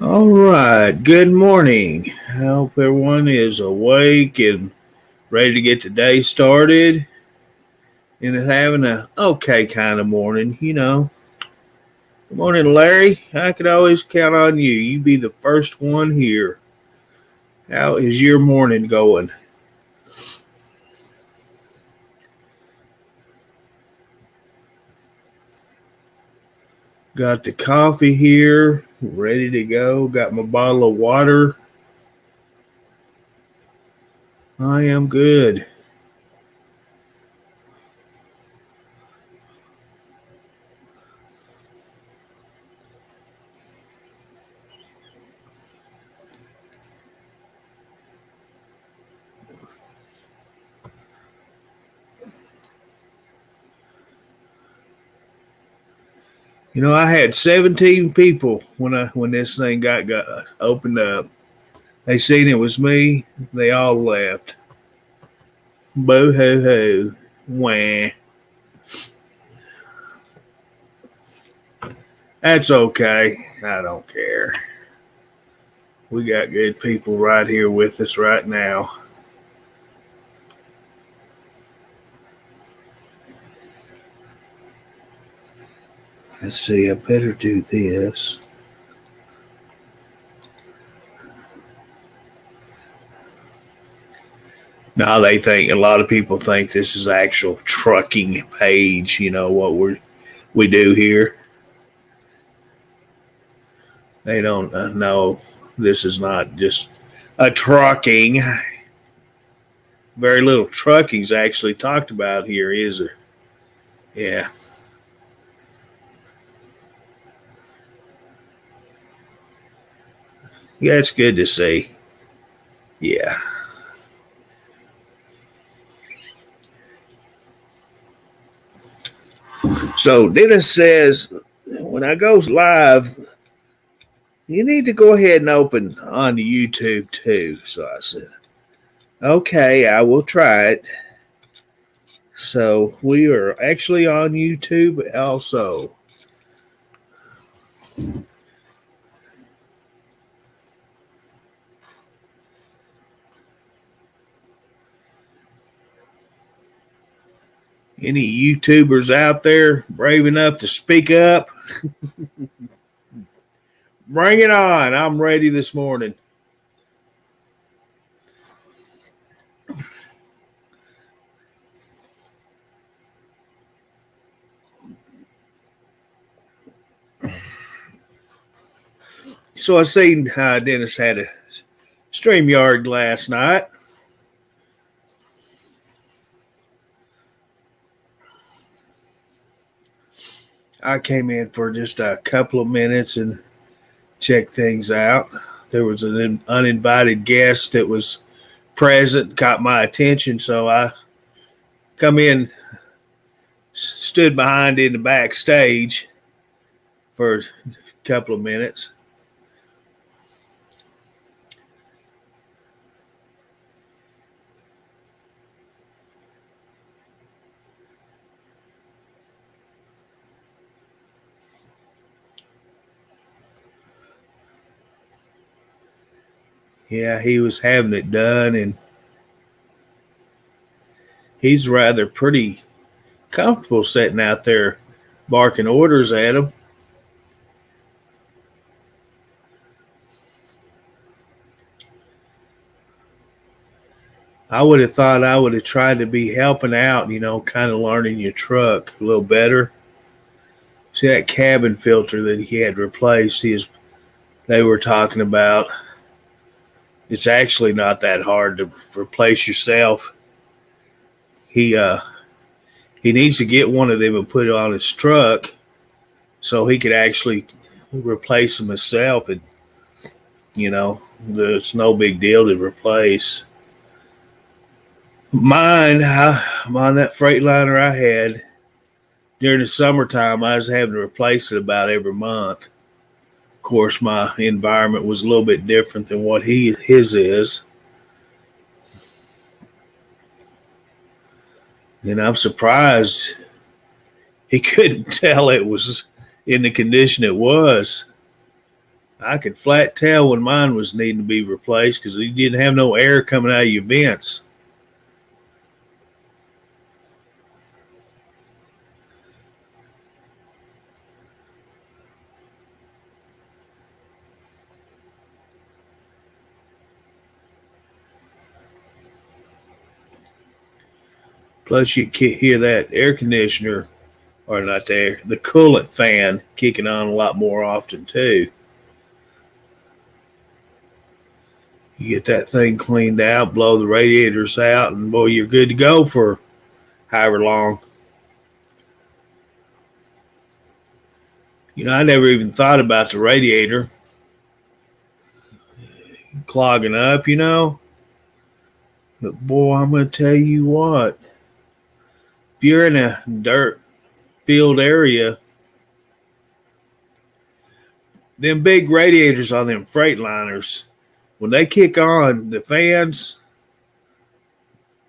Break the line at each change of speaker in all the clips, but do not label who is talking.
All right. Good morning. I hope everyone is awake and ready to get the day started and having a okay kind of morning. Good morning, Larry. I could always count on you. You be the first one here. How is your morning going? Got the coffee here, ready to go. Got my bottle of water. I am good. I had 17 people when this thing got opened up. They seen it was me. They all left. Boo hoo hoo. Wah. That's okay. I don't care. We got good people right here with us right now. Let's see. I better do this. Now a lot of people think this is actual trucking page. What we do here. They don't know this is not just a trucking. Very little trucking's actually talked about here, is there? Yeah. Yeah, it's good to see. Yeah. So Dennis says, when I go live, you need to go ahead and open on YouTube too. So I said, okay, I will try it. So we are actually on YouTube also. Any YouTubers out there brave enough to speak up? Bring it on. I'm ready this morning. So I seen Dennis had a StreamYard last night. I came in for just a couple of minutes and checked things out. There was an uninvited guest that was present, caught my attention, so I come in, stood behind in the backstage for a couple of minutes. Yeah, he was having it done, and he's rather pretty comfortable sitting out there barking orders at him. I would have thought I would have tried to be helping out, kind of learning your truck a little better. See that cabin filter that he had replaced, they were talking about. It's actually not that hard to replace yourself. He needs to get one of them and put it on his truck so he could actually replace them himself. And there's no big deal to replace. Mine, on that Freightliner I had during the summertime, I was having to replace it about every month. Of course, my environment was a little bit different than what his is. And I'm surprised he couldn't tell it was in the condition it was. I could flat tell when mine was needing to be replaced because you didn't have no air coming out of your vents. Plus, you could hear that air conditioner, or not the air, the coolant fan kicking on a lot more often too. You get that thing cleaned out, blow the radiators out, and boy, you're good to go for however long. I never even thought about the radiator clogging up. But boy, I'm going to tell you what, if you're in a dirt field area, them big radiators on them freight liners, when they kick on, the fans,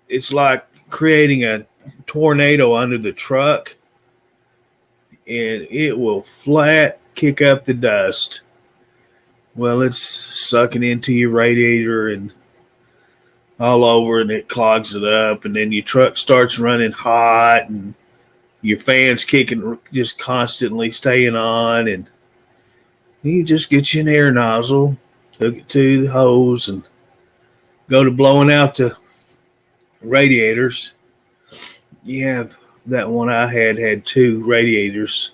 it's like creating a tornado under the truck, and it will flat kick up the dust. Well, it's sucking into your radiator and all over, and it clogs it up, and then your truck starts running hot, and your fans kicking, just constantly staying on, and you just get you an air nozzle, hook it to the hose, and go to blowing out the radiators. Yeah, that one I had two radiators,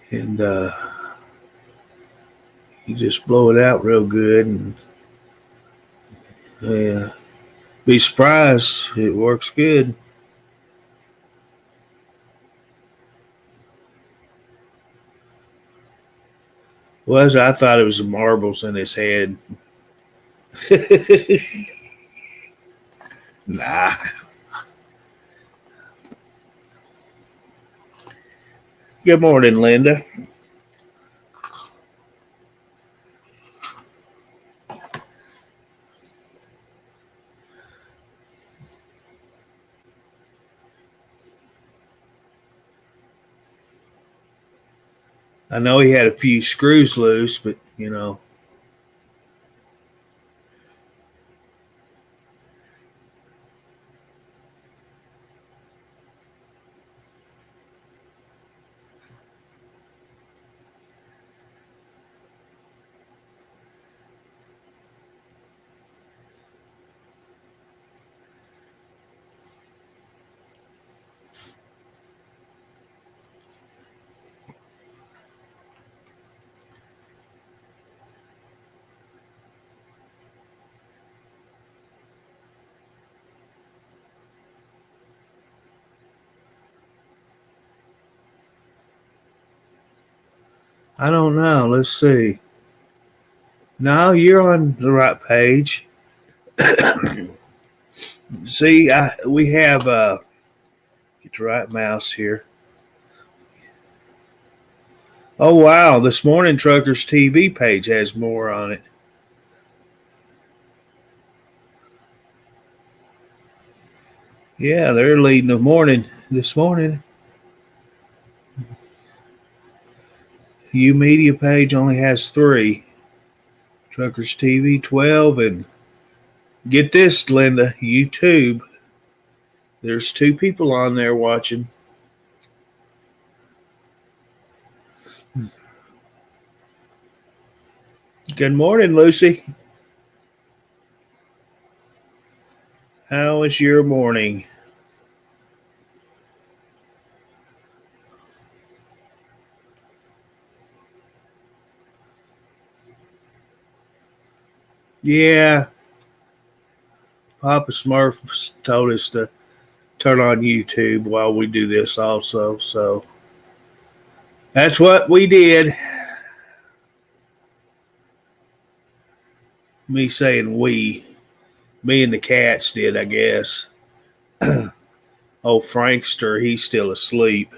and you just blow it out real good, and be surprised it works good. Was I thought it was the marbles in his head. Nah. Good morning, Linda. I know he had a few screws loose, but. I don't know. Let's see. No, you're on the right page. See, we have get the right mouse here. Oh wow, this morning Truckers TV page has more on it. Yeah, they're leading the morning this morning. U Media page only has 3. Truckers TV 12, and get this, Linda, YouTube. There's 2 people on there watching. Good morning, Lucy. How is your morning? Yeah, Papa Smurf told us to turn on YouTube while we do this also, so that's what we did. Me saying we. Me and the cats did, I guess. Oh, Frankster, he's still asleep.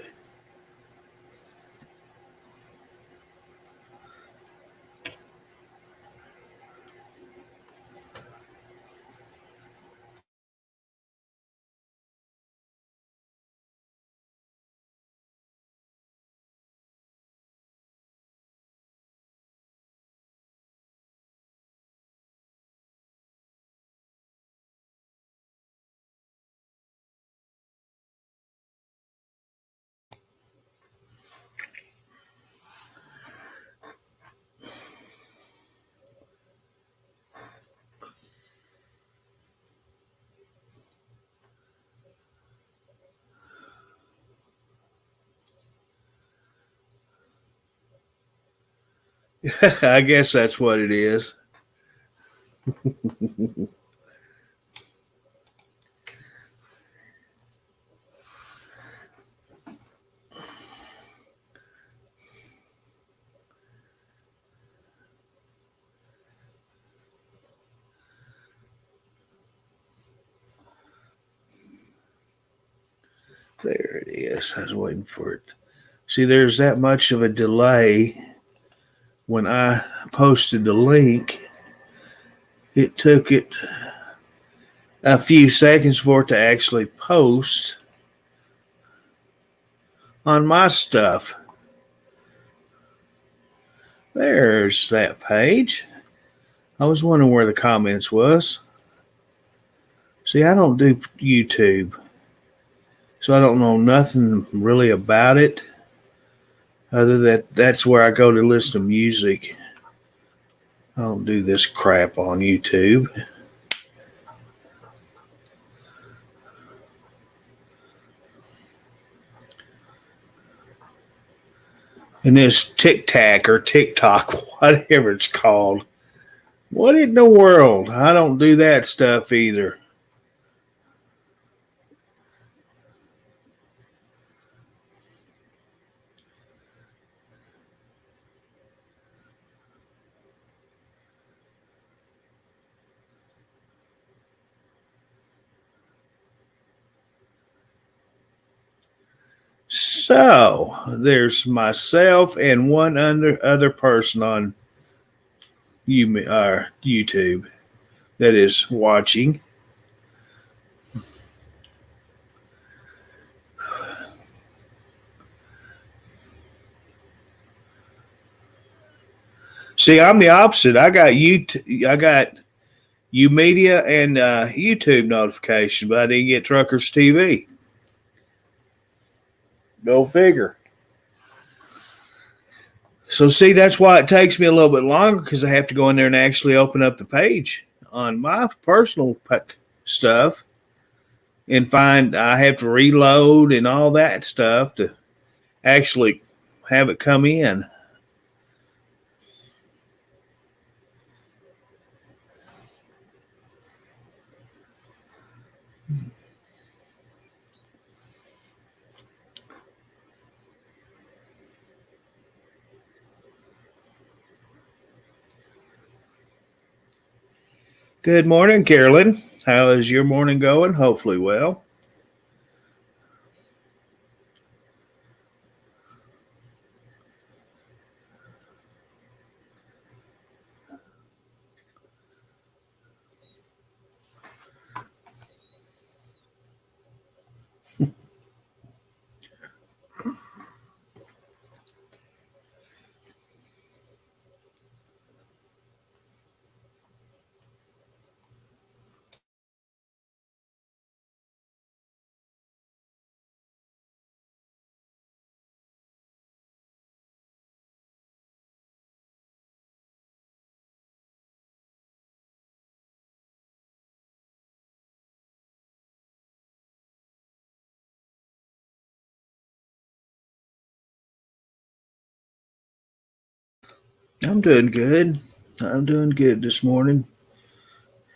I guess that's what it is. There it is. I was waiting for it. See, there's that much of a delay. When I posted the link, it took it a few seconds for it to actually post on my stuff. There's that page. I was wondering where the comments was. See, I don't do YouTube, so I don't know nothing really about it. Other than that's where I go to listen to music. I don't do this crap on YouTube. And this TikTok or TikTok, whatever it's called. What in the world? I don't do that stuff either. So there's myself and one other person on YouTube that is watching. See, I'm the opposite. I got UMedia and YouTube notification, but I didn't get Truckers TV. Go figure. So see, that's why it takes me a little bit longer because I have to go in there and actually open up the page on my personal stuff and find I have to reload and all that stuff to actually have it come in. Good morning, Carolyn. How is your morning going? Hopefully well. I'm doing good. I'm doing good this morning.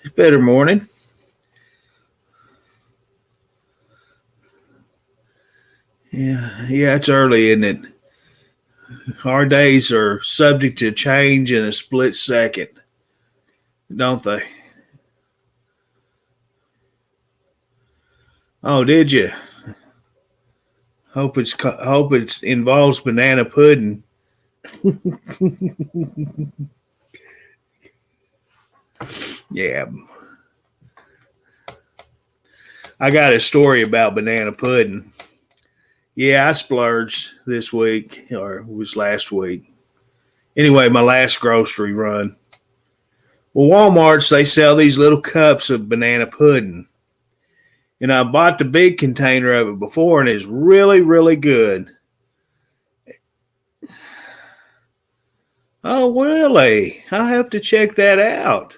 It's better morning. Yeah, it's early, isn't it? Our days are subject to change in a split second, don't they? Oh, did you? Hope it involves banana pudding. Yeah, I got a story about banana pudding. Yeah, I splurged this week, or it was last week. Anyway, my last grocery run. Well, Walmart's they sell these little cups of banana pudding, and I bought the big container of it before, and it's really, really good. Oh, really? I'll have to check that out.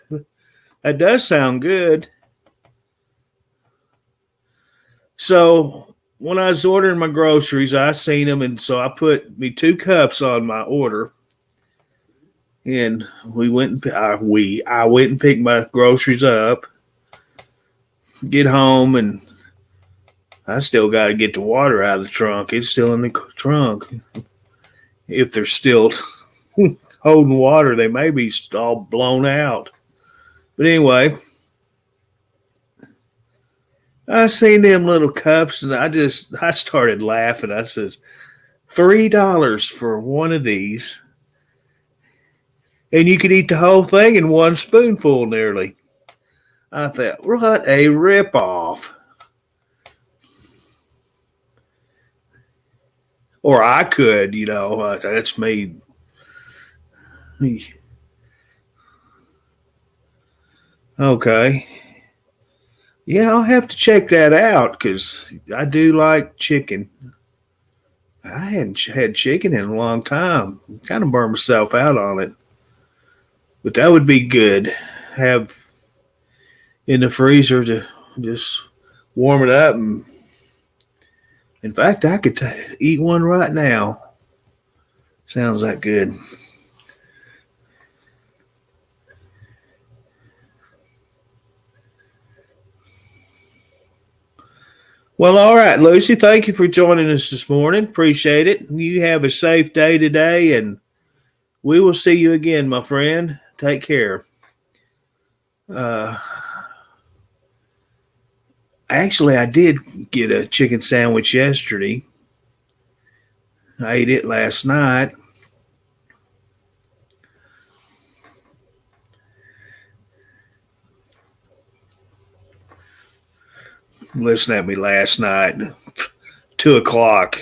That does sound good. So when I was ordering my groceries, I seen them, and so I put me 2 cups on my order. And I went and picked my groceries up, get home, and I still got to get the water out of the trunk. It's still in the trunk. If they're still holding water, they may be all blown out. But anyway, I seen them little cups, and I started laughing. I says, $3 for one of these, and you could eat the whole thing in one spoonful nearly. I thought, what a ripoff. Or I could, that's me. Okay. Yeah, I'll have to check that out because I do like chicken. I hadn't had chicken in a long time. Kind of burned myself out on it. But that would be good. Have in the freezer to just warm it up. And in fact, I could eat one right now. Sounds that good. Well, all right, Lucy. Thank you for joining us this morning. Appreciate it. You have a safe day today, and we will see you again, my friend. Take care. Uh, Actually, I did get a chicken sandwich yesterday. I ate it last night. Listen at me last night. 2 o'clock.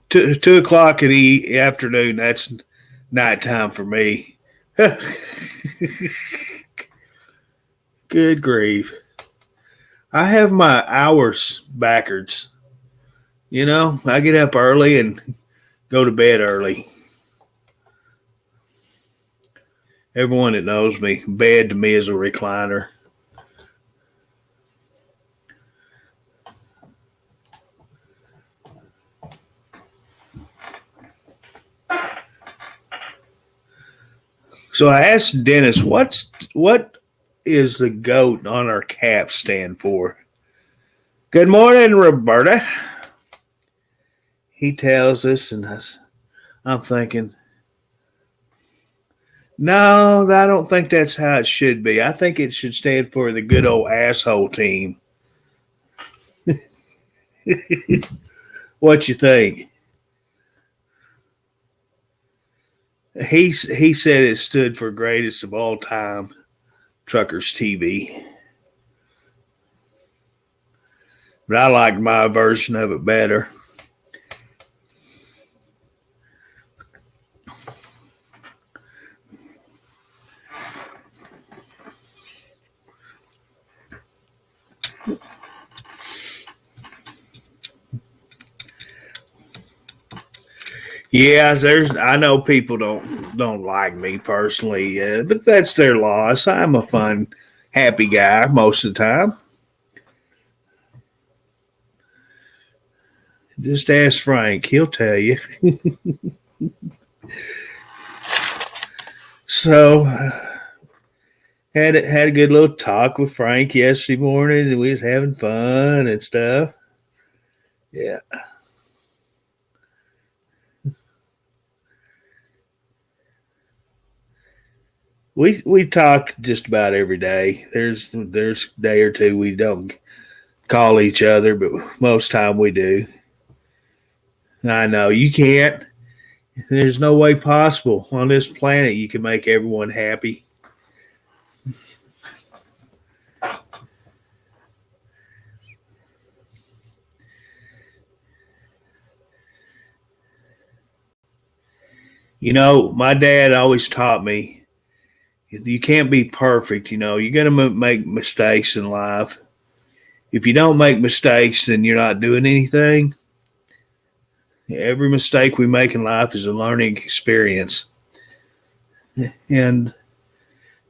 2 o'clock in the afternoon. That's nighttime for me. Good grief. I have my hours backwards. I get up early and go to bed early. Everyone that knows me, bed to me is a recliner. So I asked Dennis, what is the goat on our cap stand for? Good morning, Roberta. He tells us, and I'm thinking, no, I don't think that's how it should be. I think it should stand for the good old asshole team. What you think? He said it stood for greatest of all time truckers TV. But I liked my version of it better. Yeah, I know people don't like me personally, but that's their loss. I'm a fun, happy guy most of the time. Just ask Frank; he'll tell you. So had a good little talk with Frank yesterday morning, and we was having fun and stuff. Yeah. We talk just about every day. There's a day or two we don't call each other, but most time we do. I know you can't. There's no way possible on this planet you can make everyone happy. My dad always taught me you can't be perfect. You're going to make mistakes in life. If you don't make mistakes, then you're not doing anything. Every mistake we make in life is a learning experience. And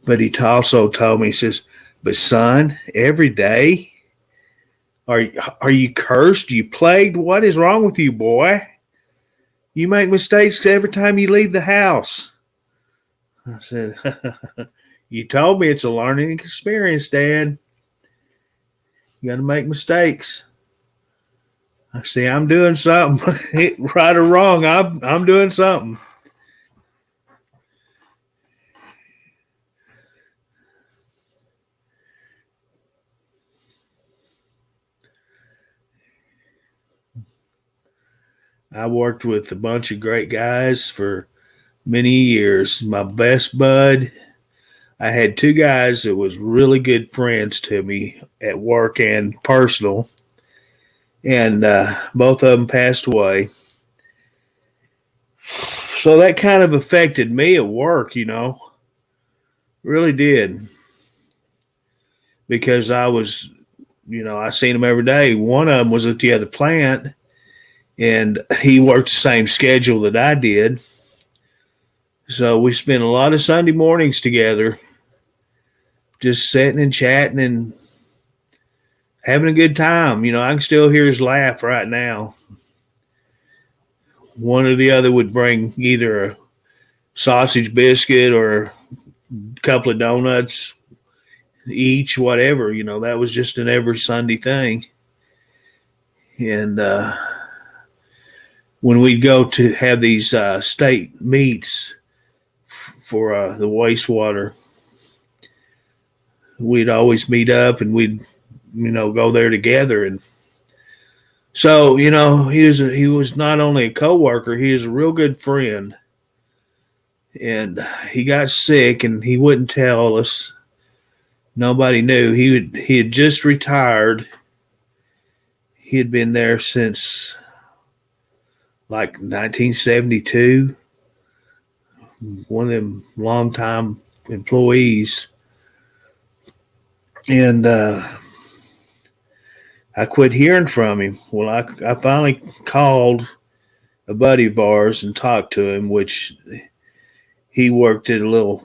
but he also told me, he says, but son, every day, are you cursed? Are you plagued? What is wrong with you, boy? You make mistakes every time you leave the house. I said, you told me it's a learning experience, Dad. You got to make mistakes. I see I'm doing something, right or wrong. I'm doing something. I worked with a bunch of great guys for many years. My best bud, I had two guys that was really good friends to me at work and personal, and both of them passed away. So that kind of affected me at work, really did, because I seen them every day. One of them was at the other plant, and he worked the same schedule that I did. So we spent a lot of Sunday mornings together, just sitting and chatting and having a good time. I can still hear his laugh right now. One or the other would bring either a sausage biscuit or a couple of donuts each, whatever. That was just an every Sunday thing. And when we'd go to have these state meets for the wastewater, we'd always meet up and we'd go there together. And so he was not only a coworker, he was a real good friend. And he got sick and he wouldn't tell us. Nobody knew. He had just retired. He had been there since like 1972. One of them longtime employees. And I quit hearing from him. Well, I finally called a buddy of ours and talked to him, which he worked at a little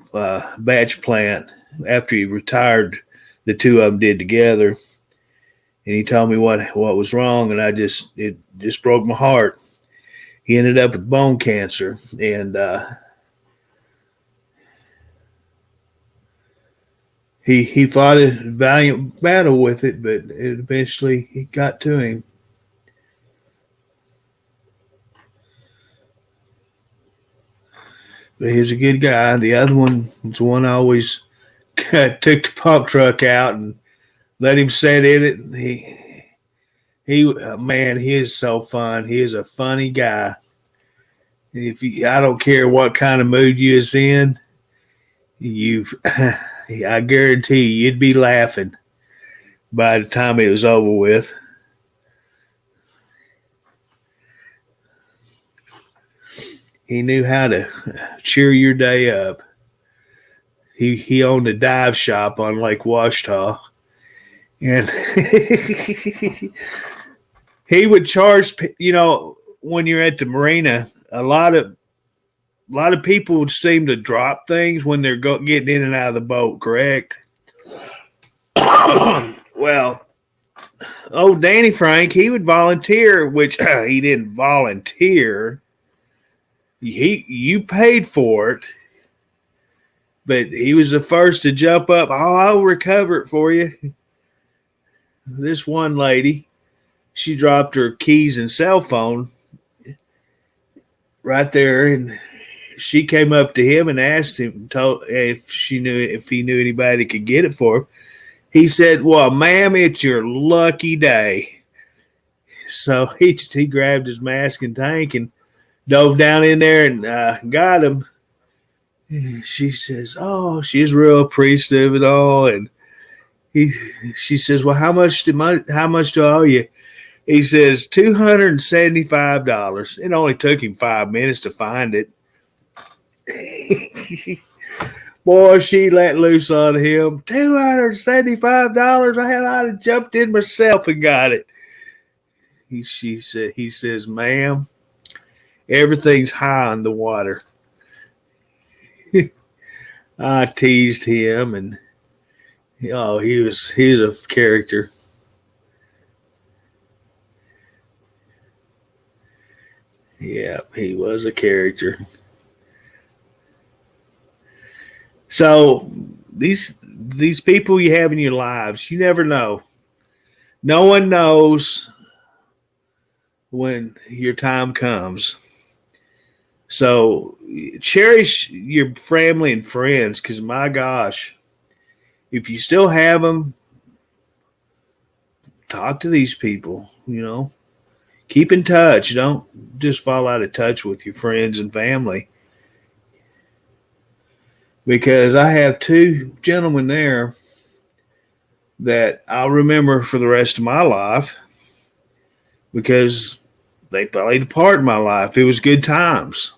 batch plant after he retired. The two of them did together, and he told me what was wrong, and it just broke my heart. He ended up with bone cancer, and he fought a valiant battle with it, but eventually he got to him. But he was a good guy. The other one was the one I always took the pump truck out and let him sit in it. And man, he is so fun. He is a funny guy. I don't care what kind of mood you is in, I guarantee you'd be laughing by the time it was over with. He knew how to cheer your day up. He owned a dive shop on Lake Washita, and he would charge. When you're at the marina, a lot of people would seem to drop things when they're getting in and out of the boat. Correct? Well, Danny Frank, he would volunteer, which he didn't volunteer. You paid for it, but he was the first to jump up. Oh, I'll recover it for you. This one lady, she dropped her keys and cell phone right there, and she came up to him and asked him if he knew anybody that could get it for him. He said, "Well, ma'am, it's your lucky day." So he grabbed his mask and tank and dove down in there and got him. She says, "Oh, she's real appreciative and all." And she says, "Well, how much do I owe you?" He says, $275. It only took him 5 minutes to find it. Boy, she let loose on him. $275. I'd have jumped in myself and got it. He says, "Ma'am, everything's high on the water." I teased him, and he was a character. Yeah, he was a character. So these people you have in your lives, you never know. No one knows when your time comes. So cherish your family and friends because, my gosh, if you still have them, talk to these people, keep in touch. Don't just fall out of touch with your friends and family. Because I have two gentlemen there that I'll remember for the rest of my life because they played a part in my life. It was good times.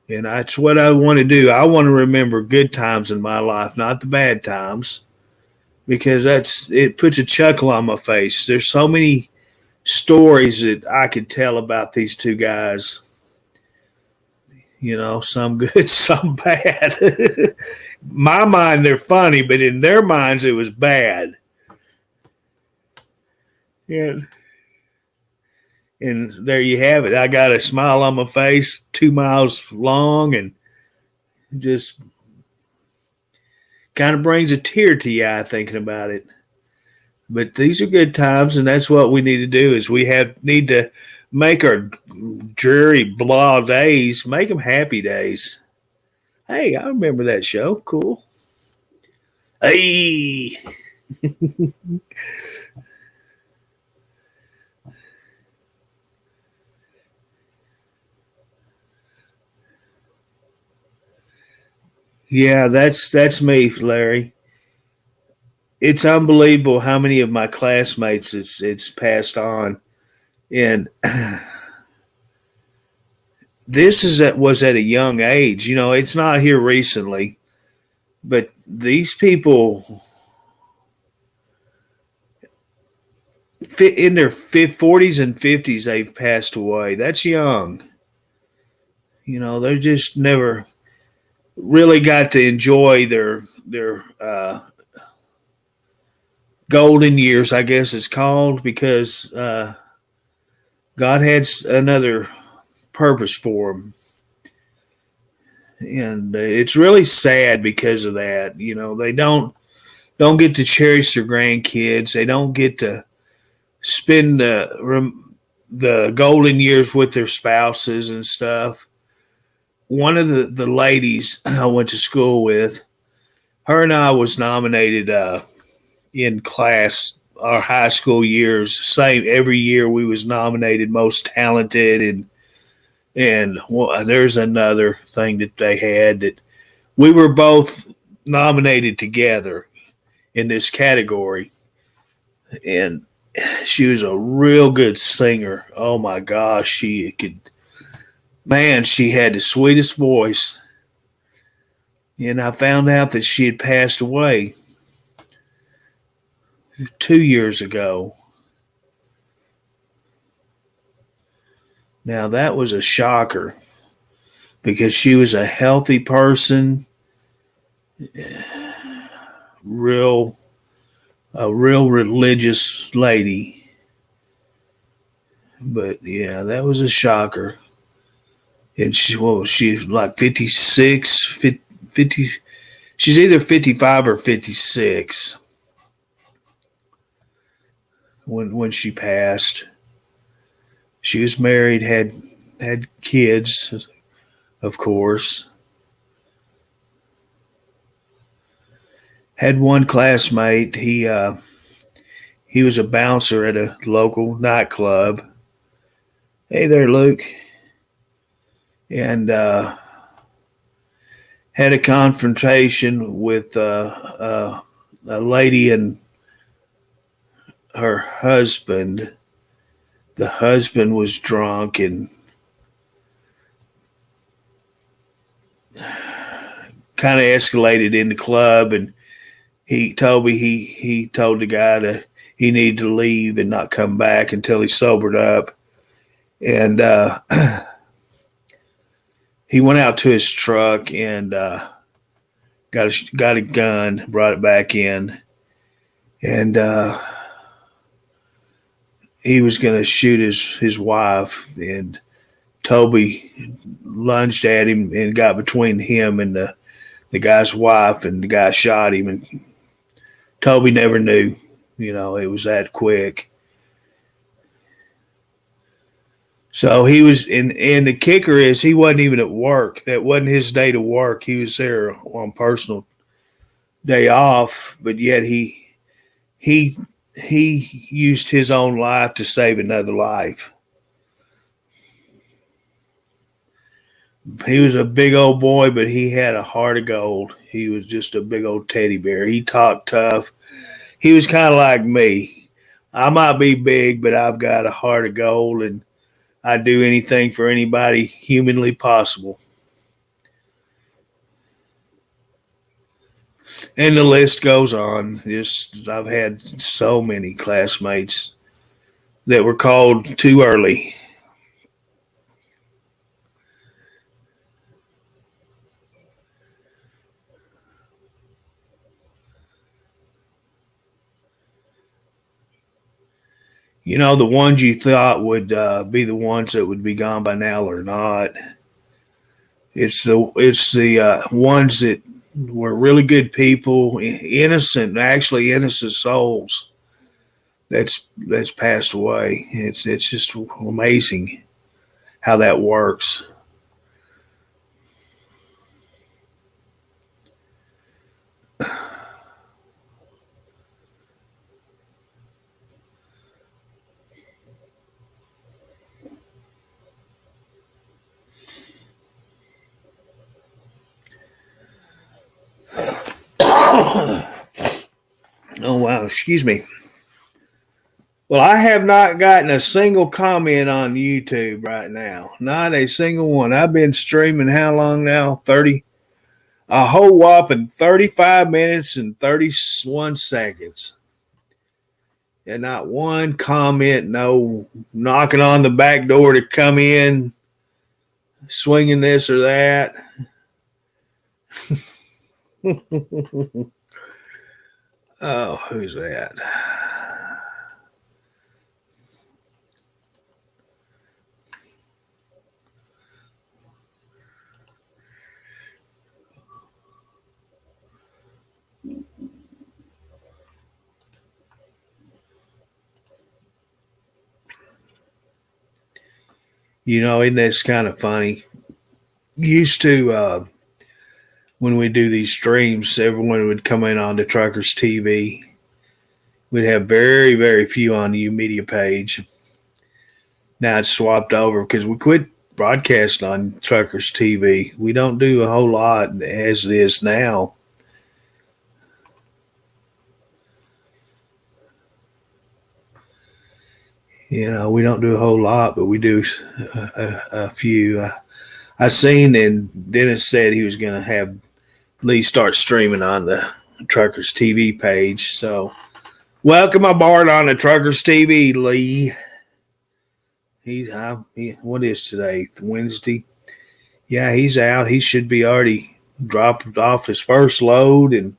And that's what I want to do. I want to remember good times in my life, not the bad times, because it puts a chuckle on my face. There's so many stories that I could tell about these two guys. Some good, some bad. My mind, they're funny, but in their minds, it was bad. And there you have it. I got a smile on my face, 2 miles long, and just kind of brings a tear to your eye thinking about it. But these are good times, and that's what we need to do. Is need to make our dreary blah days, make them happy days. Hey, I remember that show. Cool. Hey. Yeah, that's me, Larry. It's unbelievable how many of my classmates it's passed on, and was at a young age. It's not here recently, but these people fit in their 40s and 50s. They've passed away. That's young. They're just never really got to enjoy their golden years, I guess it's called, because God had another purpose for them. And it's really sad because of that. They don't get to cherish their grandkids. They don't get to spend the golden years with their spouses and stuff. One of the ladies I went to school with, her and I was nominated in class our high school years. Same every year we was nominated most talented, and there's another thing that they had that we were both nominated together in this category, and she was a real good singer. Oh my gosh, she had the sweetest voice. And I found out that she had passed away 2 years ago. Now that was a shocker because she was a healthy person, a real religious lady. But yeah, that was a shocker. And she's like 56, 50, she's either 55 or 56 when she passed. She was married, had kids, of course. Had one classmate. He was a bouncer at a local nightclub. Hey there, Luke. And had a confrontation with a lady and her husband. The husband was drunk and kind of escalated in the club, and he told me he told the guy he needed to leave and not come back until he sobered up. And he went out to his truck and got a gun, brought it back in, and he was going to shoot his wife. And Toby lunged at him and got between him and the the guy's wife, and the guy shot him, and Toby never knew. It was that quick. So he was, and the kicker is he wasn't even at work. That wasn't his day to work. He was there on personal day off, but yet he used his own life to save another life. He was a big old boy, but he had a heart of gold. He was just a big old teddy bear. He talked tough. He was kind of like me. I might be big, but I've got a heart of gold, and I'd do anything for anybody humanly possible. And the list goes on. Just I've had so many classmates that were called too early. The ones you thought would be the ones that would be gone by now are not. It's the ones that were really good people, actually innocent souls that's passed away. It's just amazing how that works. Oh wow, excuse me. Well, I have not gotten a single comment on YouTube right now. Not a single one. I've been streaming how long now? 30, a whole whopping 35 minutes and 31 seconds. And not one comment, no knocking on the back door to come in, swinging this or that. Oh, who's that? Isn't that kind of funny? Used to, when we do these streams, everyone would come in on the Truckers TV. We'd have very, very few on the U Media page. Now it's swapped over because we quit broadcasting on Truckers TV. We don't do a whole lot as it is now. We don't do a whole lot, but we do a few. I seen, and Dennis said he was going to have Lee start streaming on the Truckers TV page. So, welcome aboard on the Truckers TV, Lee. What is today? Wednesday? Yeah, he's out. He should be already dropped off his first load and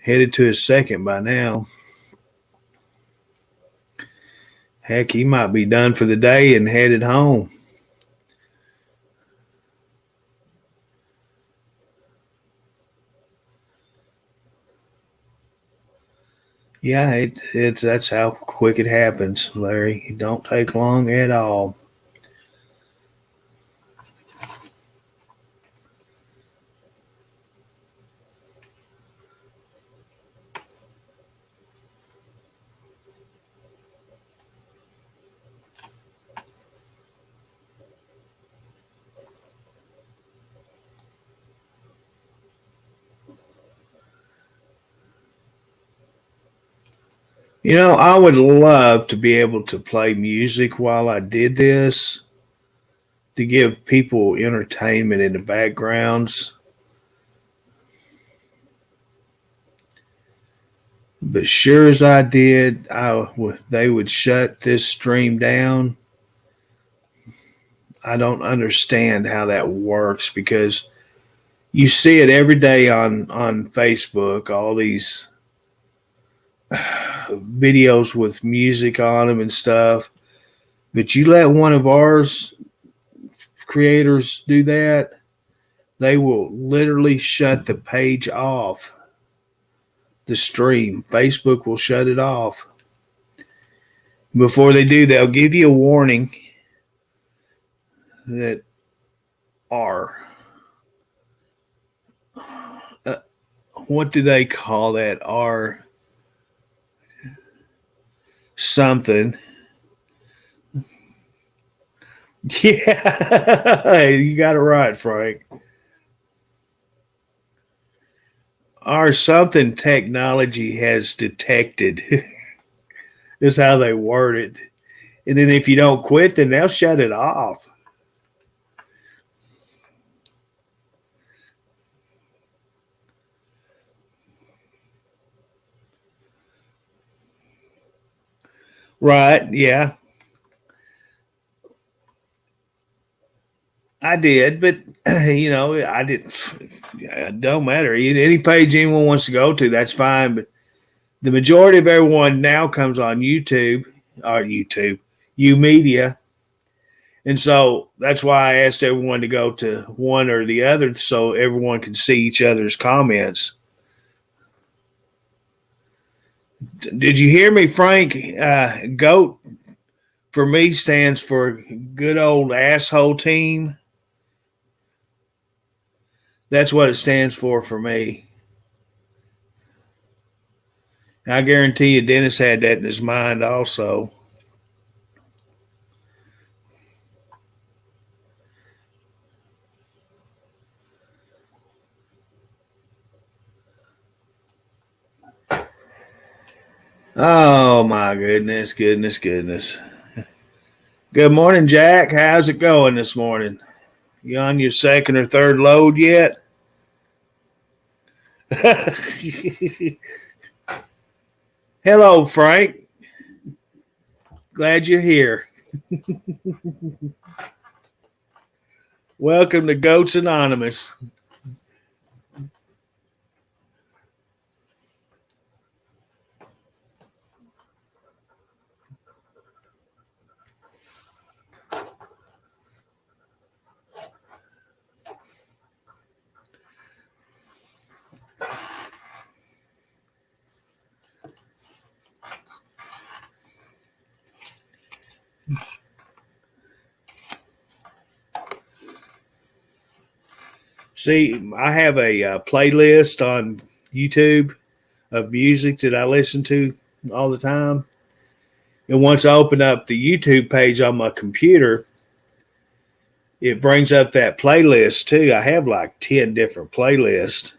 headed to his second by now. Heck, he might be done for the day and headed home. Yeah, that's how quick it happens, Larry. It don't take long at all. I would love to be able to play music while I did this to give people entertainment in the backgrounds. But sure as I did, they would shut this stream down. I don't understand how that works because you see it every day on Facebook, all these videos with music on them and stuff. But you let one of ours creators do that, They will literally shut the page off, the stream. Facebook will shut it off. Before they do, they'll give you a warning that R. What do they call that? R something. Yeah, you got it right, Frank. R something technology has detected is how they word it. And then if you don't quit, then they'll shut it off. Right, yeah. I did, but I didn't. It don't matter. Any page anyone wants to go to, that's fine. But the majority of everyone now comes on YouTube, U Media, and so that's why I asked everyone to go to one or the other, so everyone can see each other's comments. Did you hear me, Frank? GOAT for me stands for good old asshole team. That's what it stands for me. I guarantee you, Dennis had that in his mind also. Oh my goodness. Good morning, Jack. How's it going this morning? You on your second or third load yet? Hello, Frank. Glad you're here. Welcome to Goats Anonymous. See, I have a playlist on YouTube of music that I listen to all the time. And once I open up the YouTube page on my computer, it brings up that playlist too. I have like 10 different playlists,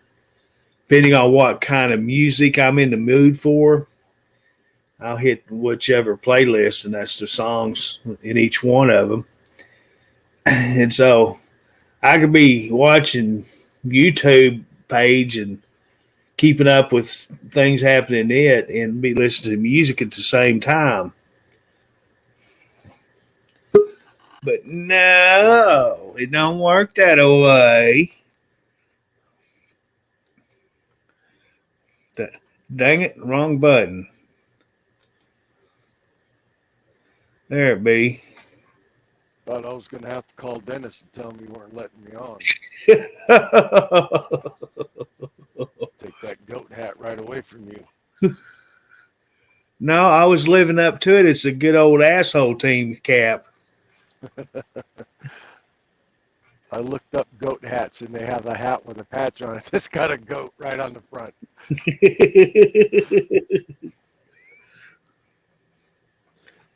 depending on what kind of music I'm in the mood for. I'll hit whichever playlist, and that's the songs in each one of them. And so I could be watching YouTube page and keeping up with things happening in it and be listening to music at the same time. But no, it don't work that way. Dang it, wrong button. There it be.
Thought I was going to have to call Dennis and tell him you weren't letting me on. Take that goat hat right away from you.
No, I was living up to it. It's a good old asshole team cap.
I looked up goat hats, and they have a hat with a patch on it that's got a goat right on the front.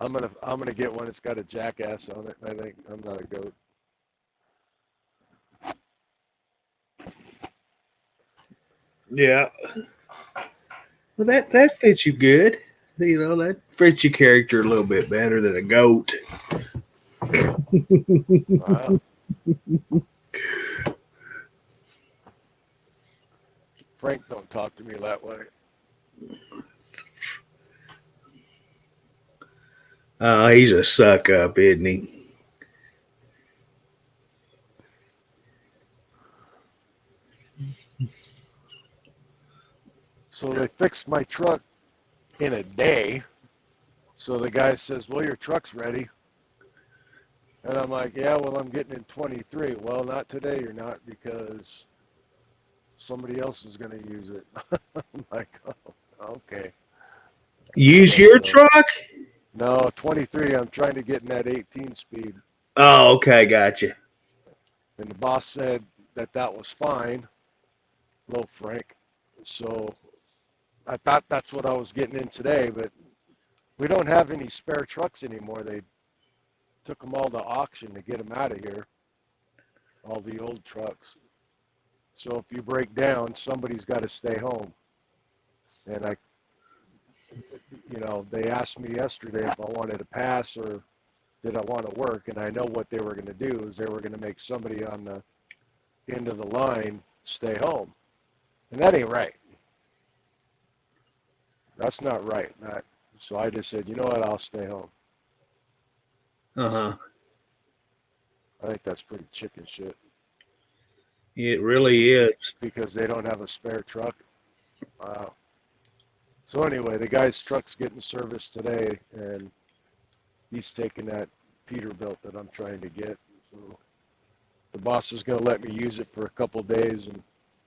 I'm gonna get one that's got a jackass on it. I think I'm not a goat.
Yeah. Well, that fits you good. That fits your character a little bit better than a goat.
Wow. Frank don't talk to me that way.
Oh, he's a suck up, isn't he?
So they fixed my truck in a day. So the guy says, well, your truck's ready. And I'm like, yeah, well, I'm getting in 23. Well, not today, you're not, because somebody else is going to use it. I'm like, oh, okay.
Use your truck?
No, 23. I'm trying to get in that 18 speed.
Oh, okay, gotcha.
And the boss said that that was fine. Hello, Frank. So I thought that's what I was getting in today, but we don't have any spare trucks anymore. They took them all to auction to get them out of here, all the old trucks. So if you break down, somebody's got to stay home. And they asked me yesterday if I wanted to pass or did I want to work. And I know what they were going to do is they were going to make somebody on the end of the line stay home. And that ain't right. That's not right. So I just said, you know what, I'll stay home.
Uh-huh.
I think that's pretty chicken shit.
It really is.
Because they don't have a spare truck. Wow. So anyway, the guy's truck's getting serviced today, and he's taking that Peterbilt that I'm trying to get. So the boss is going to let me use it for a couple of days. And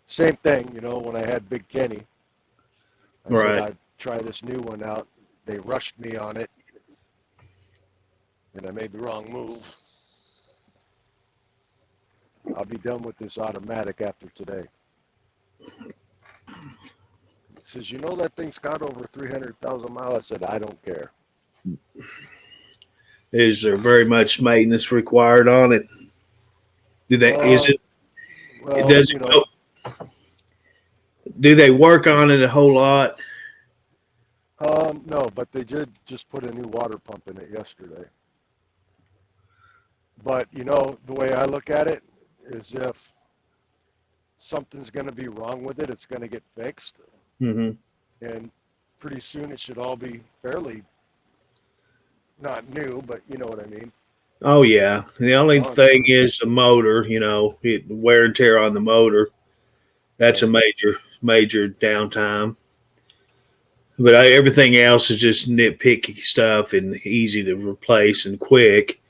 same thing, when I had Big Kenny, I said I'd try this new one out. They rushed me on it, and I made the wrong move. I'll be done with this automatic after today. He says, that thing's got over 300,000 miles. I said, I don't care.
Is there very much maintenance required on it? Do they work on it a whole lot?
No, but they did just put a new water pump in it yesterday. But, the way I look at it is if something's going to be wrong with it, it's going to get fixed.
Mm-hmm.
And pretty soon it should all be fairly not new, but you know what I mean.
Oh, yeah. The only thing is the motor, wear and tear on the motor. That's a major downtime. But everything else is just nitpicky stuff and easy to replace and quick.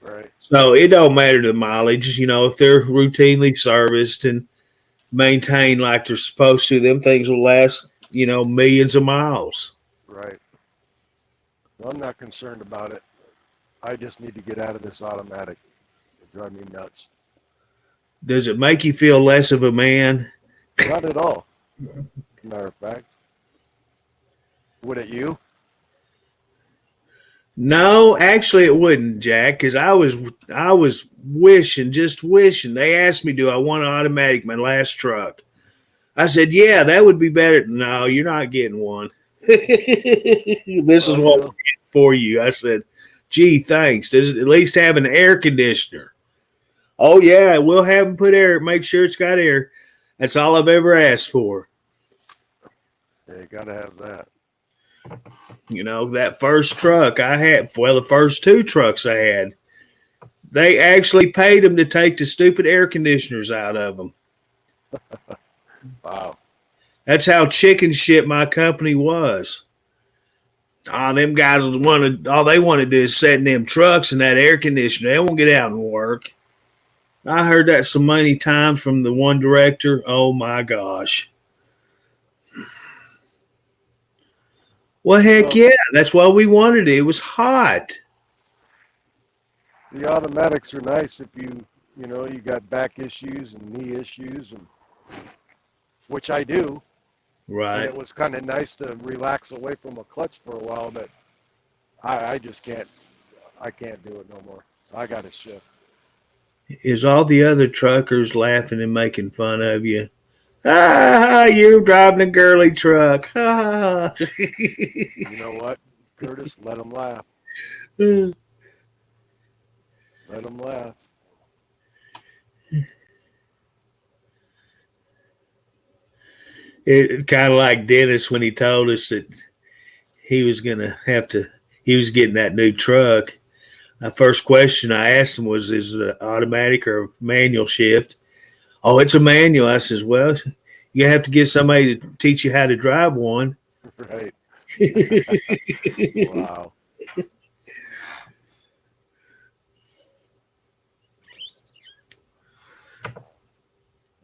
Right.
So it don't matter the mileage. If they're routinely serviced and maintained like they're supposed to, them things will last, millions of miles.
Right. Well, I'm not concerned about it. I just need to get out of this automatic. It drives me nuts.
Does it make you feel less of a man?
Not at all. Matter of fact. Would it you?
No, actually it wouldn't, Jack, because I was wishing. They asked me, do I want an automatic, my last truck? I said, yeah, that would be better. No, you're not getting one. This is what we're getting for you. I said, gee, thanks. Does it at least have an air conditioner? Oh, yeah, we'll have them put air. Make sure it's got air. That's all I've ever asked for.
Yeah, you got to have that.
That first truck I had, the first two trucks I had, they actually paid them to take the stupid air conditioners out of them.
Wow.
That's how chicken shit my company was. Them guys all they want to do is sit in them trucks and that air conditioner. They won't get out and work. I heard that so many times from the one director. Oh my gosh. Well, heck yeah. That's why we wanted it. It was hot.
The automatics are nice if you got back issues and knee issues, which I do.
Right.
And it was kind of nice to relax away from a clutch for a while, but I just can't. I can't do it no more. I got to shift.
Is all the other truckers laughing and making fun of you? Ah, you're driving a girly truck. Ah.
You know what, Curtis? Let them laugh. Let them laugh.
It kind of like Dennis when he told us that he was getting that new truck. The first question I asked him was, is it automatic or manual shift? Oh, it's a manual. I says, well, you have to get somebody to teach you how to drive one.
Right. Wow.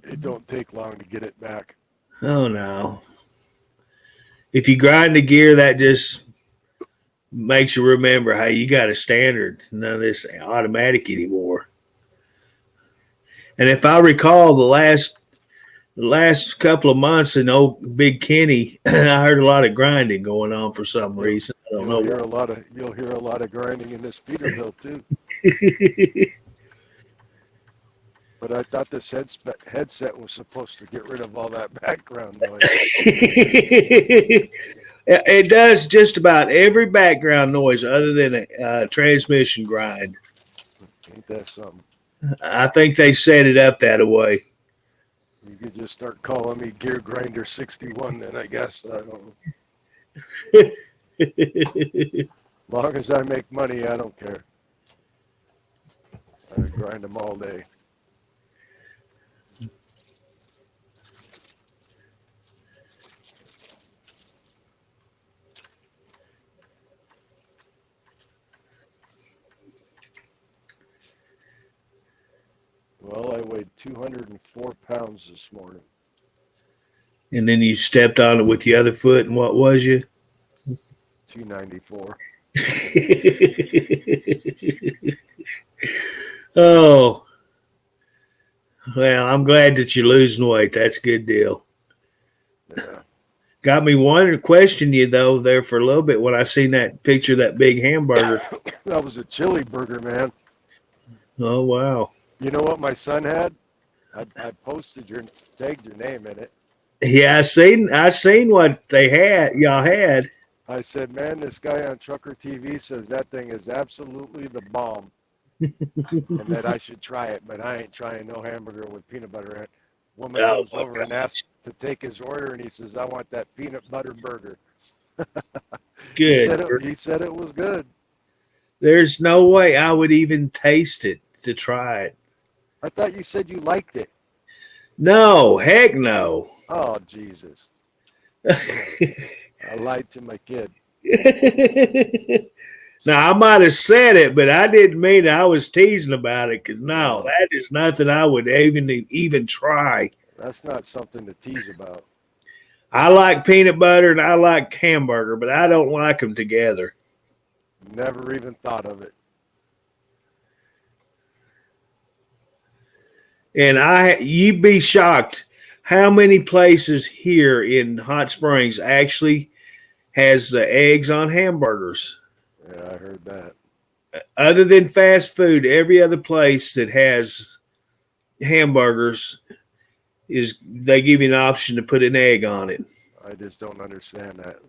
It don't take long to get it back.
Oh no. If you grind the gear, that just makes you remember how you got a standard. None of this automatic anymore. And if I recall, the last couple of months in old Big Kenny, I heard a lot of grinding going on for some reason. I don't know.
You'll hear a lot of grinding in this Peterbilt too. But I thought this headset was supposed to get rid of all that background noise.
It does just about every background noise other than a transmission grind.
Ain't that something?
I think they set it up that way.
You could just start calling me Gear Grinder 61 then, I guess. I don't know. Long as I make money, I don't care. I grind them all day. Well, I weighed 204 pounds this morning.
And then you stepped on it with the other foot, and what was you?
294.
Oh, well, I'm glad that you're losing weight. That's a good deal.
Yeah.
Got me wondering, question you though there for a little bit when I seen that picture of that big hamburger.
That was a chili burger, man.
Oh wow.
You know what my son had? I tagged your name in it.
Yeah, I seen what y'all had.
I said, man, this guy on Trucker TV says that thing is absolutely the bomb. And that I should try it, but I ain't trying no hamburger with peanut butter in it. Woman goes over and asks to take his order, and he says, I want that peanut butter burger.
Good.
He said it was good.
There's no way I would even taste it to try it.
I thought you said you liked it.
No, heck no.
Oh, Jesus. I lied to my kid.
Now, I might have said it, but I didn't mean I was teasing about it because, no, that is nothing I would even try.
That's not something to tease about.
I like peanut butter and I like hamburger, but I don't like them together.
Never even thought of it.
And you'd be shocked how many places here in Hot Springs actually has the eggs on hamburgers.
Yeah, I heard that.
Other than fast food, every other place that has hamburgers they give you an option to put an egg on it.
I just don't understand that.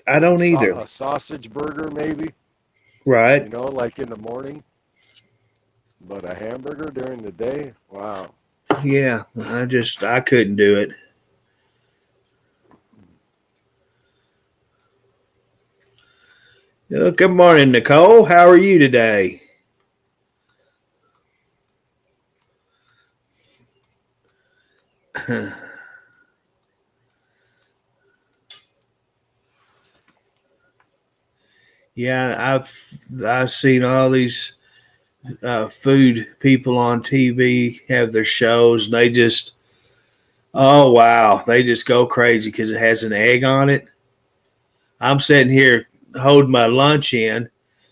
I don't either.
A sausage burger, maybe.
Right.
You know, like in the morning. But a hamburger during the day? Wow.
Yeah, I couldn't do it. Good morning, Nicole. How are you today? Yeah, I've seen all these food people on TV have their shows, and they just, oh wow, they just go crazy because it has an egg on it. I'm sitting here holding my lunch in,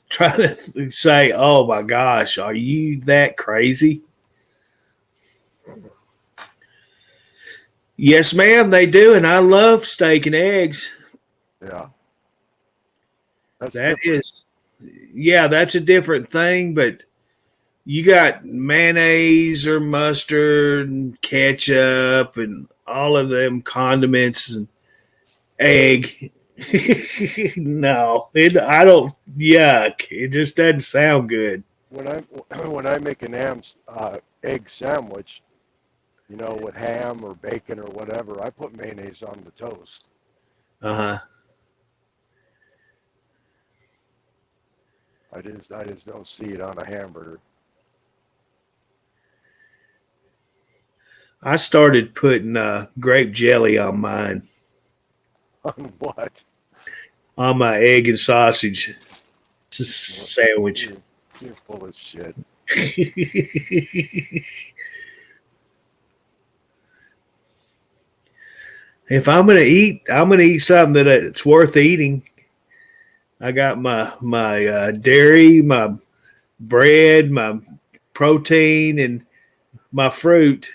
trying to say, oh my gosh, are you that crazy? Yes, ma'am, they do, and I love steak and eggs.
Yeah.
That's a different thing, but you got mayonnaise or mustard and ketchup and all of them condiments and egg. No, I don't. Yuck! It just doesn't sound good.
When I make an egg sandwich, you know, with ham or bacon or whatever, I put mayonnaise on the toast.
Uh-huh.
I just don't see it on a hamburger.
I started putting grape jelly on mine.
On what?
On my egg and sausage sandwich.
You're full of shit.
If I'm gonna eat, I'm gonna eat something that it's worth eating. I got my dairy, my bread, my protein, and my fruit.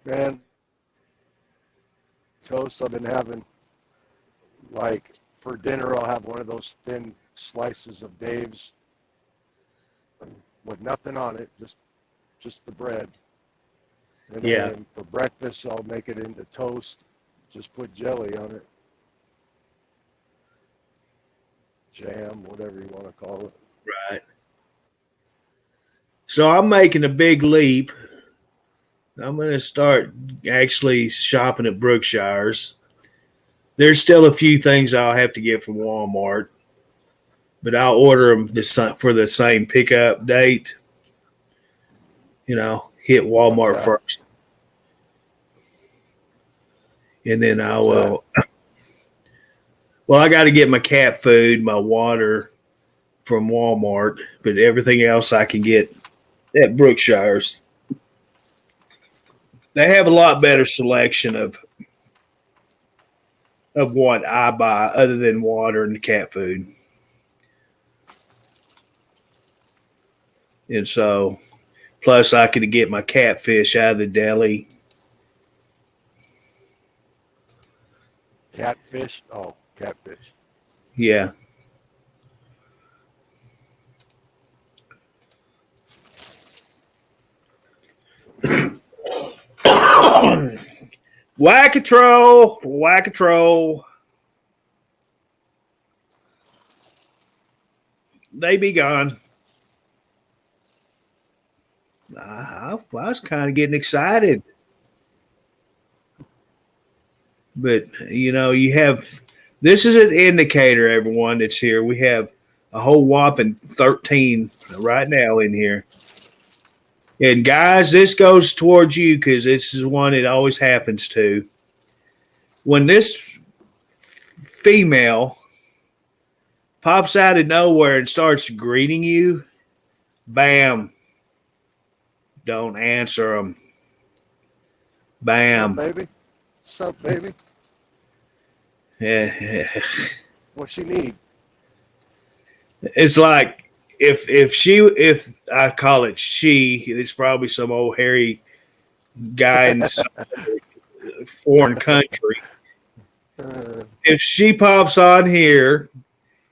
Man, toast I've been having, like for dinner, I'll have one of those thin slices of Dave's with nothing on it, just the bread. And
Yeah,
then for breakfast, I'll make it into toast, just put jelly on it, jam, whatever you want to call it.
right. So I'm making a big leap. I'm going to start actually shopping at Brookshire's. There's still a few things I'll have to get from Walmart, but I'll order them for the same pickup date. Hit
What's
Walmart
that?
first, and then I
What's that?
will. Well, I got to get my cat food, my water from Walmart, but everything else I can get at Brookshire's. They have a lot better selection of what I buy other than water and cat food. And so, plus I could get my catfish out of the deli.
Catfish? Oh, catfish.
Yeah. Whack-a-troll, whack-a-troll. They be gone. I was kind of getting excited. But, you have this is an indicator, everyone that's here. We have a whole whopping 13 right now in here. And, guys, this goes towards you because this is one it always happens to. When this female pops out of nowhere and starts greeting you, bam, don't answer them. Bam.
What's up, baby? What's up, baby?
Yeah.
What she need?
It's like if I call it she, it's probably some old hairy guy in some foreign country. If she pops on here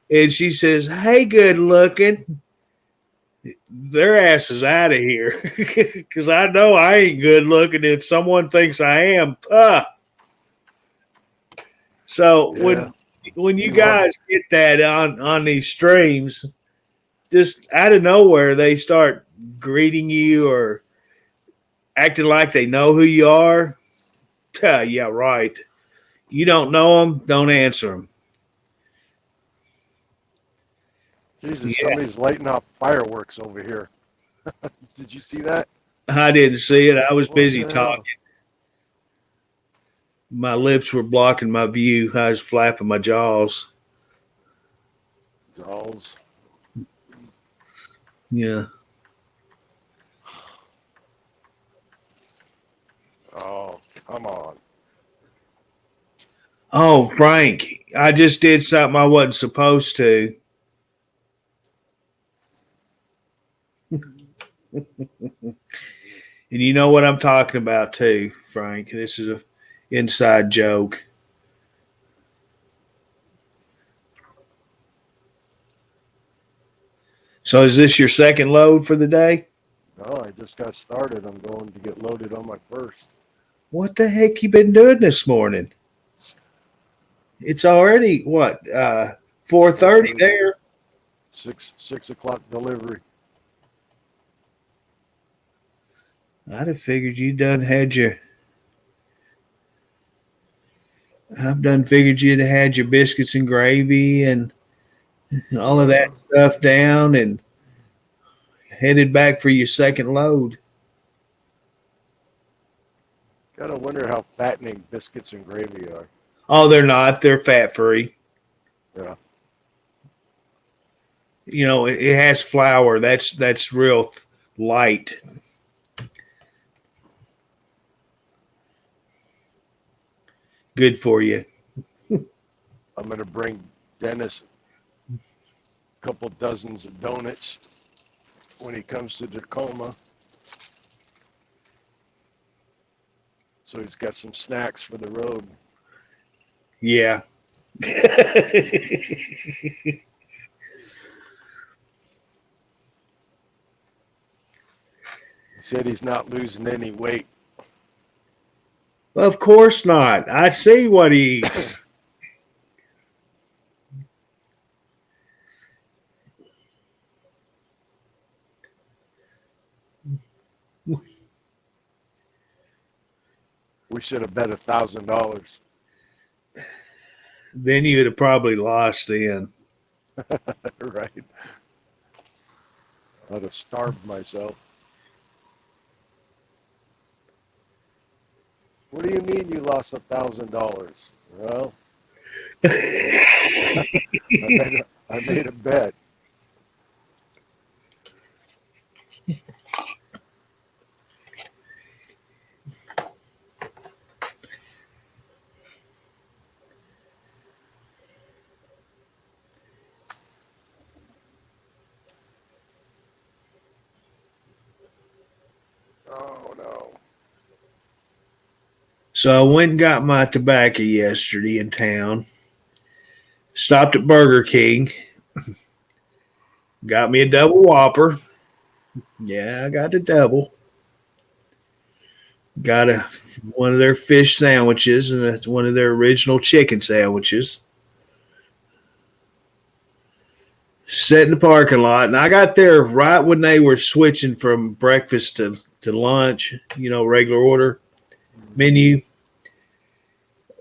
and she says, "Hey, good looking," their ass is out of here because I know I ain't good looking. If someone thinks I am, So
Yeah.
when you
You are.
guys get that on these streams, just out of nowhere they start greeting you or acting like they know who you are. Yeah, right. You don't know them, don't answer them.
Jesus,
Yeah,
somebody's lighting up fireworks over here. Did you see that?
I didn't see it. I was
What
busy
the hell?
talking. My lips were blocking my view. I was flapping my jaws.
Dolls.
Yeah.
Oh, come on.
Oh, Frank, I just did something I wasn't supposed to. And you know what I'm talking about too, Frank. This is a inside joke. So is this your second load for the day?
No, I just got started. I'm going to get loaded on my first.
What the heck you been doing this morning? It's already what 4:30
4:30.
there.
6 o'clock delivery.
I'd have figured you done had your. I've done figured you'd have had your biscuits and gravy and all of that stuff down and headed back for your second load.
Gotta wonder how fattening biscuits and gravy are.
Oh, they're not. They're fat free.
Yeah.
It has flour. That's real light. Good for you.
I'm going to bring Dennis a couple dozens of donuts when he comes to Tacoma. So he's got some snacks for the road.
Yeah.
He said he's not losing any weight.
Of course not. I see what he eats.
We should have bet $1,000.
Then you'd have probably lost then.
Right. I'd have starved myself. What do you mean you lost $1,000? Well, I made a bet. Oh no.
So I went and got my tobacco yesterday in town. Stopped at Burger King. Got me a double Whopper. Yeah, I got the double. Got one of their fish sandwiches and one of their original chicken sandwiches. Sat in the parking lot, and I got there right when they were switching from breakfast to lunch, regular order menu.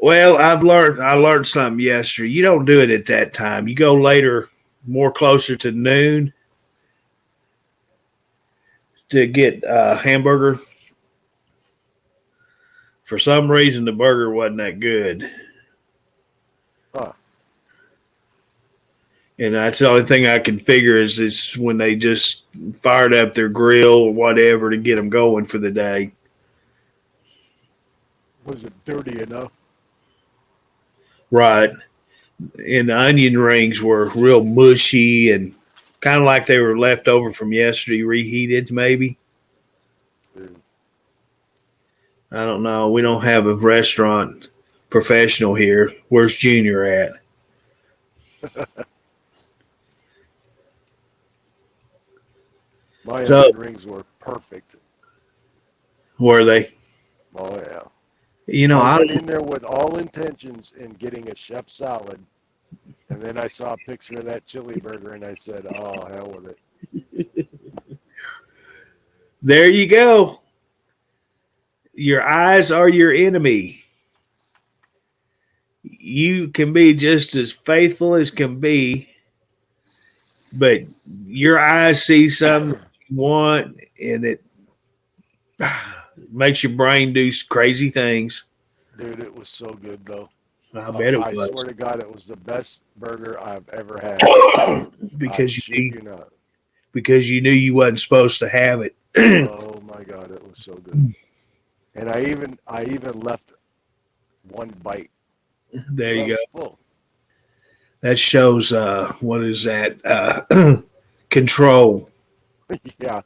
Well, I learned something yesterday. You don't do it at that time. You go later, more closer to noon to get a hamburger. For some reason, the burger wasn't that good.
Huh.
And that's the only thing I can figure is when they just fired up their grill or whatever to get them going for the day.
Was it dirty enough?
Right. And the onion rings were real mushy and kind of like they were left over from yesterday, reheated maybe. I don't know. We don't have a restaurant professional here. Where's Junior at?
My onion rings were perfect.
Were they?
Oh yeah.
I
went in there with all intentions in getting a chef salad, and then I saw a picture of that chili burger, and I said, "Oh, hell with it."
There you go. Your eyes are your enemy. You can be just as faithful as can be, but your eyes see something you want, and it makes your brain do crazy things.
Dude, it was so good, though.
I bet it was.
I swear to God, it was the best burger I've ever had.
because you knew you wasn't supposed to have it.
Oh my God, it was so good. And I even left one bite.
There you go.
Full.
That shows what is that? Control.
Yeah.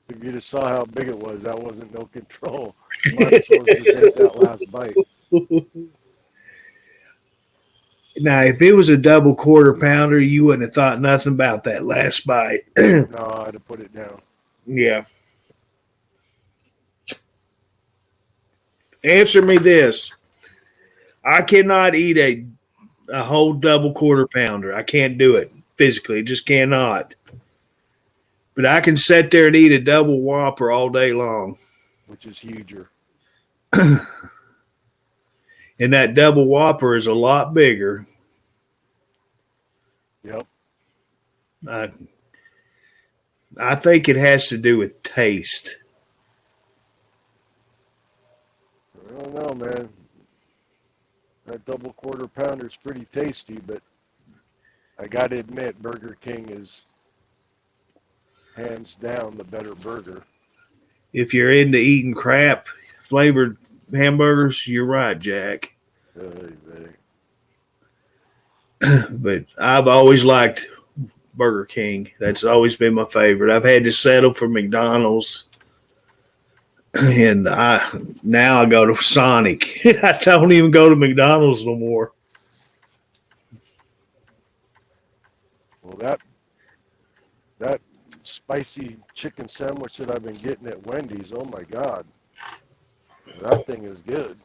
If you just saw how big it was, that wasn't no control. Might as well just take that last bite.
Now, if it was a double quarter pounder, you wouldn't have thought nothing about that last bite.
No, I'd have put it down.
Yeah. Answer me this. I cannot eat a whole double quarter pounder. I can't do it physically. Just cannot. But I can sit there and eat a double Whopper all day long.
Which is huger.
And that double Whopper is a lot bigger.
Yep.
I think it has to do with taste.
I don't know, man. That double quarter pounder is pretty tasty, but I got to admit, Burger King is hands down the better burger.
If you're into eating crap flavored hamburgers, you're right, Jack. But I've always liked Burger King. That's always been my favorite. I've had to settle for McDonald's, and I go to Sonic. I don't even go to McDonald's no more.
Well, that spicy chicken sandwich that I've been getting at Wendy's, oh my God, that thing is good.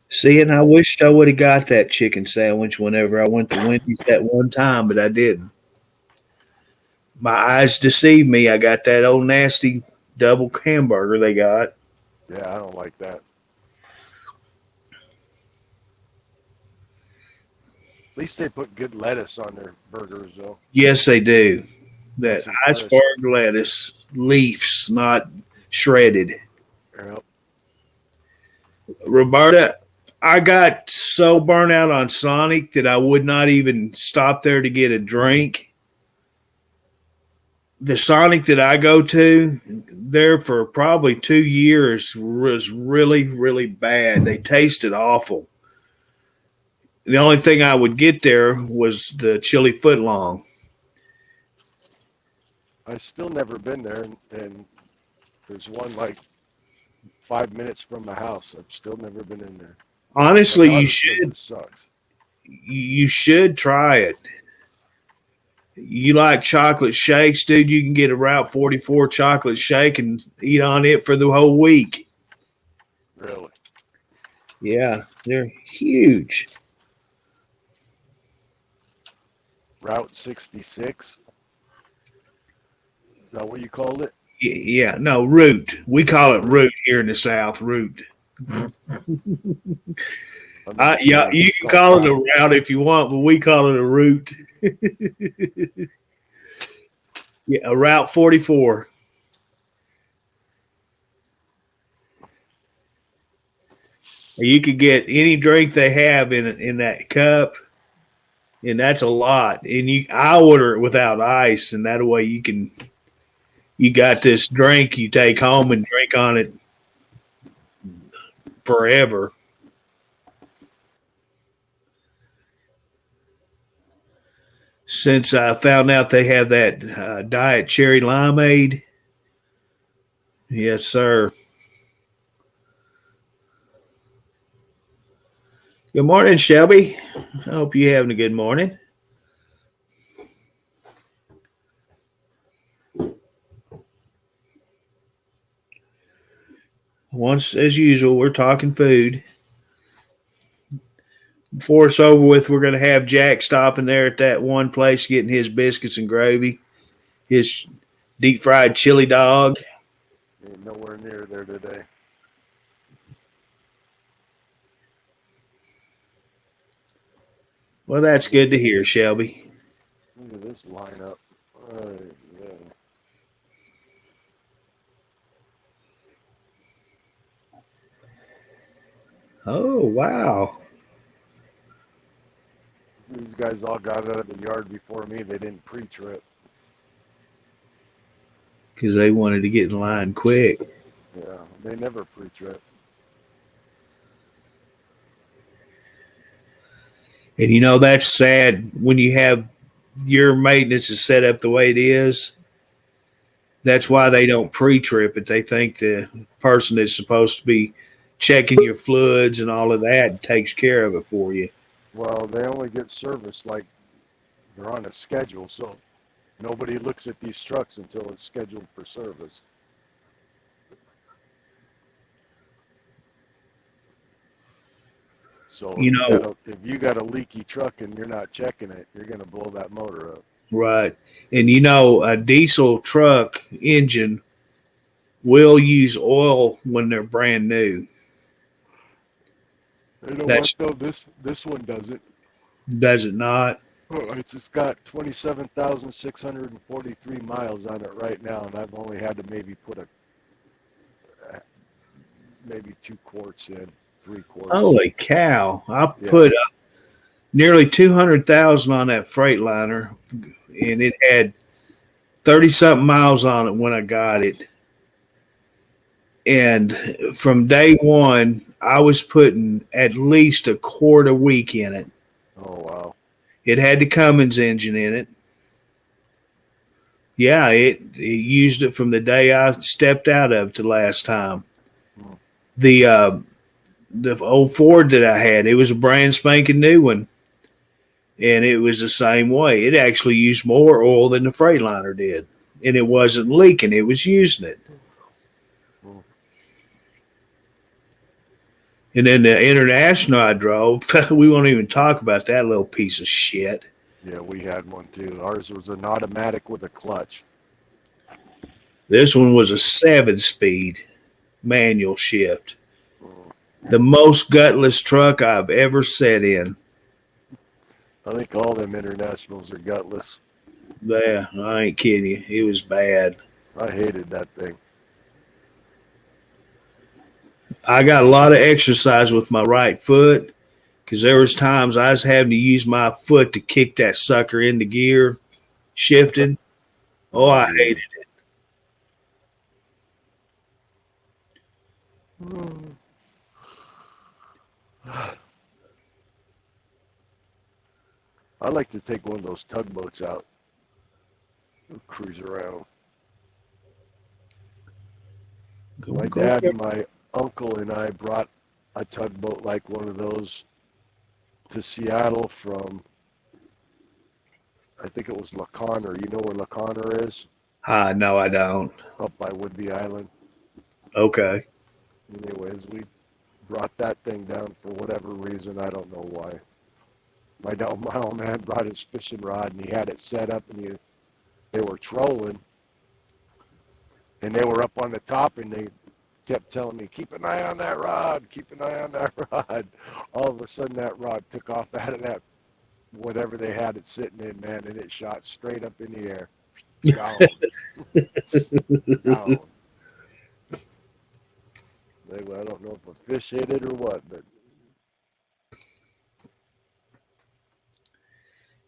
See, and I wished I would have got that chicken sandwich whenever I went to Wendy's that one time, but I didn't. My eyes deceived me. I got that old nasty double hamburger they got.
Yeah, I don't like that. At least they put good lettuce on their burgers, though.
Yes, they do. That
Some
iceberg lettuce, leaves, not shredded.
Yep.
Roberta, I got so burnt out on Sonic that I would not even stop there to get a drink. The Sonic that I go to there for probably 2 years was really, really bad. They tasted awful. The only thing I would get there was the chili footlong.
I've still never been there, and there's one like 5 minutes from my house. I've still never been in there.
Honestly, you
It
should.
sucks.
You should try it. You like chocolate shakes, dude? You can get a Route 44 chocolate shake and eat on it for the whole week.
Really?
Yeah, they're huge.
Route 66? Is that what you called it?
Yeah, no, root. We call it root here in the South, root. Yeah, you can call it a route if you want, but we call it a route. Yeah, a Route 44. You could get any drink they have in that cup, and that's a lot. And I order it without ice, and that way you got this drink you take home and drink on it forever. Since I found out they have that diet cherry limeade, yes, sir. Good morning, Shelby. I hope you're having a good morning. Once, as usual, we're talking food. Before it's over with, we're going to have Jack stopping there at that one place getting his biscuits and gravy, his deep fried chili dog.
Ain't nowhere near there today.
Well, that's good to hear, Shelby.
Look at this lineup. Yeah.
Oh, wow.
These guys all got out of the yard before me. They didn't pre-trip.
Because they wanted to get in line quick.
Yeah, they never pre-trip.
And that's sad when you have your maintenance is set up the way it is. That's why they don't pre-trip it. They think the person that's supposed to be checking your fluids and all of that takes care of it for you.
Well, they only get service like they're on a schedule, so nobody looks at these trucks until it's scheduled for service. So if you got a leaky truck and you're not checking it, you're going to blow that motor up.
Right. And a diesel truck engine will use oil when they're brand new.
You know what, though? This one doesn't.
Does it not?
Oh, it's just got 27,643 miles on it right now, and I've only had to maybe put maybe 2 quarts in, 3 quarts.
Holy cow! I put nearly 200,000 on that Freightliner, and it had 30-something miles on it when I got it. And from day one, I was putting at least a quart a week in it.
Oh, wow.
It had the Cummins engine in it. Yeah, it used it from the day I stepped out of to last time.
Hmm.
The old Ford that I had, it was a brand spanking new one, and it was the same way. It actually used more oil than the Freightliner did, and it wasn't leaking. It was using it.
Hmm.
And then the International I drove, we won't even talk about that little piece of shit.
Yeah, we had one too. Ours was an automatic with a clutch.
This one was a 7-speed manual shift.
Hmm.
The most gutless truck I've ever sat in.
I think all them Internationals are gutless.
Yeah, I ain't kidding you. It was bad.
I hated that thing.
I got a lot of exercise with my right foot because there was times I was having to use my foot to kick that sucker into gear, shifting. Oh, I hated it.
Hmm. I like to take one of those tugboats out and cruise around. My dad and my uncle and I brought a tugboat like one of those to Seattle from, I think it was La Conner. You know where La Conner is?
No, I don't.
Up by Whidbey Island.
Okay.
Anyways, we brought that thing down for whatever reason. I don't know why. My old man brought his fishing rod and he had it set up and they were trolling. And they were up on the top and they kept telling me, keep an eye on that rod, keep an eye on that rod. All of a sudden that rod took off out of that, whatever they had it sitting in, man, and it shot straight up in the air. Down. Down. Anyway, I don't know if a fish hit it or what, but.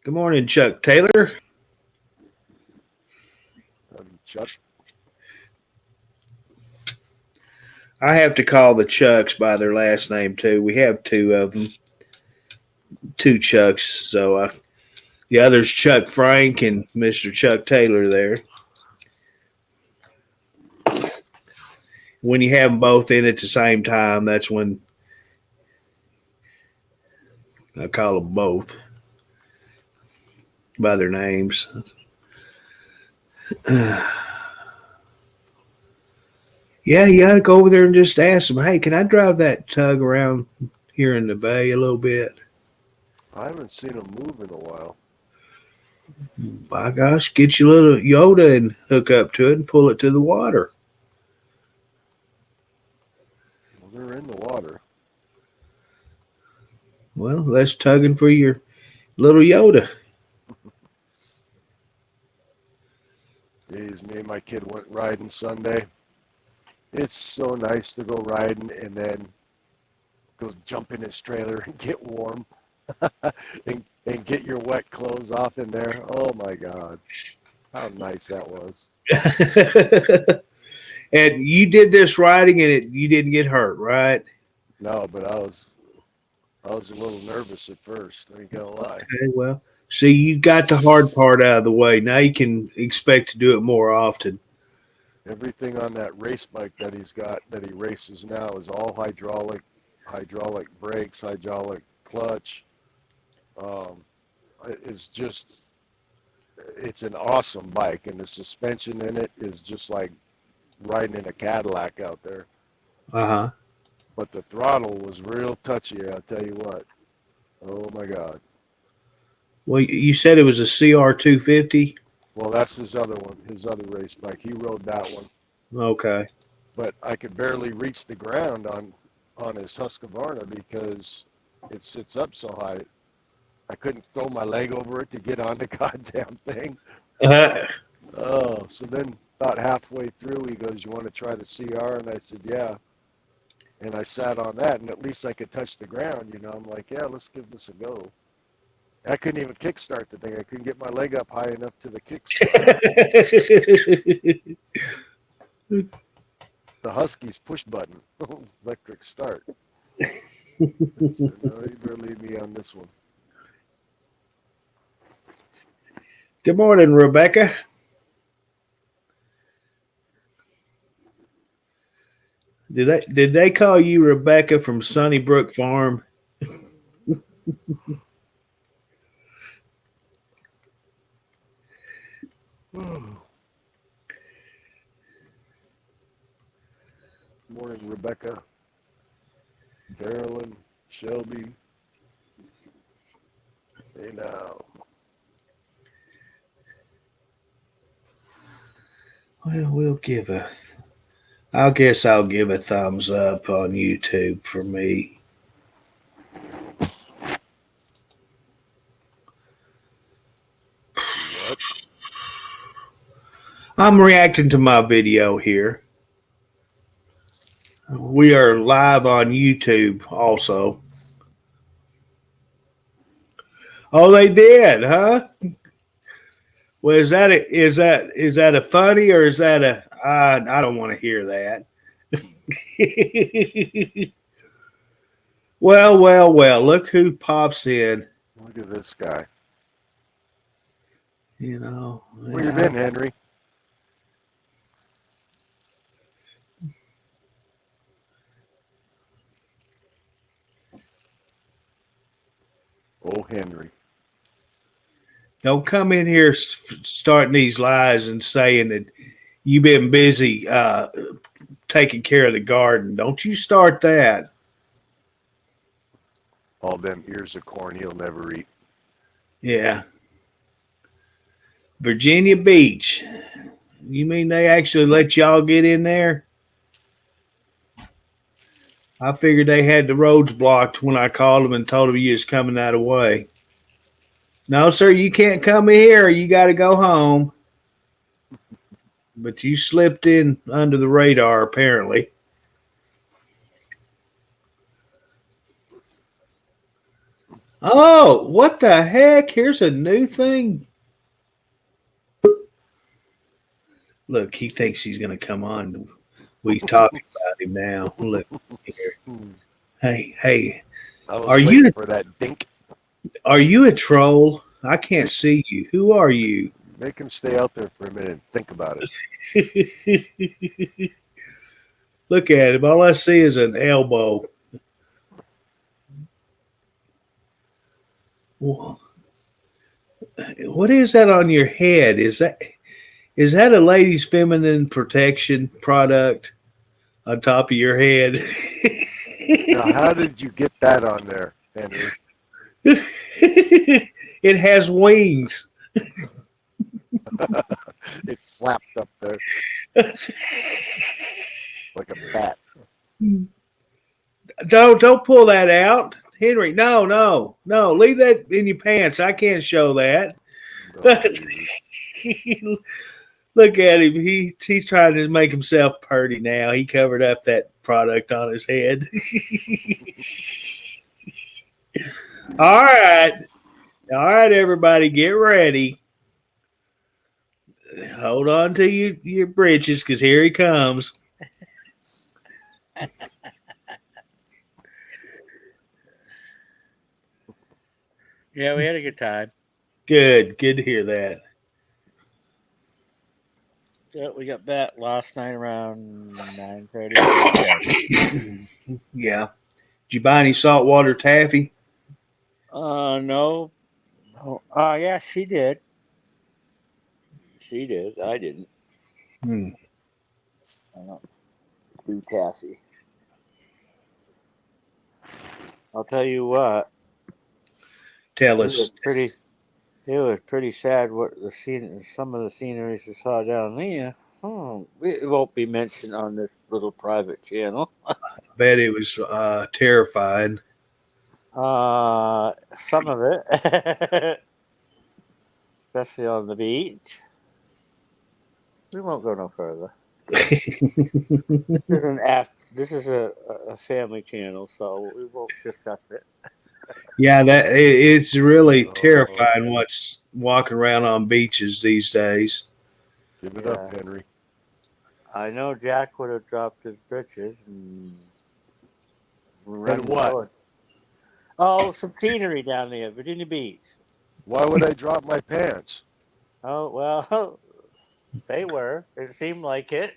Good morning, Chuck Taylor.
Chuck.
I have to call the Chucks by their last name too. We have two of them, two Chucks. So the other's Chuck Frank and Mr. Chuck Taylor there. When you have them both in at the same time, that's when I call them both by their names. Yeah, you gotta go over there and just ask them, hey, can I drive that tug around here in the bay a little bit?
I haven't seen them move in a while.
By gosh, get your little Yoda and hook up to it and pull it to the water.
Well, they're in the water.
Well, that's tugging for your little Yoda.
Geez, me and my kid went riding Sunday. It's so nice to go riding and then go jump in his trailer and get warm and get your wet clothes off in there. Oh my God. How nice that was.
And you did this riding and you didn't get hurt, right?
No, but I was a little nervous at first. I ain't gonna lie.
Okay, well, see, you got the hard part out of the way. Now you can expect to do it more often.
Everything on that race bike that he's got, that he races now, is all hydraulic brakes, hydraulic clutch. It's an awesome bike, and the suspension in it is just like riding in a Cadillac out there.
Uh-huh.
But the throttle was real touchy, I'll tell you what. Oh my God.
Well, you said it was a CR250?
Well, that's his other one, his other race bike. He rode that one.
Okay.
But I could barely reach the ground on his Husqvarna because it sits up so high. I couldn't throw my leg over it to get on the goddamn thing. Oh, so then about halfway through, he goes, you want to try the CR? And I said, yeah. And I sat on that, and at least I could touch the ground, you know. I'm like, yeah, let's give this a go. I couldn't even kickstart the thing. I couldn't get my leg up high enough to the kickstart. the Husky's push button, electric start. I said, no, you better leave me on this one.
Good morning, Rebecca. Did they call you Rebecca from Sunnybrook Farm?
Morning, Rebecca, Carolyn, Shelby. Hey now.
Well, I guess I'll give a thumbs up on YouTube for me.
What?
I'm reacting to my video here. We are live on YouTube also. Oh, they did, huh? Well, is that a funny or is that a? I don't want to hear that. Well. Look who pops in.
Look at this guy.
You know.
Where you been, Henry? Oh, Henry.
Don't come in here starting these lies and saying that you've been busy taking care of the garden. Don't you start that.
All them ears of corn he'll never eat.
Yeah. Virginia Beach. You mean they actually let y'all get in there? I figured they had the roads blocked when I called them and told them you was coming that way. No, sir, you can't come here. You got to go home. But you slipped in under the radar, apparently. Oh, what the heck? Here's a new thing. Look, he thinks he's going to come on. We talking about him now. Look here. Hey.
Are you for that dink?
Are you a troll? I can't see you. Who are you?
Make him stay out there for a minute and think about it.
Look at him. All I see is an elbow. What is that on your head? Is that a ladies' feminine protection product on top of your head?
Now, how did you get that on there, Henry?
It has wings.
It flapped up there like a bat.
Don't pull that out, Henry. No. Leave that in your pants. I can't show that. Oh, look at him. He's trying to make himself purty now. He covered up that product on his head. All right, everybody, get ready. Hold on to your britches, because here he comes.
Yeah, we had a good time.
Good to hear that.
Yeah, we got back last night around 9:30.
Yeah. Did you buy any saltwater taffy?
No. Oh, yeah, she did. She did. I didn't. I don't do taffy. I'll tell you what.
Tell us.
It was pretty sad what some of the sceneries we saw down there. It won't be mentioned on this little private channel.
I bet it was terrifying.
Some of it, especially on the beach. We won't go no further. This is a family channel, so we won't discuss it.
Yeah, it's really terrifying what's walking around on beaches these days.
Give it up, Henry.
I know Jack would have dropped his britches and run
what?
forward. Oh, some scenery down there, Virginia Beach.
Why would I drop my pants?
Oh well, they were. It seemed like it.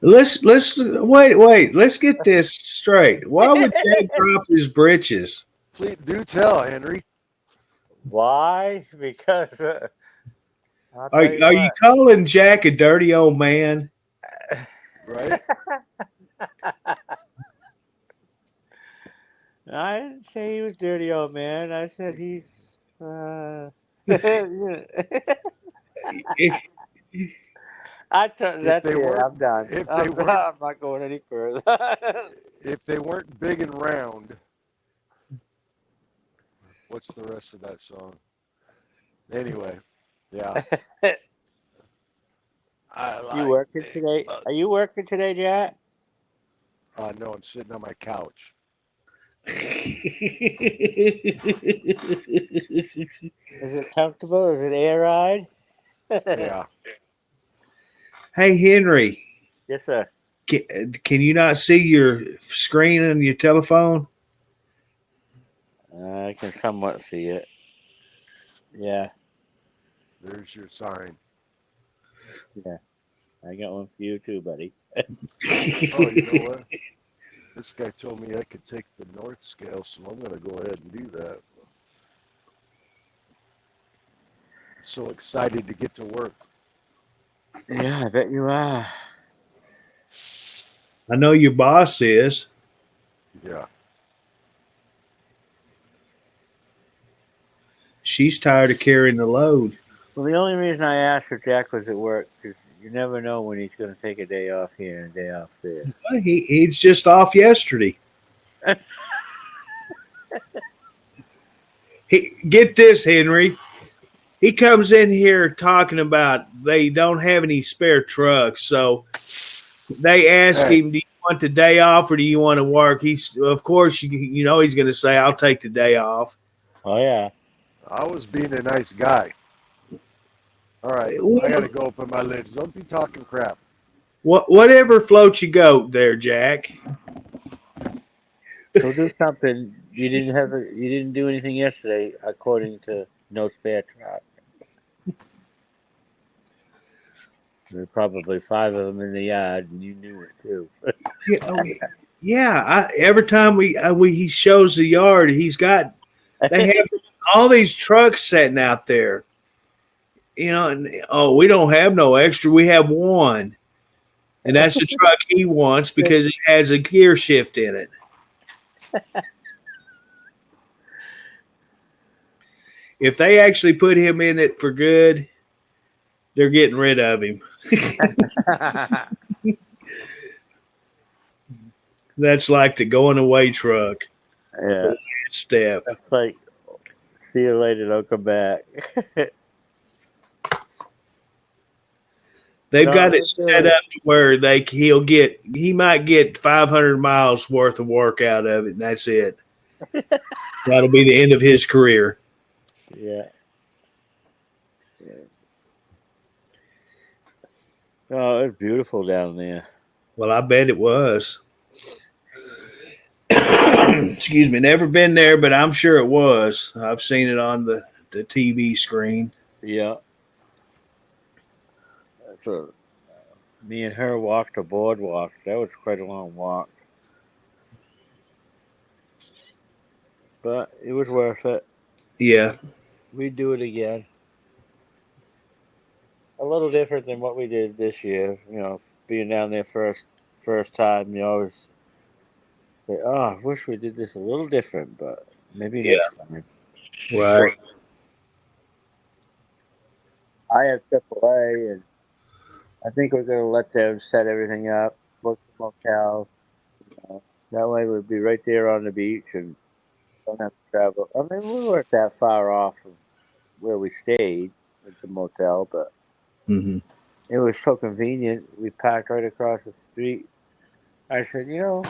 Let's wait. Let's get this straight. Why would Jack drop his britches?
Please do tell, Henry.
Why? Because I'll
Are
tell you
you
what.
calling Jack a dirty old man?
Right?
I didn't say he was dirty old man. I said he's.
If-
That's
they
it.
weren't-
I'm done.
if they
I'm
weren't-
I'm not going any further.
If they weren't big and round, what's the rest of that song? Anyway, yeah. I like
You working
big
today?
butts.
Are you working today, Jack?
No, I'm sitting on my couch.
Is it comfortable? Is it air ride?
Yeah.
Hey Henry,
Yes, sir.
can you not see your screen on your telephone?
I can somewhat see it. Yeah,
There's your sign.
I got one for you too, buddy.
Oh, you know what? This guy told me I could take the north scale, so I'm going to go ahead and do that. So excited to get to work.
Yeah, I bet you are.
I know your boss is.
Yeah.
She's tired of carrying the load.
Well, the only reason I asked if Jack was at work is you never know when he's going to take a day off here and a day off there.
Well, he's just off yesterday. Get this, Henry. He comes in here talking about they don't have any spare trucks, so they ask him, "Do you want the day off or do you want to work?" He's, of course, you know he's going to say, "I'll take the day off."
Oh yeah.
I was being a nice guy. All right. I got to go open my lids. Don't be talking crap.
Whatever floats your goat there, Jack.
So do something. You didn't do anything yesterday, according to No Spare Truck. There were probably 5 of them in the yard, and you knew it too.
Yeah. Every time he shows the yard, they have all these trucks sitting out there. You know, and we don't have no extra. We have one, and that's the truck he wants because it has a gear shift in it. If they actually put him in it for good, they're getting rid of him. That's like the going away truck.
Yeah.
Step.
That's like, see you later, don't come back.
They've
No,
got it
that's
set up to where he might get 500 miles worth of work out of it, and that's it. That'll be the end of his career.
Yeah. Oh, it's beautiful down there.
Well, I bet it was. Excuse me. Never been there, but I'm sure it was. I've seen it on the TV screen.
Yeah. So, me and her walked a boardwalk. That was quite a long walk. But it was worth it.
Yeah.
We'd do it again. A little different than what we did this year. You know, being down there first time, you always say, "Oh, I wish we did this a little different," but maybe next time.
Right.
I have AAA, and I think we're going to let them set everything up, book the motel. That way we'll be right there on the beach and don't have to travel. I mean, we weren't that far off of where we stayed at the motel, but it was so convenient. We parked right across the street. I said, we're going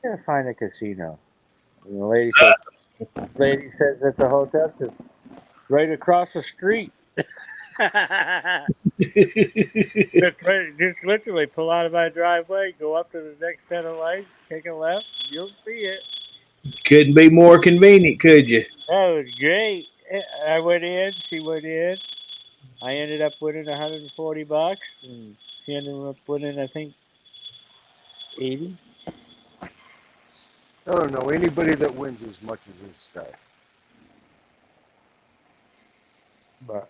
to find a casino. And the lady says at the hotel, says, right across the street. Just literally pull out of my driveway, go up to the next set of lights, take a left, you'll see it.
Couldn't be more convenient, could you?
That was great. I went in, she went in. I ended up winning $140, and she ended up winning, I think, 80.
I don't know anybody that wins as much as this guy.
But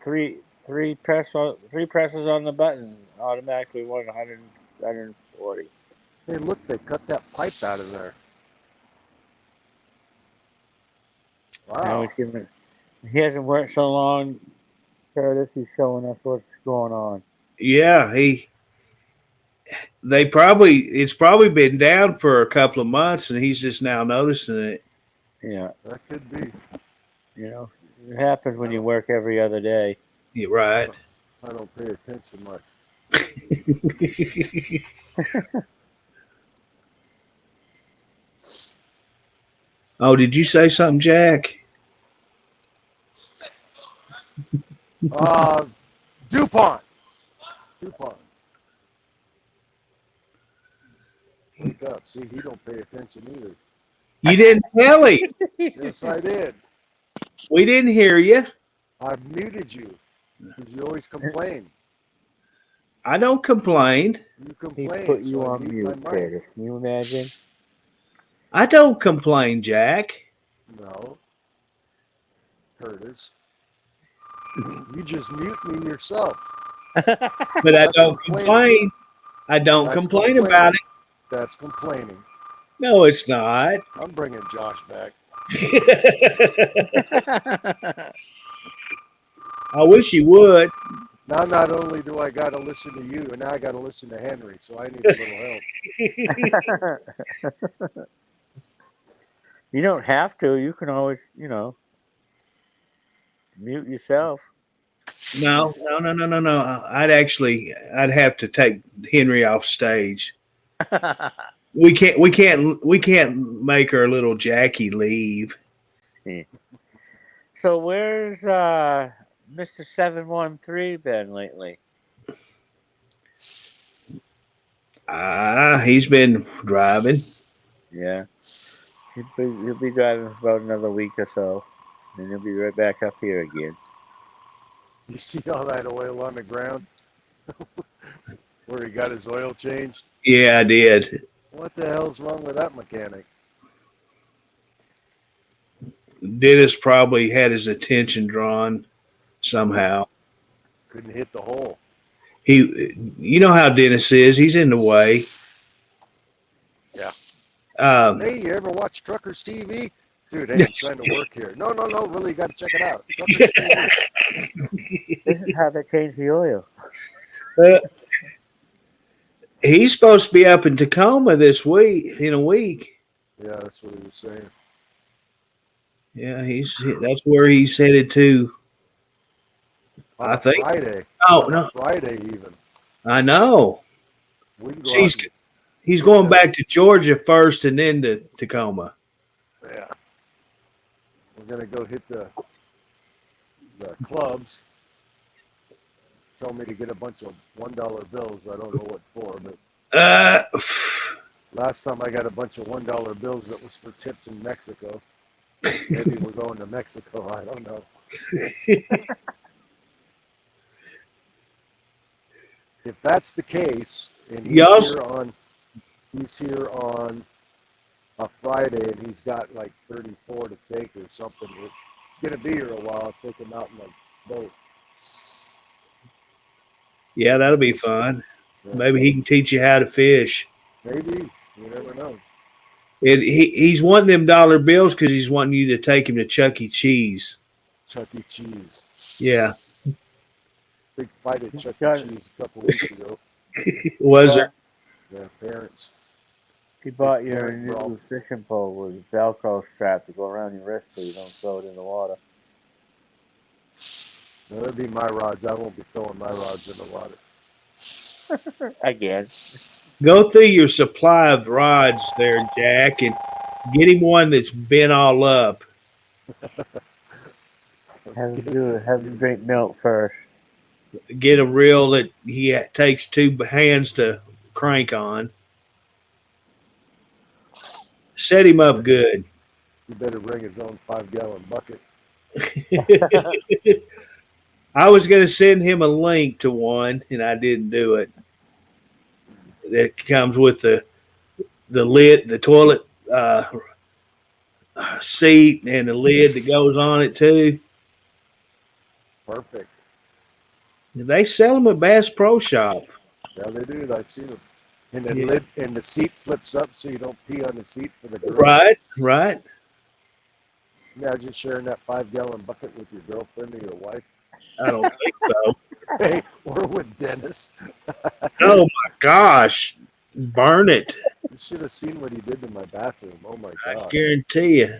three presses on the button automatically won 140.
Hey, look, they cut that pipe out of there.
Now
Wow.
he hasn't worked so long, Curtis. He's showing us what's going on.
Yeah, it's probably been down for a couple of months, and he's just now noticing it.
Yeah,
That could be.
it happens when you work every other day.
You're right.
I don't pay attention much.
Oh, did you say something, Jack?
DuPont. DuPont. Wake up. See, he don't pay attention either.
You didn't tell him.
Yes, I did.
We didn't hear you.
I muted you because you always complain.
I don't complain.
You
He
complain.
put you
so I
on
mute
mute,
my mic.
Curtis. Can you imagine?
I don't complain, Jack.
No. Curtis. You just mute me yourself.
But I
That's
don't
complaining.
complain. I don't
That's
complain
complaining.
about it.
That's complaining.
No, it's not.
I'm bringing Josh back.
I wish you would.
Now, not only do I got to listen to you, and now I got to listen to Henry, so I need a little help.
You don't have to. You can always, mute yourself.
No. I'd have to take Henry off stage. We can't make our little Jackie leave.
So where's Mr. 713 been lately?
He's been driving.
Yeah. He'll be driving for about another week or so. And he'll be right back up here again.
You see all that oil on the ground? Where he got his oil changed?
Yeah, I did.
What the hell's wrong with that mechanic?
Dennis probably had his attention drawn somehow.
Couldn't hit the hole.
You know how Dennis is. He's in the way.
Yeah.
Hey,
you ever watch Truckers TV? Dude, hey, I'm trying to work here. No, really, you got to check it out. Truckers TV.
This is how they change the oil.
He's supposed to be up in Tacoma this week. In a week.
Yeah, that's what he was saying.
Yeah, that's where he's headed to. I think
Friday.
Oh no,
Friday even.
I know.
We can go out
He's going back to Georgia first, and then to Tacoma.
yeah. We're gonna go hit the clubs. Told me to get a bunch of $1 bills. I don't know what for, but last time I got a bunch of $1 bills that was for tips in Mexico. Maybe we're going to Mexico. I don't know. If that's the case, and he's here on a Friday, and he's got like 34 to take or something. He's gonna be here a while. I'll take him out in the boat.
Yeah, that'll be fun.
Yeah.
Maybe he can teach you how to fish.
Maybe. You never know.
He's wanting them dollar bills because he's wanting you to take him to Chuck E. Cheese.
Chuck E. Cheese.
Yeah.
Big fight at Chuck E. Cheese a couple weeks ago.
Was there?
Yeah, parents.
He bought your new fishing pole with Velcro strap to go around your wrist so you don't throw it in the water.
That'd be my rods. I won't be throwing my rods in the water.
Again.
Go through your supply of rods there, Jack, and get him one that's been all up.
Have him drink milk first.
Get a reel that he takes 2 hands to crank on. Set him up good.
He better bring his own 5-gallon bucket.
I was going to send him a link to one, and I didn't do it. That comes with the lid, the toilet seat, and the lid that goes on it too.
Perfect.
They sell them at Bass Pro Shop.
Yeah, they do. I've seen them. And the
Yeah.
lid and the seat flips up so you don't pee on the seat for the girl.
Right.
Imagine sharing that 5-gallon bucket with your girlfriend or your wife.
I don't think so.
Hey, or with Dennis.
Oh my gosh, burn it!
You should have seen what he did to my bathroom. Oh my
I
God.
guarantee you.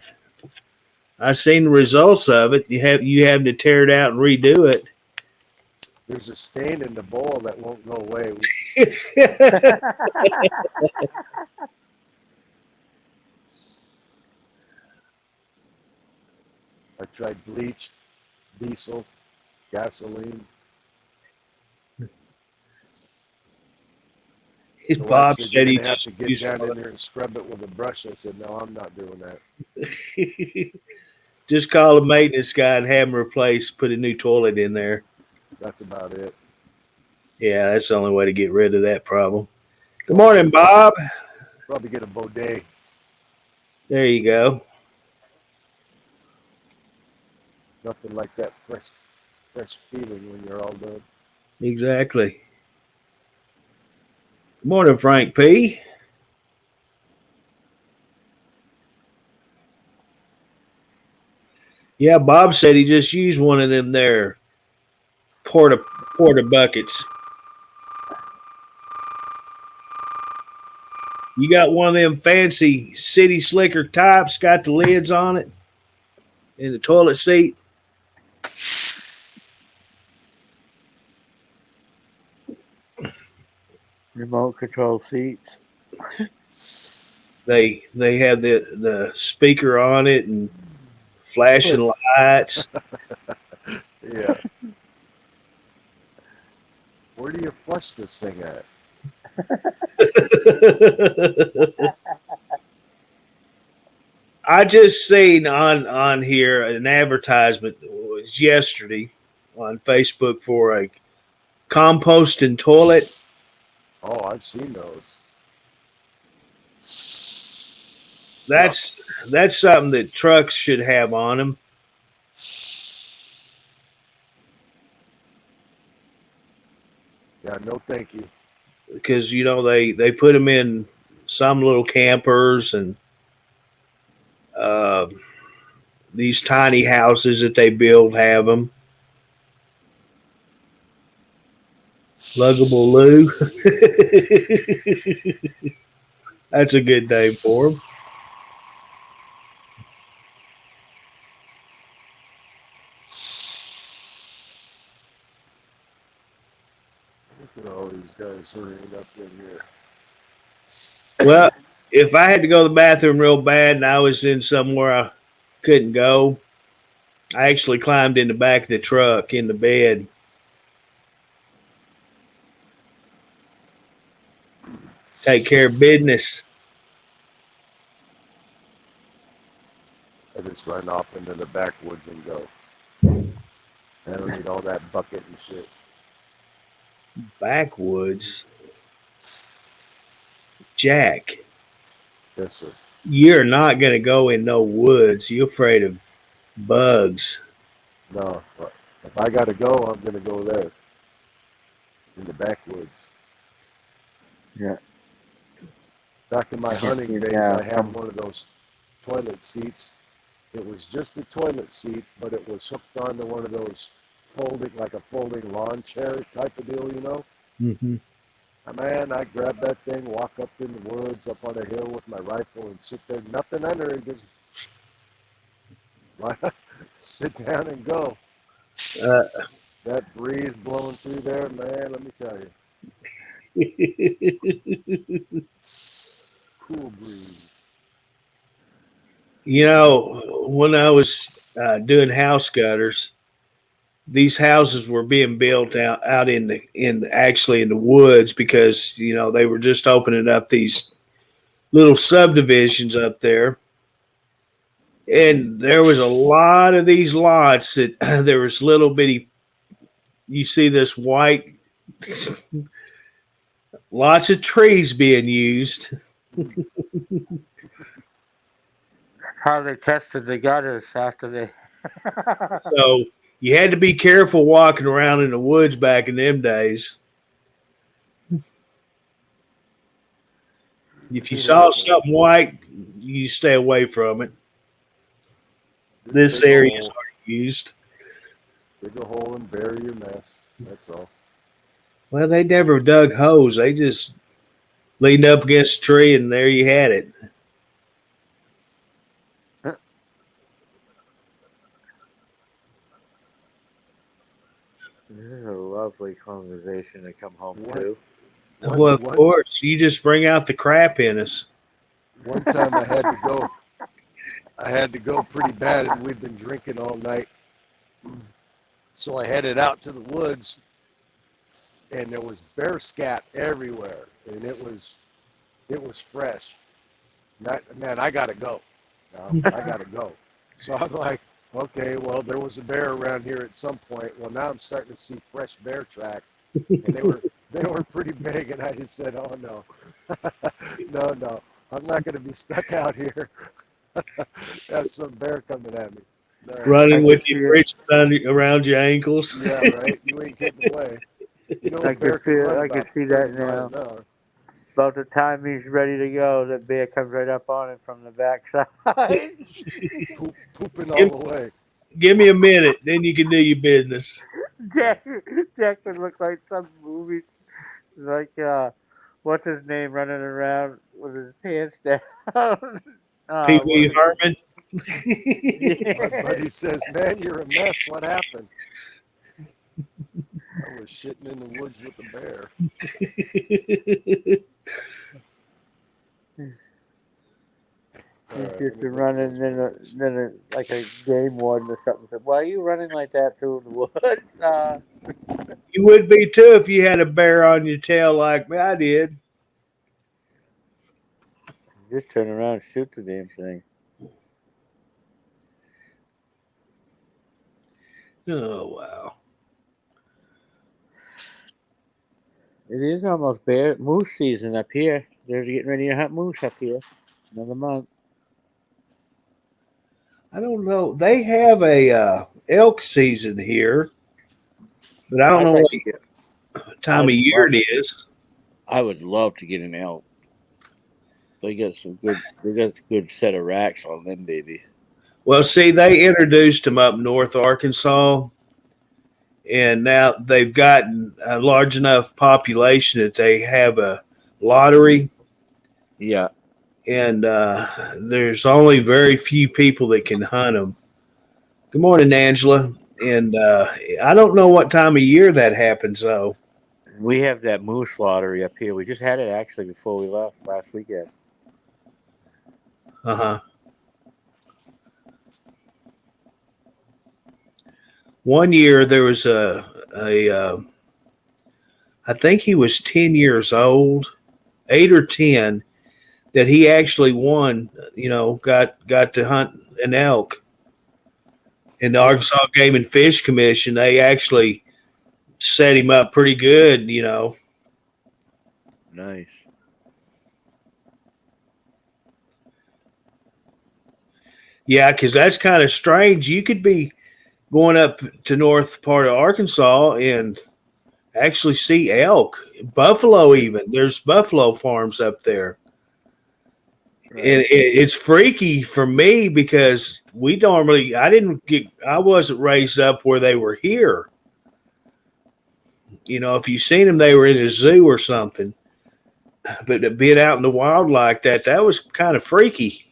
I seen the results of it. You have to tear it out and redo it.
There's a stain in the bowl that won't go away. I tried bleach, diesel, gasoline. The
Bob
wife
said he
"You're gonna have
just
to get
used
down in there and scrub it with a brush." I said, "No, I'm not doing that."
just call a maintenance guy and have him replace, put a new toilet in there.
That's about it.
Yeah, that's the only way to get rid of that problem. Good morning, Bob.
Probably get a bidet.
There you go.
Nothing like that fresh feeling when you're all done.
Exactly. Good morning, Frank P. Yeah, Bob said he just used one of them there porta buckets. You got one of them fancy city slicker types, got the lids on it, in the toilet seat.
Remote control seats.
They have the speaker on it and flashing lights.
Yeah. Where do you flush this thing at?
I just seen on here an advertisement, it was yesterday on Facebook for a composting toilet.
Oh, I've seen those.
That's something that trucks should have on them.
Yeah, no thank you.
Because they put them in some little campers and these tiny houses that they build have them. Luggable Lou. That's a good name for them.
Look at all these guys hurrying up in here.
Well, if I had to go to the bathroom real bad and I was in somewhere I couldn't go, I actually climbed in the back of the truck in the bed. Take care of business.
I just run off into the backwoods and go. I don't need all that bucket and shit.
Backwoods. Jack,
Yes, sir.
you're not going to go in no woods. You're afraid of bugs.
No, if I gotta go, I'm gonna go there. In the backwoods.
Yeah.
Back in my hunting days,
Yeah.
I had one of those toilet seats. It was just a toilet seat, but it was hooked onto one of those folding lawn chair type of deal, you know?
Mm-hmm.
Man, I grabbed that thing, walk up in the woods, up on a hill with my rifle, and sit there, nothing under it, just sit down and go. That breeze blowing through there, man, let me tell you. Cool breeze.
When I was doing house gutters, these houses were being built out in the woods because they were just opening up these little subdivisions up there, and there was a lot of these lots that there was little bitty. You see this white, lots of trees being used.
How they tested the gutters after they.
So you had to be careful walking around in the woods back in them days. If you saw something white, you stay away from it. This area is already used.
Dig a hole and bury your mess. That's all.
Well, they never dug holes. They just leaned up against a tree, and there you had it.
This is a lovely conversation to come home to.
Well, of course, you just bring out the crap in us.
One time I had to go pretty bad, and we'd been drinking all night. So I headed out to the woods, and there was bear scat everywhere, and it was fresh. Man, I gotta go. I gotta go. So I'm like, okay, well, there was a bear around here at some point. Well, now I'm starting to see fresh bear track, and they were pretty big, and I just said, oh no, no, I'm not gonna be stuck out here. That's some bear coming at me. No.
Running with your wrist around your ankles.
Yeah, right. You ain't getting away. You know,
I can see that now. About the time he's ready to go, the bear comes right up on him from the backside.
Pooping all the way.
Give me a minute, then you can do your business.
Jack would look like some movies. Like, what's his name running around with his pants down?
Pee Wee Herman.
My buddy says, man, you're a mess. What happened? I was shitting in the woods with the bear.
He's just running, then like a game warden or something said, why are you running like that through the woods?
You would be too if you had a bear on your tail like me. I did.
Just turn around and shoot the damn thing.
Oh, wow.
It is almost moose season up here. They're getting ready to hunt moose up here. Another month.
I don't know. They have a elk season here, but I don't know what time of year it is.
I would love to get an elk. They got a good set of racks on them, baby.
Well, see, they introduced them up north Arkansas, and now they've gotten a large enough population that they have a lottery.
Yeah.
And there's only very few people that can hunt them. Good morning, Angela. And I don't know what time of year that happens, though.
We have that moose lottery up here. We just had it actually before we left last weekend.
Uh-huh. One year there was I think he was 10 years old, 8 or 10, that he actually won, got to hunt an elk. In the Arkansas Game and Fish Commission, they actually set him up pretty good,
Nice.
Yeah, because that's kind of strange. You could be going up to north part of Arkansas and actually see elk, buffalo even. There's buffalo farms up there. Right. And it's freaky for me because I wasn't raised up where they were here. If you seen them, they were in a zoo or something. But being out in the wild like that was kind of freaky.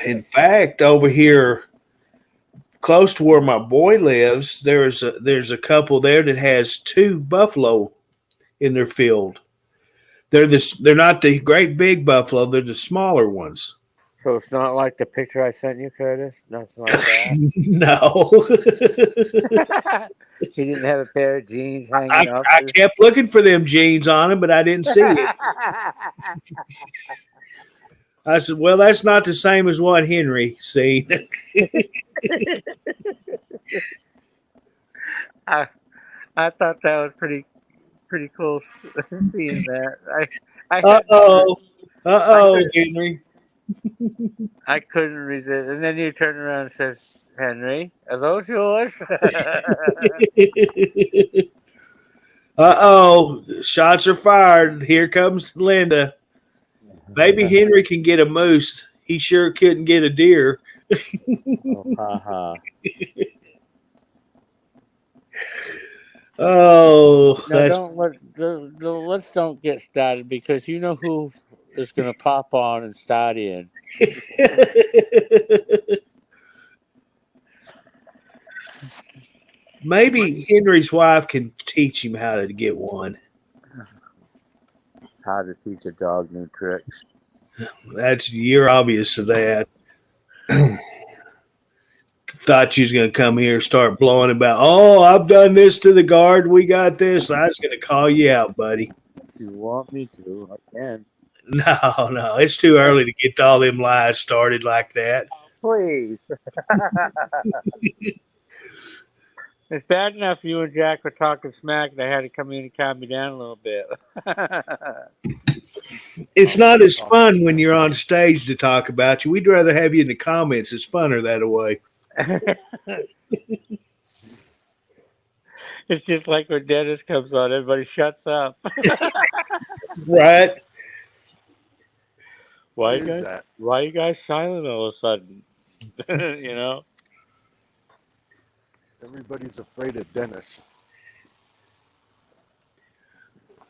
In fact, over here, close to where my boy lives, there's a couple there that has 2 buffalo in their field. They're not the great big buffalo; they're the smaller ones.
So it's not like the picture I sent you, Curtis? Nothing like that?
No.
He didn't have a pair of jeans
I,
hanging up.
I kept looking for them jeans on him, but I didn't see it. I said, well, that's not the same as what Henry seen.
I thought that was pretty cool seeing that.
Henry.
I couldn't resist. And then you turn around and says, Henry, are those yours?
Shots are fired. Here comes Linda. Maybe Henry can get a moose. He sure couldn't get a deer.
Oh, haha.
Oh,
No, let's don't get started because you know who is going to pop on and start in.
Maybe Henry's wife can teach him how to get one.
How to teach a dog new tricks.
You're obvious of that. Thought you was gonna come here and start blowing about. Oh, I've done this to the guard. We got this. I was gonna call you out, buddy.
If you want me to, I can.
No, it's too early to get all them lies started like that.
Please. It's bad enough you and Jack were talking smack and I had to come in and calm me down a little bit.
It's not as fun when you're on stage to talk about you. We'd rather have you in the comments. It's funner that way.
It's just like when Dennis comes on, everybody shuts up.
Right?
Why are you guys silent all of a sudden? You know?
Everybody's afraid of Dennis.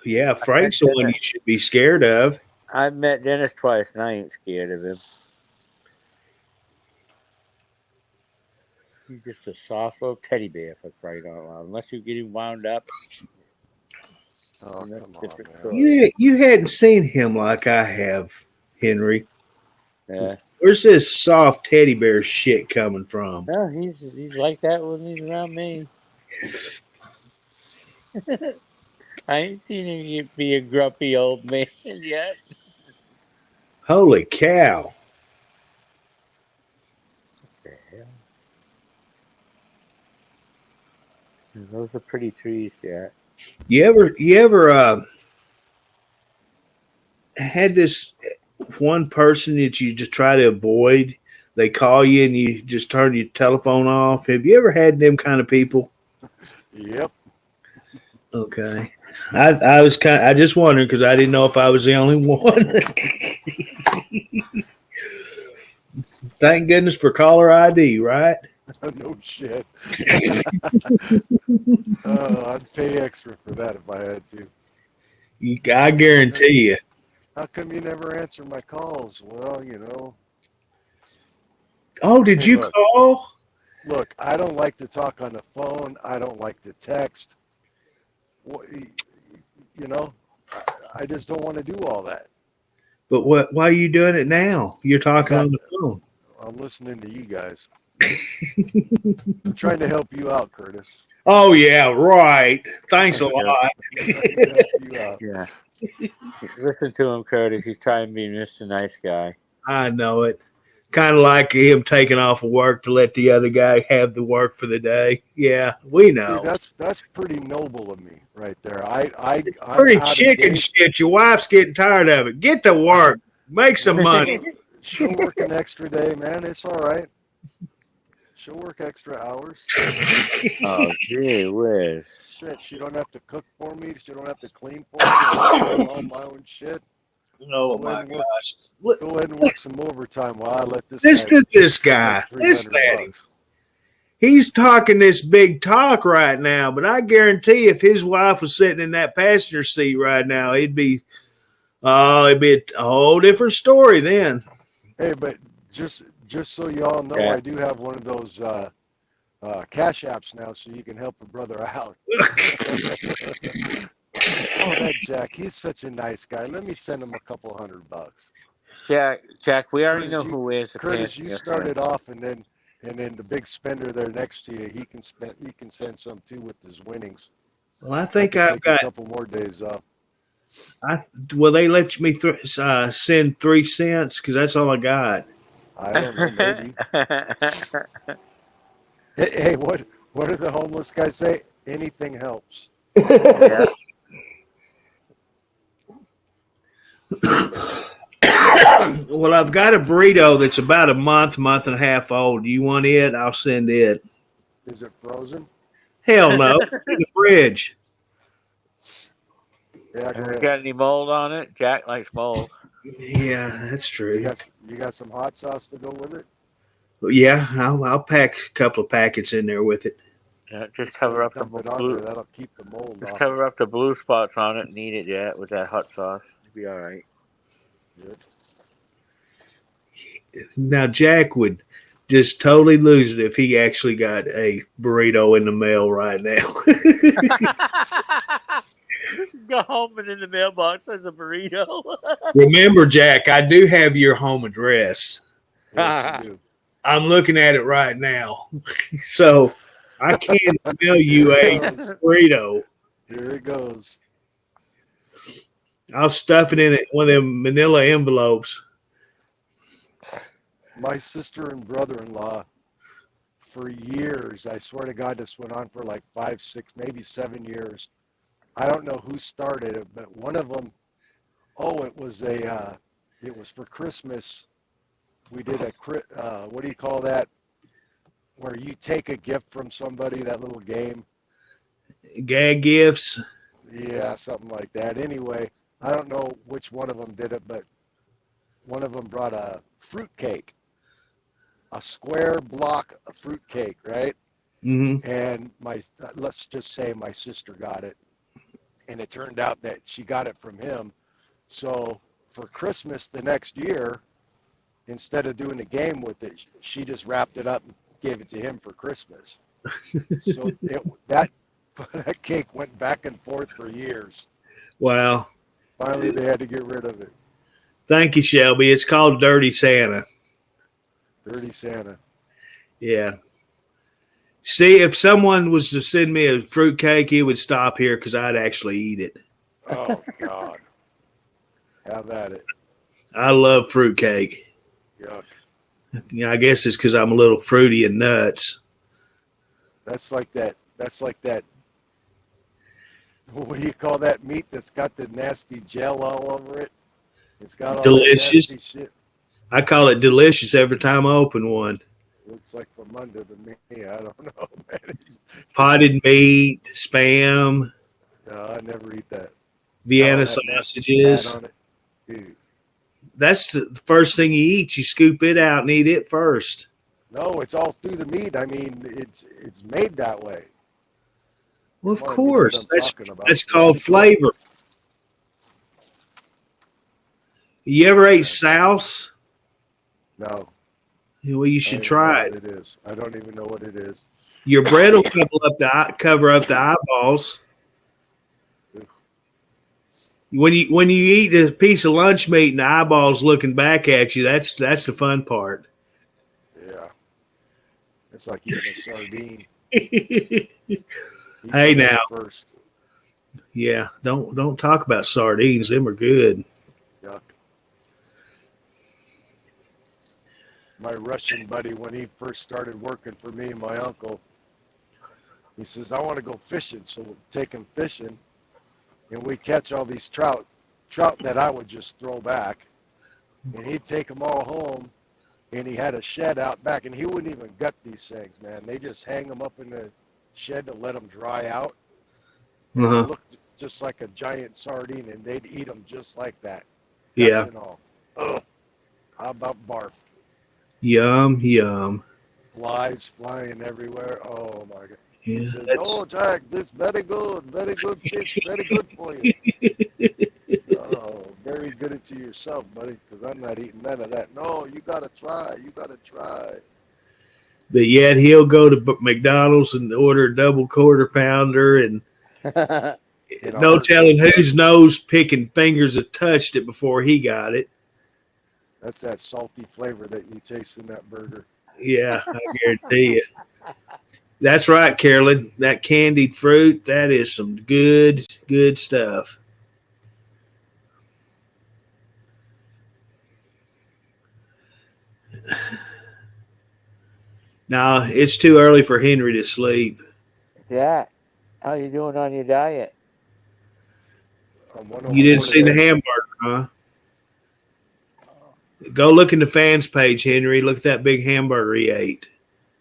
Yeah, Frank's the one you should be scared of.
I've met Dennis twice and I ain't scared of him. He's just a soft little teddy bear for crying out loud. Unless you get him wound up.
Oh,
that's
come
a
on,
different
man.
story.
You hadn't seen him like I have, Henry.
Yeah.
Where's this soft teddy bear shit coming from?
No, he's like that when he's around me. I ain't seen him be a grumpy old man yet.
Holy cow.
What the hell? Those are pretty trees, Jack.
You ever had this one person that you just try to avoid? They call you and you just turn your telephone off. Have you ever had them kind of people?
Yep.
Okay. I was I just wondered because I didn't know if I was the only one. Thank goodness for caller ID, right?
No shit. I'd pay extra for that if I had to.
I guarantee you.
How come you never answer my calls? Well, you know.
Oh, did you call?
Look, I don't like to talk on the phone. I don't like to text. You know, I just don't want to do all that.
But why are you doing it now? You're talking on the phone.
I'm listening to you guys. I'm trying to help you out, Curtis.
Oh, yeah, right. Thanks a lot.
Yeah. Listen to him, Curtis. He's trying to be Mr. Nice Guy.
I know it. Kind of like him taking off of work to let the other guy have the work for the day. Yeah, we know.
See, that's pretty noble of me right there. I'm
pretty chicken shit. Your wife's getting tired of it. Get to work. Make some money.
She'll work an extra day, man. It's all right. She'll work extra hours.
Oh, gee whiz.
Shit, she don't have to cook for me. She don't have to clean for me. I do all my own shit.
Oh, my gosh.
Go ahead and work some overtime while I let this
Listen to this guy. Listen at him. He's talking this big talk right now, but I guarantee if his wife was sitting in that passenger seat right now, it'd be a whole different story then.
Hey, but just so you all know, I do have one of those cash apps now, so you can help a brother out. Oh, that Jack, he's such a nice guy. Let me send him a couple $100.
Jack, we already
Curtis,
know who wins the
Curtis,
pants.
you started off, and then the big spender there next to you, he can send some too with his winnings.
Well, I
I
think
can
I've
take
got.
a couple more days off.
Will they let me send 3 cents? Because that's all I got.
I don't know, maybe. Hey, what do the homeless guys say? Anything helps.
Yeah.
Well, I've got a burrito that's about a month and a half old. Do you want it? I'll send it.
Is it frozen?
Hell no. It's in the fridge.
Yeah, go
Has it
ahead.
got any mold on it? Jack likes mold.
Yeah, that's true.
You got some hot sauce to go with it?
Yeah, I'll pack a couple of packets in there with it.
Yeah, just cover up the
Dump it on
blue.
there. That'll keep the mold
Just
off.
cover up the blue spots on it and eat it, yeah, with that hot sauce. It'll be all right.
Good.
Now, Jack would just totally lose it if he actually got a burrito in the mail right now.
Go home and in the mailbox there's a burrito.
Remember, Jack, I do have your home address.
Yes, you do.
I'm looking at it right now. So I can mail you a burrito.
Here it goes.
I'll stuff it in one of them manila envelopes.
My sister and brother-in-law, for years, I swear to God, this went on for like 5, 6, maybe 7 years. I don't know who started it, but one of them, it was for Christmas. We did what do you call that? Where you take a gift from somebody, that little game.
Gag gifts.
Yeah, something like that. Anyway, I don't know which one of them did it, but one of them brought a fruit cake, a square block of fruit cake, right?
Mm-hmm.
And let's just say my sister got it, and it turned out that she got it from him. So for Christmas the next year, instead of doing a game with it, she just wrapped it up and gave it to him for Christmas. So that cake went back and forth for years.
Wow.
Finally, they had to get rid of it.
Thank you, Shelby. It's called Dirty Santa.
Dirty Santa.
Yeah. See, if someone was to send me a fruit cake, it would stop here because I'd actually eat it.
Oh, God. Have at it.
I love fruit cake.
Yuck.
I guess it's because I'm a little fruity and nuts.
That's like that. What do you call that meat that's got the nasty gel all over it? It's got all
Delicious.
that nasty shit.
I call it delicious every time I open one.
Looks like Famunda to me. I don't know, man.
Potted meat, spam,
No, I never eat that.
Vienna
That
sausages.
fat on it. Dude.
That's the first thing you eat. You scoop it out and eat it first.
No, it's all through the meat. I mean, it's made that way.
Well, of
Come on,
course.
you know what I'm talking about.
That's called flavor. You ever ate souse?
No.
Well, you
I
should
don't
try
even
it.
know what it is. I don't even know what it is.
Your bread will cover up the eyeballs. When you eat a piece of lunch meat and the eyeballs looking back at you, that's the fun part.
Yeah. It's like eating a sardine.
Hey
Eat
now.
it first.
Yeah, don't talk about sardines. Them are good.
Yuck. My Russian buddy, when he first started working for me, my uncle, he says, I want to go fishing. So we'll take him fishing, and we catch all these trout that I would just throw back. And he'd take them all home, and he had a shed out back, and he wouldn't even gut these things, man. They just hang them up in the shed to let them dry out. They looked just like a giant sardine, and they'd eat them just like that.
Yeah.
Guts and all. Ugh. How about barf?
Yum, yum.
Flies flying everywhere. Oh my God.
Yeah,
He said,
that's-
"Oh, Jack, this very good fish, very good for you." Oh, very good to yourself, buddy, because I'm not eating none of that. No, you gotta try. You gotta try.
But yet he'll go to McDonald's and order a double quarter pounder, and
In a
no
heartbeat.
telling whose nose picking fingers have touched it before he got it.
That's that salty flavor that you taste in that burger.
Yeah, I guarantee it. That's right, Carolyn. That candied fruit, that is some good, good stuff. Now, it's too early for Henry to sleep.
Jack, how you doing on your diet?
I'm
You didn't
104
see the
today.
hamburger, huh? Go look in the fans page, Henry. Look at that big hamburger he ate.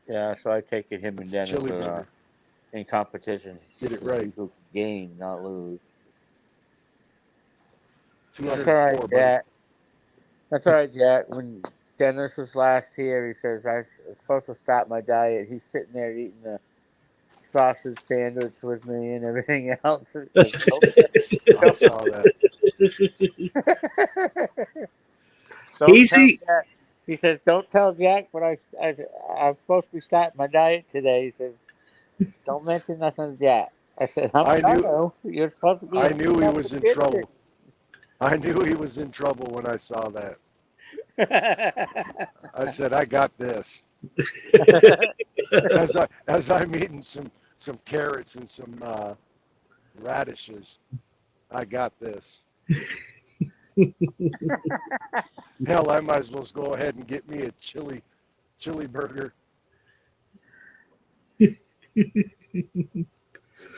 Yeah, so I take it him and
It's
Dennis
chili
are
burger.
in competition.
Get it right.
Who can gain, not lose. That's all
204,
right,
buddy.
Jack. That's all right, Jack. When Dennis was last here, he says I was supposed to stop my diet. He's sitting there eating the sausage sandwich with me and everything else. He says,
I saw that.
Don't
Easy.
tell Jack. He says, "Don't tell Jack, but I'm supposed to be starting my diet today." He says, "Don't mention nothing to Jack." I said,
I knew-
know. You're supposed to be."
I knew he was in
kitchen."
trouble. I knew he was in trouble when I saw that. I said, I got this. As I'm eating some carrots and some radishes, I got this. Hell, I might as well go ahead and get me a chili burger.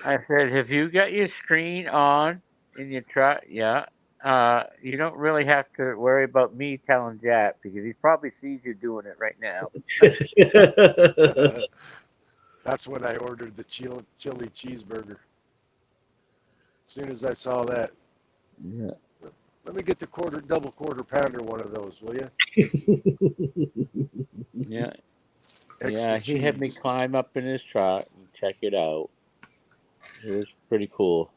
I said, "Have you got your screen on in your truck?" Yeah. You don't really have to worry about me telling Jack because he probably sees you doing it right now.
That's when I ordered the chili cheeseburger. As soon as I saw that,
Yeah.
let me get the double quarter pounder one of those, will you?
Yeah.
Extra
Yeah. He had me
cheese.
climb up in his truck and check it out. It was pretty cool.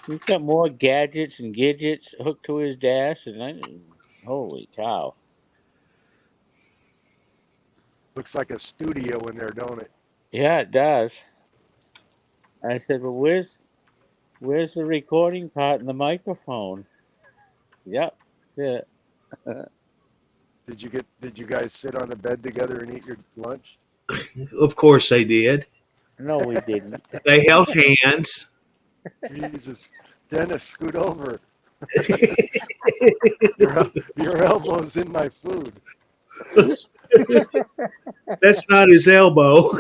He's got more gadgets and gadgets hooked to his dash, and holy cow!
Looks like a studio in there, don't it?
Yeah, it does. I said, "Well, where's the recording part and the microphone?" Yep, that's it.
Did you guys sit on the bed together and eat your lunch?
Of course they did.
No, we didn't.
They held hands.
Jesus, Dennis, scoot over. your elbow's in my food.
That's not his elbow.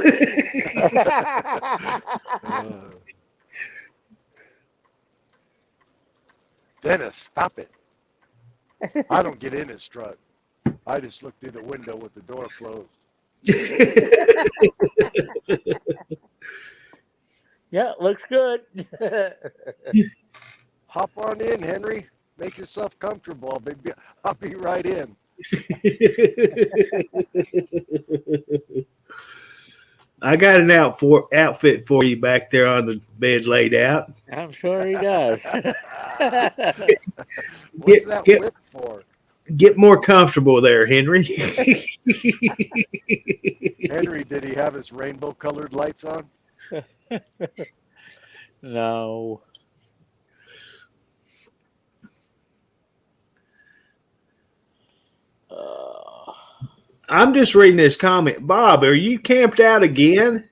Dennis, stop it. I don't get in his truck. I just look through the window with the door closed.
Yeah, looks good.
Hop on in, Henry. Make yourself comfortable. I'll be right in.
I got an outfit for you back there on the bed laid out.
I'm sure he does.
What's that whip for?
Get more comfortable there, Henry.
Henry, did he have his rainbow colored lights on?
No.
I'm just reading this comment. Bob, are you camped out again?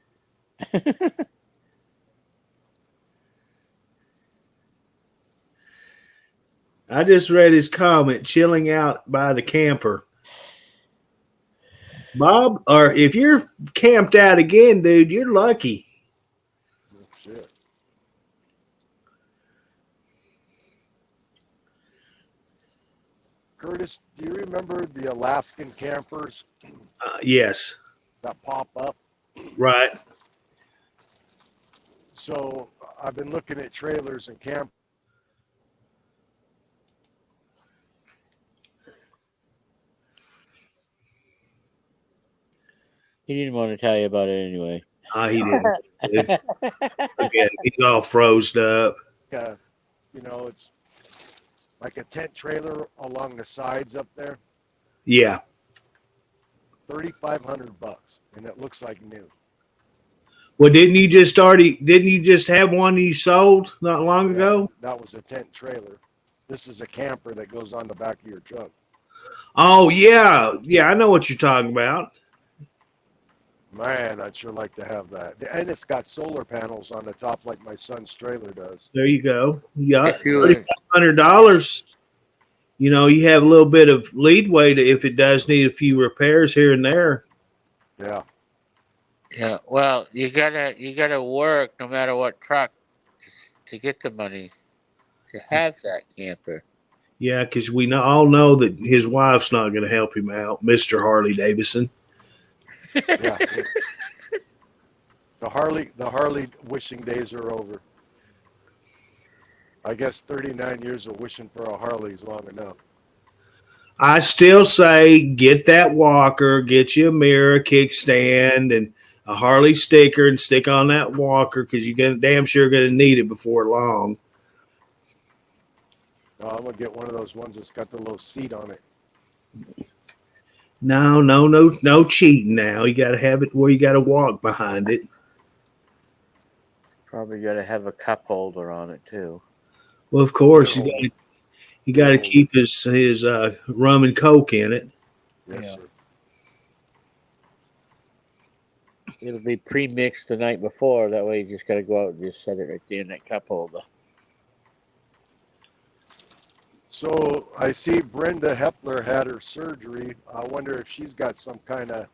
I just read his comment, chilling out by the camper. Bob, or if you're camped out again, dude, you're lucky.
Oh, shit. Curtis, do you remember the Alaskan campers
Yes,
that pop up?
right.
So I've been looking at trailers and camp.
He didn't want to tell you about it anyway.
He didn't. Forget it. He's all froze up.
It's like a tent trailer along the sides up there.
Yeah.
$3,500, and it looks like new.
Well, didn't you just have one you sold not long ago?
That was a tent trailer. This is a camper that goes on the back of your truck.
Oh yeah, yeah, I know what you're talking about.
Man, I'd sure like to have that. And it's got solar panels on the top like my son's trailer does.
There you go. Yeah,
If you
$3,500. You know, you have a little bit of leadway to if it does need a few repairs here and there.
Yeah.
Yeah, well, you gotta work no matter what truck to get the money to have that camper.
Yeah, because we all know that his wife's not going to help him out, Mr. Harley Davidson.
Yeah. The Harley wishing days are over. I guess 39 years of wishing for a Harley is long enough.
I still say get that walker, get you a mirror, kickstand, and a Harley sticker, and stick on that walker because you're damn sure going to need it before long.
No, I'm gonna get one of those ones that's got the little seat on it.
No cheating now. You got to have it where you got to walk behind it.
Probably gotta have a cup holder on it too.
Well, of course, you got to keep his rum and coke in it.
Yes,
Yeah.
sir.
It'll be pre-mixed the night before. That way, you just gotta go out and just set it right there in that cup holder.
So I see Brenda Hepler had her surgery. I wonder if she's got some kind of.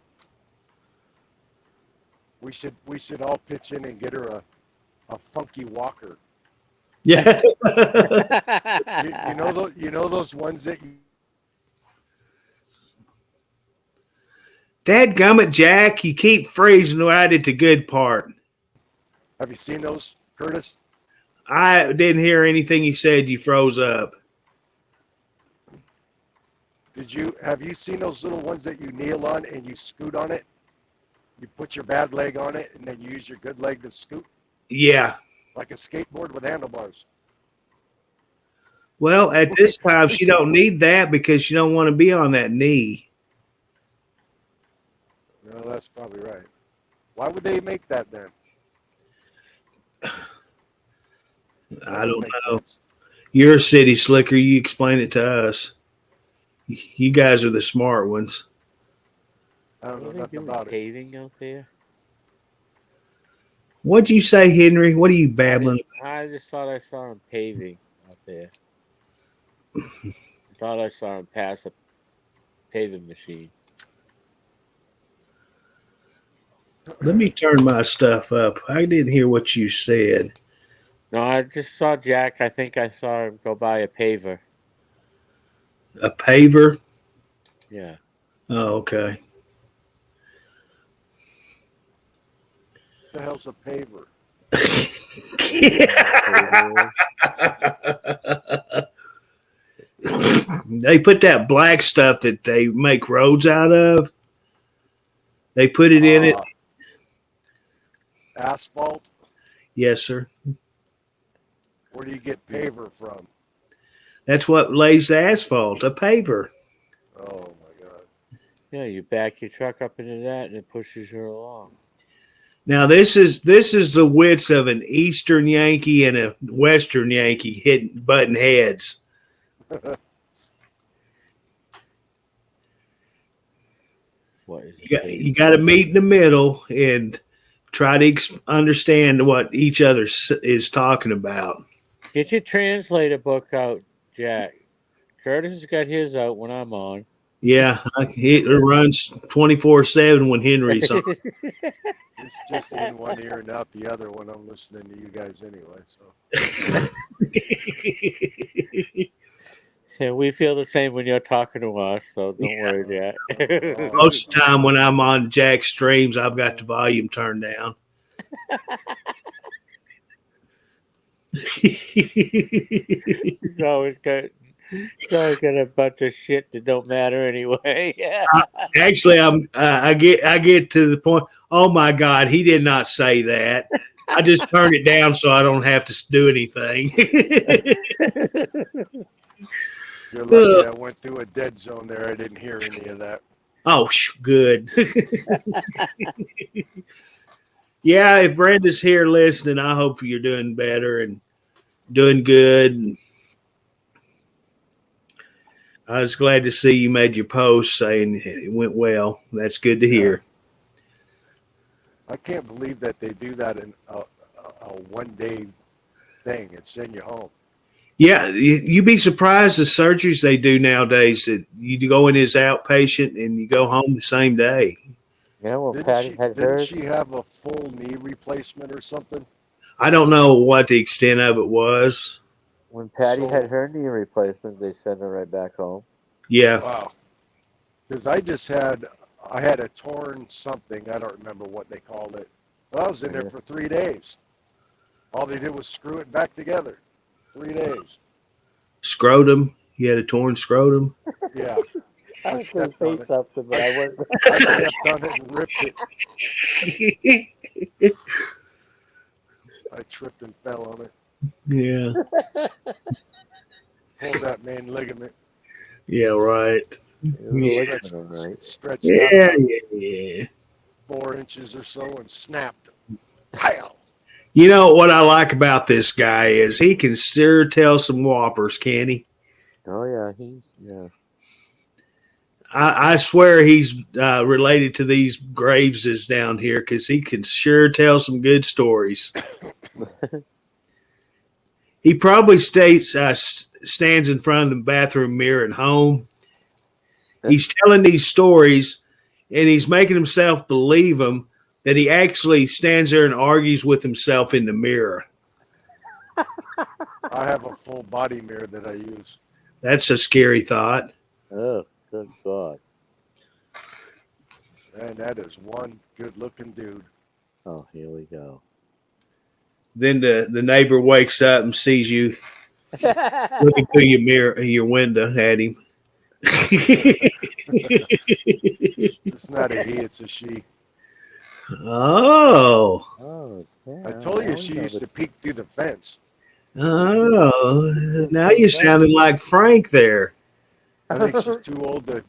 We should all pitch in and get her a funky walker.
Yeah.
You know those ones that
Dadgummit, Jack, you keep freezing right at the good part.
have you seen those, Curtis?
I didn't hear anything you said. You froze up.
Have you seen those little ones that you kneel on and you scoot on it? You put your bad leg on it and then you use your good leg to scoot
Yeah.
like a skateboard with handlebars.
Well, at this time, she don't need that because she don't want to be on that knee.
No, that's probably right. Why would they make that then?
I don't know. You're a city slicker. You explain it to us. You guys are the smart ones.
I don't know
Are they
nothing
doing
about it.
paving out there?
What'd you say, Henry? What are you babbling?
I just thought I saw him paving out there. I thought I saw him pass a paving machine.
Let me turn my stuff up. I didn't hear what you said.
No, I just saw Jack. I think I saw him go by a paver.
A paver?
Yeah.
Oh, okay.
What the hell's a paver?
They put that black stuff that they make roads out of. They put it in it.
Asphalt?
Yes, sir.
Where do you get paver from?
That's what lays the asphalt, a paver.
Oh my God.
Yeah, you back your truck up into that and it pushes you along.
Now this is the width of an Eastern Yankee and a Western Yankee hitting button heads.
What is
You got to meet in the middle and try to understand what each other is talking about.
Get your translator book out, Jack. Curtis has got his out when I'm on.
Yeah, it runs 24/7 when Henry's on.
It's just in one ear and out the other when I'm listening to you guys anyway. So
Yeah, we feel the same when you're talking to us, so don't worry, Jack.
Most of the time when I'm on Jack's streams, I've got the volume turned down.
He's always got a bunch of shit that don't matter anyway. Yeah.
Actually, I get to the point. Oh my God, he did not say that. I just turned it down so I don't have to do anything.
you're lucky I went through a dead zone there. I didn't hear any of that.
Oh, good. Yeah, if Brenda's here listening, I hope you're doing better and doing good. I was glad to see you made your post saying it went well. That's good to hear.
I can't believe that they do that in a one-day thing and send you home.
Yeah, you'd be surprised the surgeries they do nowadays that you go in as outpatient and you go home the same day.
Yeah, well,
Didn't
Patty
she,
had
didn't
hers.
she have a full knee replacement or something?
I don't know what the extent of it was.
When Patty
So-
had her knee replacement, they sent her right back home.
Yeah.
Wow. Because I had a torn something. I don't remember what they called it. But I was in there
Yeah.
for 3 days. All they did was screw it back together. 3 days.
Scrotum. You had a torn scrotum.
Yeah.
I was going to
stepped
say
on it.
something, but I wasn't.
I stepped on it and ripped it. I tripped and fell on it.
Yeah.
Pulled that main ligament.
Yeah, right.
Yeah.
Stretched,
Right.
stretched
Yeah,
out about
yeah.
4 inches or so and snapped. Pow!
You know what I like about this guy is he can sure tell some whoppers, can he?
Oh yeah, yeah.
I swear he's related to these Graveses down here because he can sure tell some good stories. He probably stands in front of the bathroom mirror at home. He's telling these stories, and he's making himself believe them that he actually stands there and argues with himself in the mirror.
I have a full body mirror that I use.
That's a scary thought.
Oh, good God.
And that is one good-looking dude.
Oh, here we go.
Then the neighbor wakes up and sees you looking through your window at him.
It's not a he, it's a she.
Oh.
Oh, yeah.
I told you she used to peek through the fence.
Oh. Now you're sounding like Frank there.
I think she's too old to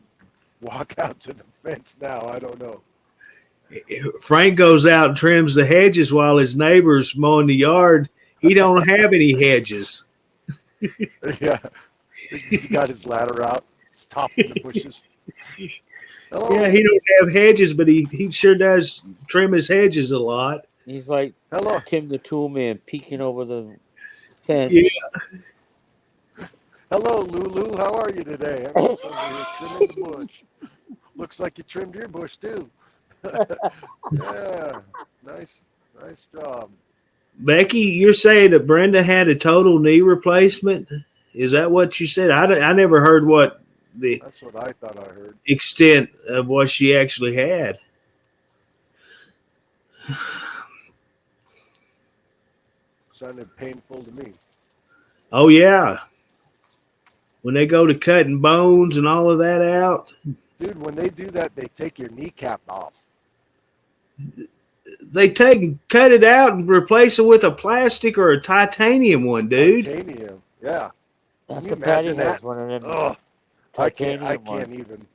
walk out to the fence now. I don't know.
Frank goes out and trims the hedges while his neighbor's mowing the yard. He don't have any hedges.
Yeah. He's got his ladder out. He's topping the bushes. Hello.
Yeah, he don't have hedges, but he sure does trim his hedges a lot.
He's like
Hello.
Tim the Tool Man peeking over the fence.
Yeah.
Hello, Lulu. How are you today? I'm just over here trimming the bush. Looks like you trimmed your bush too. Yeah. Nice job.
Becky, you're saying that Brenda had a total knee replacement? Is that what you said? I never heard what the
That's what I thought I heard.
extent of what she actually had.
Sounded painful to me.
Oh, yeah. When they go to cutting bones and all of that out,
Dude, when they do that, they take your kneecap off.
they cut it out and replace it with a plastic or a titanium one, dude.
Titanium. Yeah.
That's
you
what Patty
imagine
has,
that?
one of them
Ugh. I can't
titanium ones.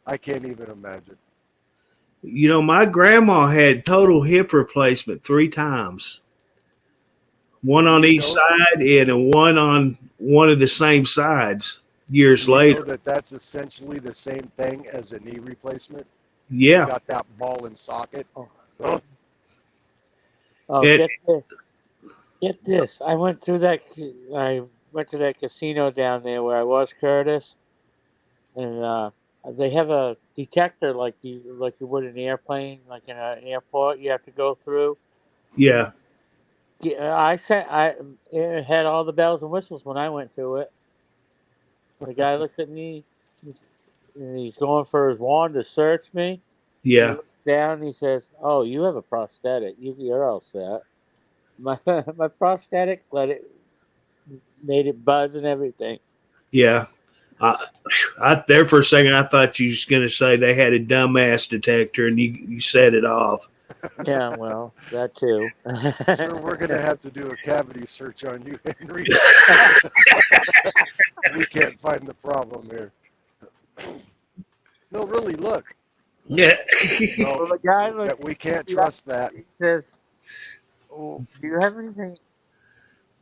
I can't even imagine.
You know, my grandma had total hip replacement 3 times. One on each side and one on one of the same sides years
You
later.
know that's essentially the same thing as a knee replacement.
Yeah.
You got that ball and socket.
Oh,
It-
get this. Get this. I went to that casino down there where I was, Curtis, and they have a detector like you would in an airplane, like in an airport. You have to go through.
Yeah.
It had all the bells and whistles when I went through it. The guy looked at me, and he's going for his wand to search me. He
Yeah.
looks down and he says, "Oh, you have a prosthetic. You're all set." My prosthetic made it buzz and everything.
Yeah. There for a second, I thought you was going to say they had a dumbass detector and you set it off.
Yeah, well, that too.
Sir, we're going to have to do a cavity search on you, Henry. We can't find the problem here. No, really, look.
Yeah.
No,
Well, the guy looked,
we can't trust that.
he says, "Oh, do you have anything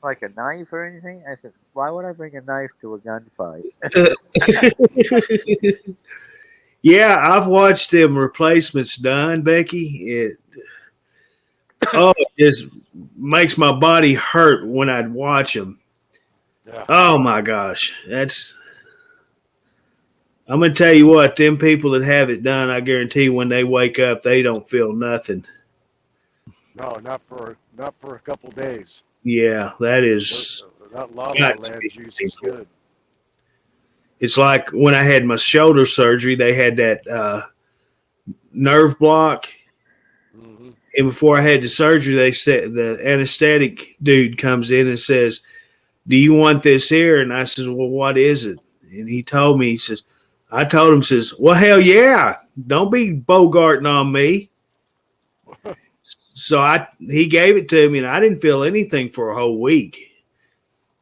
like a knife or anything? I said, why would I bring a knife to a gunfight?
Yeah, I've watched them replacements done, Becky. It just makes my body hurt when I'd watch them.
Yeah.
Oh my gosh, that's. I'm gonna tell you what, them people that have it done, I guarantee when they wake up, they don't feel nothing.
No, not for a couple days.
Yeah, that is.
That La La
Got to
Land
be
juice is
painful.
good.
It's like when I had my shoulder surgery, they had that nerve block.
Mm-hmm.
And before I had the surgery, they said the anesthetic dude comes in and says, "Do you want this here?" And I says, "Well, what is it?" And he told me. He says, "I told him, says, well, hell yeah, don't be bogarting on me." So he gave it to me, and I didn't feel anything for a whole week.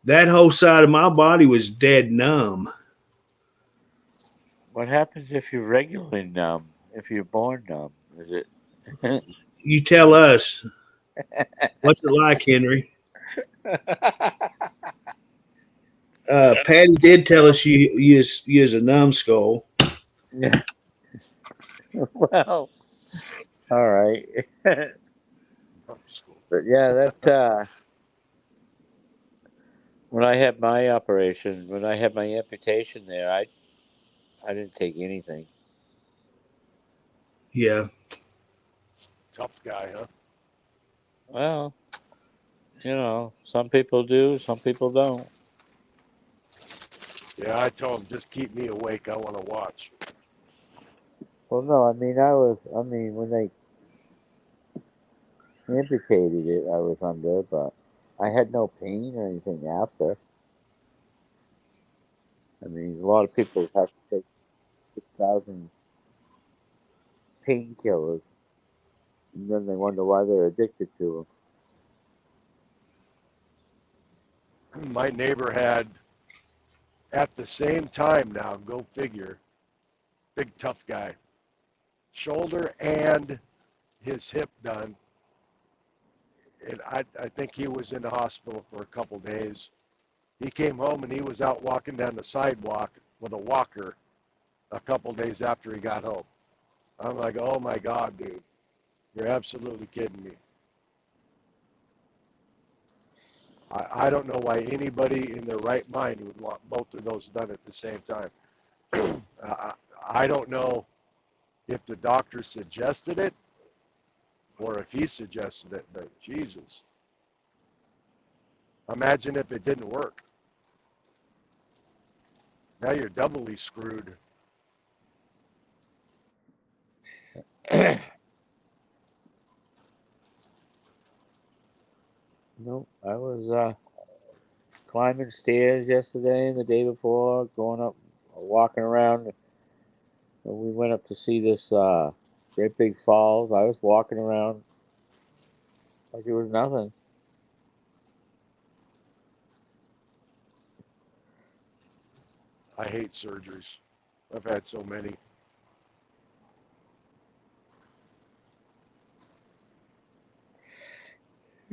That whole side of my body was dead numb.
What happens if you're regularly numb? If you're born numb? Is it?
You tell us, what's it like, Henry? Patty did tell us you use a numbskull.
Yeah. Well, all right. But yeah, that when I had my operation, when I had my amputation there, I didn't take anything.
Yeah.
Tough guy, huh?
Well, some people do, some people don't.
Yeah, I told him just keep me awake. I want to watch.
Well, no, I mean, when they amputated it, I was under, but I had no pain or anything after. I mean, a lot of people have to take 6,000 painkillers, and then they wonder why they're addicted to
My neighbor had, at the same time now, go figure, big tough guy, shoulder and his hip done. And I think he was in the hospital for a couple days. He came home and he was out walking down the sidewalk with a walker a couple days after he got home. I'm like, oh my God, dude, you're absolutely kidding me. I don't know why anybody in their right mind would want both of those done at the same time. I don't know if the doctor suggested it or if he suggested it, but Jesus. Imagine if it didn't work. Now you're doubly screwed.
it. No, I was climbing stairs yesterday and the day before, going up, walking around. We went up to see this great big falls. I was walking around like it was nothing.
I hate surgeries. I've had so many.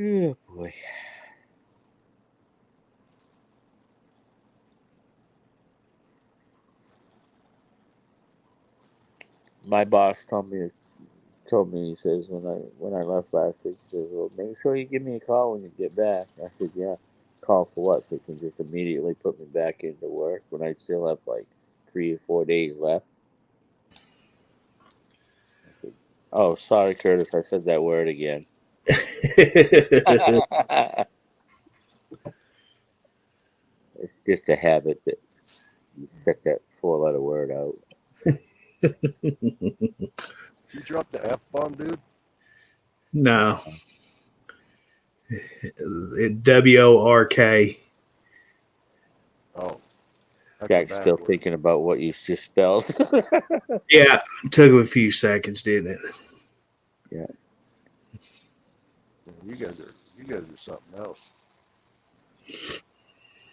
Oh boy. My boss told me, he says, when I left last week, he says, well, make sure you give me a call when you get back. I said, yeah. Call for what? So you can just immediately put me back into work when I still have like 3 or 4 days left. I said, oh, sorry, Curtis. I said that word again. It's just a habit that you set that 4-letter word out.
You dropped the F-bomb, dude?
No. WORK.
Oh.
Jack's still thinking about what you just spelled.
Yeah, it took him a few seconds, didn't it?
Yeah.
You guys are something else.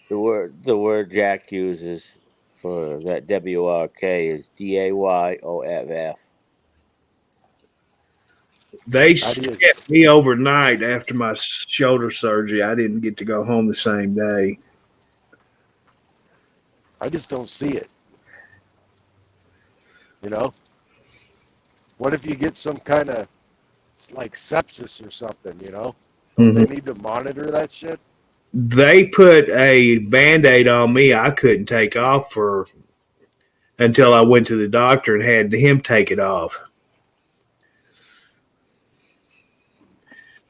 The word Jack uses for that WORK is DAYOFF.
They
How do you?
kept me overnight after my shoulder surgery. I didn't get to go home the same day.
I just don't see it. You know, what if you get some kind of like sepsis or something? You know, don't they need to monitor that shit?
They put a Band-Aid on me I couldn't take off for until I went to the doctor and had him take it off.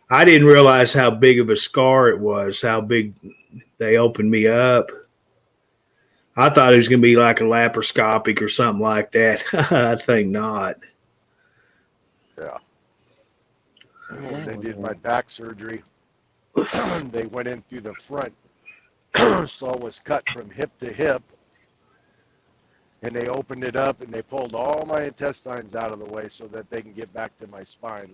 I didn't realize how big of a scar it was, how big they opened me up. I thought it was going to be like a laparoscopic or something like that. I think not.
Yeah. When they did my back surgery, they went in through the front, so it was cut from hip to hip, and they opened it up and they pulled all my intestines out of the way so that they can get back to my spine.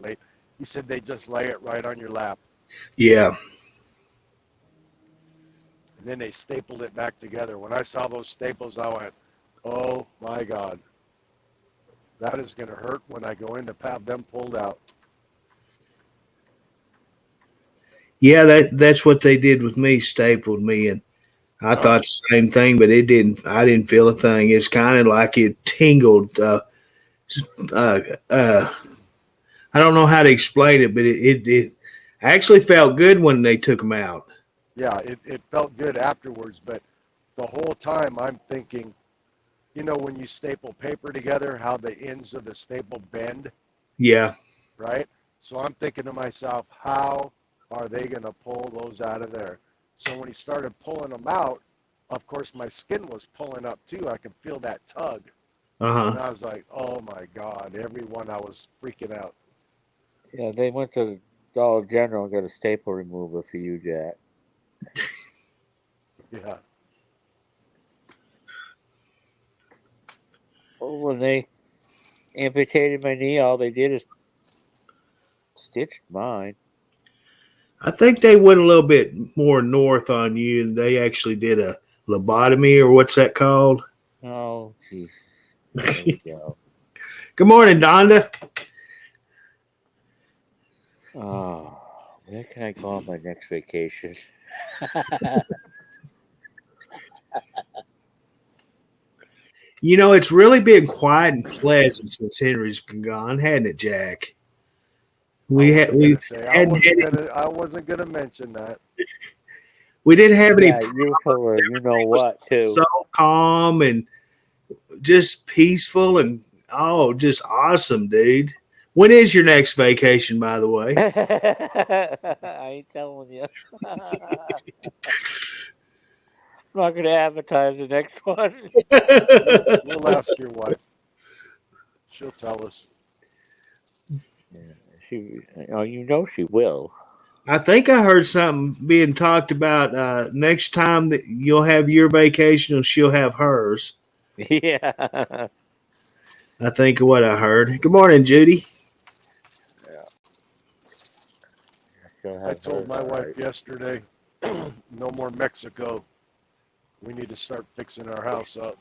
He said they just lay it right on your lap.
Yeah.
And then they stapled it back together. When I saw those staples, I went, oh my God. That is going to hurt when I go in to have them pulled out.
Yeah, that's what they did with me, stapled me, and I thought the same thing, but it didn't. I didn't feel a thing. It's kind of like it tingled. I don't know how to explain it, but it actually felt good when they took them out.
Yeah, it felt good afterwards, but the whole time I'm thinking, you know, when you staple paper together, how the ends of the staple bend,
Yeah.
right? So I'm thinking to myself, how are they going to pull those out of there? So when he started pulling them out, of course, my skin was pulling up too. I could feel that tug. And I was like, oh my God, everyone, I was freaking out.
Yeah, they went to the Dollar General and got a staple remover for you, Jack.
Yeah.
Well, when they amputated my knee, all they did is stitched mine.
I think they went a little bit more north on you, and they actually did a lobotomy, or what's that called?
Oh, jeez. There we go.
Good morning, Donda.
Oh, where can I go on my next vacation?
You know, it's really been quiet and pleasant since Henry's been gone, hadn't it, Jack?
I wasn't gonna mention that.
We didn't have any.
Yeah, you told her, you know what, too.
So calm and just peaceful and just awesome, dude. When is your next vacation, by the way?
I ain't telling you. I'm not going to advertise the next one.
We'll ask your wife. She'll tell us.
Yeah, you know she will.
I think I heard something being talked about next time that you'll have your vacation and she'll have hers.
Yeah.
I think of what I heard. Good morning, Judy.
Yeah. I told my wife yesterday, no more Mexico. We need to start fixing our house up.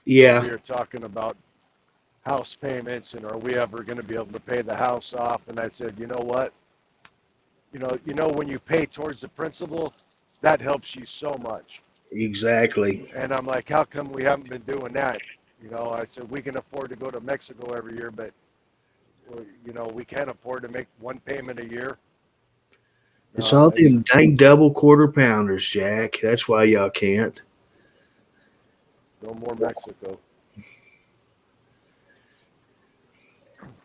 Yeah.
We were talking about house payments and are we ever going to be able to pay the house off? And I said, you know what? You know when you pay towards the principal, that helps you so much.
Exactly.
And I'm like, how come we haven't been doing that? You know, I said we can afford to go to Mexico every year, but you know, we can't afford to make one payment a year.
It's all them dang double quarter pounders, Jack. That's why y'all can't.
No more Mexico.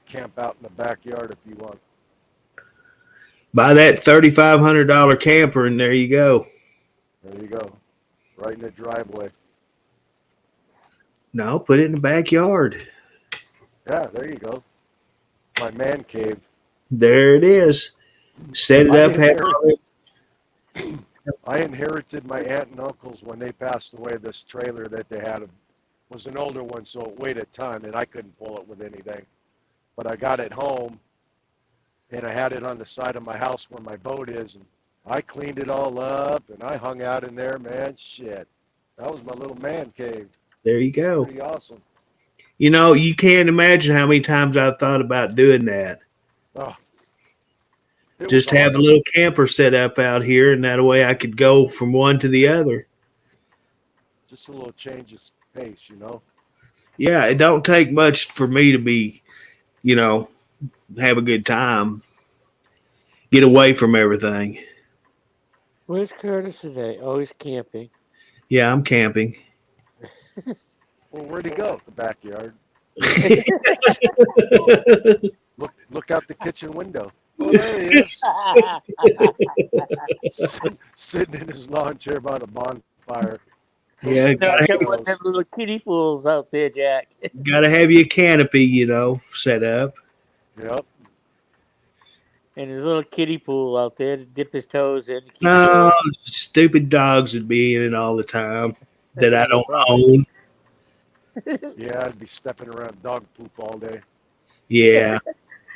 Camp out in the backyard if you want.
Buy that $3,500 camper, and there you go.
There you go. Right in the driveway.
No, put it in the backyard.
Yeah, there you go. My man cave.
There it is. Set it up.
I inherited my aunt and uncle's when they passed away. This trailer that they had was an older one, so it weighed a ton, and I couldn't pull it with anything. But I got it home, and I had it on the side of my house where my boat is, and I cleaned it all up, and I hung out in there, man. Shit. That was my little man cave.
There you go.
Pretty awesome.
You know, you can't imagine how many times I've thought about doing that.
Oh, it was
Just have a
awesome.
little camper set up out here, and that way I could go from one to the other.
Just a little change of pace, you know.
Yeah, it don't take much for me to be, you know, have a good time, get away from everything.
Where's Curtis today? Oh, he's camping.
Yeah, I'm camping.
Well, where'd he go? The backyard. Look out the kitchen window. Oh, there he is. Sitting in his lawn chair by the bonfire.
Yeah,
No, I got one of them little kiddie pools out there, Jack.
gotta have your canopy, you know, set up.
Yep.
And his little kiddie pool out there to dip his toes in. To keep
No, stupid dogs would be in it all the time that I don't own.
Yeah, I'd be stepping around dog poop all day.
Yeah,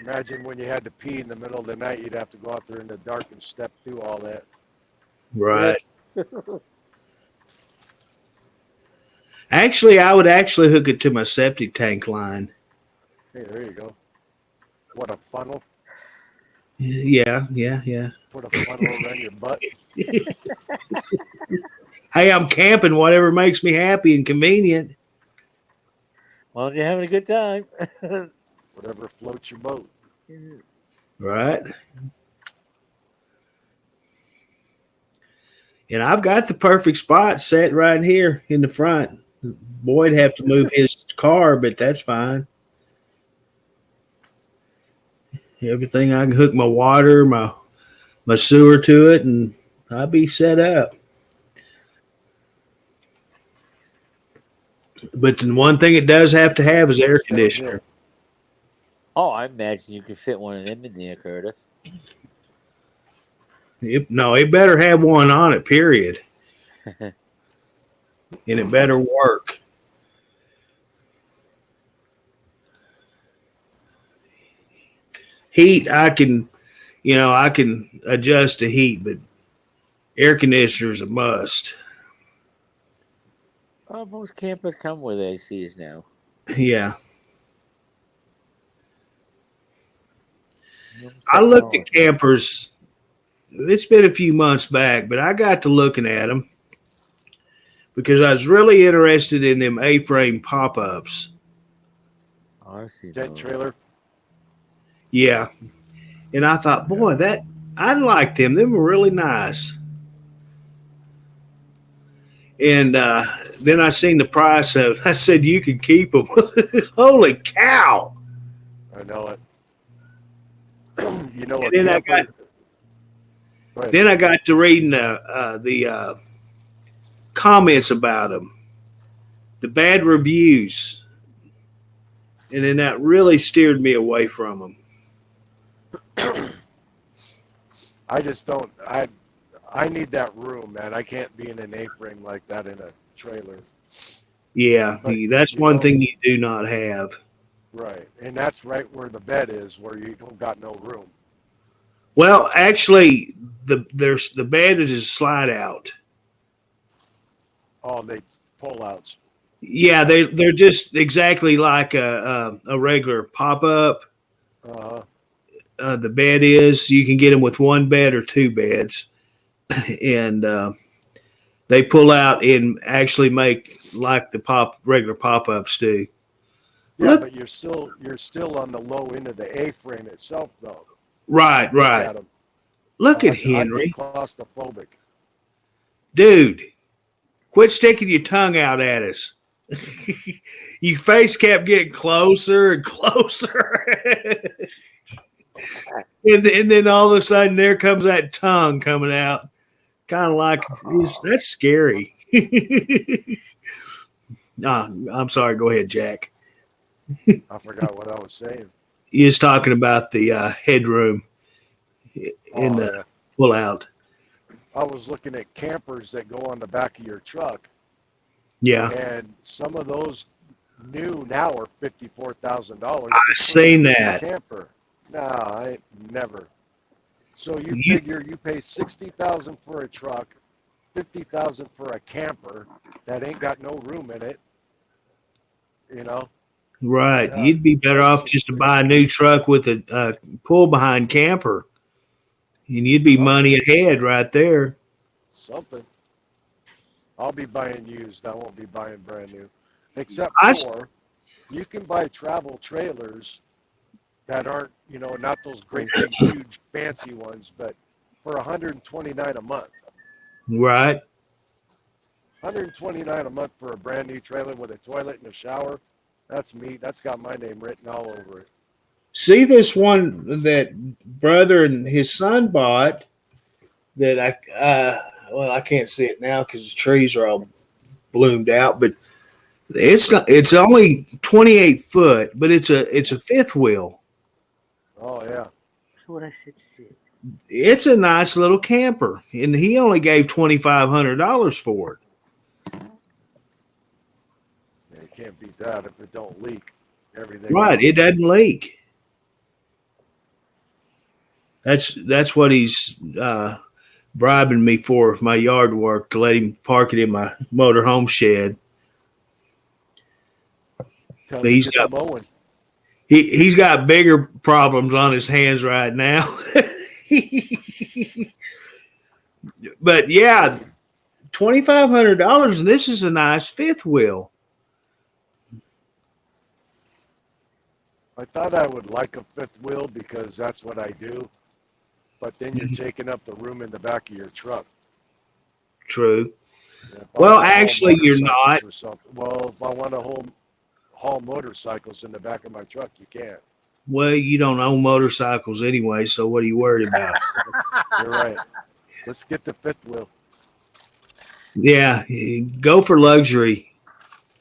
Imagine when you had to pee in the middle of the night, you'd have to go out there in the dark and step through all that.
right. Actually, I would actually hook it to my septic tank line.
Hey, there you go. What a funnel.
Yeah.
Put a funnel around your butt.
Hey, I'm camping, whatever makes me happy and convenient.
Well, you're having a good time.
Whatever floats your boat.
Right. And I've got the perfect spot set right here in the front. Boyd have to move his car, but that's fine. Everything I can hook my water, my sewer to it, and I'll be set up. But the one thing it does have to have is air conditioner.
Oh, I imagine you could fit one of them in there, Curtis.
No, it better have one on it, period. And it better work. Heat, I can adjust the heat, but air conditioner is a must.
Oh, most campers come with ACs now.
Yeah. I looked at campers. It's been a few months back, but I got to looking at them because I was really interested in them A-frame pop-ups.
Oh, I see
Tent
those.
trailer.
Yeah. And I thought, boy, I liked them. Them were really nice. And then I seen the price of it. I said, you could keep them. Holy cow.
I know it. You know
And
what?
then I got to reading the comments about them, the bad reviews, and then that really steered me away from them.
I just don't. I need that room, man. I can't be in an A-frame like that in a trailer.
Yeah,
But,
that's one thing you do not have.
Right, and that's right where the bed is, where you don't got no room.
Well, actually, the bed is a slide out.
Oh, they pull outs.
Yeah, they're just exactly like a regular pop up. The bed is. You can get them with one bed or two beds, and they pull out and actually make like the regular pop ups do.
Yeah,
Look,
but you're still on the low end of the A-frame itself, though.
right.
Look at 'em.
Look at
I'd
Henry,
be claustrophobic.
dude. Quit sticking your tongue out at us. Your face kept getting closer and closer. and then all of a sudden there comes that tongue coming out. Kind of like, that's scary. I'm sorry. Go ahead, Jack.
I forgot what I was saying.
You was talking about the headroom in the pull out.
I was looking at campers that go on the back of your truck.
Yeah.
And some of those new now are $54,000.
I've seen that.
Camper. No, I never. So you figure you pay $60,000 for a truck, $50,000 for a camper that ain't got no room in it. You know,
Right.
Yeah,
You'd be better off
that's
just to
just
buy a new truck with a pull behind camper, and you'd be money ahead right there.
something. I'll be buying used. I won't be buying brand new. Except
I s-
for you can buy travel trailers that aren't, not those great big huge fancy ones, but for $129 a month.
right.
129 a month for a brand new trailer with a toilet and a shower. That's me. That's got my name written all over it.
See this one that brother and his son bought that I can't see it now because the trees are all bloomed out, but it's only 28 foot, but it's a fifth wheel.
Oh yeah.
That's what I said. Shit.
It's a nice little camper, and he only gave $2,500 for it.
Yeah, you can't beat that if it don't leak. Everything.
Right,
else.
it doesn't leak. That's what he's bribing me for my yard work to let him park it in my motorhome shed.
Tell
But
him to get the mowing.
he's got bigger problems on his hands right now. But yeah, $2,500, and this is a nice fifth wheel.
I thought I would like a fifth wheel because that's what I do. But then you're
Mhm.
taking up the room in the back of your truck.
True.
If I
Well,
wanna haul
actually, you're
motorcycles
not.
or something. Well, if I want to haul motorcycles in the back of my truck, you can't.
Well, you don't own motorcycles anyway, so what are you worried about?
You're right. Let's get the fifth wheel.
Yeah, go for luxury,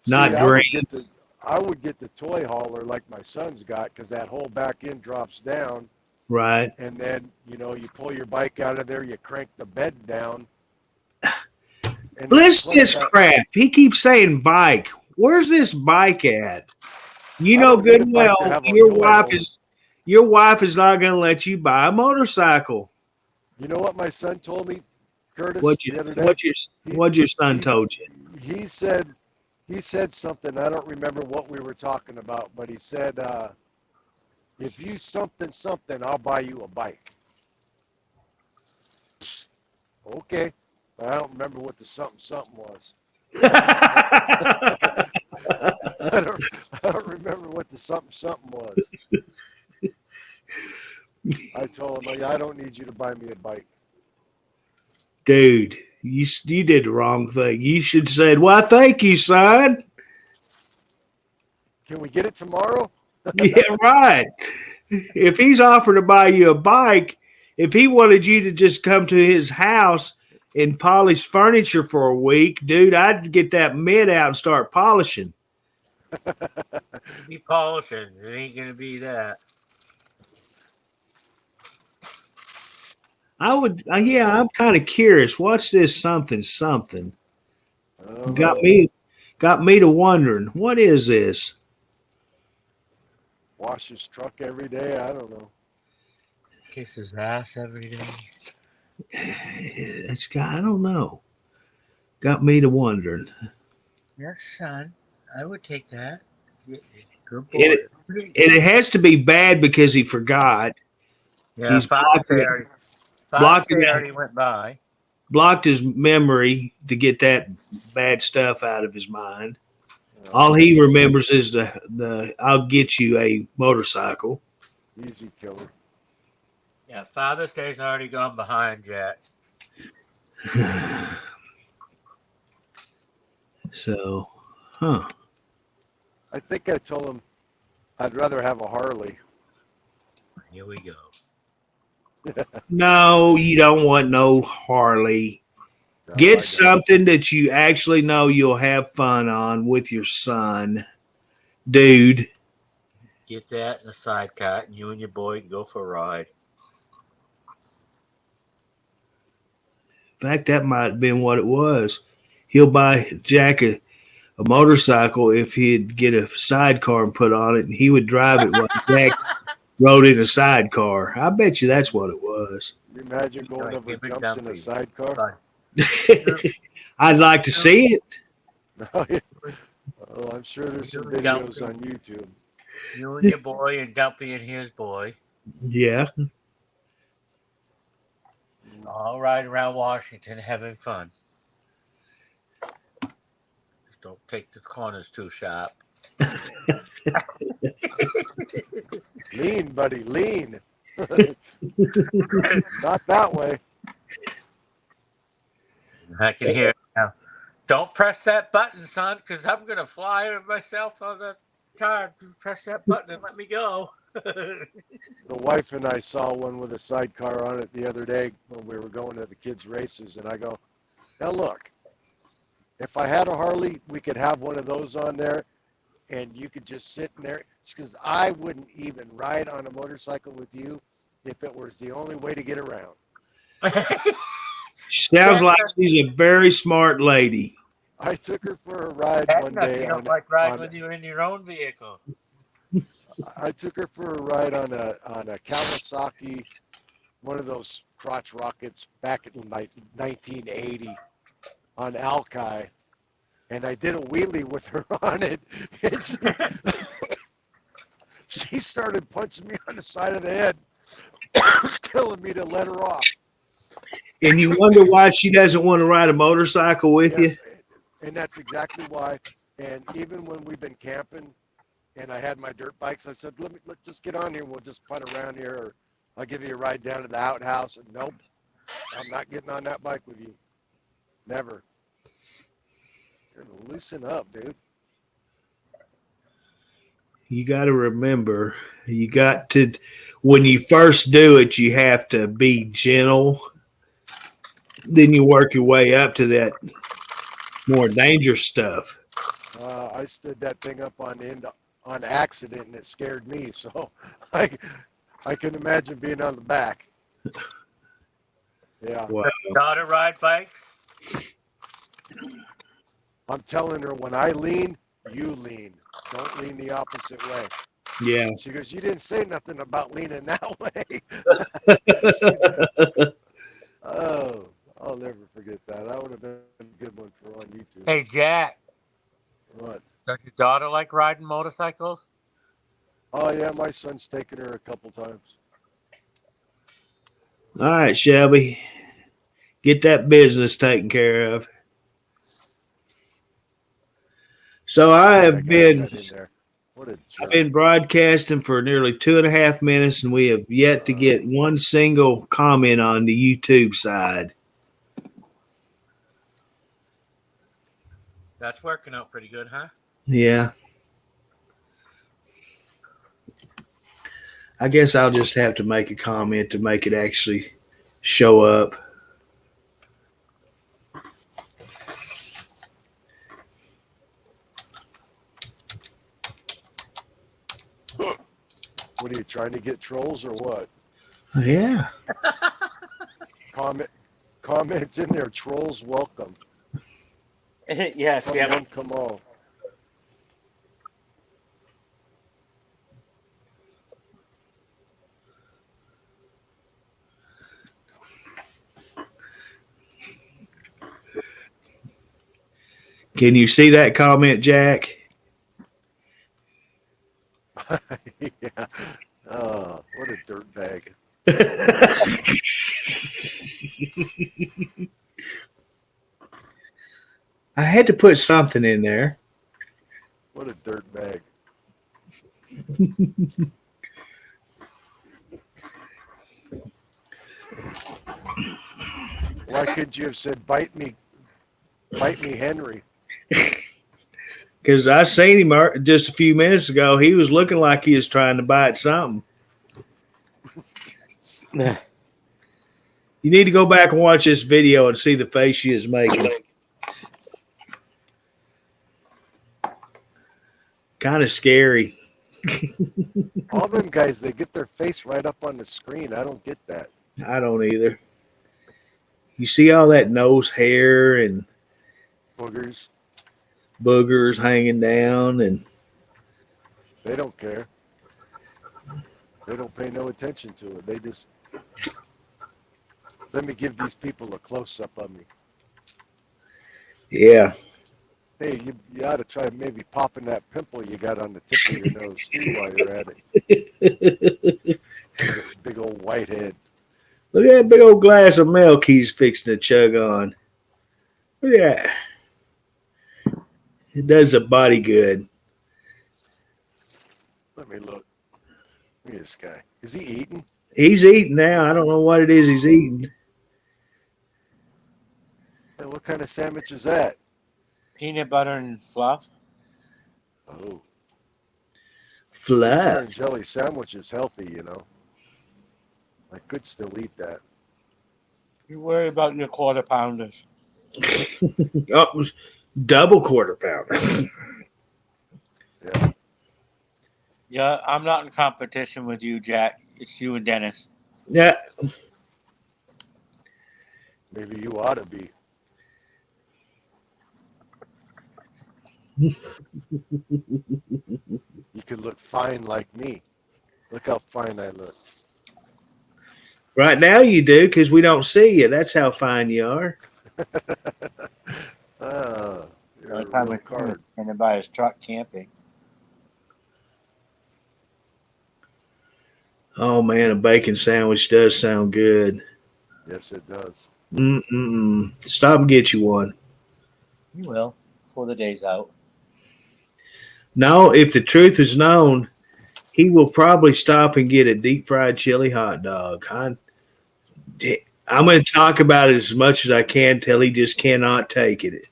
not
See,
dream.
I would get the toy hauler like my son's got because that whole back end drops down,
Right.
and then you pull your bike out of there, you crank the bed down. And
Listen to
plus
this
that-
crap. He keeps saying bike. Where's this bike at? You
I
know
don't need
good
a
and
bike
well
to have a
your
toy
wife
hauler.
is not going to let you buy a motorcycle.
You know what my son told me, Curtis, the other day?
What your son told you?
He said something. I don't remember what we were talking about, but he said, "If you something, I'll buy you a bike." Okay, but I don't remember what the something was. I don't remember what the something was. I told him, I don't need you to buy me a bike.
Dude, you did the wrong thing. You should have said, "Well, thank you, son."
Can we get it tomorrow?
Yeah, right. If he's offered to buy you a bike, if he wanted you to just come to his house and polish furniture for a week, dude, I'd get that mitt out and start polishing.
Be polishing. It ain't gonna be that.
I would, yeah, I'm kind of curious. What's this something?
I don't
Got
know.
me to wondering, what is this?
Wash his truck every day. I don't know.
Kiss his ass every day.
I don't know. Got me to wondering.
Yes, son. I would take that. Good boy.
And it has to be bad because he forgot.
Yeah,
He's
Father's Day
blocking it.
already went by.
Blocked his memory to get that bad stuff out of his mind. All he remembers is the I'll get you a motorcycle.
Easy killer.
Yeah, Father's Day's already gone behind, Jack.
So, huh.
I think I told him I'd rather have a Harley.
Here we go.
No, you don't want no Harley.
No,
Get
I
something that you actually know you'll have fun on with your son, dude.
Get that in a side cut, and you and your boy can go for a ride.
In fact, that might have been what it was. He'll buy Jack a motorcycle if he'd get a sidecar and put on it, and he would drive it while Jack rode in a sidecar. I bet you that's what it was.
You imagine going
Like,
over
give it
jumps
down
in a
for you.
sidecar?
Fine.
I'd like to see it.
Oh, yeah. Oh, I'm sure there's some
You don't
videos on YouTube.
You and your boy, and Dumpy and his boy,
Yeah.
all riding around Washington having fun. Just don't take the corners too sharp.
Lean, buddy, lean. Not that way.
I can hear it now. Don't press that button, son, because I'm going to fly myself on the car. Press that button and let me go.
The wife and I saw one with a sidecar on it the other day when we were going to the kids' races, and I go, now look, if I had a Harley, we could have one of those on there, and you could just sit in there. Because I wouldn't even ride on a motorcycle with you if it was the only way to get around.
Sounds like she's a very smart lady.
I took her for a ride one
Edna,
day.
you don't like riding with you in your own vehicle.
I took her for a ride on a Kawasaki, one of those crotch rockets back in like 1980 on Alki, and I did a wheelie with her on it. And she started punching me on the side of the head, telling me to let her off.
And you wonder why she doesn't want to ride a motorcycle with you?
And that's exactly why. And even when we've been camping and I had my dirt bikes, I said, let's just get on here. We'll just putt around here, or I'll give you a ride down to the outhouse. And nope, I'm not getting on that bike with you. Never. Loosen up, dude.
You got to remember, when you first do it, you have to be gentle. Then you work your way up to that more dangerous stuff.
I stood that thing up on accident, and it scared me. So I can imagine being on the back. Yeah.
Wow.
Daughter ride bike?
I'm telling her, when I lean, you lean. Don't lean the opposite way.
Yeah.
She goes, you didn't say nothing about leaning that way. Oh, I'll never forget that. That would have been a good one for on YouTube.
Hey, Jack.
What?
Does your daughter like riding motorcycles?
Oh, yeah, my son's taken her a couple times.
All right, Shelby. Get that business taken care of. So I've been broadcasting for nearly 2.5 minutes, and we have yet to get one single comment on the YouTube side.
That's working out pretty good, huh?
Yeah. I guess I'll just have to make a comment to make it actually show up.
What are you trying to get, trolls or what?
Yeah.
Comments in there, trolls welcome.
Yes, yeah.
Come on.
Can you see that comment, Jack?
Yeah. Oh, what a dirtbag.
I had to put something in there.
What a dirtbag. Why couldn't you have said, bite me, Henry?
Because I seen him just a few minutes ago. He was looking like he was trying to bite something. You need to go back and watch this video and see the face she is making. Kind of scary.
All them guys, they get their face right up on the screen. I don't get that.
I don't either. You see all that nose hair and boogers hanging down, and
they don't care. They don't pay no attention to it. They just, let me give these people a close-up of me.
Yeah.
Hey, you ought to try maybe popping that pimple you got on the tip of your nose too while you're at it. Big old white head.
Look at that big old glass of milk he's fixing to chug on. Look at that. It does the body good.
Let me look. Look at this guy. Is he eating?
He's eating now. I don't know what it is he's eating.
Hey, what kind of sandwich is that?
Peanut butter and fluff.
Oh, peanut butter
Fluff.
and jelly sandwich is healthy, you know. I could still eat that.
You worry about your quarter pounders.
Oh, it was double quarter pounder.
Yeah.
Yeah, I'm not in competition with you, Jack. It's you and Dennis.
Yeah.
Maybe you ought to be. You could look fine like me. Look how fine I look.
Right now you do because we don't see you. That's how fine you are.
Ah, you're
By
a
the time
real
we're
card.
standing by his truck camping.
Oh man, a bacon sandwich does sound good.
Yes, it does.
Stop and get you one.
You will before the day's out.
No, if the truth is known, he will probably stop and get a deep fried chili hot dog. I'm going to talk about it as much as I can till he just cannot take it.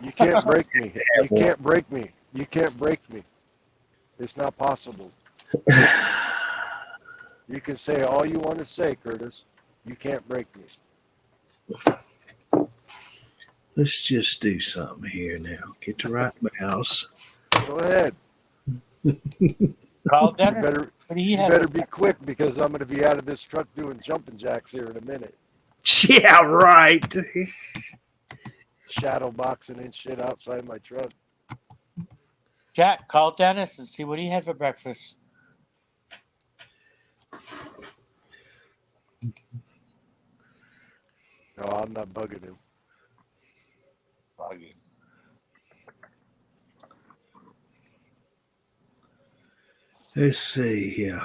You can't break me. You can't break me. You can't break me. It's not possible. You can say all you want to say, Curtis. You can't break me.
Let's just do something here now. Get the right mouse.
Go ahead.
Call
You
Dennis.
better,
But he
you
has
better be quick because I'm going to be out of this truck doing jumping jacks here in a minute.
Yeah, right.
Shadow boxing and shit outside my truck.
Jack, call Dennis and see what he had for breakfast.
No, I'm not bugging him.
Buggy.
Let's see here.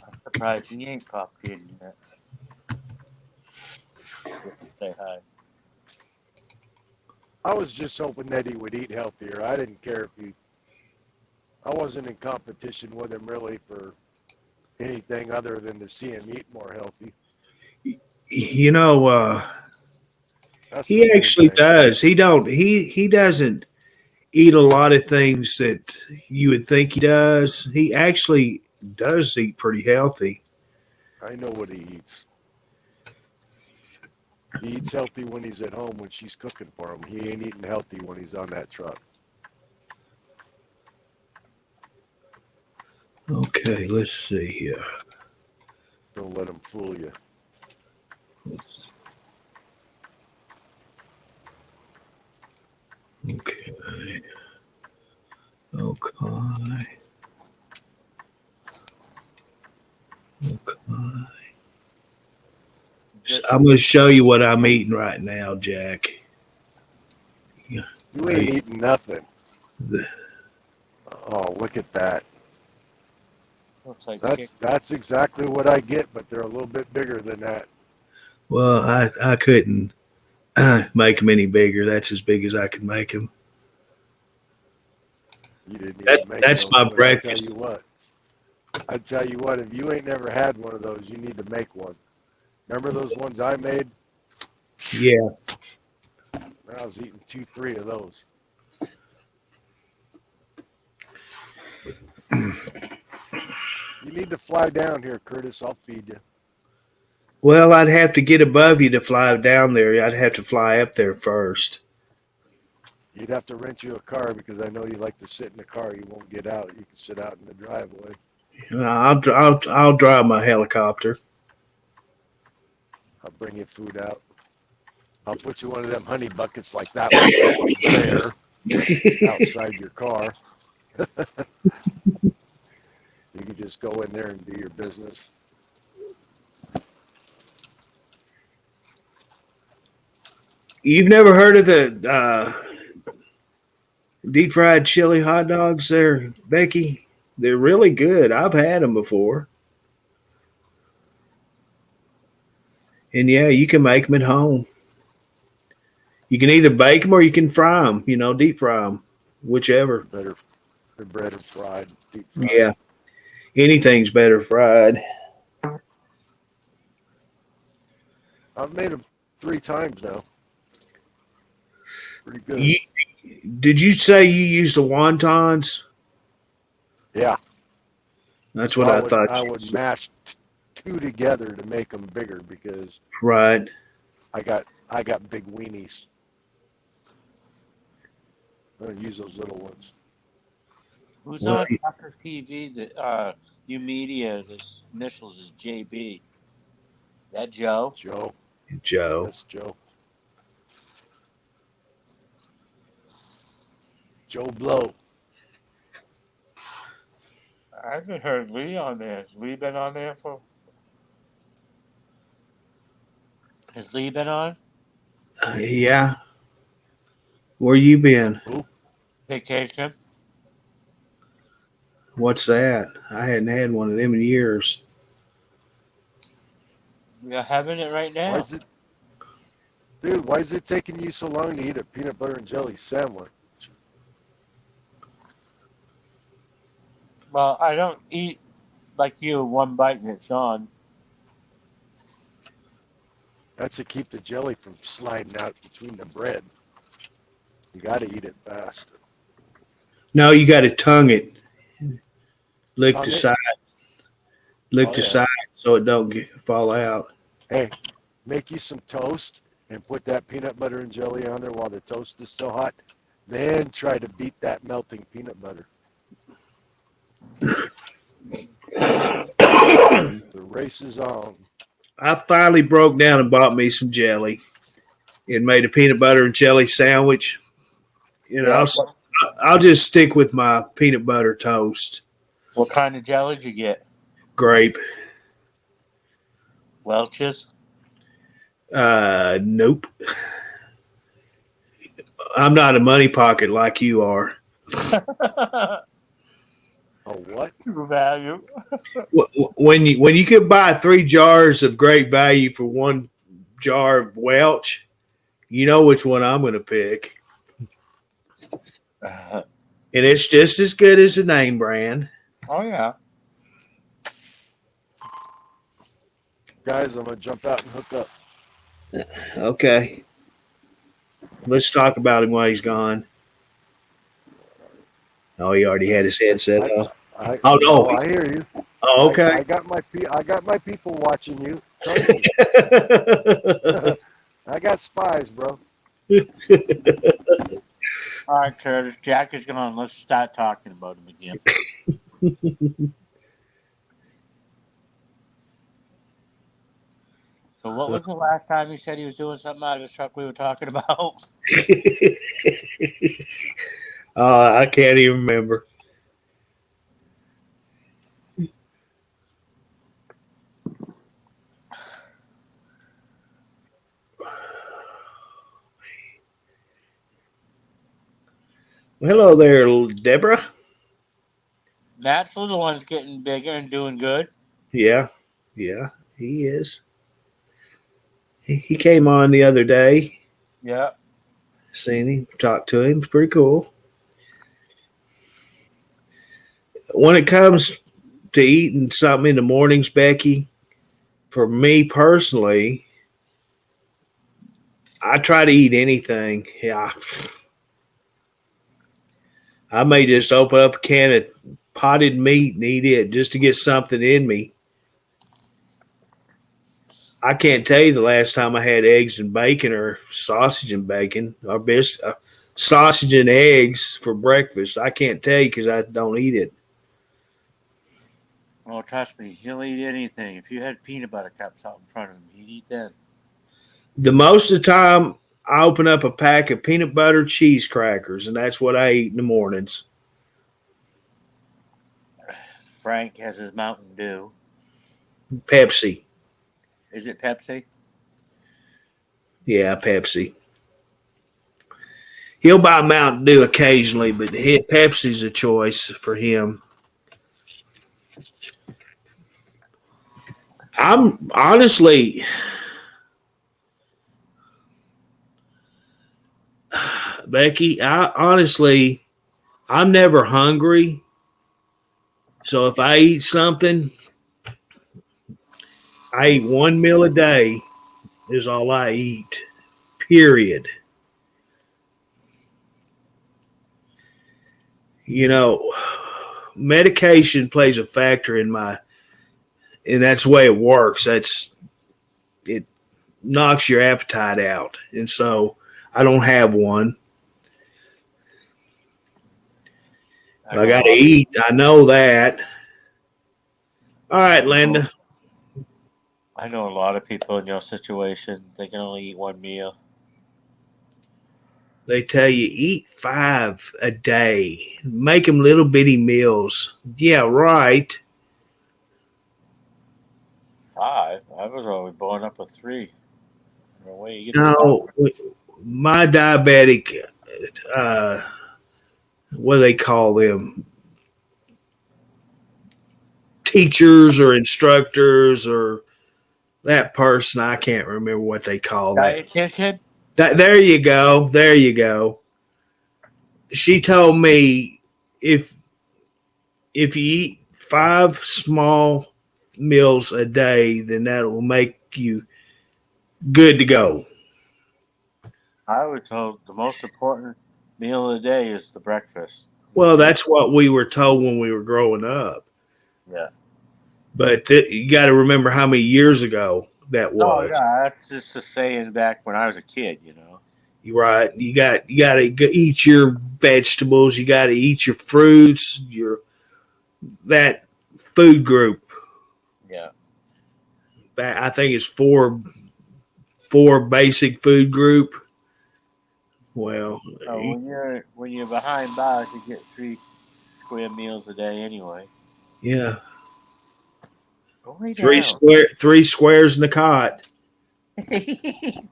I'm surprised he ain't popped in yet. Say hi.
I was just hoping that he would eat healthier. I didn't care if he. I wasn't in competition with him really for anything other than to see him eat more healthy.
You know,
That's the
he
main
actually
thing.
does. He doesn't eat a lot of things that you would think he does. He actually does eat pretty healthy.
I know what he eats. He eats healthy when he's at home when she's cooking for him. He ain't eating healthy when he's on that truck.
Okay, let's see here.
Don't let him fool you.
Okay. Okay. I'm going to show you what I'm eating right now, Jack.
You ain't eating nothing.
The-
Oh, look at that.
Looks like
That's exactly what I get, but they're a little bit bigger than that.
Well, I couldn't make them any bigger. That's as big as I could make them.
You didn't
That-
even make
that's
those,
my
but
breakfast.
I tell you what, if you ain't never had one of those, you need to make one. Remember those ones I made?
Yeah.
I was eating 2-3 of those. You need to fly down here, Curtis. I'll feed you.
Well, I'd have to get above you to fly down there. I'd have to fly up there first.
You'd have to rent you a car because I know you like to sit in the car. You won't get out. You can sit out in the driveway.
I'll drive my helicopter.
I'll bring you food out. I'll put you one of them honey buckets like that one there outside your car. You can just go in there and do your business.
You've never heard of the deep fried chili hot dogs there, Becky? They're really good. I've had them before. And yeah, you can make them at home. You can either bake them or you can fry them, deep fry them, whichever.
Better, they're bread and fried, deep fried.
Yeah, anything's better fried.
I've made them 3 times now. Pretty good.
Did you say you use the wontons?
Yeah.
That's
So
what I
would,
thought.
I would mash 2 together to make them bigger because
Right.
I got big weenies. I'm gonna use those little ones.
Who's
Well,
on Tucker TV? The New Media. His initials is JB. That Joe?
Joe.
Joe.
That's Joe. Joe Blow.
I haven't heard Lee on there. Has Lee been on there for? Has Lee been on?
Yeah. Where you been?
Vacation.
What's that? I hadn't had one of them in years.
We're having it right now.
Why is it taking you so long to eat a peanut butter and jelly sandwich?
Well, I don't eat like you, one bite and it's on.
That's to keep the jelly from sliding out between the bread. You got to eat it fast.
No, you got to tongue it. Lick
Tongue
the
it?
side. Lick
Oh,
the
yeah.
side so it don't fall out.
Hey, make you some toast and put that peanut butter and jelly on there while the toast is still hot. Then try to beat that melting peanut butter. The race is on.
I finally broke down and bought me some jelly and made a peanut butter and jelly sandwich.
Yeah.
I'll just stick with my peanut butter toast.
What kind of jelly did you get?
Grape.
Welch's?
Nope. I'm not a money pocket like you are.
Oh, what?
True value.
When you could buy 3 jars of Great Value for 1 jar of Welch, you know which one I'm going to pick. And it's just as good as the name brand.
Oh, yeah.
Guys, I'm going to jump out and hook up.
Okay. Let's talk about him while he's gone. Oh, he already had his headset off. Oh, no.
I hear you.
Oh, okay.
I got my people watching you. Trust me. I got spies, bro.
All right, Curtis. Jack is gone. Let's start talking about him again. So what was the last time he said he was doing something out of his truck we were talking about?
I can't even remember. Well, hello there, Deborah.
Matt's the one's getting bigger and doing good.
Yeah, he is. He came on the other day.
Yeah.
Seen him, talked to him. It's pretty cool. When it comes to eating something in the mornings, Becky, for me personally, I try to eat anything. Yeah. I may just open up a can of potted meat and eat it just to get something in me. I can't tell you the last time I had eggs and bacon or sausage and bacon or sausage and eggs for breakfast. I can't tell you because I don't eat it.
Well, trust me, he'll eat anything. If you had peanut butter cups out in front of him, he'd eat them.
The most of the time, I open up a pack of peanut butter cheese crackers, and that's what I eat in the mornings.
Frank has his Mountain Dew.
Pepsi.
Is it Pepsi?
Yeah, Pepsi. He'll buy Mountain Dew occasionally, but Pepsi's a choice for him. I'm honestly, Becky, I'm never hungry. So if I eat something, I eat one meal a day is all I eat. Period. You know, medication plays a factor in and that's the way it works. It knocks your appetite out. And so I don't have one. I got to eat. I know that. All right, Linda.
I know a lot of people in your situation. They can only eat one meal.
They tell you eat 5 a day. Make them little bitty meals. Yeah, right.
5? I was always born up with 3. Where you get
No, my diabetic, what do they call them? Teachers or instructors or that person. I can't remember what they call that.
Dietitian?
There you go. There you go. She told me if you eat 5 small meals a day, then that will make you good to go.
I was told the most important meal of the day is the breakfast.
Well, that's what we were told when we were growing up.
Yeah.
But you got to remember how many years ago that was.
Oh, yeah. That's just a saying back when I was a kid, you know.
You're right. You got to eat your vegetables. You got to eat your fruits. That food group.
Yeah.
I think it's four basic food group. Well,
when you're behind bars, you get 3 square meals a day anyway.
Yeah.
Go
3 squares in the cot.
And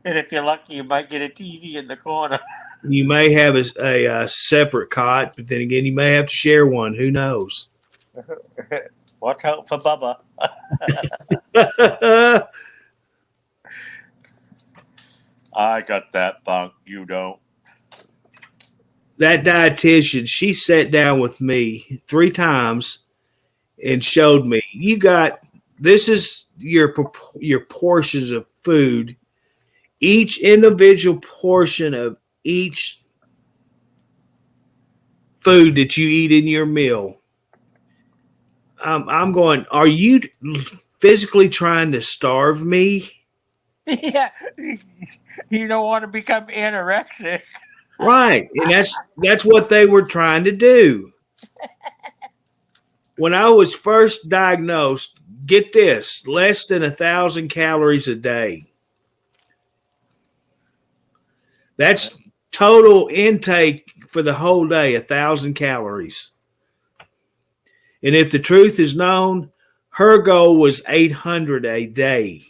if you're lucky, you might get a TV in the corner.
You may have a separate cot, but then again, you may have to share one. Who knows?
Watch out for Bubba. I got that bunk. You don't.
That dietitian, she sat down with me 3 times and showed me, this is your portions of food. Each individual portion of each food that you eat in your meal. I'm going, are you physically trying to starve me?
Yeah. You don't want to become anorexic.
Right. And that's what they were trying to do. When I was first diagnosed, get this, less than 1,000 calories a day. That's total intake for the whole day, 1,000 calories. And if the truth is known, her goal was 800 a day.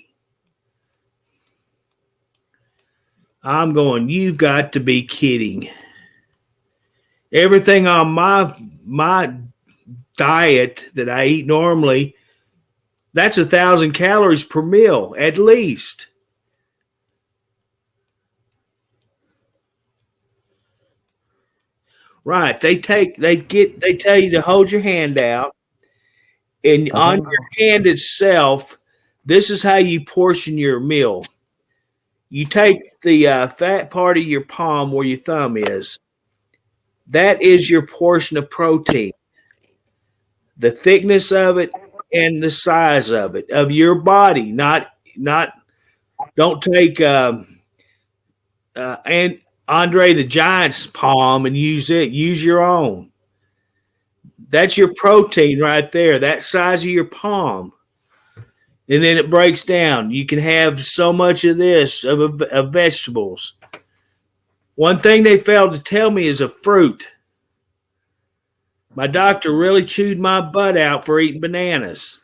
I'm going, you've got to be kidding. Everything on my diet that I eat normally, that's 1,000 calories per meal, at least. Right. They tell you to hold your hand out, and on your hand itself, this is how you portion your meal. You take the fat part of your palm where your thumb is. That is your portion of protein. The thickness of it and the size of it, of your body. Don't take and Andre the Giant's palm and use it. Use your own. That's your protein right there, that size of your palm. And then it breaks down. You can have so much of this, of vegetables. One thing they failed to tell me is a fruit. My doctor really chewed my butt out for eating bananas.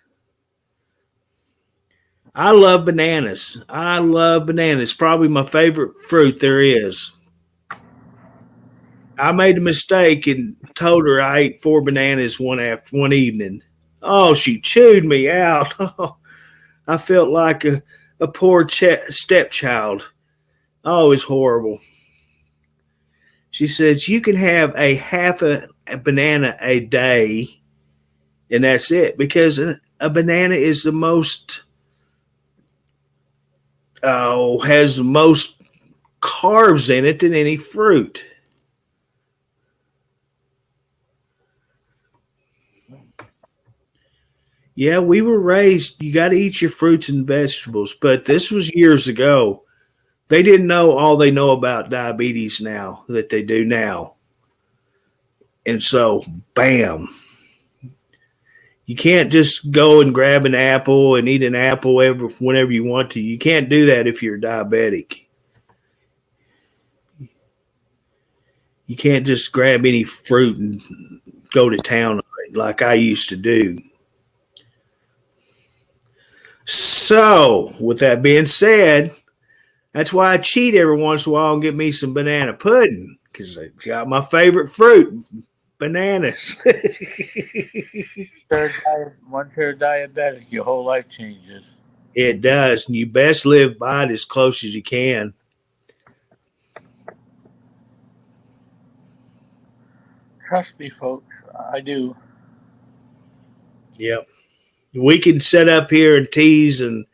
I love bananas. I love bananas. Probably my favorite fruit there is. I made a mistake and told her I ate 4 bananas one evening. Oh, she chewed me out. I felt like a poor stepchild. Oh, it was horrible. She says you can have a half a banana a day, and that's it. Because a banana is the most has the most carbs in it than any fruit. Yeah, we were raised, you got to eat your fruits and vegetables, but this was years ago. They didn't know all they know about diabetes now that they do now. And so, bam. You can't just go and grab an apple and eat an apple whenever you want to. You can't do that if you're diabetic. You can't just grab any fruit and go to town on it like I used to do. So, with that being said, that's why I cheat every once in a while and get me some banana pudding because I got my favorite fruit, bananas.
Once you're diabetic, your whole life changes.
It does. And you best live by it as close as you can.
Trust me, folks. I do.
Yep. We can sit up here and tease and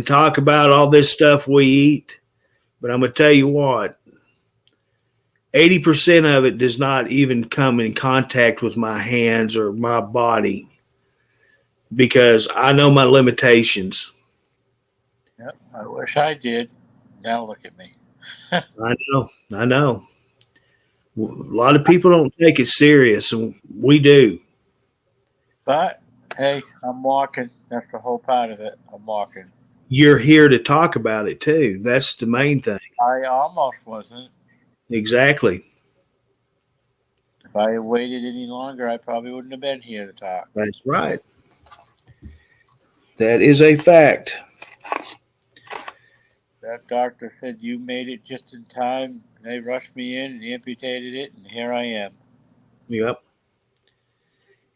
talk about all this stuff we eat, but I'm going to tell you what, 80% of it does not even come in contact with my hands or my body because I know my limitations.
Yep, I wish I did. Now look at me.
I know. A lot of people don't take it serious, and we do.
But hey, I'm walking. That's the whole part of it. I'm walking.
You're here to talk about it too. That's the main thing.
I almost wasn't.
Exactly.
If I had waited any longer, I probably wouldn't have been here to talk.
That's right. That is a fact.
That doctor said you made it just in time. They rushed me in and amputated it, and here I am.
Yep.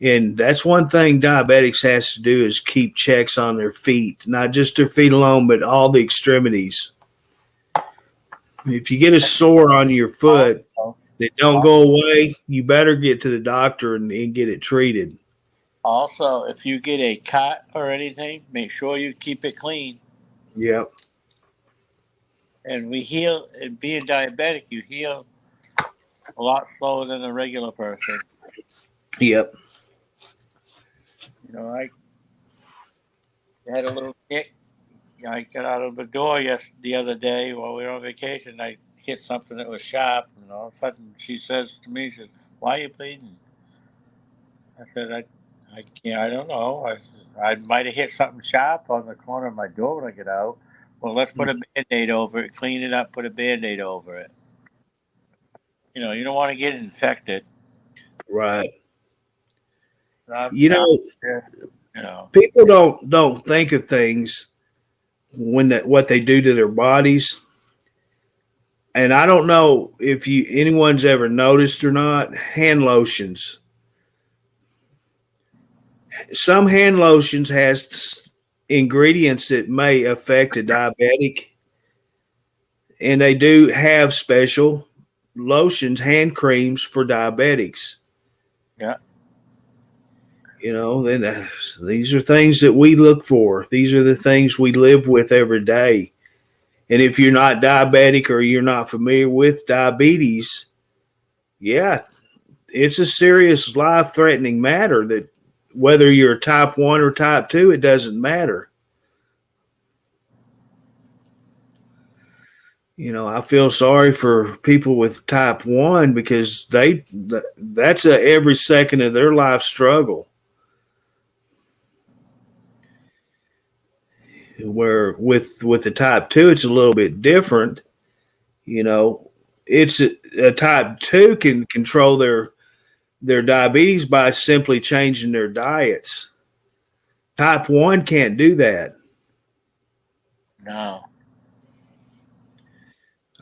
And that's one thing diabetics has to do is keep checks on their feet, not just their feet alone, but all the extremities. If you get a sore on your foot that don't go away, you better get to the doctor and get it treated.
Also, if you get a cut or anything, make sure you keep it clean.
Yep.
And we heal, and being diabetic, you heal a lot slower than a regular person.
Yep.
You know, I had a little kick. I got out of the door the other day while we were on vacation. I hit something that was sharp, and all of a sudden she says to me, she says, "Why are you bleeding?" I said, I can't, I don't know. I might have hit something sharp on the corner of my door when I get out. Well, let's put a Band-Aid over it, clean it up, put a Band-Aid over it. You know, you don't want to get infected.
Right.
You
know, people don't think of things what they do to their bodies. And I don't know if anyone's ever noticed or not, hand lotions. Some hand lotions has ingredients that may affect a diabetic, and they do have special lotions, hand creams for diabetics.
Yeah.
You know, then these are things that we look for. These are the things we live with every day. And if you're not diabetic or you're not familiar with diabetes, yeah, it's a serious life-threatening matter that whether you're type 1 or type 2, it doesn't matter. You know, I feel sorry for people with type 1 because that's every second of their life struggle. Where with the type 2, it's a little bit different. You know, it's a type 2 can control their their diabetes by simply changing their diets. Type 1 can't do that.
No.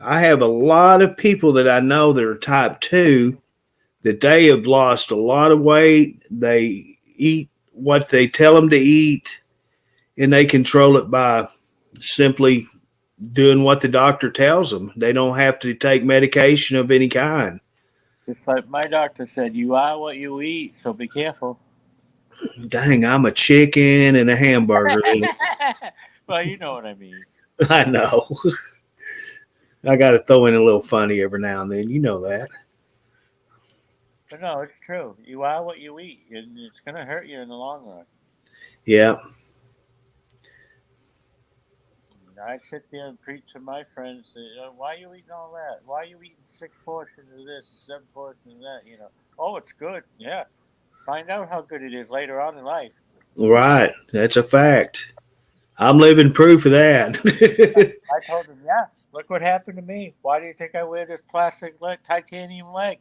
I have a lot of people that I know that are type 2 that they have lost a lot of weight. They eat what they tell them to eat, and they control it by simply doing what the doctor tells them. They don't have to take medication of any kind.
Just like my doctor said, you are what you eat, so be careful.
Dang, I'm a chicken and a hamburger.
Well, you know what I mean.
I know. I got to throw in a little funny every now and then. You know that.
But no, it's true. You are what you eat, and it's going to hurt you in the long run.
Yeah.
I sit there and preach to my friends, why are you eating all that? Why are you eating 6 portions of this, 7 portions of that? Oh, it's good. Yeah. Find out how good it is later on in life.
Right. That's a fact. I'm living proof of that.
I told him, yeah, look what happened to me. Why do you think I wear this plastic titanium leg?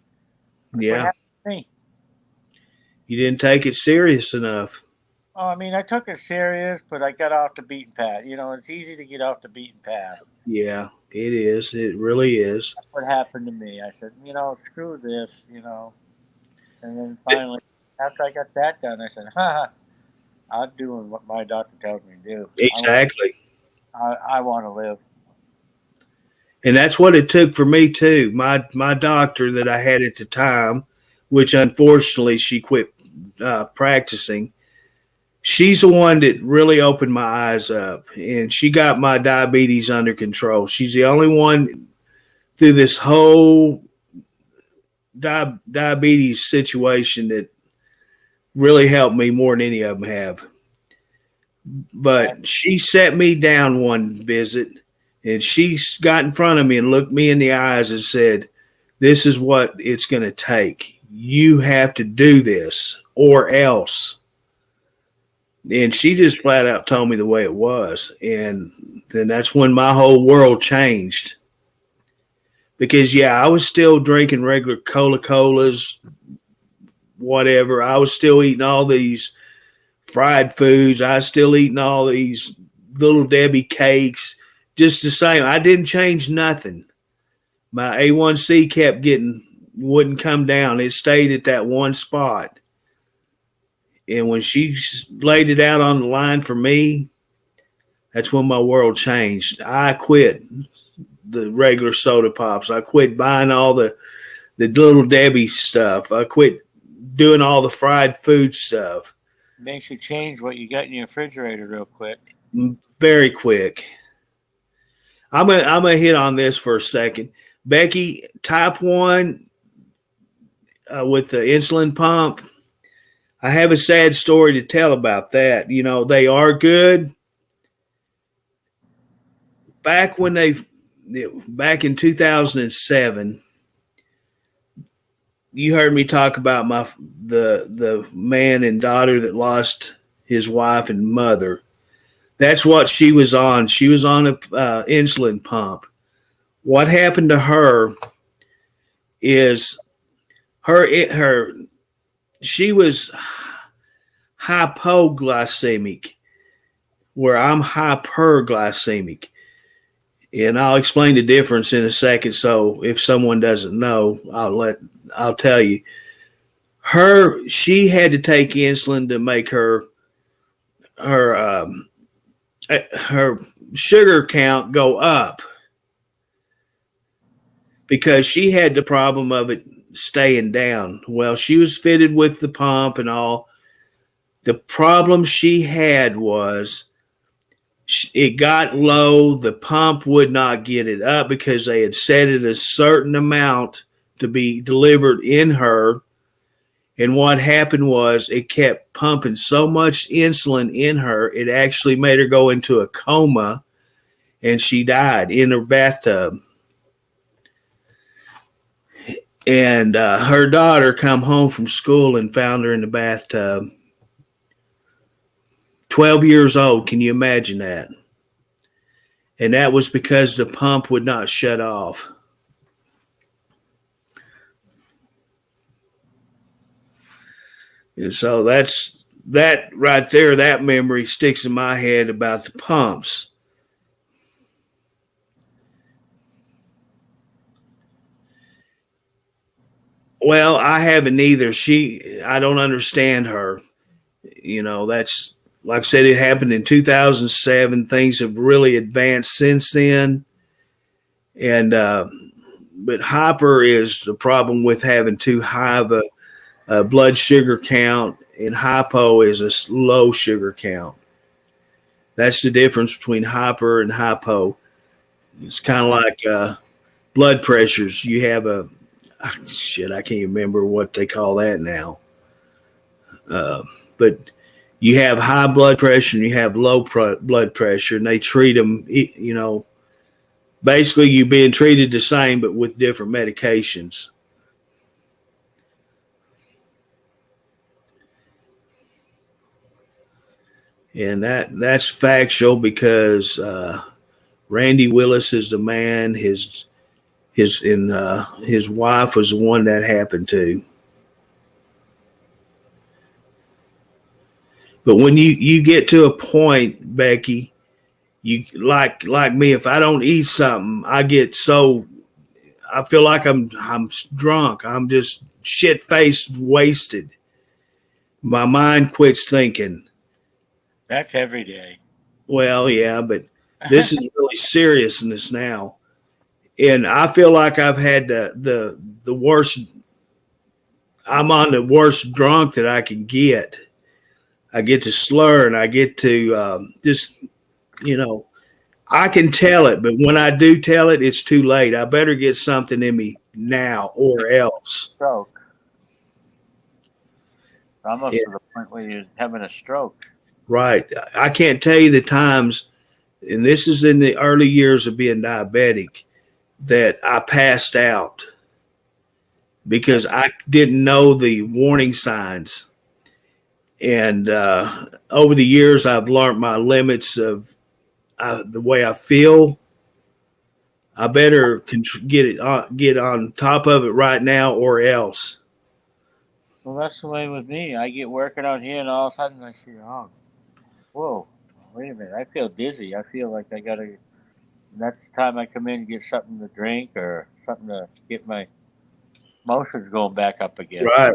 Look what happened to me.
You didn't take it serious enough.
Oh, I mean, I took it serious, but I got off the beaten path. It's easy to get off the beaten path.
Yeah, it is. It really is.
That's what happened to me. I said, screw this, And then finally, after I got that done, I said, I'm doing what my doctor tells me to do.
Exactly.
I want to live.
And that's what it took for me, too. My doctor that I had at the time, which unfortunately she quit practicing, she's the one that really opened my eyes up, and she got my diabetes under control. She's the only one through this whole diabetes situation that really helped me more than any of them have. But she sat me down one visit, and she got in front of me and looked me in the eyes and said, this is what it's going to take. You have to do this or else. And she just flat out told me the way it was. And then that's when my whole world changed. Because, I was still drinking regular Coca-Colas, whatever. I was still eating all these fried foods. I was still eating all these Little Debbie cakes. Just the same. I didn't change nothing. My A1C wouldn't come down. It stayed at that one spot. And when she laid it out on the line for me, that's when my world changed. I quit the regular soda pops. I quit buying all the Little Debbie stuff. I quit doing all the fried food stuff.
Makes you change what you got in your refrigerator real quick.
Very quick. I'm gonna hit on this for a second. Becky, type 1 with the insulin pump, I have a sad story to tell about that. They are good. Back in 2007, you heard me talk about the man and daughter that lost his wife and mother. That's what she was on. She was on a insulin pump. What happened to her is she was hypoglycemic, where I'm hyperglycemic. And I'll explain the difference in a second. So if someone doesn't know, I'll tell you. She had to take insulin to make her sugar count go up, because she had the problem of it staying down. Well, she was fitted with the pump and all. The problem she had was it got low. The pump would not get it up because they had set it a certain amount to be delivered in her. And what happened was it kept pumping so much insulin in her, it actually made her go into a coma, and she died in her bathtub. And her daughter come home from school and found her in the bathtub. 12 years old. Can you imagine that? And that was because the pump would not shut off. And so that right there, that memory sticks in my head about the pumps. Well, I haven't either. I don't understand her. That's like I said, it happened in 2007. Things have really advanced since then. And, but hyper is the problem with having too high of a blood sugar count, and hypo is a low sugar count. That's the difference between hyper and hypo. It's kind of like blood pressures. You have I can't remember what they call that now. But you have high blood pressure and you have low blood pressure, and they treat them, basically you being treated the same, but with different medications. And that's factual because Randy Willis is the man. His wife was the one that happened to. But when you get to a point, Becky, you like me, if I don't eat something, I feel like I'm drunk. I'm just shit faced, wasted. My mind quits thinking.
That's every day.
Well, yeah, but this is really seriousness now. And I feel like I've had the worst. I'm on the worst drunk that I can get. I get to slur and I get to just, I can tell it, but when I do tell it, it's too late. I better get something in me now or else.
Stroke. Almost to the point where you're having a stroke.
Right. I can't tell you the times, and this is in the early years of being diabetic, that I passed out because I didn't know the warning signs. And over the years, I've learned my limits of the way I feel. I better get on top of it right now or else.
Well, that's the way with me. I get working out here, and all of a sudden I see, oh, whoa, wait a minute. I feel dizzy. I feel like I got to, next time I come in and get something to drink or something to get my motions going back up again.
Right.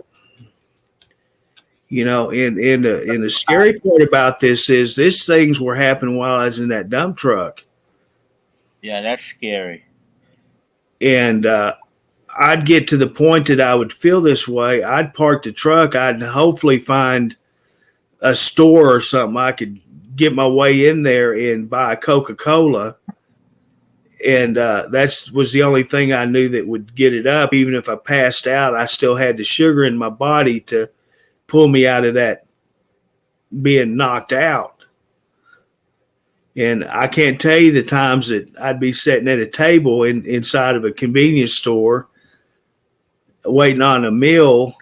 And the scary part about this is things were happening while I was in that dump truck.
Yeah, that's scary.
And I'd get to the point that I would feel this way. I'd park the truck. I'd hopefully find a store or something I could get my way in there and buy a Coca-Cola. And that was the only thing I knew that would get it up. Even if I passed out, I still had the sugar in my body to pull me out of that being knocked out. And I can't tell you the times that I'd be sitting at a table inside of a convenience store waiting on a meal,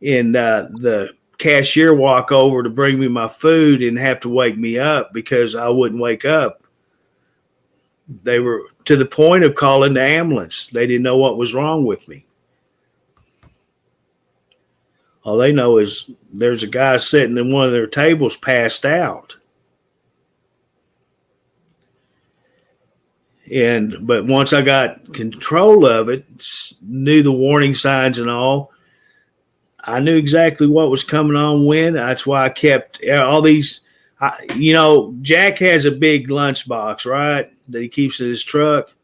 and the cashier walk over to bring me my food and have to wake me up because I wouldn't wake up. They were to the point of calling the ambulance. They didn't know what was wrong with me. All they know is there's a guy sitting in one of their tables passed out. But once I got control of it, knew the warning signs and all, I knew exactly what was coming on when. That's why I kept all these. Jack has a big lunchbox, right, that he keeps in his truck.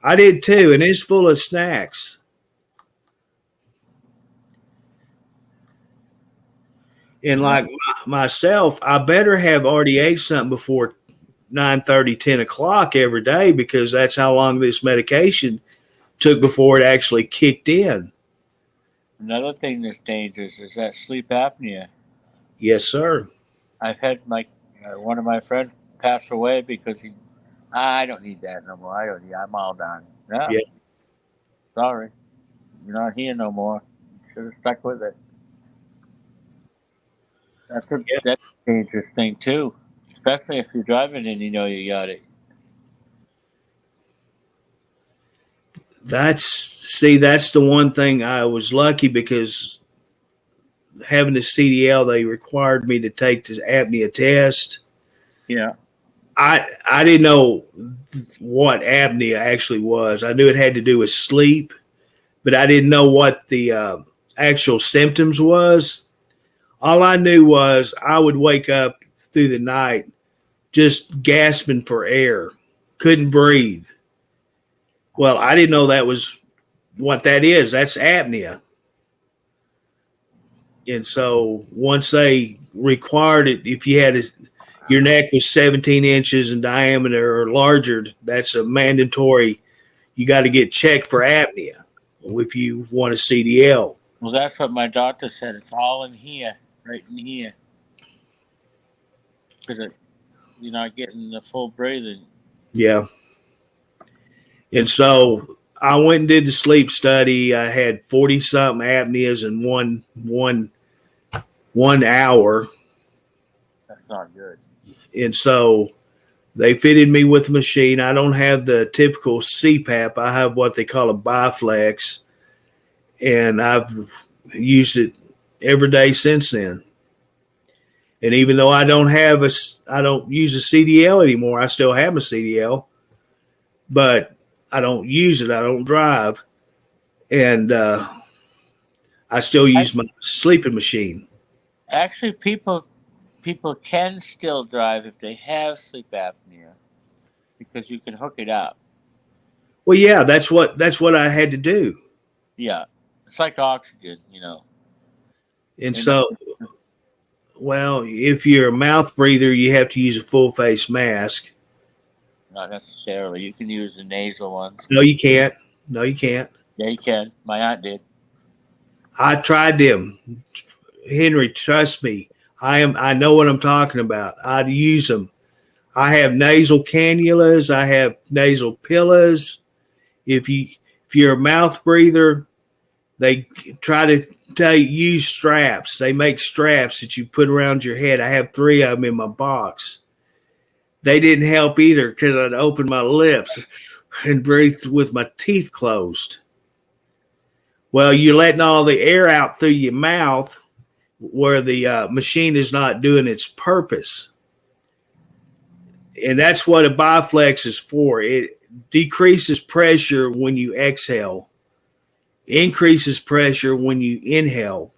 I did too, and it's full of snacks. And like myself, I better have already ate something before 9:30, 10 o'clock every day, because that's how long this medication took before it actually kicked in.
Another thing that's dangerous is that sleep apnea.
Yes, sir.
I've had one of my friends pass away because I don't need that no more. I'm all done. Yeah. Sorry. You're not here no more. You should have stuck with it. That's a dangerous thing too, especially if you're driving and you know you got it. That's
the one thing I was lucky, because having the CDL, they required me to take the apnea test.
Yeah.
I didn't know what apnea actually was. I knew it had to do with sleep, but I didn't know what the actual symptoms was. All I knew was I would wake up through the night just gasping for air, couldn't breathe. Well, I didn't know that was what that is. That's apnea. And so once they required it, if you had your neck was 17 inches in diameter or larger, that's a mandatory. You got to get checked for apnea if you want a CDL.
Well, that's what my doctor said. It's all in here, right in here. Because you're not getting the full breathing.
Yeah. And so I went and did the sleep study. I had 40 something apneas in one hour.
That's not good.
And so they fitted me with a machine. I don't have the typical CPAP. I have what they call a Biflex, and I've used it every day since then. And even though I don't use a CDL anymore, I still have a CDL, but I don't use it. I don't drive, and I still use my sleeping machine.
Actually, people can still drive if they have sleep apnea because you can hook it up.
Well, yeah, that's what I had to do.
Yeah, it's like oxygen,
And so, well, if you're a mouth breather, you have to use a full face mask.
Not necessarily. You can use the nasal ones.
No, you can't. No, you can't.
Yeah, you can. My aunt did.
I tried them. Henry, trust me. I know what I'm talking about. I'd use them. I have nasal cannulas. I have nasal pillows. If you're a mouth breather, they try to tell you use straps. They make straps that you put around your head. I have 3 of them in my box. They didn't help either because I'd open my lips and breathe with my teeth closed. Well, you're letting all the air out through your mouth where the machine is not doing its purpose. And that's what a Biflex is for. It decreases pressure when you exhale, increases pressure when you inhale.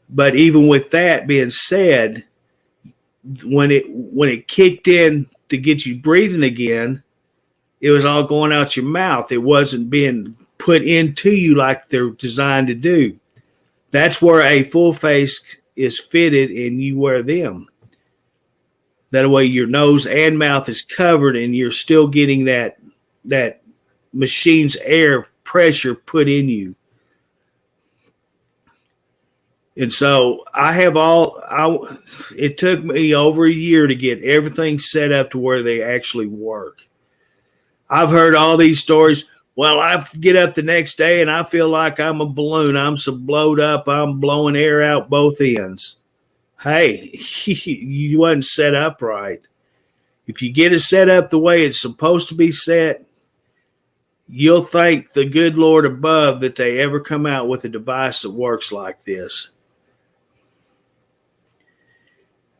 But even with that being said, when it kicked in to get you breathing again, it was all going out your mouth. It wasn't being put into you like they're designed to do. That's where a full face is fitted and you wear them. That way your nose and mouth is covered and you're still getting that machine's air pressure put in you. And so it took me over a year to get everything set up to where they actually work. I've heard all these stories. Well, I get up the next day and I feel like I'm a balloon. I'm so blowed up. I'm blowing air out both ends. Hey, you wasn't set up right. If you get it set up the way it's supposed to be set, you'll thank the good Lord above that they ever come out with a device that works like this.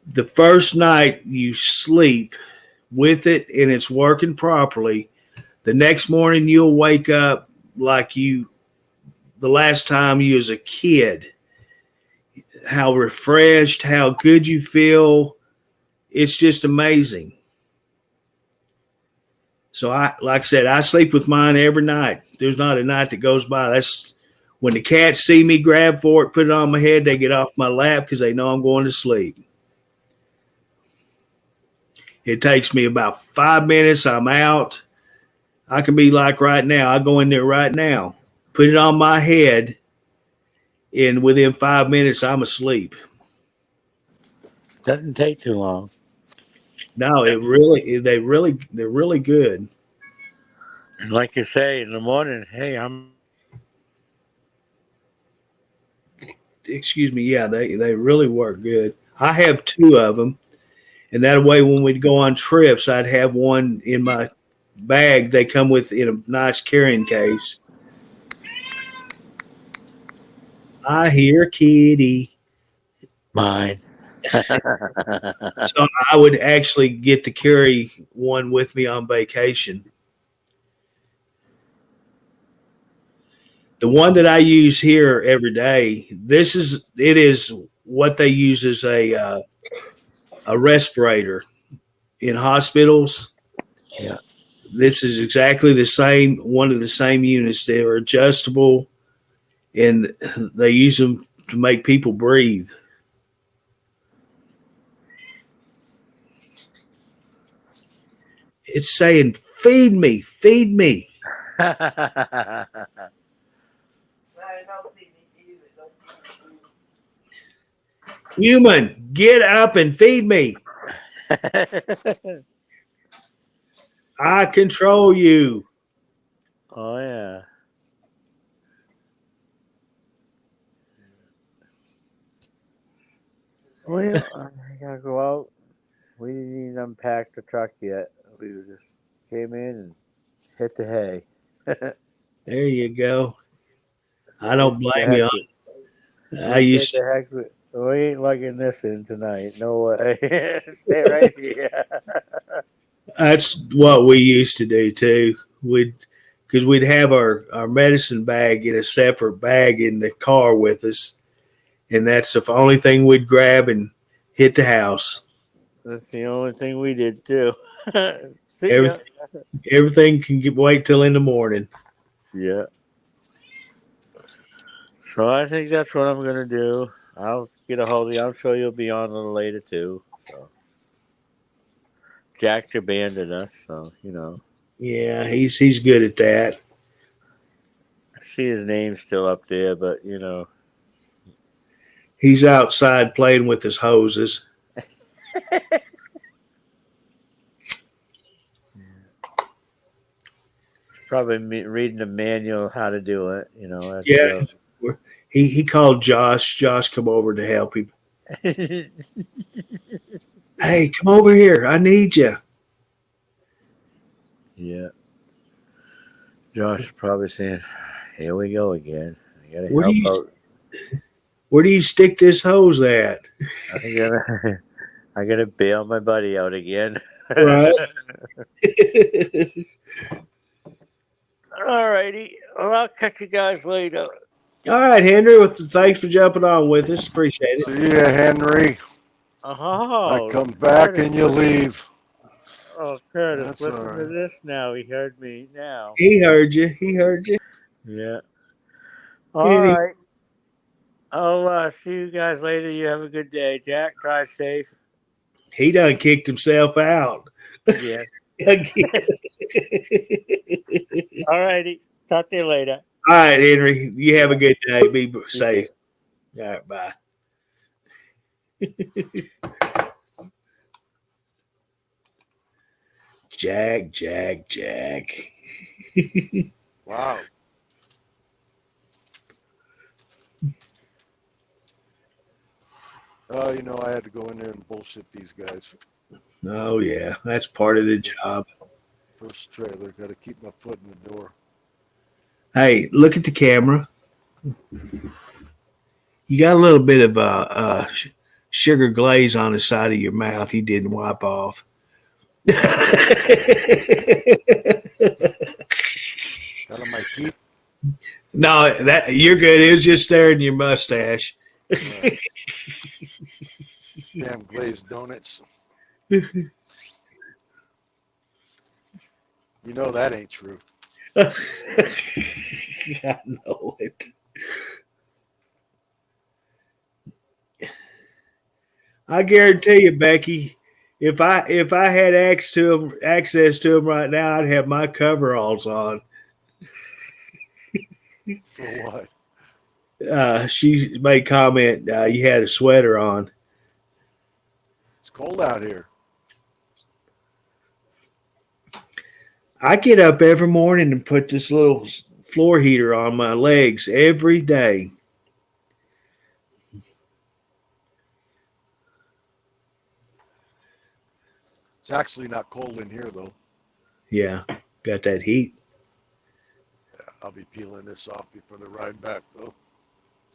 The first night you sleep with it and it's working properly, the next morning you'll wake up like the last time you was a kid. How refreshed, how good you feel. It's just amazing. So like I said, I sleep with mine every night. There's not a night that goes by. That's when the cats see me grab for it, put it on my head, they get off my lap because they know I'm going to sleep. It takes me about 5 minutes. I'm out. I can be like right now. I go in there right now, put it on my head, and within 5 minutes, I'm asleep.
Doesn't take too long.
No, they're really good.
And like you say, in the morning, hey,
Excuse me. Yeah, they really work good. I have 2 of them, and that way when we'd go on trips, I'd have one in my bag. They come with in a nice carrying case. I hear kitty.
Mine.
So I would actually get to carry one with me on vacation. The one that I use here every day, it is what they use as a respirator in hospitals.
Yeah.
This is exactly the same one of the same units. They are adjustable, and they use them to make people breathe. It's saying, "Feed me, feed me." Human, get up and feed me. I control you.
Oh yeah. Well, I gotta go out. We didn't even unpack the truck yet. We just came in and hit the hay.
There you go. I don't
The
blame
heck
you.
with,
I
we said
used
the heck with, we ain't lugging this in tonight. No way. Stay right here.
That's what we used to do too. We'd have our medicine bag in a separate bag in the car with us, and that's the only thing we'd grab and hit the house.
That's the only thing we did too. See
Every,
ya.
everything can wait till in the morning.
Yeah. So I think that's what I'm gonna do. I'll get a hold of you. I'm sure you'll be on a little later too. So Jack's abandoned us, so you know.
Yeah, he's good at that.
I see his name still up there, but you know.
He's outside playing with his hoses.
Probably reading the manual how to do it. You know.
Yeah, he called Josh. Josh come over to help him. Hey, come over here. I need you.
Yeah. Josh is probably saying, "Here we go again. I gotta
Where do
help
you
out.
where do you stick this hose at?
I gotta bail my buddy out again."
Right.
Alrighty. Well, I'll catch you guys later.
All right, Henry. Well, thanks for jumping on with us. Appreciate it.
See ya, Henry.
Oh,
I come back and you leave.
Oh, Curtis,
That's
listen
all
to
right.
this now. He heard me now.
He heard you. He heard you.
Yeah.
He-
All right. I'll see you guys later. You have a good day. Jack, drive safe.
He done kicked himself out.
Yeah. All righty. Talk to you later.
All right, Henry. You have a good day. Be safe. All right, bye. Jack.
Wow. You know, I had to go in there and bullshit these guys.
Oh yeah, that's part of the job.
First trailer, got to keep my foot in the door.
Hey, look at the camera. You got a little bit of sugar glaze on the side of your mouth. You didn't wipe off.
Got on my teeth.
No, that you're good. It was just there in your mustache.
Damn glazed donuts. You know that ain't true.
I know it. I guarantee you, Becky, if I had access to him right now, I'd have my coveralls on.
For what?
She made comment. You had a sweater on.
It's cold out here.
I get up every morning and put this little floor heater on my legs every day.
It's actually not cold in here, though.
Yeah, got that heat.
I'll be peeling this off before the ride back, though.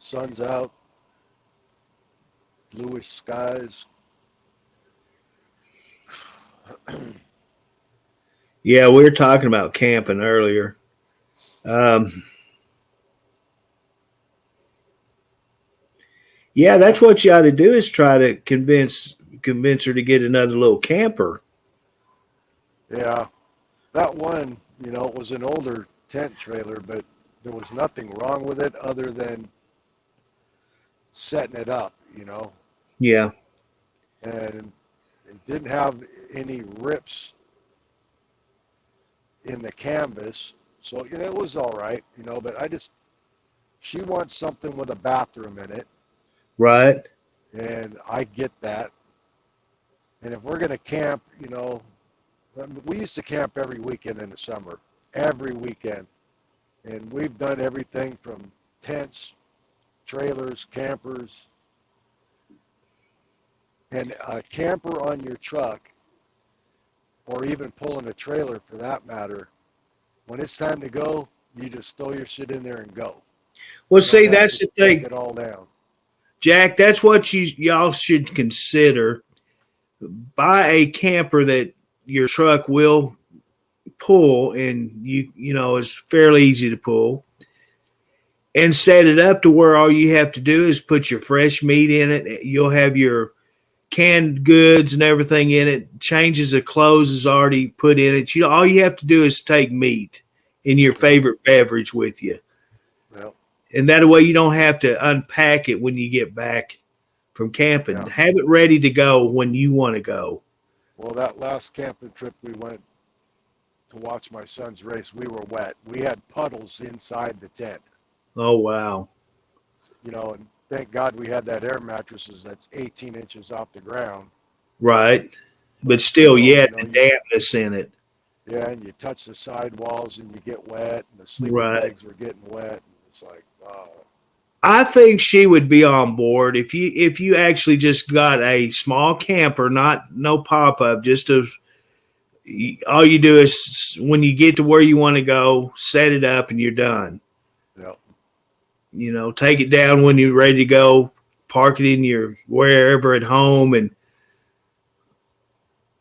Sun's out, bluish skies.
Yeah, we were talking about camping earlier. Yeah, that's what you ought to do is try to convince her to get another little camper.
Yeah, that one, it was an older tent trailer, but there was nothing wrong with it other than setting it up,
Yeah,
and it didn't have any rips in the canvas. So, it was all right, but she wants something with a bathroom in it,
right.
and I get that. And if we're going to camp, we used to camp every weekend in the summer, every weekend. And we've done everything from tents, trailers, campers, and a camper on your truck, or even pulling a trailer for that matter. When it's time to go, you just throw your shit in there and go.
Well,
You
see,
don't have
that's
to
the thing,
take it all down.
Jack. That's what y'all should consider. Buy a camper that your truck will pull, and it's fairly easy to pull, and set it up to where all you have to do is put your fresh meat in it. You'll have your canned goods and everything in it. Changes of clothes is already put in it. All you have to do is take meat and your favorite beverage with you.
Well,
And that way you don't have to unpack it when you get back from camping.
Yeah.
Have it ready to go when you want to go.
well, that last camping trip we went to watch my son's race, we were wet. We had puddles inside the tent,
Oh, wow.
and thank God we had that air mattresses that's 18 inches off the ground.
Right. But still, yeah, the
you,
dampness in it.
yeah, and you touch the sidewalls and you get wet, and the sleeping
Right.
bags were getting wet. And it's like,
I think she would be on board if you actually just got a small camper, no pop up, all you do is when you get to where you want to go, set it up and you're done. Take it down when you're ready to go, park it in your wherever at home and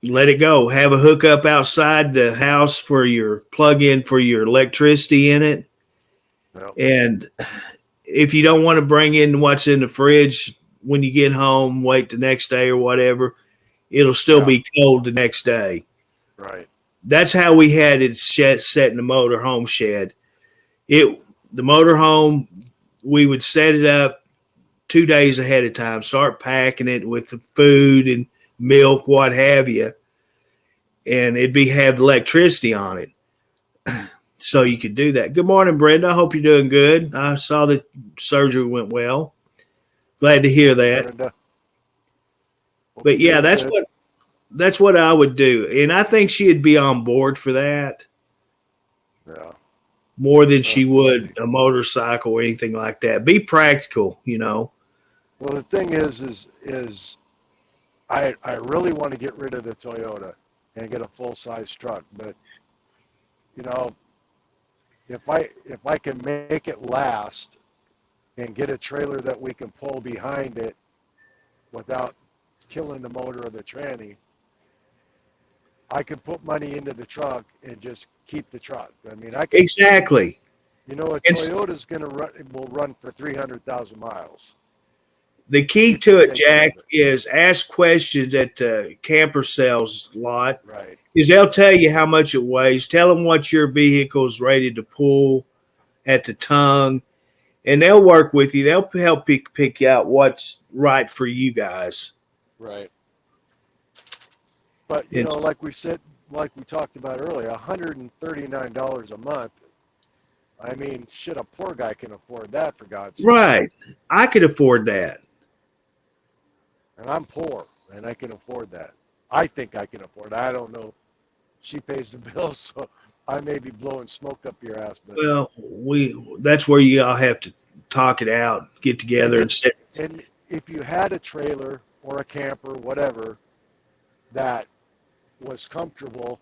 let it go. Have a hookup outside the house for your plug in for your electricity in it.
Yep.
And if you don't want to bring in what's in the fridge when you get home, wait the next day or whatever, it'll still be cold the next day.
Right.
That's how we had it set in the motorhome shed. The motorhome, we would set it up 2 days ahead of time, start packing it with the food and milk, what have you, and have electricity on it. So you could do that. Good morning, Brenda. I hope you're doing good. I saw the surgery went well. Glad to hear that.
Brenda.
But yeah, that's what I would do. And I think she'd be on board for that.
Yeah.
More than she would a motorcycle or anything like that. Be practical,
Well, the thing is I really want to get rid of the Toyota and get a full-size truck, but if I can make it last and get a trailer that we can pull behind it without killing the motor of the tranny, I can put money into the truck and just keep the truck. I mean, I can
exactly.
A Toyota's will run for 300,000 miles.
The key to it, Jack, is ask questions at the camper sales lot.
Right.
Because they'll tell you how much it weighs. Tell them what your vehicle is rated to pull at the tongue, and they'll work with you. They'll help pick out what's right for you guys.
Right. But, like we talked about earlier, $139 a month. I mean, shit, a poor guy can afford that, for God's sake.
Right. I could afford that.
And I'm poor, and I can afford that. I think I can afford it. I don't know. She pays the bills, so I may be blowing smoke up your ass. But
well, that's where you all have to talk it out, get together and sit.
And if you had a trailer or a camper, whatever, that was comfortable,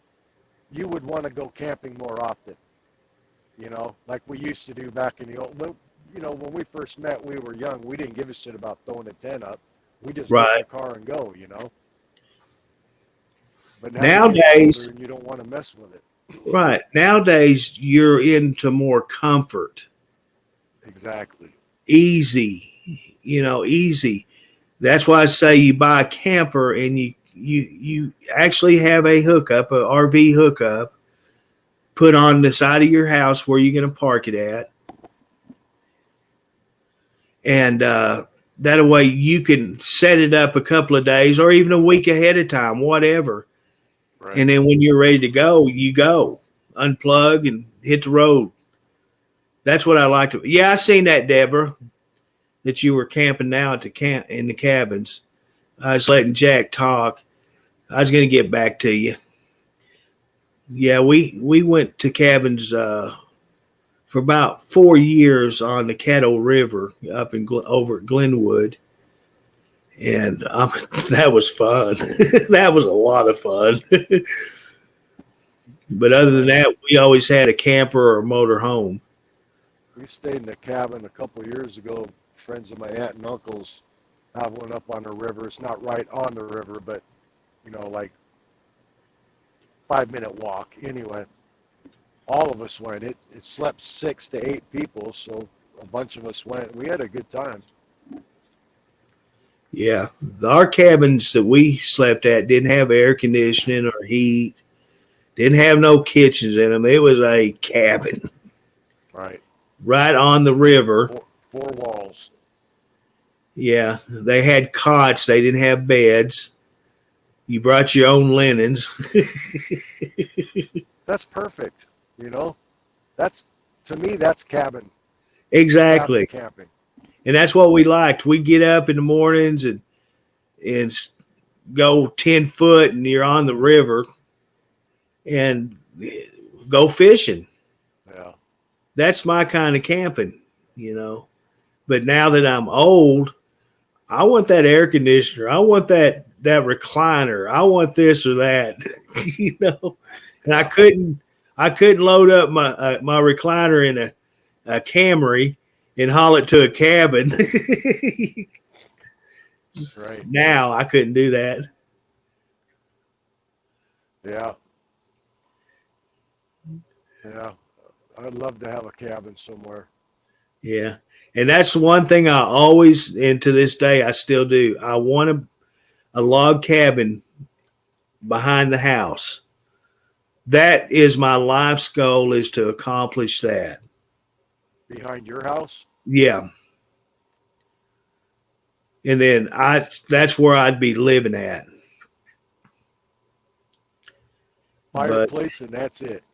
you would want to go camping more often. Like we used to do back in the old. you know, when we first met, we were young. We didn't give a shit about throwing a tent up. We just
Right.
get in the car and go, you know. But now you get
Nowadays,
older and you don't want to mess with it.
right. Nowadays, you're into more comfort,
Exactly.
easy, easy. That's why I say you buy a camper and you actually have a hookup, a RV hookup, put on the side of your house where you're going to park it at. And that way you can set it up a couple of days or even a week ahead of time, whatever.
Right.
And then when you're ready to go, you go, unplug and hit the road. That's what I like to. Yeah, I seen that, Deborah, that you were camping now at the in the cabins. I was letting Jack talk. I was going to get back to you. Yeah, we went to cabins for about 4 years on the Caddo River up in over at Glenwood. And that was fun. That was a lot of fun. But other than that, we always had a camper or a motor home.
We stayed in a cabin a couple of years ago. Friends of my aunt and uncles have one up on the river. It's not right on the river, but, you know, like 5-minute walk. Anyway, all of us went. It slept 6 to 8 people, so a bunch of us went. We had a good time.
Yeah, our cabins that we slept at didn't have air conditioning or heat. Didn't have no kitchens in them. It was a cabin right on the river.
Four walls.
Yeah, they had cots. They didn't have beds. You brought your own linens.
That's perfect. You know, to me, that's cabin.
Exactly.
Camping.
And that's what we liked. We get up in the mornings and go 10 foot and you're on the river and go fishing.
Yeah.
That's my kind of camping, you know. But now that I'm old, I want that air conditioner. I want that recliner. I want this or that, you know. And I couldn't load up my recliner in a Camry and haul it to a cabin.
Right.
Now I couldn't do that.
Yeah. Yeah. I'd love to have a cabin somewhere.
Yeah. And that's one thing I always, and to this day, I still do. I want a log cabin behind the house. That is my life's goal, is to accomplish that.
Behind your house?
Yeah. And then that's where I'd be living at.
Fireplace, and that's it.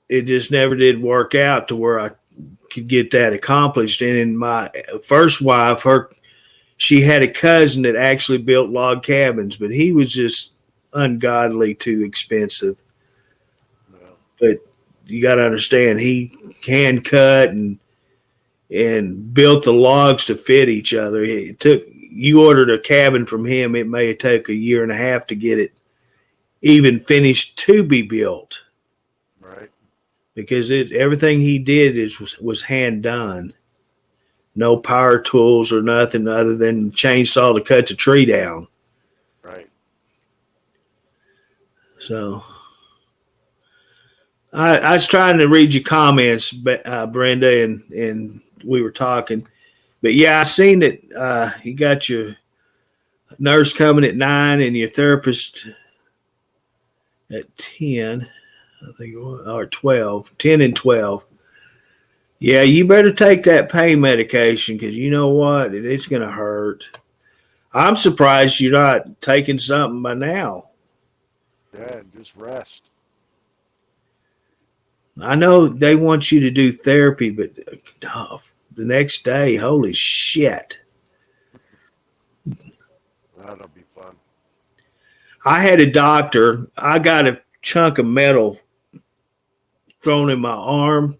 It just never did work out to where I could get that accomplished. And in my first wife, she had a cousin that actually built log cabins, but he was just ungodly too expensive.
Yeah.
But you got to understand, he hand cut and built the logs to fit each other. You ordered a cabin from him, it may take a year and a half to get it even finished to be built.
Right.
Because everything he did was hand done. No power tools or nothing other than chainsaw to cut the tree down.
Right.
So I was trying to read your comments, Brenda, and we were talking. But yeah, I seen that you got your nurse coming at 9 and your therapist at 10, I think, or 12, 10 and 12. Yeah, you better take that pain medication because you know what? It's going to hurt. I'm surprised you're not taking something by now.
Yeah, just rest.
I know they want you to do therapy, but the next day, holy shit.
That'll be fun.
I had a doctor. I got a chunk of metal thrown in my arm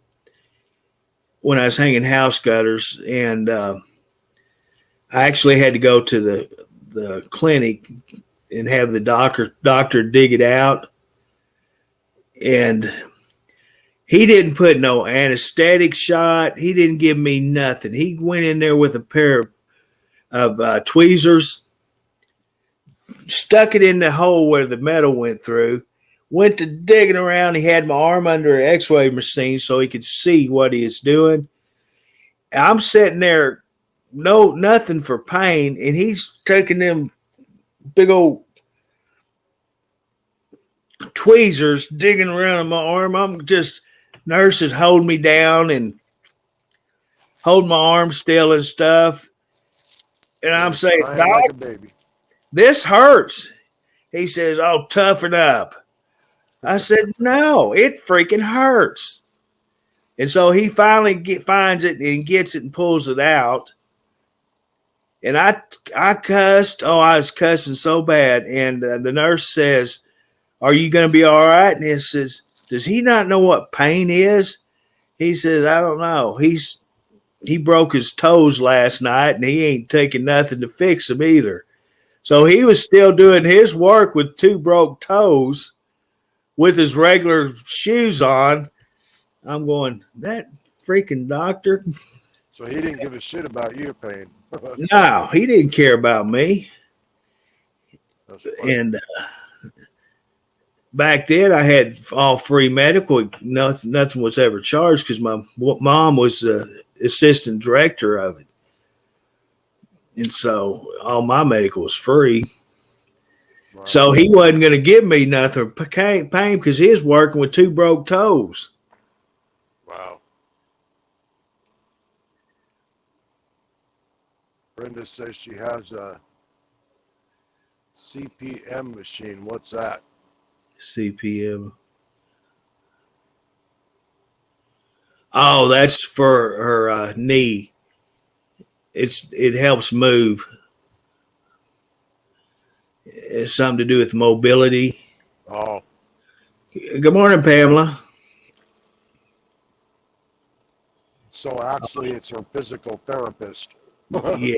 when I was hanging house gutters, and I actually had to go to the clinic and have the doctor dig it out. And He didn't put no anesthetic shot. He didn't give me nothing. He went in there with a pair of tweezers, stuck it in the hole where the metal went through, went to digging around. He had my arm under an x-ray machine so he could see what he was doing. I'm sitting there, nothing for pain, and he's taking them big old tweezers, digging around in my arm. I'm just, nurses hold me down and hold my arm still and stuff. And I'm saying,
Crying
Doc,
like a baby.
this hurts. He says, oh, toughen up. I said, no, it freaking hurts. And so he finally finds it and gets it and pulls it out. And I cussed. Oh, I was cussing so bad. And the nurse says, are you going to be all right? And he says, does he not know what pain is? He says, I don't know. He broke his toes last night, and he ain't taking nothing to fix them either. So he was still doing his work with 2 broke toes with his regular shoes on. I'm going, that freaking doctor.
So he didn't give a shit about your pain.
No, he didn't care about me.
That's funny.
And back then I had all free medical. Nothing was ever charged because my mom was the assistant director of it. And so all my medical was free.
Wow.
So he wasn't going to give me nothing pain because he was working with 2 broke toes.
Wow. Brenda says she has a CPM machine. What's that?
CPM. Oh, that's for her knee. It helps move. It's something to do with mobility.
Oh,
Good morning, Pamela.
so actually it's her physical therapist.
Yeah.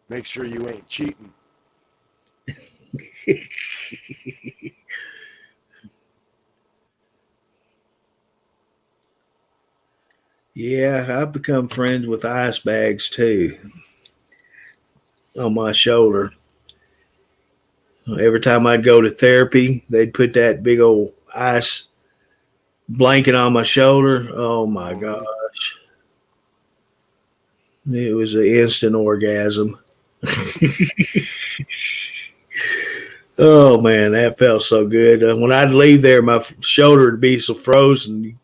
Make sure you ain't cheating.
Yeah, I've become friends with ice bags too on my shoulder. Every time I'd go to therapy, they'd put that big old ice blanket on my shoulder. Oh my gosh. It was an instant orgasm. Oh man, that felt so good. When I'd leave there, my shoulder would be so frozen.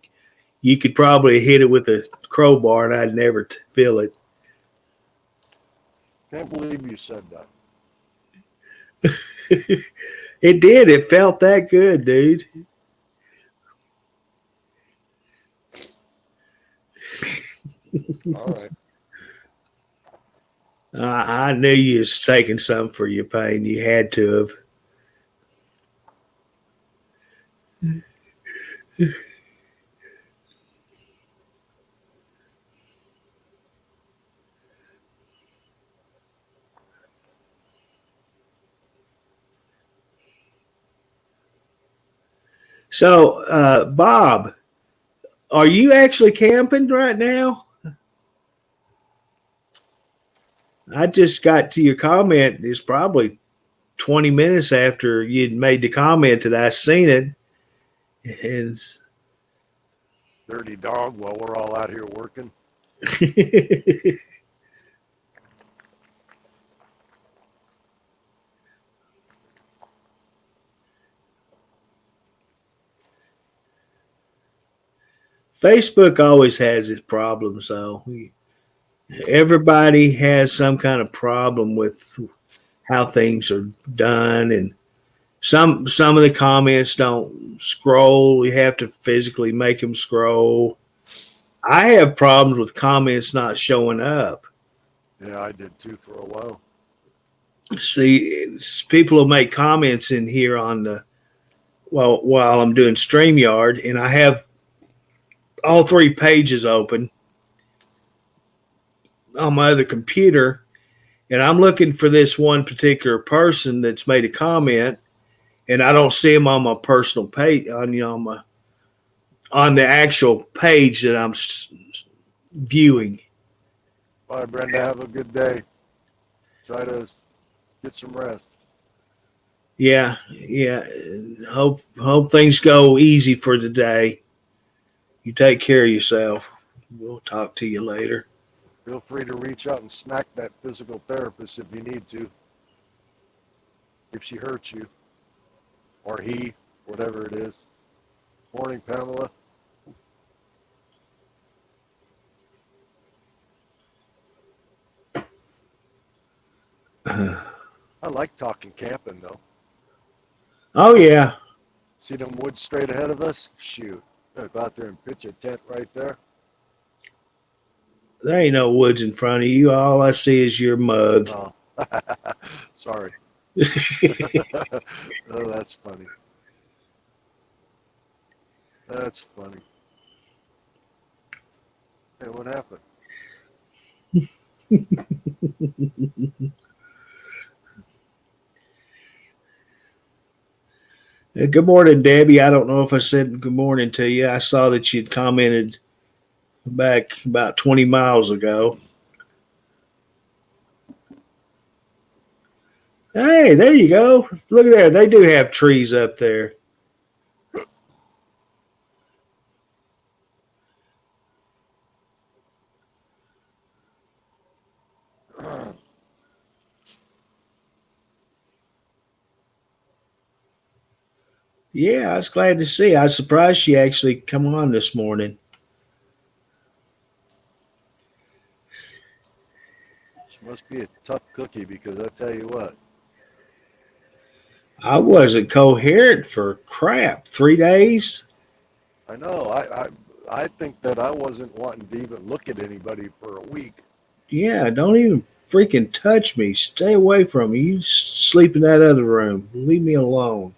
You could probably hit it with a crowbar, and I'd never feel it.
Can't believe you said that.
It did. It felt that good, dude.
All right.
I knew you was taking something for your pain. You had to have. So, Bob, are you actually camping right now? I just got to your comment. It's probably 20 minutes after you'd made the comment that I seen it. And
Dirty dog while we're all out here working.
Facebook always has its problems, though. Everybody has some kind of problem with how things are done, and some of the comments don't scroll. You have to physically make them scroll. I have problems with comments not showing up.
Yeah, I did too for a while.
See, people will make comments in here on the while I'm doing StreamYard, and I have all 3 pages open on my other computer, and I'm looking for this one particular person that's made a comment, and I don't see them on my personal page on the actual page that I'm viewing.
Bye, Brenda. Have a good day. Try to get some rest.
Yeah. Hope things go easy for today. You take care of yourself. We'll talk to you later.
Feel free to reach out and smack that physical therapist if you need to. If she hurts you, or he, whatever it is. Morning, Pamela. I like talking camping, though.
Oh, yeah.
See them woods straight ahead of us? Shoot. Gotta go out there and pitch a tent right there.
There ain't no woods in front of you. All I see is your mug.
Oh. Sorry. Oh, that's funny. That's funny. Hey, what happened?
Good morning, Debbie. I don't know if I said good morning to you. I saw that you'd commented back about 20 miles ago. Hey, there you go. Look at there. They do have trees up there. Yeah, I was glad to see. I was surprised she actually come on this morning.
She must be a tough cookie because I tell you what.
I wasn't coherent for crap. 3 days.
I know. I think that I wasn't wanting to even look at anybody for a week.
Yeah, don't even freaking touch me. Stay away from me. You sleep in that other room. Leave me alone.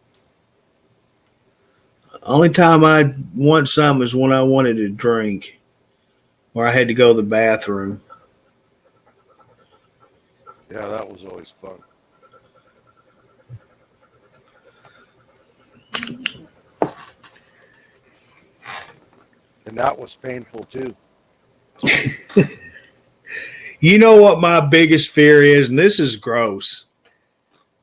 Only time I want something is when I wanted to drink or I had to go to the bathroom.
Yeah, that was always fun. And that was painful too.
You know what my biggest fear is, and this is gross,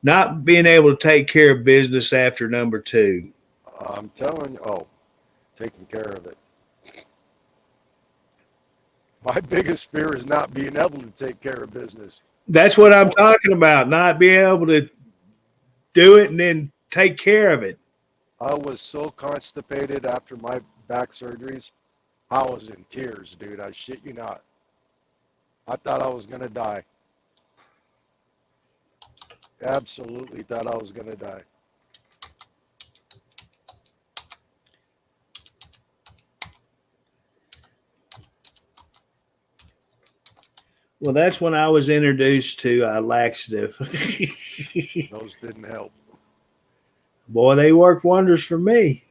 not being able to take care of business after number 2.
I'm telling you, taking care of it. My biggest fear is not being able to take care of business.
That's what I'm talking about, not being able to do it and then take care of it.
I was so constipated after my back surgeries. I was in tears, dude. I shit you not. I thought I was going to die. Absolutely thought I was going to die.
Well, that's when I was introduced to laxative.
Those didn't help.
Boy, they work wonders for me.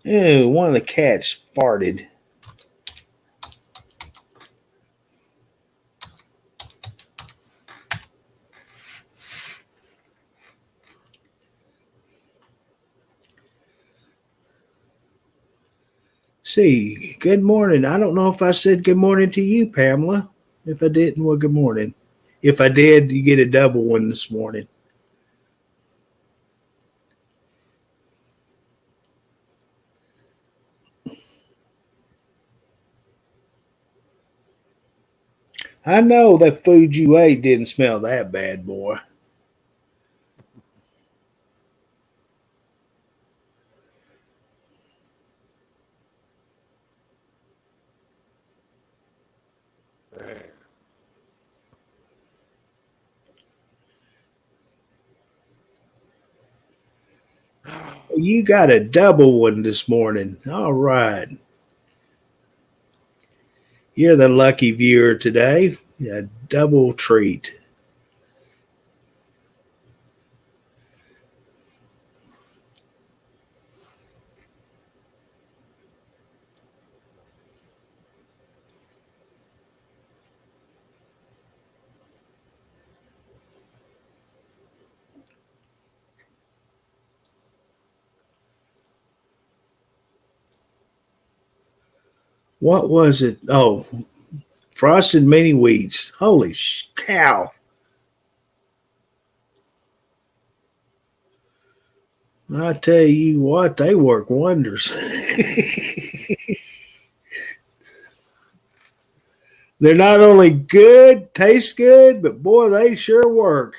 Ew, one of the cats farted. See, good morning. I don't know if I said good morning to you, Pamela. If I didn't, well, good morning. If I did, you get a double one this morning. I know that food you ate didn't smell that bad, boy.
Man.
You got a double one this morning. All right. You're the lucky viewer today. A double treat. What was it? Oh, frosted mini wheats. Holy cow. I tell you what, they work wonders. They're not only good, taste good, but boy, they sure work.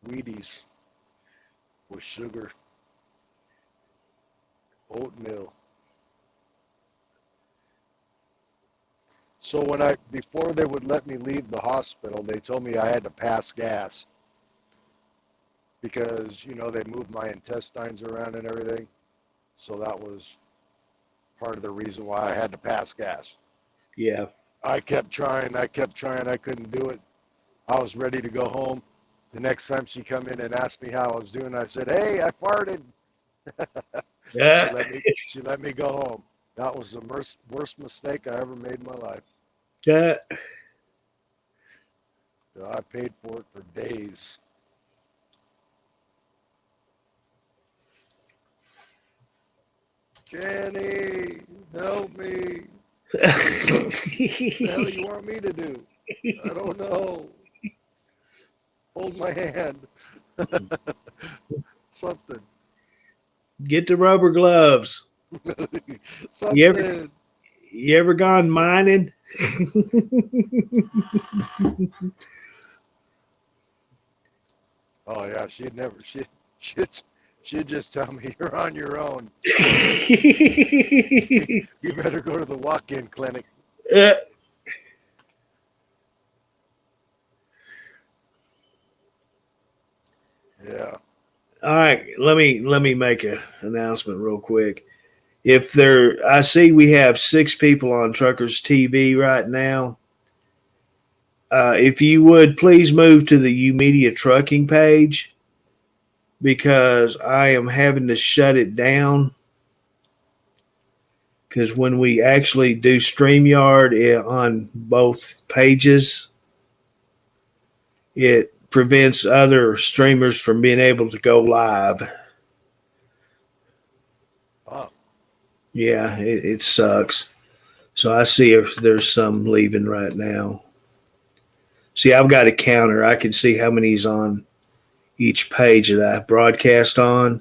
Wheaties with sugar, oatmeal. So before they would let me leave the hospital, they told me I had to pass gas because, they moved my intestines around and everything. So that was part of the reason why I had to pass gas.
Yeah.
I kept trying. I couldn't do it. I was ready to go home. The next time she come in and asked me how I was doing, I said, "Hey, I farted."
Yeah.
She let me go home. That was the worst mistake I ever made in my life.
Yeah.
I paid for it for days. Jenny, help me. What the hell you want me to do? I don't know. Hold my hand. Something.
Get the rubber gloves.
Something.
You ever gone mining?
Oh yeah, she'd just tell me you're on your own. You better go to the walk-in clinic. Yeah.
All right, let me make an announcement real quick. I see we have 6 people on Truckers TV right now. If you would please move to the U Media Trucking page because I am having to shut it down because when we actually do StreamYard on both pages, it prevents other streamers from being able to go live.
Oh.
Yeah, it sucks. So I see if there's some leaving right now. See, I've got a counter. I can see how many's on each page that I broadcast on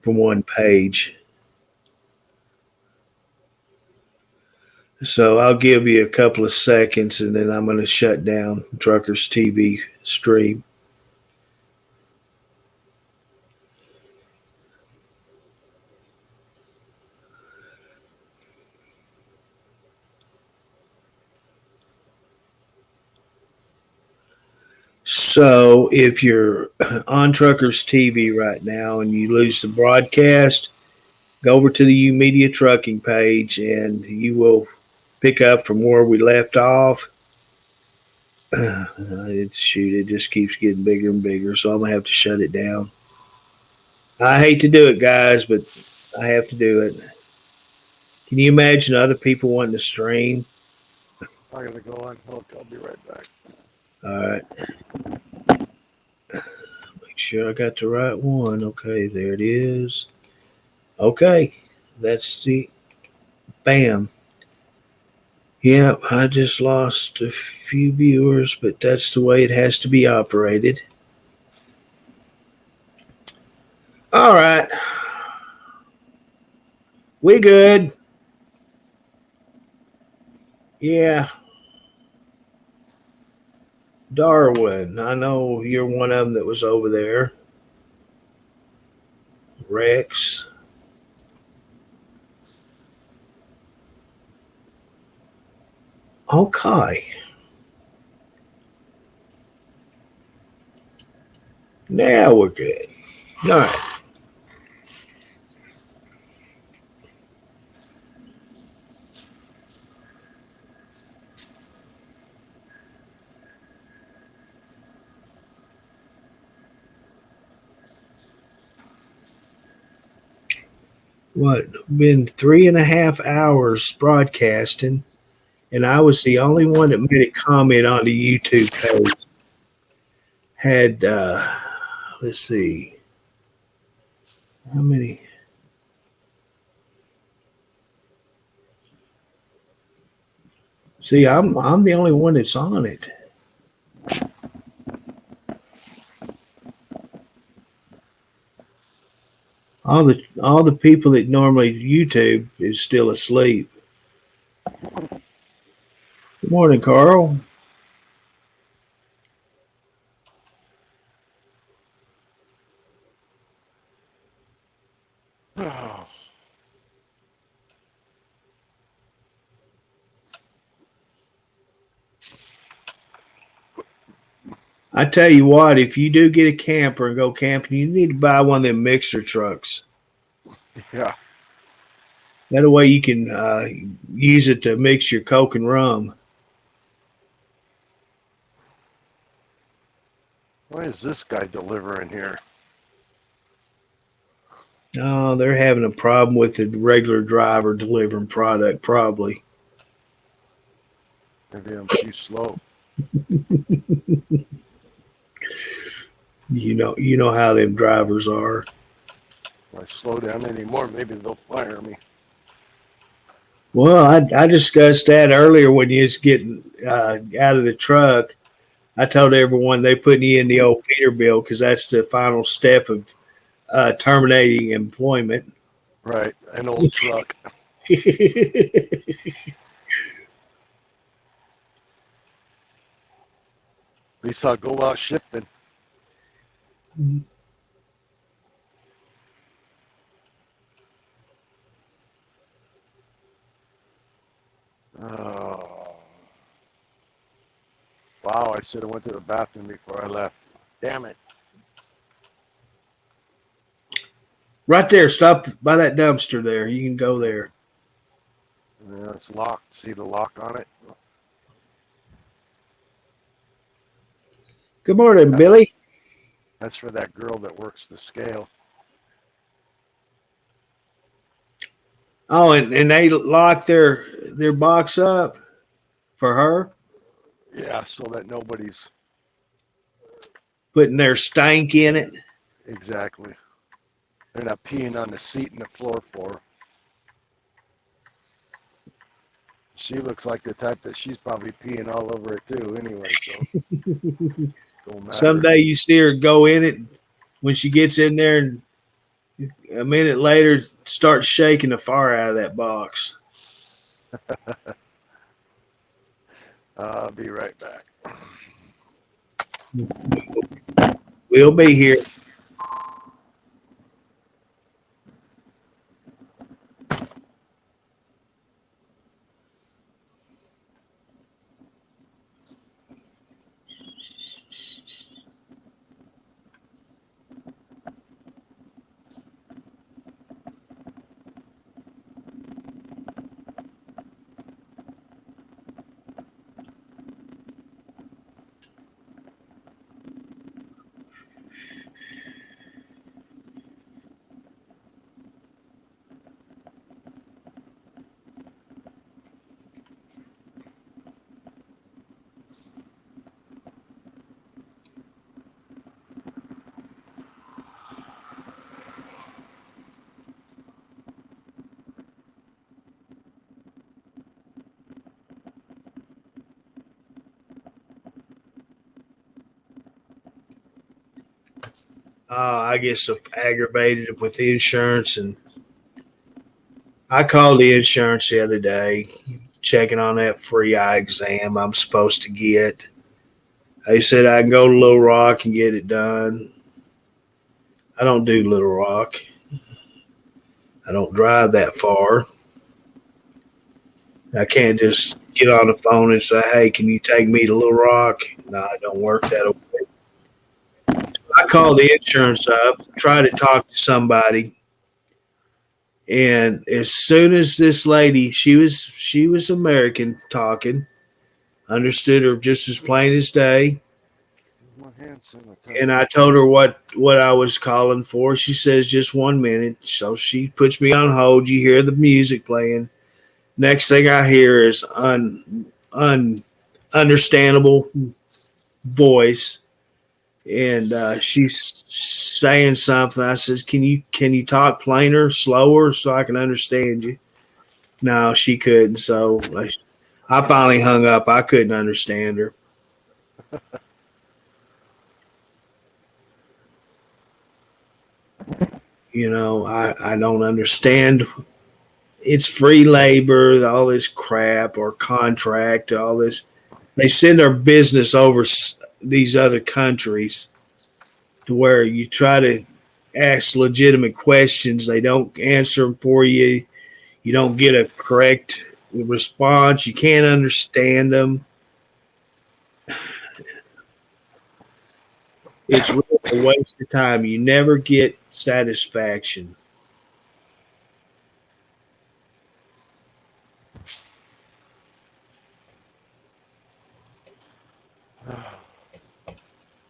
from one page. So I'll give you a couple of seconds and then I'm going to shut down Truckers TV stream. So if you're on Truckers TV right now and you lose the broadcast, go over to the U Media Trucking page and you will pick up from where we left off. It just keeps getting bigger and bigger, so I'm going to have to shut it down. I hate to do it, guys, but I have to do it. Can you imagine other people wanting to stream?
I gotta go on. I'll be right back.
All right. Make sure I got the right one. Okay, there it is. Okay, that's the bam. Yep, I just lost a few viewers, but that's the way it has to be operated. All right. We good. Yeah. Darwin, I know you're one of them that was over there. Rex. Okay. Now we're good. All right. what, been 3.5 hours broadcasting, and I was the only one that made a comment on the YouTube page. Had let's see, how many? See, I'm the only one that's on it. All the people that normally YouTube is still asleep. Good morning, Carl.
Oh,
I tell you what, if you do get a camper and go camping, you need to buy one of them mixer trucks.
yeah.
That way you can use it to mix your Coke and rum.
Why is this guy delivering here?
Oh, they're having a problem with the regular driver delivering product, probably.
Maybe I'm too slow.
You know how them drivers are.
If I slow down anymore, maybe they'll fire me.
Well, I discussed that earlier when you was getting out of the truck. I told everyone they put you in the old Peterbilt because that's the final step of terminating employment.
Right, an old truck. At least I'll go out shifting. Oh. Wow, I should have went to the bathroom before I left. Damn it.
Right there, stop by that dumpster there. You can go there.
Yeah, it's locked. See the lock on it?
Good morning, Billy.
That's for that girl that works the scale.
Oh, and they locked their box up for her,
Yeah, so that nobody's
putting their stank in it.
exactly. They're not peeing on the seat and the floor for her. She looks like the type that she's probably peeing all over it too anyway, so don't matter.
Someday you see her go in it when she gets in there, and a minute later starts shaking the fire out of that box.
I'll be right back.
We'll be here. I get so aggravated with the insurance, and I called the insurance the other day, checking on that free eye exam I'm supposed to get. They said I can go to Little Rock and get it done. I don't do Little Rock. I don't drive that far. I can't just get on the phone and say, hey, can you take me to Little Rock? No, it don't work that way. I called the insurance up, tried to talk to somebody, and as soon as this lady, she was American talking, understood her just as plain as day.
hand sanitizer.
And I told her what I was calling for. She says just 1 minute. So she puts me on hold. You hear the music playing. Next thing I hear is understandable voice, and she's saying something. I says, "Can you talk plainer, slower, so I can understand you?" No, she couldn't. So I finally hung up. I couldn't understand her. I don't understand. It's free labor, all this crap, or contract, all this. They send our business over these other countries to where you try to ask legitimate questions. They don't answer them for you. You don't get a correct response. You can't understand them. It's really a waste of time. You never get satisfaction.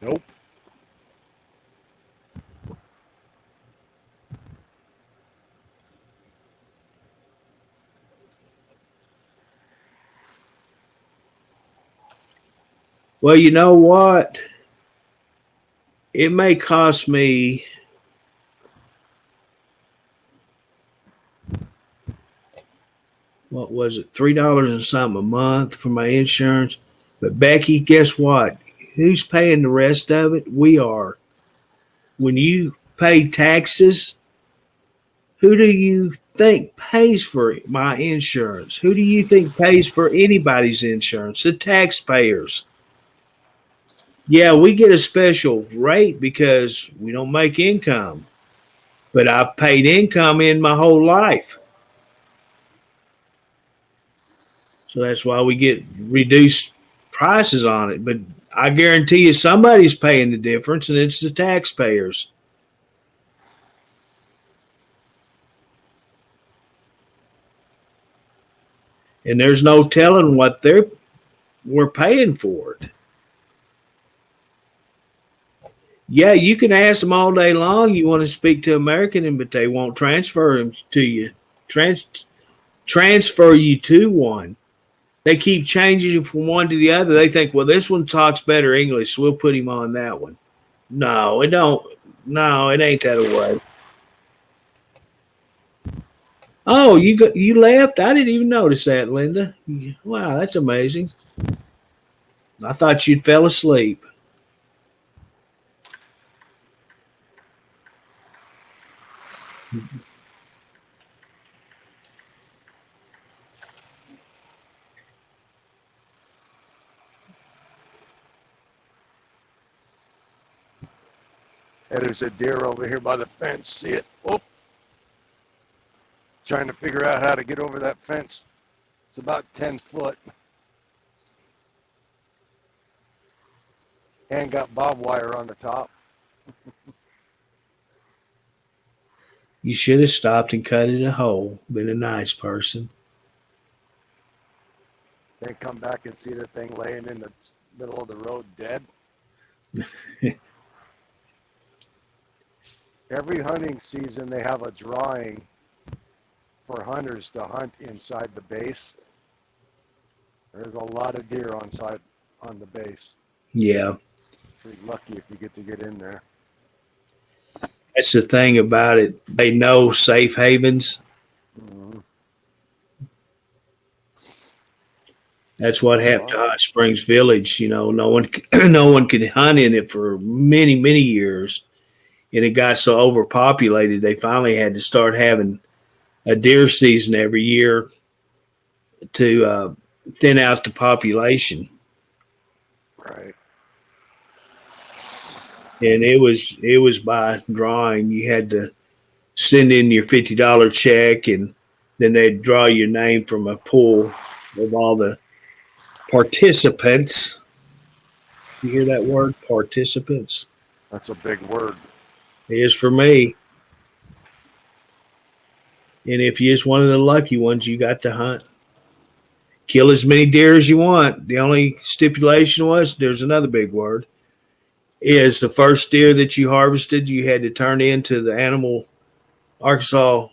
Nope.
Well, you know what? It may cost me what was it, $3 and something a month for my insurance. But Becky, guess what? Who's paying the rest of it? We are. When you pay taxes, who do you think pays for my insurance? Who do you think pays for anybody's insurance? The taxpayers. Yeah, we get a special rate because we don't make income. But I've paid income in my whole life. So that's why we get reduced prices on it. But I guarantee you somebody's paying the difference, and it's the taxpayers. And there's no telling what we're paying for it. Yeah, you can ask them all day long. You want to speak to American, but they won't transfer them to you. Transfer you to one. They keep changing it from one to the other. They think, well, this one talks better English, so we'll put him on that one. No, it don't. No, it ain't that way. Oh, you left? I didn't even notice that, Linda. Wow, that's amazing. I thought you'd fell asleep.
Hey, there's a deer over here by the fence. See it? Oh. Trying to figure out how to get over that fence. It's about 10 foot. And got barbed wire on the top.
You should have stopped and cut it a hole. Been a nice person.
Then come back and see the thing laying in the middle of the road dead. Every hunting season, they have a drawing for hunters to hunt inside the base. There's a lot of deer on the base.
Yeah.
Pretty lucky if you get to get in there.
That's the thing about it. They know safe havens.
Mm-hmm.
That's what happened to Hot Springs Village. No one could hunt in it for many, many years. And it got so overpopulated, they finally had to start having a deer season every year to thin out the population.
Right.
And it was by drawing. You had to send in your $50 check, and then they'd draw your name from a pool of all the participants. You hear that word, participants?
That's a big word.
It is for me. And if you're just one of the lucky ones, you got to hunt. Kill as many deer as you want. The only stipulation was, there's another big word, is the first deer that you harvested, you had to turn into the Arkansas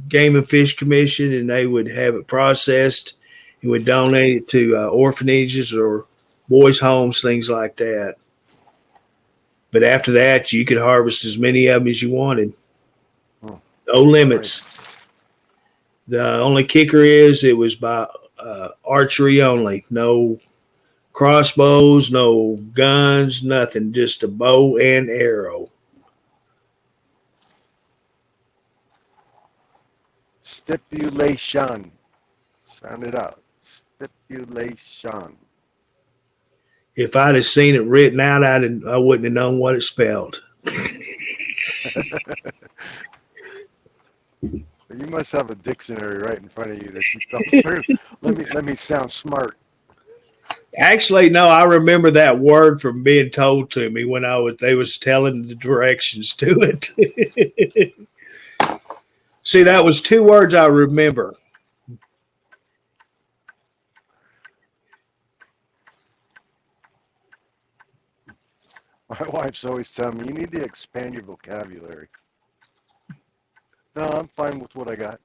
Game and Fish Commission, and they would have it processed and would donate it to orphanages or boys' homes, things like that. But after that, you could harvest as many of them as you wanted. No limits. The only kicker is it was by archery only. No crossbows, no guns, nothing. Just a bow and arrow.
Stipulation. Sound it out. Stipulation.
If I'd have seen it written out, I wouldn't have known what it spelled.
You must have a dictionary right in front of you that you thumb through. Let me sound smart.
Actually, no, I remember that word from being told to me when they was telling the directions to it. See, that was 2 words I remember.
My wife's always telling me, you need to expand your vocabulary. No, I'm fine with what I got.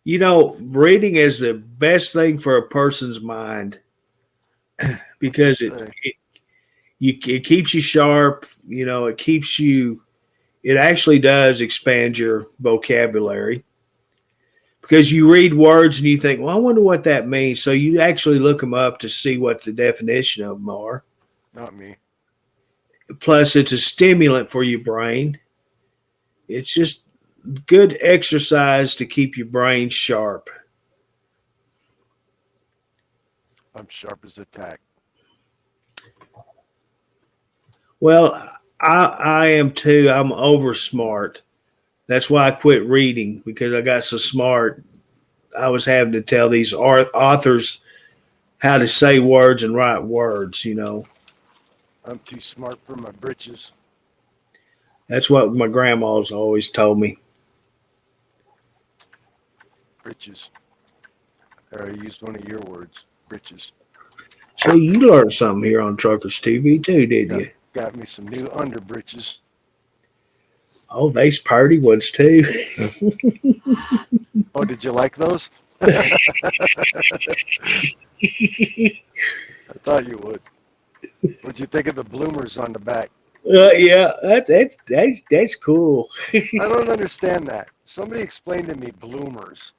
You know, reading is the best thing for a person's mind because it keeps you sharp. You know, it actually does expand your vocabulary because you read words and you think, well, I wonder what that means. So you actually look them up to see what the definition of them are.
Not me.
Plus, it's a stimulant for your brain. It's just good exercise to keep your brain sharp.
I'm sharp as a tack.
Well, I am too. I'm over smart. That's why I quit reading, because I got so smart. I was having to tell these authors how to say words and write words, you know.
I'm too smart for my britches.
That's what my grandma's always told me.
Britches. I used one of your words, britches.
So you learned something here on Truckers TV too, didn't you?
Got me some new under britches.
Oh, they's pretty ones too.
Oh, did you like those? I thought you would. What'd you think of the bloomers on the back?
Yeah, that's cool.
I don't understand that. Somebody explained to me bloomers.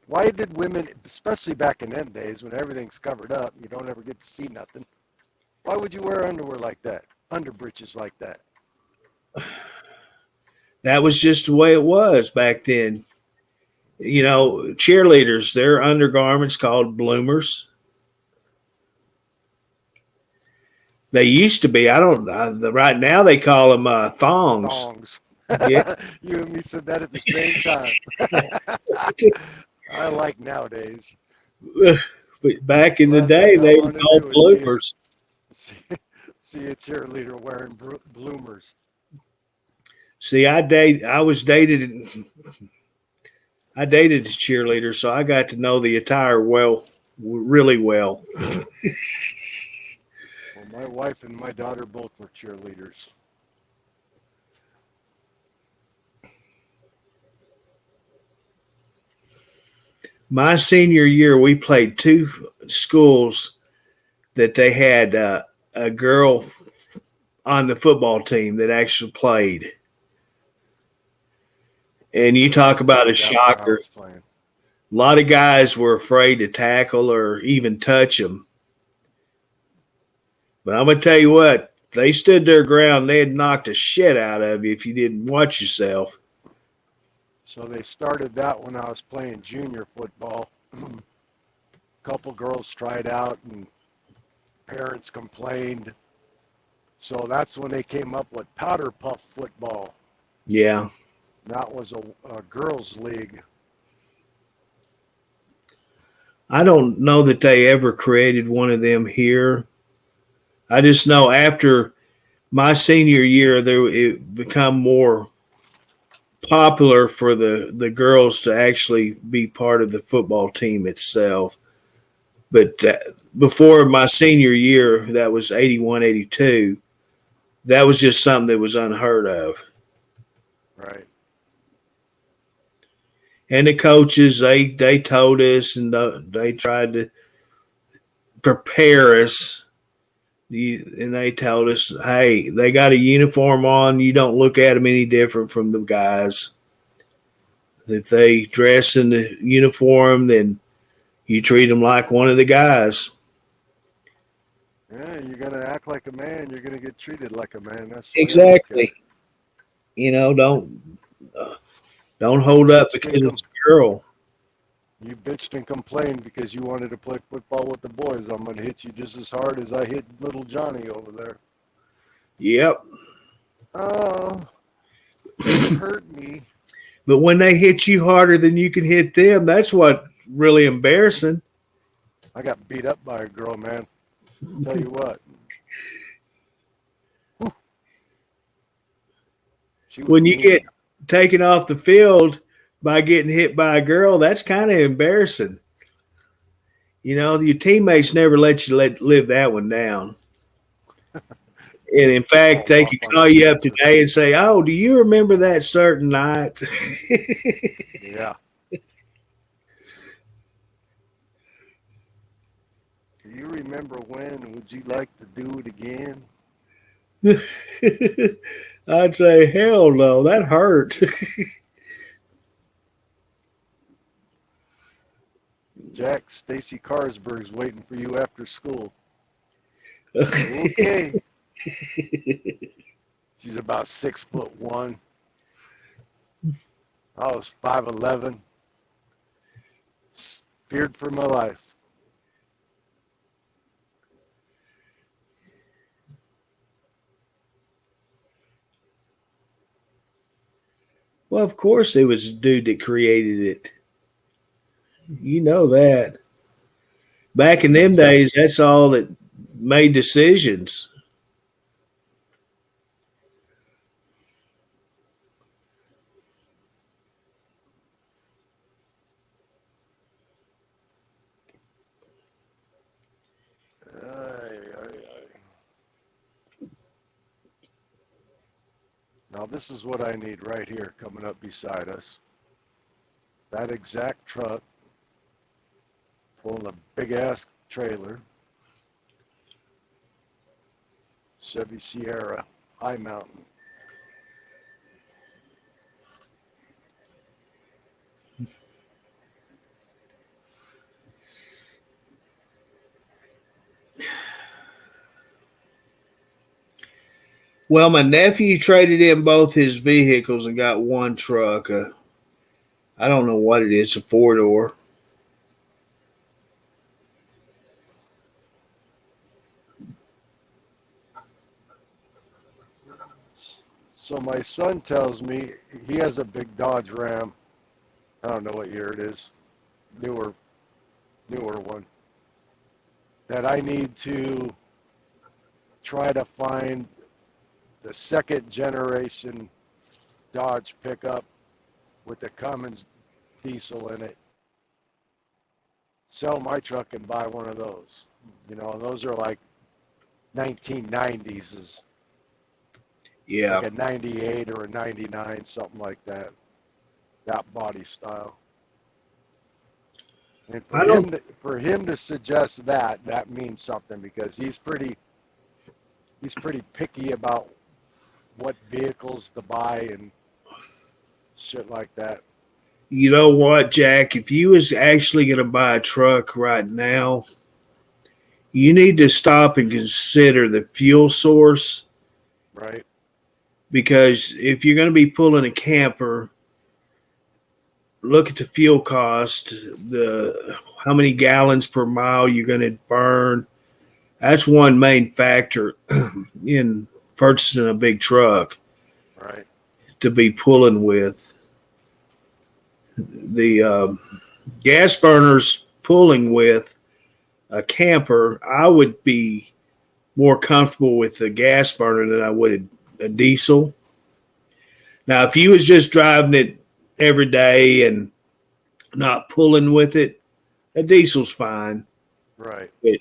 Why did women, especially back in them days when everything's covered up, you don't ever get to see nothing? Why would you wear underwear like that? Under breeches like that?
That was just the way it was back then. You know, cheerleaders, their undergarments called bloomers. They used to be. Right now they call them thongs.
Thongs.
Yeah.
You and me said that at the same time. I like nowadays.
But back in the day, they were called bloomers.
See a cheerleader wearing bloomers.
See, I dated a cheerleader, so I got to know the attire really well.
Well, my wife and my daughter both were cheerleaders.
My senior year, we played 2 schools that they had a girl on the football team that actually played. And you talk about a shocker. A lot of guys were afraid to tackle or even touch them. But I'm going to tell you what, they stood their ground. They'd knock the shit out of you if you didn't watch yourself.
So they started that when I was playing junior football. A couple girls tried out and parents complained. So that's when they came up with powder puff football.
Yeah.
That was a girls' league.
I don't know that they ever created one of them here. I just know after my senior year, it become more popular for the girls to actually be part of the football team itself. But before my senior year, that was 81, 82. That was just something that was unheard of.
Right.
And the coaches, they told us, and they tried to prepare us. And they told us, hey, they got a uniform on. You don't look at them any different from the guys. If they dress in the uniform, then you treat them like one of the guys.
Yeah, you're gonna act like a man. You're gonna get treated like a man. That's the way I look at
Exactly.
it.
You know, don't hold up because it's a girl.
You bitched and complained because you wanted to play football with the boys. I'm gonna hit you just as hard as I hit little Johnny over there.
Yep.
Oh, it hurt me.
But when they hit you harder than you can hit them, that's what really embarrassing.
I got beat up by a girl, man. Tell you what. Whew. She was
When you
mean.
get taken off the field by getting hit by a girl, that's kind of embarrassing. You know, your teammates never let you live that one down. And in fact, they could call you up today and say, "Oh, do you remember that certain night?"
Yeah. Do you remember when? Would you like to do it again?
I'd say, hell no, that hurt.
Jack, Stacy Carsberg's waiting for you after school. Okay. She's about 6'1". I was 5'11". Feared for my life.
Well, of course, it was a dude that created it. You know that. Back in them days, that's all that made decisions.
Now this is what I need right here coming up beside us. That exact truck pulling a big ass trailer. Chevy Sierra, High Mountain.
Well, my nephew traded in both his vehicles and got one truck. I don't know what it is, a 4-door.
So my son tells me he has a big Dodge Ram. I don't know what year it is. Newer one. That I need to try to find the second generation Dodge pickup with the Cummins diesel in it. Sell my truck and buy one of those. You know, those are like 1990s.
Yeah.
Like a 98 or a 99, something like that. That body style. And for him to suggest that means something, because he's pretty picky about what vehicles to buy and shit like that.
You know what, Jack? If you was actually going to buy a truck right now, you need to stop and consider the fuel source.
Right.
Because if you're going to be pulling a camper, look at the fuel cost, how many gallons per mile you're going to burn. That's one main factor in purchasing a big truck.
Right.
To be pulling with. The gas burners pulling with a camper, I would be more comfortable with the gas burner than I would a diesel. Now, if you was just driving it every day and not pulling with it, a diesel's fine.
Right.
But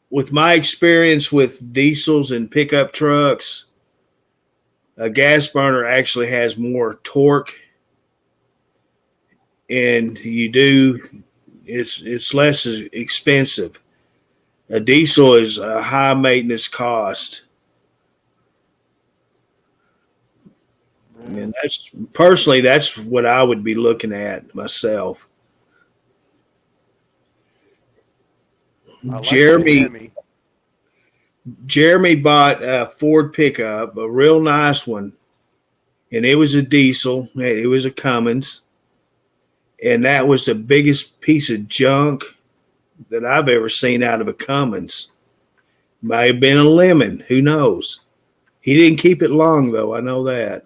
with my experience with diesels and pickup trucks, a gas burner actually has more torque, and it's less expensive. A diesel is a high maintenance cost, and that's what I would be looking at myself.
I like the
Jeremy
Hemi.
Jeremy bought a Ford pickup, a real nice one, and it was a diesel. It was a Cummins, and that was the biggest piece of junk that I've ever seen out of a Cummins. Might have been a lemon. Who knows? He didn't keep it long, though. I know that.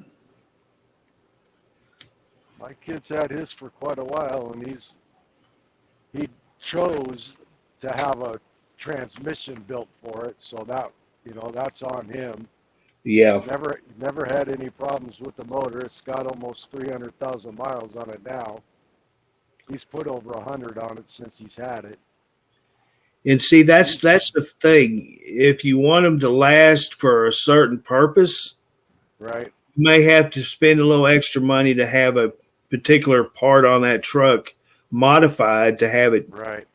My kid's had his for quite a while, and he chose to have a transmission built for it, so that that's on him.
Yeah.
He's never had any problems with the motor. It's got almost 300,000 miles on it now. He's put over 100 on it since he's had it.
And see, that's the thing. If you want them to last for a certain purpose,
Right.
you may have to spend a little extra money to have a particular part on that truck modified to have it
Right.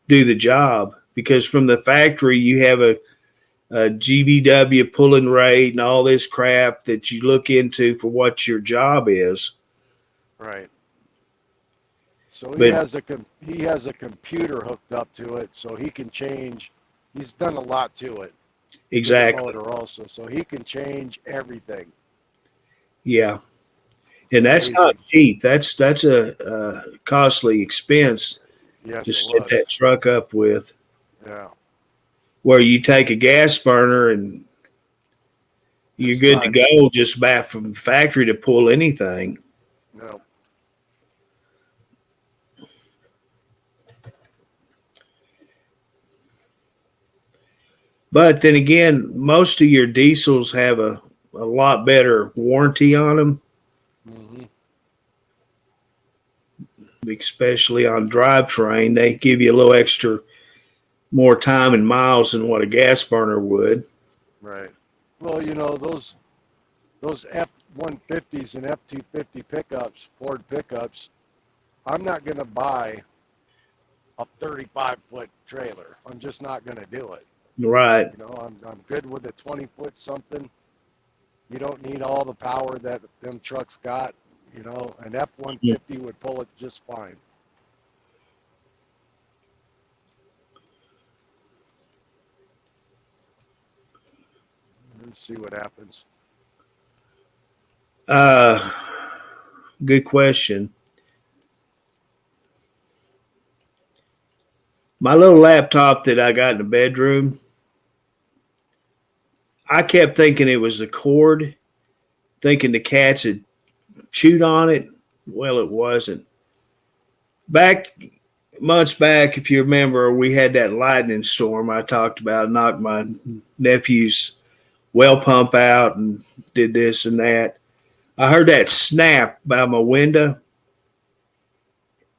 do the job. Because from the factory, you have a GVW pulling rate and all this crap that you look into for what your job is.
Right. So
But-
he has a computer hooked up to it, so he can change. He's done a lot to it.
Exactly.
With the motor also, so he can change everything.
Yeah. And that's not cheap. That's a costly expense
Yes,
to
it
set
was.
that truck up with.
Yeah.
Where you take a gas burner and you're
It's
good to
not-
go just back from the factory to pull anything.
No.
But then again, most of your diesels have a lot better warranty on them,
Mm-hmm.
especially on drivetrain. They give you a little extra more time and miles than what a gas burner would.
Right. Well, those F-150s and F-250 pickups, Ford pickups, I'm not going to buy a 35-foot trailer. I'm just not going to do it.
Right.
I'm good with a 20-foot something. You don't need all the power that them trucks got. An F-150 would pull it just fine. Let's see what happens.
Good question. My little laptop that I got in the bedroom, I kept thinking it was the cord, thinking the cats had chewed on it. Well, it wasn't. Months back, if you remember, we had that lightning storm I talked about, knocked my nephew's well pump out and did this and that. I heard that snap by my window,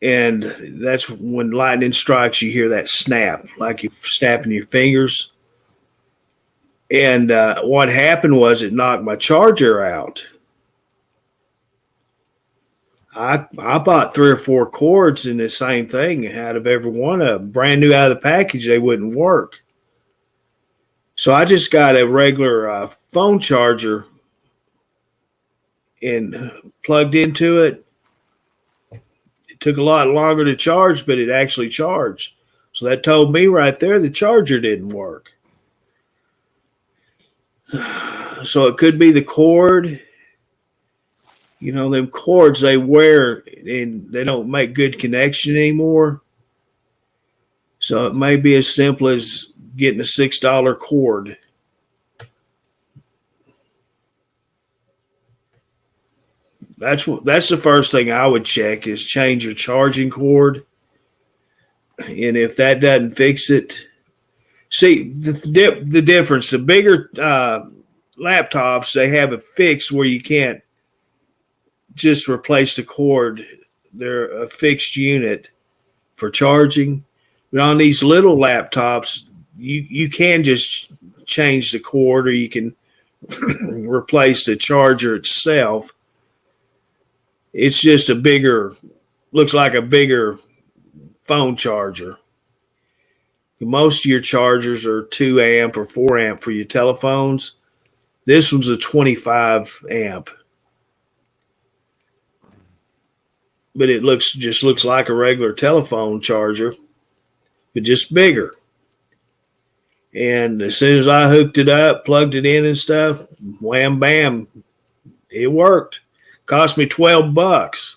and that's when lightning strikes, you hear that snap, like you're snapping your fingers. And what happened was it knocked my charger out. I bought 3 or 4 cords in the same thing out of every one of them. Brand new out of the package, they wouldn't work. So I just got a regular phone charger and plugged into it. It took a lot longer to charge, but it actually charged. So that told me right there the charger didn't work. So it could be the cord. Them cords they wear and they don't make good connection anymore. So it may be as simple as getting a $6 cord. That's the first thing I would check is change your charging cord. And if that doesn't fix it, see the difference. The bigger laptops, they have a fix where you can't just replace the cord. They're a fixed unit for charging. But on these little laptops, you can just change the cord, or you can replace the charger itself. It's just looks like a bigger phone charger. Most of your chargers are 2 amp or 4 amp for your telephones. This one's a 25 amp. But it just looks like a regular telephone charger, but just bigger. And as soon as I hooked it up, plugged it in and stuff, wham bam, it worked. Cost me $12.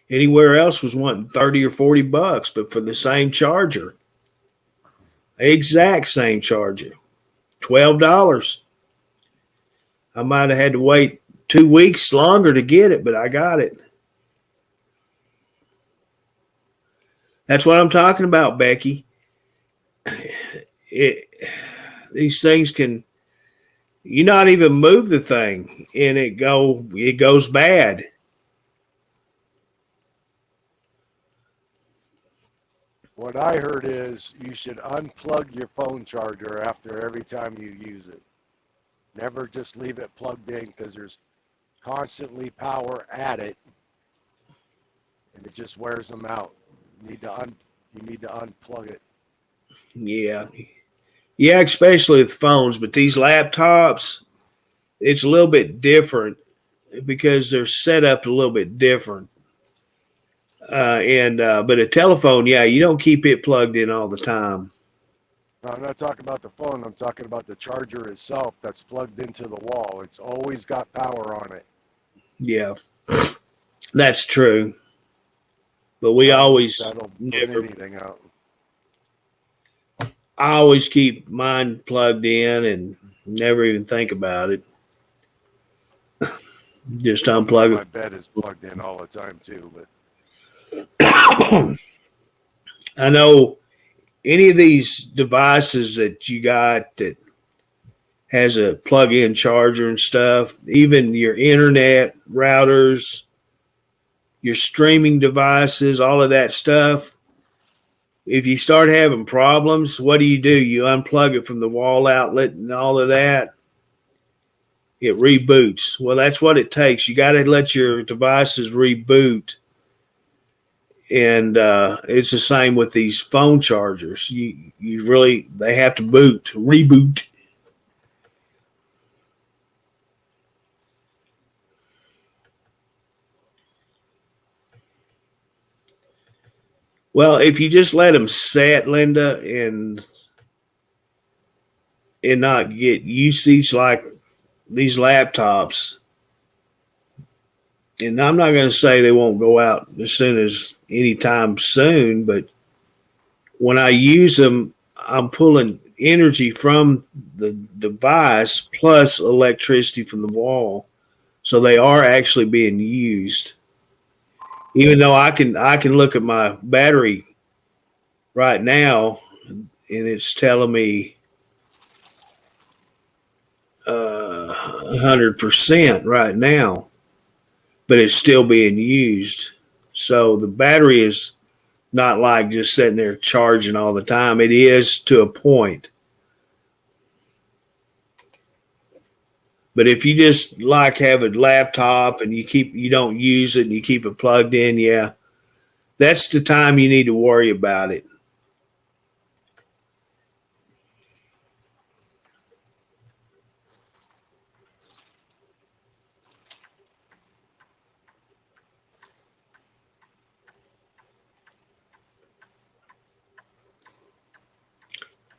Anywhere else was wanting 30 or 40 bucks, but for the same charger, exact same charger, $12. I might have had to wait 2 weeks longer to get it, but I got it. That's what I'm talking about, Becky. These things can, you not even move the thing and it goes bad.
What I heard is you should unplug your phone charger after every time you use it. Never just leave it plugged in, because there's constantly power at it, and it just wears them out. You need to unplug it.
Yeah, especially with phones, but these laptops, it's a little bit different because they're set up a little bit different. But a telephone, you don't keep it plugged in all the time.
No, I'm not talking about the phone. I'm talking about the charger itself that's plugged into the wall. It's always got power on it.
Yeah, that's true. But we always
That'll put
never.
anything out.
I always keep mine plugged in and never even think about it. Just unplug
My
it.
bed is plugged in all the time too, but
I know any of these devices that you got that has a plug-in charger and stuff, even your internet routers, your streaming devices, all of that stuff, if you start having problems, what do? You unplug it from the wall outlet and all of that. It reboots. Well, that's what it takes. You got to let your devices reboot. And it's the same with these phone chargers. They have to reboot. Well, if you just let them set, Linda, and not get usage like these laptops, and I'm not going to say they won't go out as soon as anytime soon, but when I use them, I'm pulling energy from the device plus electricity from the wall. So they are actually being used. Even though I can look at my battery right now and it's telling me 100% right now, but it's still being used. So the battery is not like just sitting there charging all the time. It is to a point. But if you just like have a laptop and you don't use it and you keep it plugged in, that's the time you need to worry about it.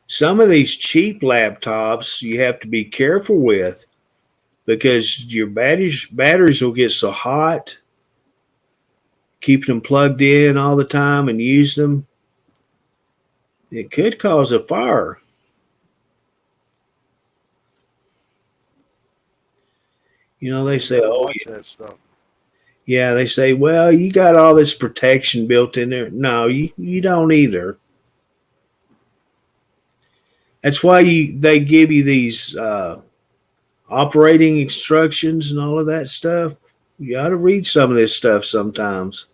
Some of these cheap laptops you have to be careful with, because your batteries will get so hot, keeping them plugged in all the time and using them, it could cause a fire. They say, they say, well, you got all this protection built in there. No, you don't either. That's why they give you these operating instructions and all of that stuff. You ought to read some of this stuff sometimes.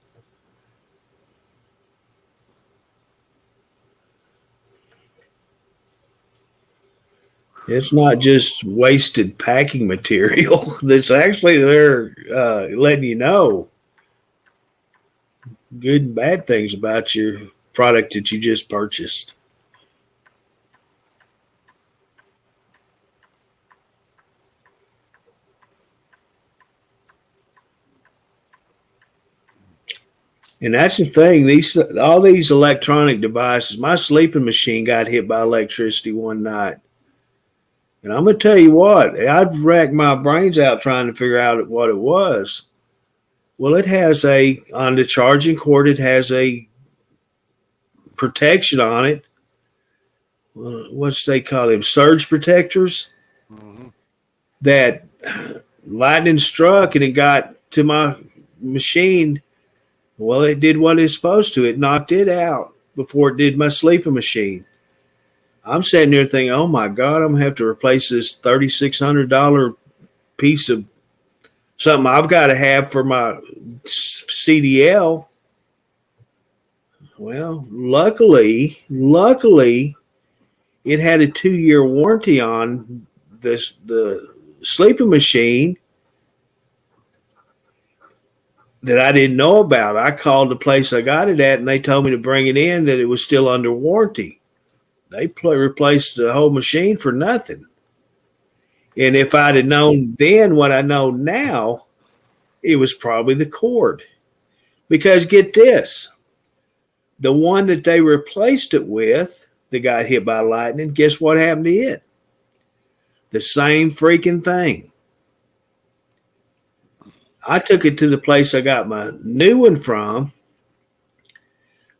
It's not just wasted packing material. That's actually they're letting you know good and bad things about your product that you just purchased. And that's the thing. All these electronic devices. My sleeping machine got hit by electricity one night, and I'm gonna tell you what. I'd racked my brains out trying to figure out what it was. Well, it has on the charging cord. It has a protection on it. What's they call them? Surge protectors.
Mm-hmm.
That lightning struck and it got to my machine. Well, it did what it's supposed to. It knocked it out before it did my sleeping machine. I'm sitting there thinking, oh my God, I'm going to have to replace this $3,600 piece of something I've got to have for my CDL. Well, luckily, it had a 2-year warranty on the sleeping machine that I didn't know about. I called the place I got it at, and they told me to bring it in, that it was still under warranty. They replaced the whole machine for nothing. And if I'd have known then what I know now, it was probably the cord. Because get this, the one that they replaced it with that got hit by lightning, guess what happened to it? The same freaking thing. I took it to the place I got my new one from.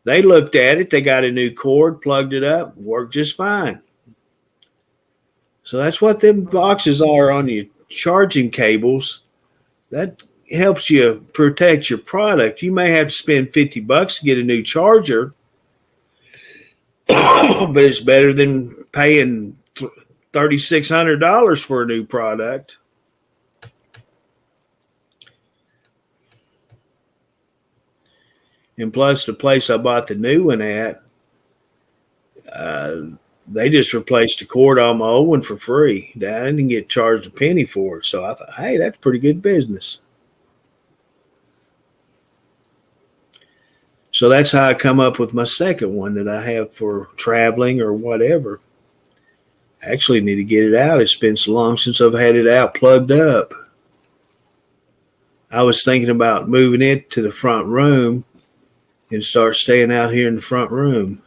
They looked at it. They got a new cord, plugged it up, worked just fine. So that's what them boxes are on your charging cables. That helps you protect your product. You may have to spend $50 to get a new charger, but it's better than paying $3,600 for a new product. And plus, the place I bought the new one at, they just replaced the cord on my old one for free. I didn't get charged a penny for it. So I thought, hey, that's pretty good business. So that's how I come up with my second one that I have for traveling or whatever. I actually need to get it out. It's been so long since I've had it out plugged up. I was thinking about moving it to the front room and start staying out here in the front room.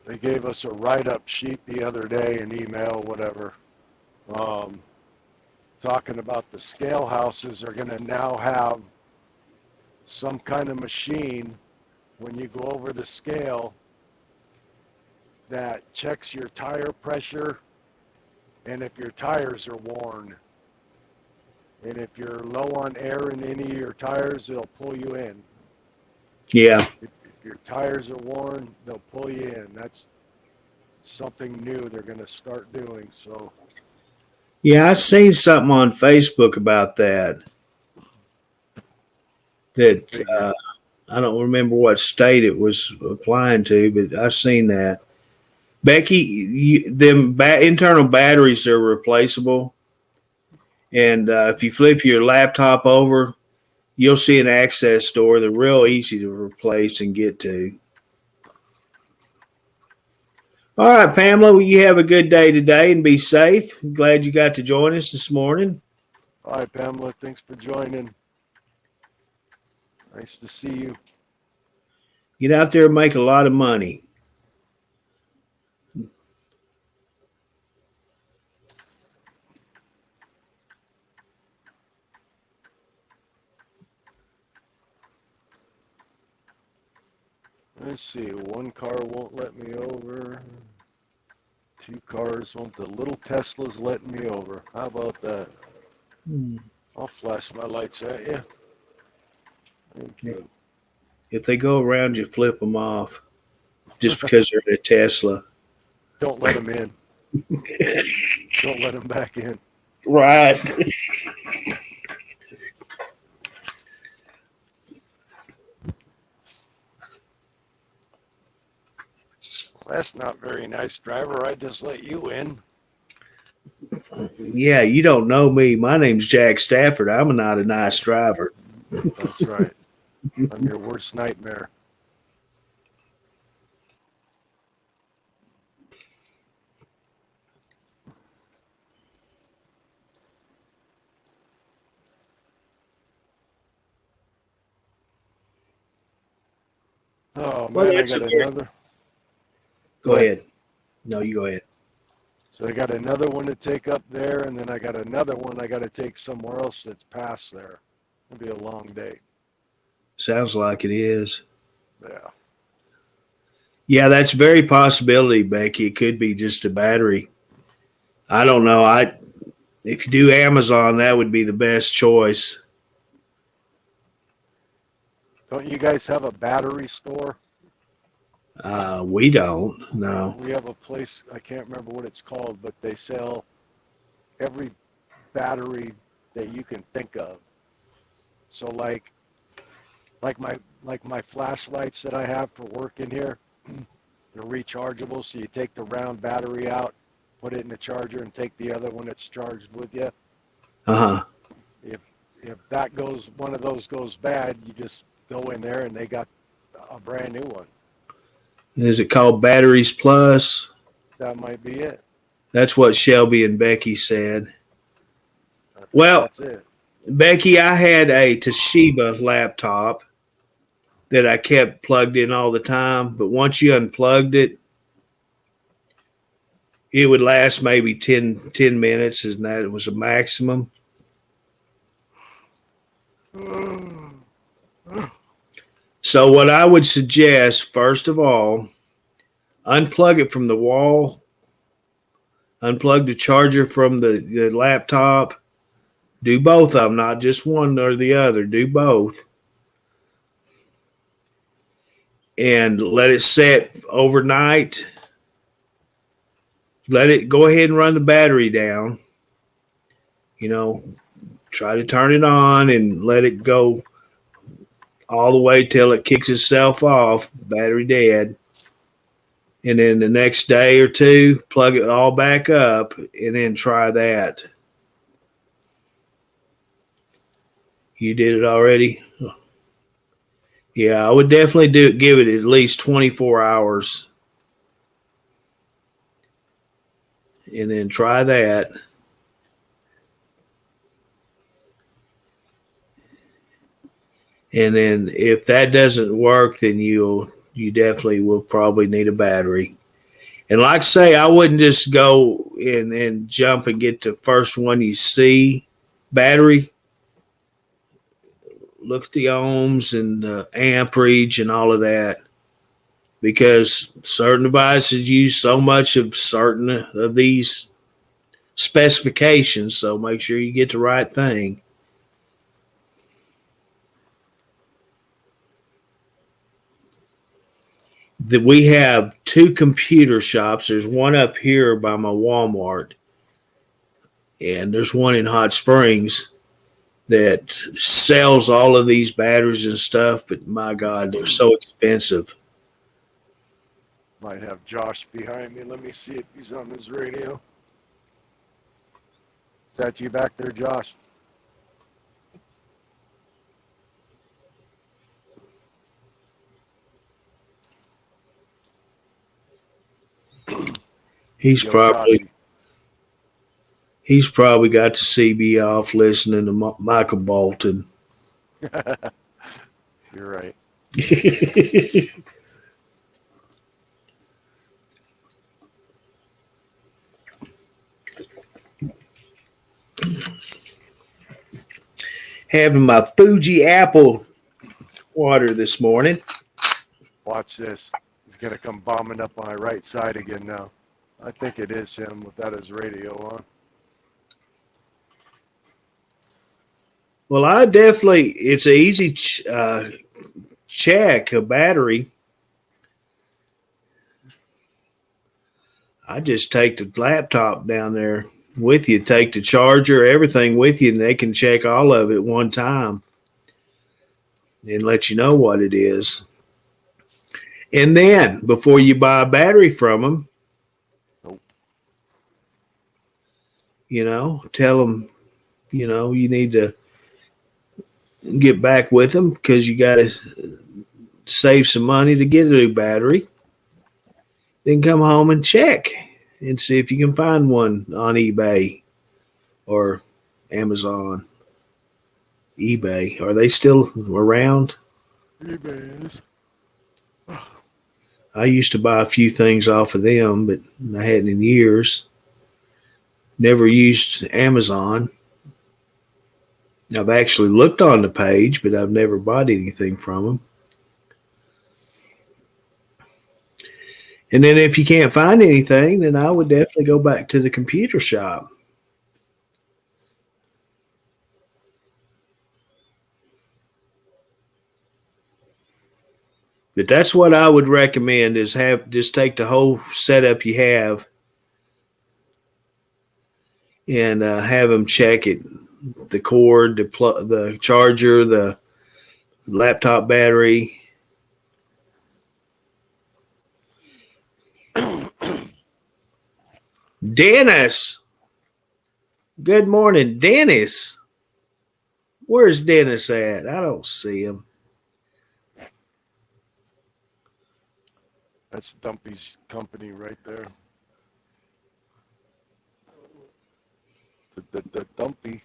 They gave us a write-up sheet the other day, an email, whatever, talking about the scale houses are going to now have some kind of machine when you go over the scale that checks your tire pressure and if your tires are worn. And if you're low on air in any of your tires, it'll pull you in.
Yeah.
If your tires are worn, they'll pull you in. That's something new they're going to start doing. So,
Yeah, I seen something on Facebook about that. I don't remember what state it was applying to, but I seen that. Becky, internal batteries are replaceable. And if you flip your laptop over, you'll see an access door. They're real easy to replace and get to. All right, Pamela, well, you have a good day today and be safe. I'm glad you got to join us this morning.
all right, Pamela, thanks for joining. Nice to see you.
Get out there and make a lot of money.
Let's see, one car won't let me over. 2 cars. Well, the little Tesla's letting me over. How about that? I'll flash my lights at you. Thank you.
If they go around you, flip them off just because they're in a Tesla.
Don't let them in. Don't let them back in.
Right.
That's not very nice, driver. I just let you in.
Yeah, you don't know me. My name's Jack Stafford. I'm not a nice driver.
That's right. I'm your worst nightmare. Oh,
Well,
man, I
that's
got
a very-
another.
Go ahead. No, you go ahead.
So I got another one to take up there, and then I got another one I got to take somewhere else that's past there. It'll be a long day.
Sounds like it is.
Yeah.
Yeah, that's very possibility, Becky. It could be just a battery. I don't know. If you do Amazon, that would be the best choice.
Don't you guys have a battery store?
We don't. No.
We have a place, I can't remember what it's called, but they sell every battery that you can think of. So like my flashlights that I have for work in here, they're rechargeable. So you take the round battery out, put it in the charger, and take the other one that's charged with you.
Uh-huh.
If that goes, one of those goes bad, you just go in there and they got a brand new one.
Is it called Batteries Plus?
That might be it.
That's what Shelby and Becky said. Well,
That's it.
Becky, I had a Toshiba laptop that I kept plugged in all the time, but once you unplugged it, it would last maybe 10 minutes, and that was a maximum. So what I would suggest, first of all, unplug it from the wall, unplug the charger from the laptop. Do both of them, not just one or the other. Do both. And let it set overnight. Let it go ahead and run the battery down. You know, try to turn it on and let it go all the way till it kicks itself off, battery dead. And then the next day or two, plug it all back up and then try that. You did it already? Yeah, I would definitely give it at least 24 hours. And then try that. And then if that doesn't work, then you definitely will probably need a battery. And like I say, I wouldn't just go and jump and get the first one you see battery. Look at the ohms and the amperage and all of that, because certain devices use so much of certain of these specifications. So make sure you get the right thing. That we have 2 computer shops. There's one up here by my Walmart, and there's one in Hot Springs that sells all of these batteries and stuff. But my God, they're so expensive.
Might have Josh behind me. Let me see if he's on his radio. Is that you back there, Josh?
He's
Yo,
probably
Joshy.
he's probably got the CB off listening to Michael Bolton.
You're right.
Having my Fuji apple water this morning.
Watch this. He's going to come bombing up on my right side again now. I think it is him without his radio on.
Well, it's an easy check a battery. I just take the laptop down there with you, take the charger, everything with you, and they can check all of it one time and let you know what it is. And then before you buy a battery from them,
Nope.
Tell them, you need to get back with them because you got to save some money to get a new battery. Then come home and check and see if you can find one on eBay or Amazon. eBay. Are they still around?
eBay is.
I used to buy a few things off of them, but I hadn't in years. Never used Amazon. I've actually looked on the page, but I've never bought anything from them. And then if you can't find anything, then I would definitely go back to the computer shop. But that's what I would recommend is just take the whole setup you have and have them check it. The cord, the charger, the laptop battery. Dennis. Good morning, Dennis. Where's Dennis at? I don't see him.
That's Dumpy's company right there. The Dumpy.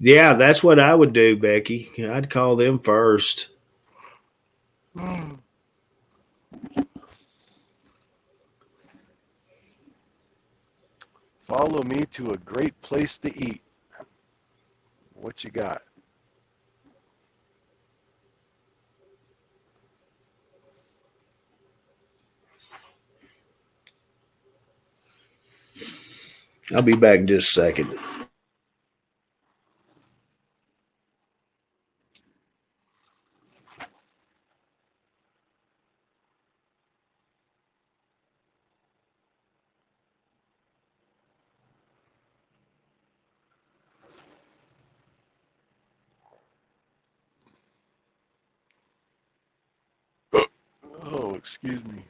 Yeah, that's what I would do, Becky. I'd call them first.
Follow me to a great place to eat. What you got?
I'll be back in just a second.
Oh, excuse me.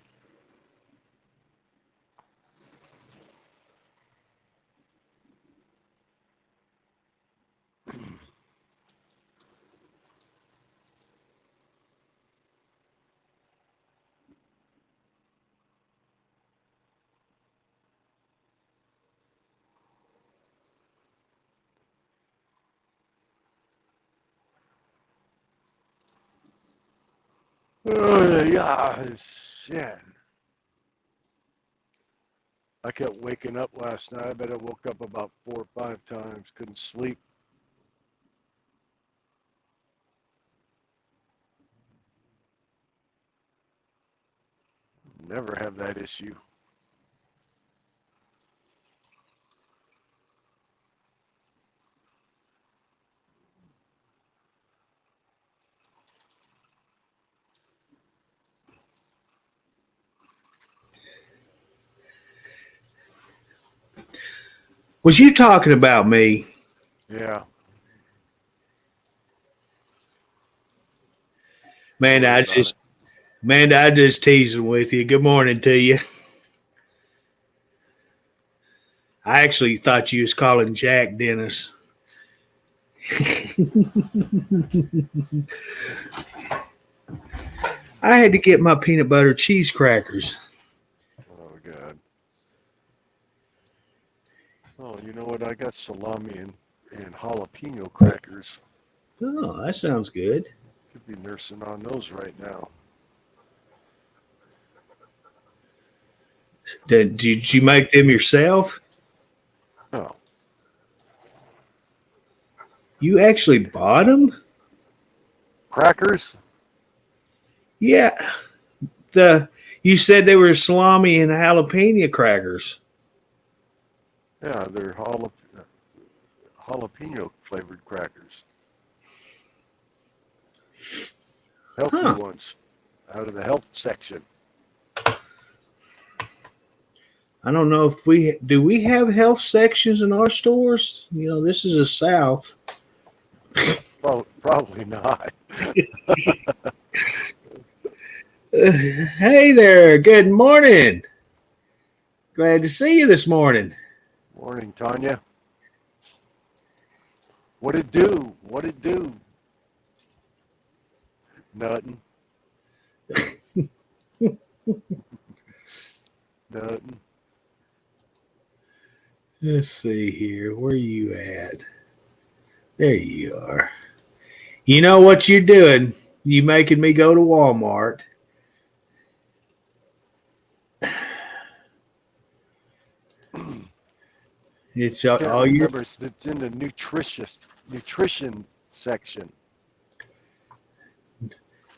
Oh, yeah, shit. I kept waking up last night. I bet I woke up about 4 or 5 times. Couldn't sleep. Never have that issue.
Was you talking about me?
Yeah.
Man,
Sorry
I
about
just
it.
I just teasing with you. Good morning to you. I actually thought you was calling Jack Dennis. I had to get my peanut butter cheese crackers.
Oh, God. Oh, you know what? I got salami and jalapeno crackers.
Oh, that sounds good.
Could be nursing on those right now.
Did you make them yourself?
Oh.
You actually bought them?
Crackers?
Yeah. You said they were salami and jalapeno crackers.
Yeah, they're jalapeno flavored crackers. Healthy
Huh.
ones out of the health section.
I don't know if we have health sections in our stores? You know, this is a South.
Well, probably not.
Hey there. Good morning. Glad to see you this morning.
Morning, Tanya. What it do? What it do? Nothing. Nothing.
Let's see here. Where you at? There you are. You know what you're doing? You making me go to Walmart. It's
Can't
all your.
remember. It's in the nutrition section.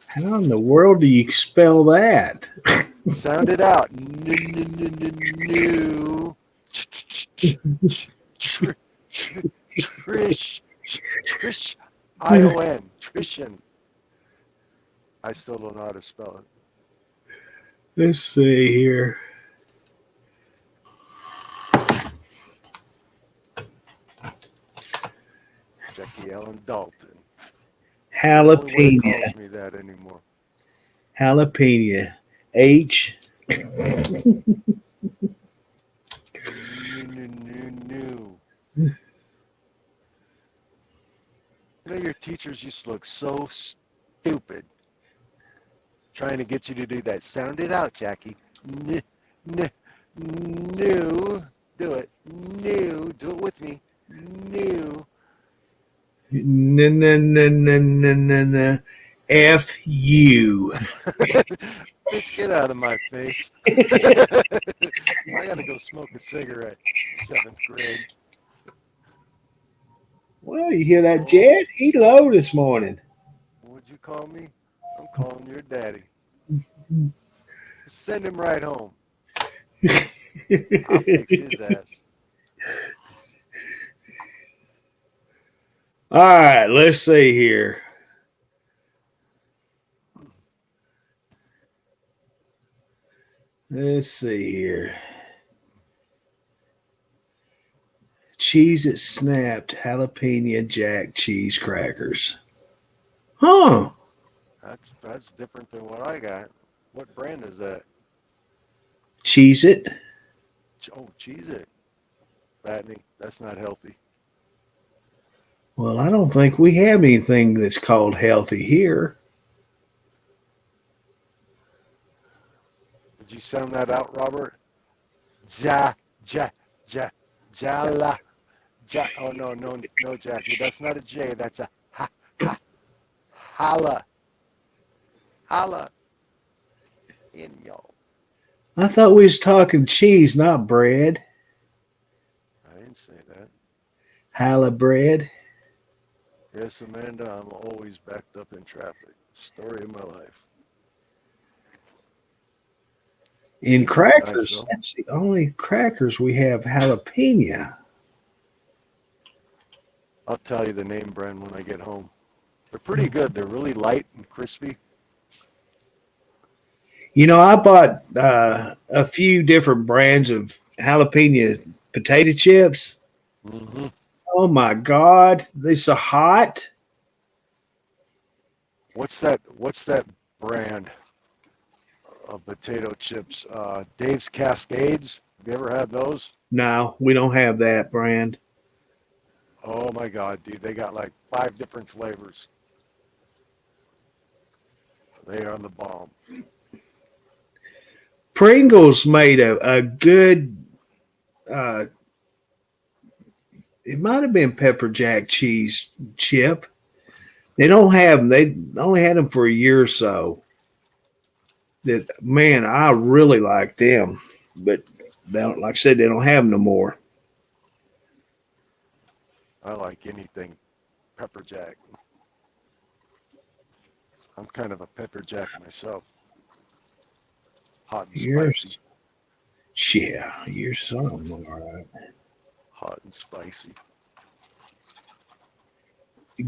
How in the world do you spell that?
Sound it out. New. Trish. ION. Trishan. I still don't know how to spell it.
Let's see here.
Jackie Ellen Dalton.
Jalapeno.
Calls me that anymore.
Jalapeno. H.
New. You know, your teachers used to look so stupid trying to get you to do that. Sound it out, Jackie. New. Do it. New. Do it with me. New.
No. F-U.
Just get out of my face. I gotta go smoke a cigarette. 7th grade.
Well, you hear that, Jed? He low this morning.
What'd you call me? I'm calling your daddy. Send him right home. I'll fix his ass.
All right, let's see here. Let's see here. Cheese It Snapped Jalapeno Jack Cheese Crackers. Huh.
That's different than what I got. What brand is that?
Cheese It.
Oh, Cheez-It. Fattening. That's not healthy.
Well, I don't think we have anything that's called healthy here.
Did you sound that out, Robert? Jala. Oh, no, Jackie. That's not a J. That's a holla. In y'all.
I thought we was talking cheese, not bread.
I didn't say that.
Challah bread.
Yes, Amanda, I'm always backed up in traffic. Story of my life.
In
Nice,
crackers,
though.
that's the only crackers we have jalapeno.
I'll tell you the name brand when I get home. They're pretty good. They're really light and crispy.
You know, I bought a few different brands of jalapeno potato chips.
Mm-hmm.
Oh my God, they're so hot.
What's that brand of potato chips? Dave's Cascades. Have you ever had those?
No, we don't have that brand.
Oh my God, dude. They got like 5 different flavors. They are the bomb.
Pringles made a good, it might have been pepper jack cheese chip. They don't have them. They only had them for a year or so. That, man, I really like them. But they don't, like I said, they don't have them no more.
I like anything pepper jack. I'm kind of a pepper jack myself. Hot and
You're,
spicy.
yeah, you're something, all right.
Hot and spicy.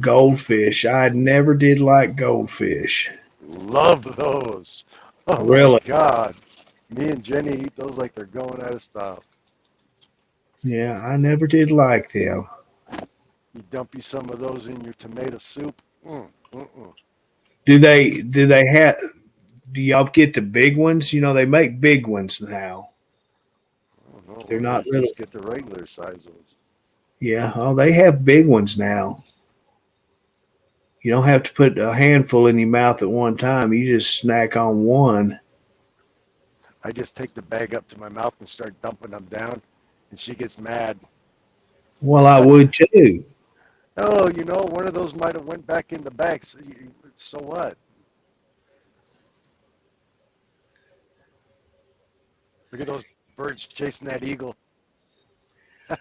Goldfish. I never did like goldfish.
Love those. Oh my
Really?
God. Me and Jenny eat those like they're going out of style.
Yeah, I never did like them.
You dump you some of those in your tomato soup.
Do they have? Do y'all get the big ones? You know, they make big ones now.
I don't know.
They're
We
not
always
really.
just get the regular size ones.
Yeah. Oh, they have big ones now. You don't have to put a handful in your mouth at one time. You just snack on one.
I just take the bag up to my mouth and start dumping them down, and she gets mad.
Well, I would too.
Oh, you know, one of those might have went back in the bag. So what? Look at those birds chasing that eagle.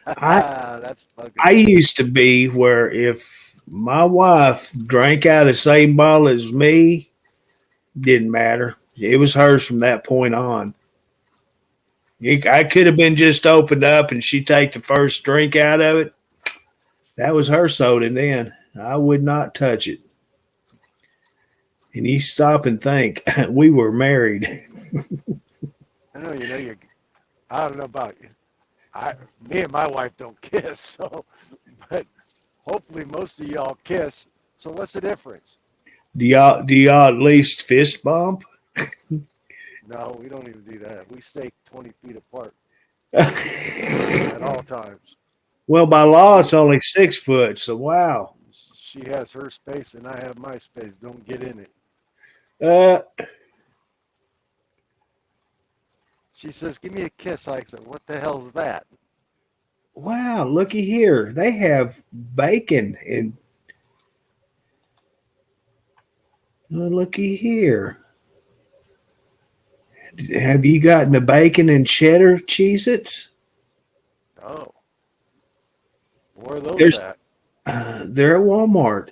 That's fucking
I used to be where if my wife drank out of the same bottle as me, didn't matter. It was hers from that point on. I could have been just opened up and she'd take the first drink out of it. That was her soda then. I would not touch it. And you stop and think, we were married.
I know, I don't know about you. Me and my wife don't kiss, so, but hopefully most of y'all kiss. So what's the difference?
Do y'all at least fist bump?
No, we don't even do that. We stay 20 feet apart at all times.
Well, by law, it's only 6 foot. So, wow.
She has her space and I have my space. Don't get in it. She says, give me a kiss. I said, what the hell's that?
Wow, looky here. They have bacon and looky here. Have you gotten the bacon and cheddar Cheez-Its?
Oh. Where are those at?
They're at Walmart.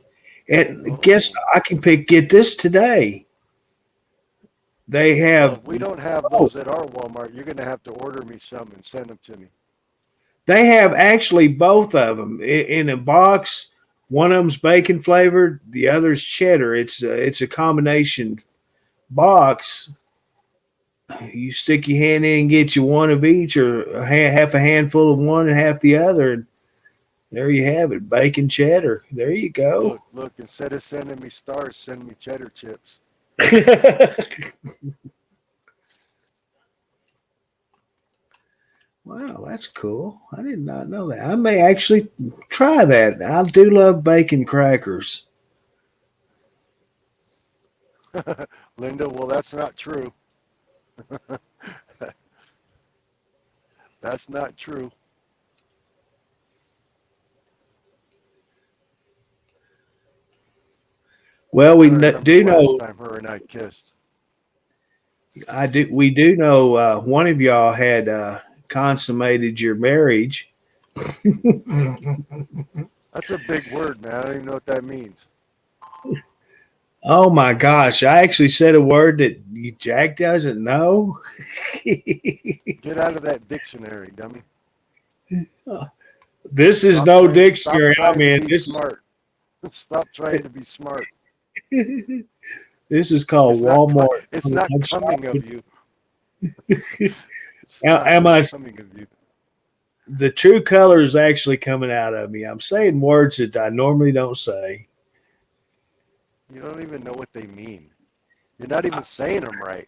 And guess I can get this today. They have.
Well, if we don't have those at our Walmart, you're going to have to order me some and send them to me.
They have actually both of them in a box. One of them's bacon flavored, the other's cheddar. It's a combination box. You stick your hand in and get you one of each, or half a handful of one and half the other. And there you have it, bacon cheddar. There you go.
Look, instead of sending me stars, send me cheddar chips.
Wow, that's cool. I did not know that. I may actually try that. I do love bacon crackers.
Linda, well, that's not true. That's not true.
Well, we do know.
Last time her and I kissed.
We do know one of y'all had consummated your marriage.
That's a big word, man. I don't even know what that means.
Oh my gosh! I actually said a word that Jack doesn't know.
Get out of that dictionary, dummy.
This is no dictionary. I mean, this
smart. Stop trying to be smart.
This is called Walmart.
It's not coming of you.
Am I
coming of you?
The true color is actually coming out of me. I'm saying words that I normally don't say.
You don't even know what they mean. You're not even saying them right.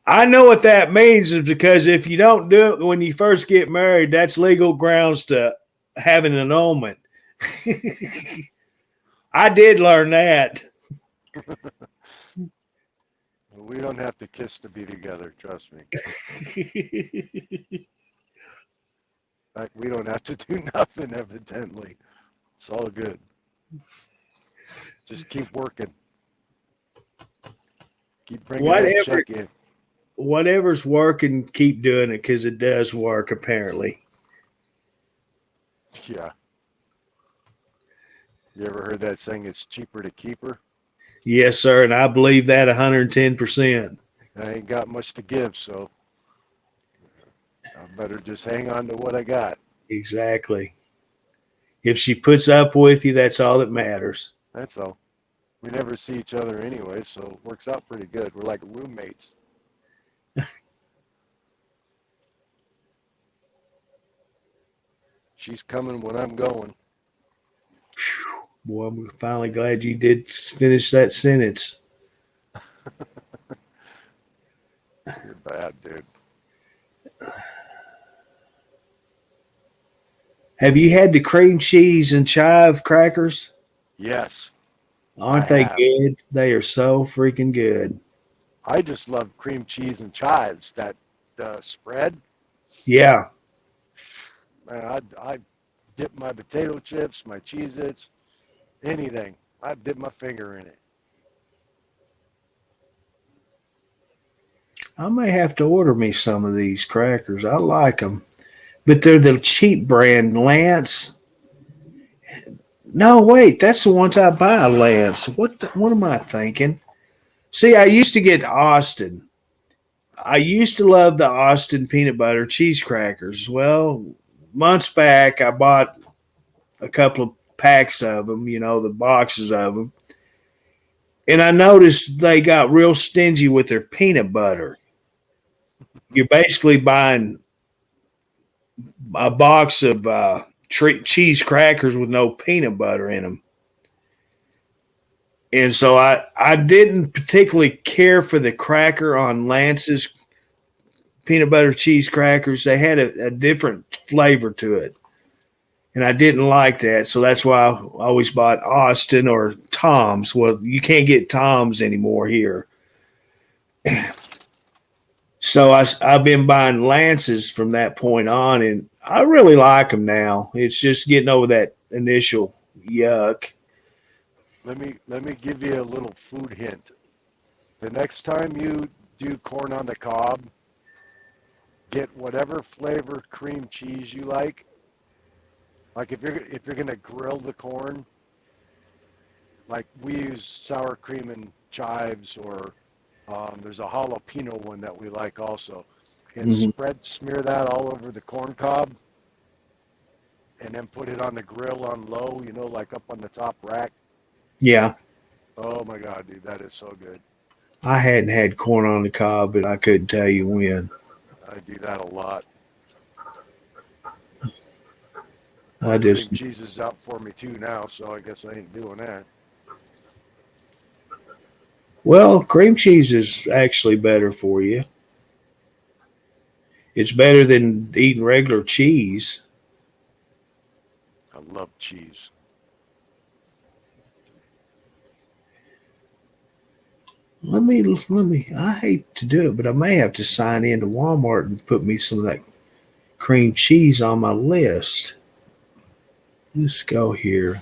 I know what that means is because if you don't do it when you first get married, that's legal grounds to have an annulment. I did learn that.
We don't have to kiss to be together, trust me. Like, we don't have to do nothing, evidently. It's all good. Just keep working. Keep bringing that check in.
Whatever's working, keep doing it because it does work, apparently.
Yeah. You ever heard that saying, it's cheaper to keep her?
Yes, sir. And I believe that 110%.
I ain't got much to give, so I better just hang on to what I got.
Exactly. If she puts up with you, that's all that matters.
That's all. We never see each other anyway, so it works out pretty good. We're like roommates. She's coming when I'm going.
Boy, I'm finally glad you did finish that sentence.
You're bad, dude.
Have you had the cream cheese and chive crackers?
Yes.
Aren't
I
they
have.
good? They are so freaking good.
I just love cream cheese and chives. That spread,
Yeah.
man, I dip my potato chips, my Cheez-Its, anything. I dip my finger in it.
I may have to order me some of these crackers. I like them. But they're the cheap brand, Lance. No, wait, that's the ones I buy, Lance. What am I thinking? See, I used to get Austin. I used to love the Austin peanut butter cheese crackers. Well, months back, I bought a couple of packs of them, the boxes of them. And I noticed they got real stingy with their peanut butter. You're basically buying a box of cheese crackers with no peanut butter in them. And so I didn't particularly care for the cracker on Lance's peanut butter cheese crackers. They had a different flavor to it. And I didn't like that. So that's why I always bought Austin or Tom's. Well, you can't get Tom's anymore here. So I've been buying Lance's from that point on, and I really like them now. It's just getting over that initial yuck.
Let me give you a little food hint. The next time you do corn on the cob, get whatever flavor cream cheese you like. Like if you're gonna grill the corn, like we use sour cream and chives, or there's a jalapeno one that we like also. And smear that all over the corn cob, and then put it on the grill on low, like up on the top rack.
Yeah.
Oh my God, dude, that is so good.
I hadn't had corn on the cob, but I couldn't tell you when.
I do that a lot.
I just
Cream cheese is out for me too now, so I guess I ain't doing that.
Well, cream cheese is actually better for you. It's better than eating regular cheese.
I love cheese.
Let me. I hate to do it, but I may have to sign in to Walmart and put me some of that cream cheese on my list. Let's go here.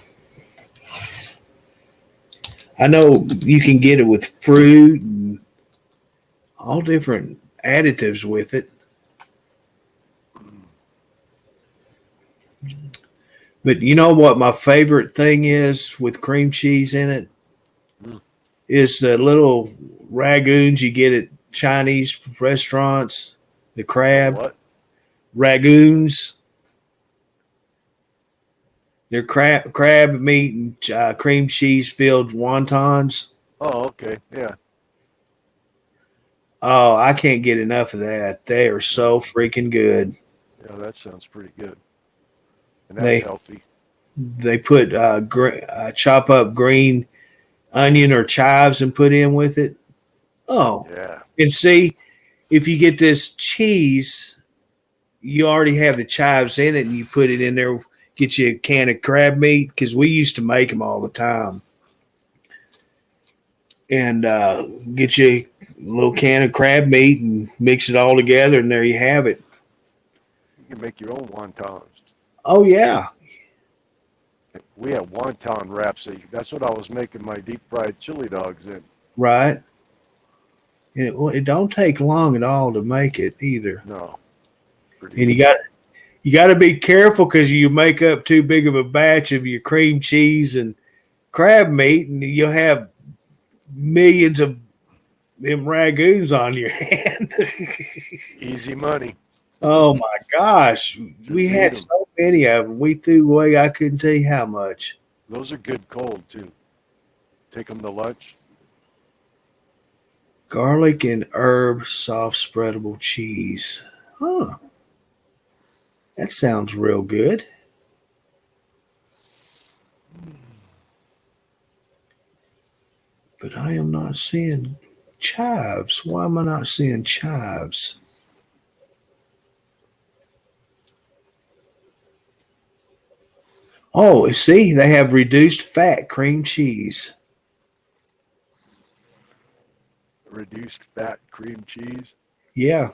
I know you can get it with fruit and all different additives with it. But you know what my favorite thing is with cream cheese in it? Is the little ragoons you get at Chinese restaurants, the crab.
What?
Ragoons. They're crab meat and cream cheese filled wontons.
Oh, okay. Yeah.
Oh, I can't get enough of that. They are so freaking good.
Yeah, that sounds pretty good. And that's healthy.
They put chop up green onion or chives and put in with it. Oh,
Yeah.
and see, if you get this cheese, you already have the chives in it, and you put it in there. Get you a can of crab meat, because we used to make them all the time. And get you a little can of crab meat and mix it all together, and there you have it.
You can make your own wontons.
Oh, yeah.
We have wonton wraps. That's what I was making my deep fried chili dogs in.
Right. And it don't take long at all to make it either.
No.
And you got to be careful, because you make up too big of a batch of your cream cheese and crab meat, and you'll have millions of them ragoons on your hand.
Easy money.
Oh my gosh, we
Just eat
had
'em.
so many of them. We threw away. I couldn't tell you how much.
Those are good cold too. Take them to lunch.
Garlic and herb soft spreadable cheese. Huh. That sounds real good. But I am not seeing chives. Why am I not seeing chives? Oh, see, they have reduced fat cream cheese.
Reduced fat cream cheese.
Yeah.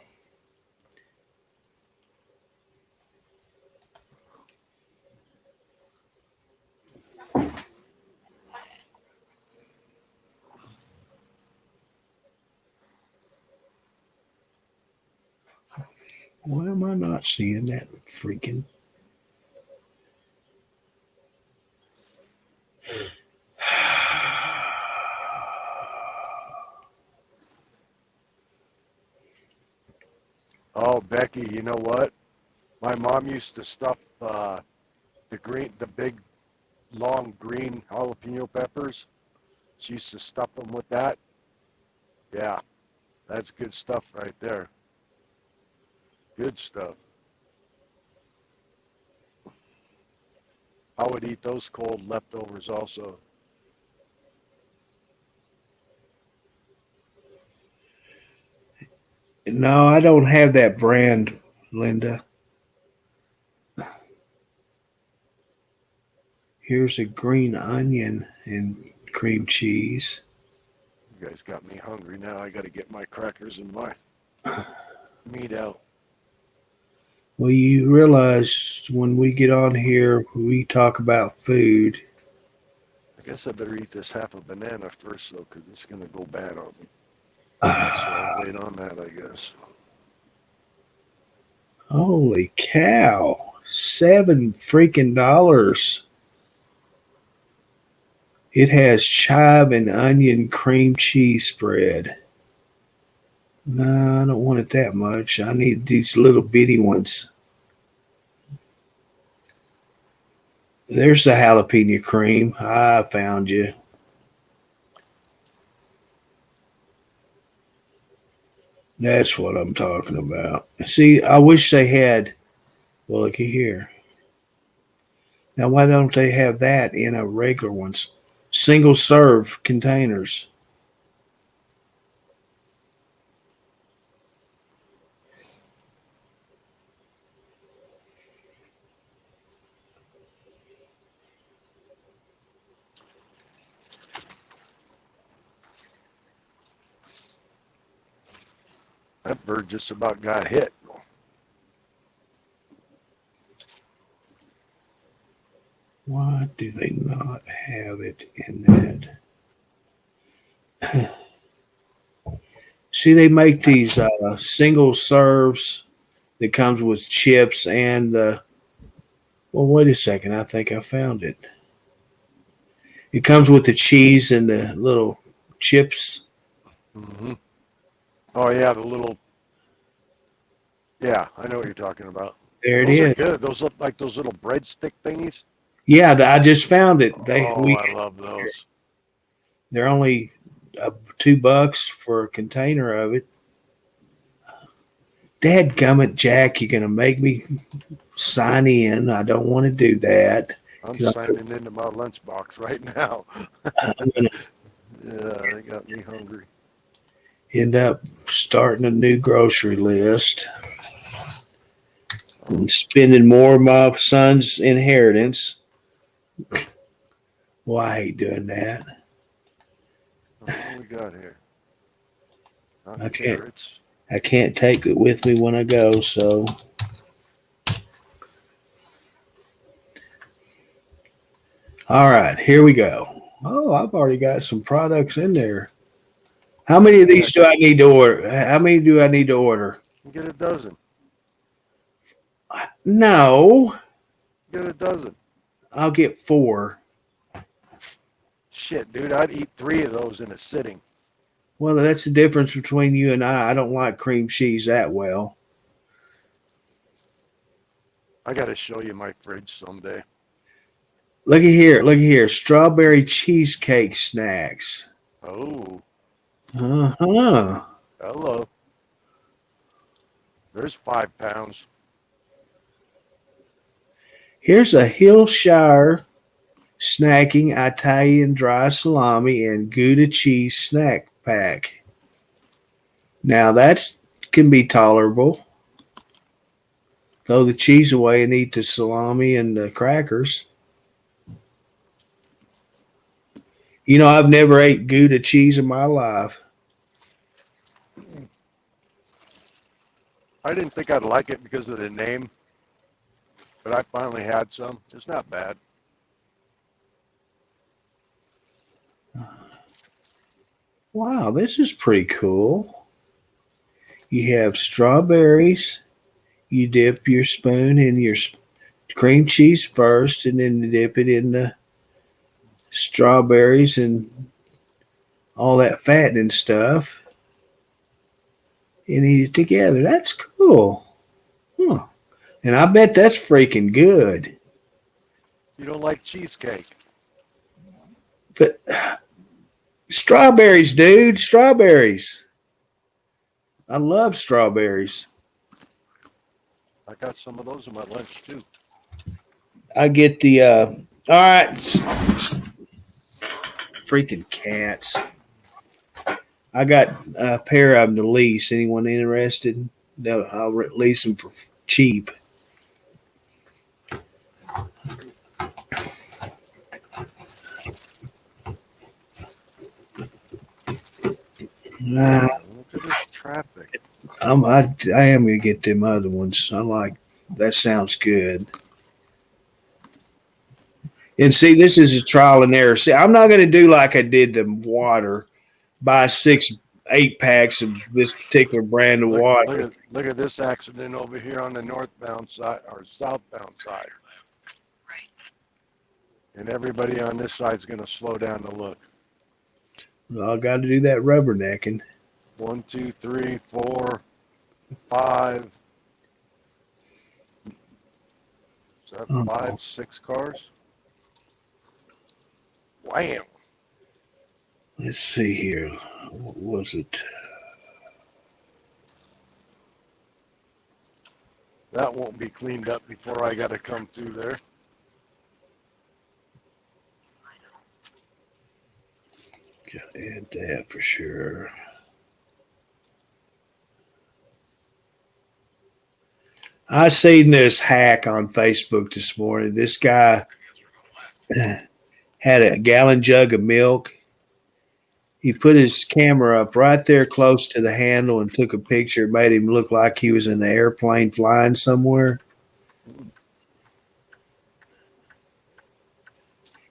Why am I not seeing that freaking?
Oh, Becky, you know what? My mom used to stuff the big, long green jalapeno peppers. She used to stuff them with that. Yeah, that's good stuff right there. Good stuff. I would eat those cold leftovers also.
No, I don't have that brand, Linda. Here's a green onion and cream cheese.
You guys got me hungry now. I got to get my crackers and my meat out.
Well, you realize when we get on here, we talk about food.
I guess I better eat this half a banana first, though, because it's going to go bad on me. So I'll wait on that, I guess.
Holy cow. $7 freaking dollars. It has chive and onion cream cheese spread. No, I don't want it that much. I need these little bitty ones. There's the jalapeno cream. I found you. That's what I'm talking about. See, I wish they had. Well, looky here. Now, why don't they have that in a regular ones? Single serve containers.
That bird just about got hit.
Why do they not have it in that? See, they make these single serves that comes with chips and well, wait a second. I think I found it. It comes with the cheese and the little chips.
Mm-hmm. Oh, yeah, the little. Yeah, I know what you're talking about.
There it
Those are
is.
good. Those look like those little breadstick thingies.
Yeah, I just found it.
I love those.
They're only $2 for a container of it. Dadgummit, Jack, you're gonna make me sign in. I don't want to do that.
I'm
Yeah.
signing into my lunchbox right now.
I'm gonna
Yeah, they got me hungry.
end up starting a new grocery list and spending more of my son's inheritance. Well, I hate doing that.
What do we got here?
I can't.
Carrots.
I can't take it with me when I go, so. All right, here we go. Oh, I've already got some products in there. How many of these do I need to order? How many do I need to order?
Get a dozen.
No,
Get a dozen.
I'll get 4.
Shit, dude, I'd eat 3 of those in a sitting.
Well, that's the difference between you and I. I don't like cream cheese that well.
I got to show you my fridge someday.
Look at here. Look at here. Strawberry cheesecake snacks.
Oh,
Uh-huh.
hello. There's 5 pounds.
Here's a Hillshire snacking Italian dry salami and Gouda cheese snack pack. Now that can be tolerable. Throw the cheese away and eat the salami and the crackers. You know, I've never ate Gouda cheese in my life.
I didn't think I'd like it because of the name, but I finally had some. It's not bad.
Wow, this is pretty cool. You have strawberries. You dip your spoon in your cream cheese first, and then you dip it in the strawberries and all that fattening stuff, and eat it together. That's cool. Huh. And I bet that's freaking good.
You don't like cheesecake?
But strawberries, dude, strawberries. I love strawberries.
I got some of those in my lunch too.
I get the all right. Freaking cats. I got a pair of them to lease. Anyone interested? I'll lease them for cheap. Nah,
Look at this traffic.
I am gonna get them other ones. I like that. Sounds good. And see, this is a trial and error. See, I'm not gonna do like I did the water. Buy 6, 8 packs of this particular brand of water.
Look at this accident over here on the northbound side or southbound side. And everybody on this side is going to slow down to look.
I got to do that rubbernecking.
1, 2, 3, 4, 5. Is that
Oh.
5, 6 cars? Wham!
Let's see here. What was it?
That won't be cleaned up before I got to come through there.
Got to add that for sure. I seen this hack on Facebook this morning. This guy had a gallon jug of milk. He put his camera up right there close to the handle and took a picture. It made him look like he was in an airplane flying somewhere.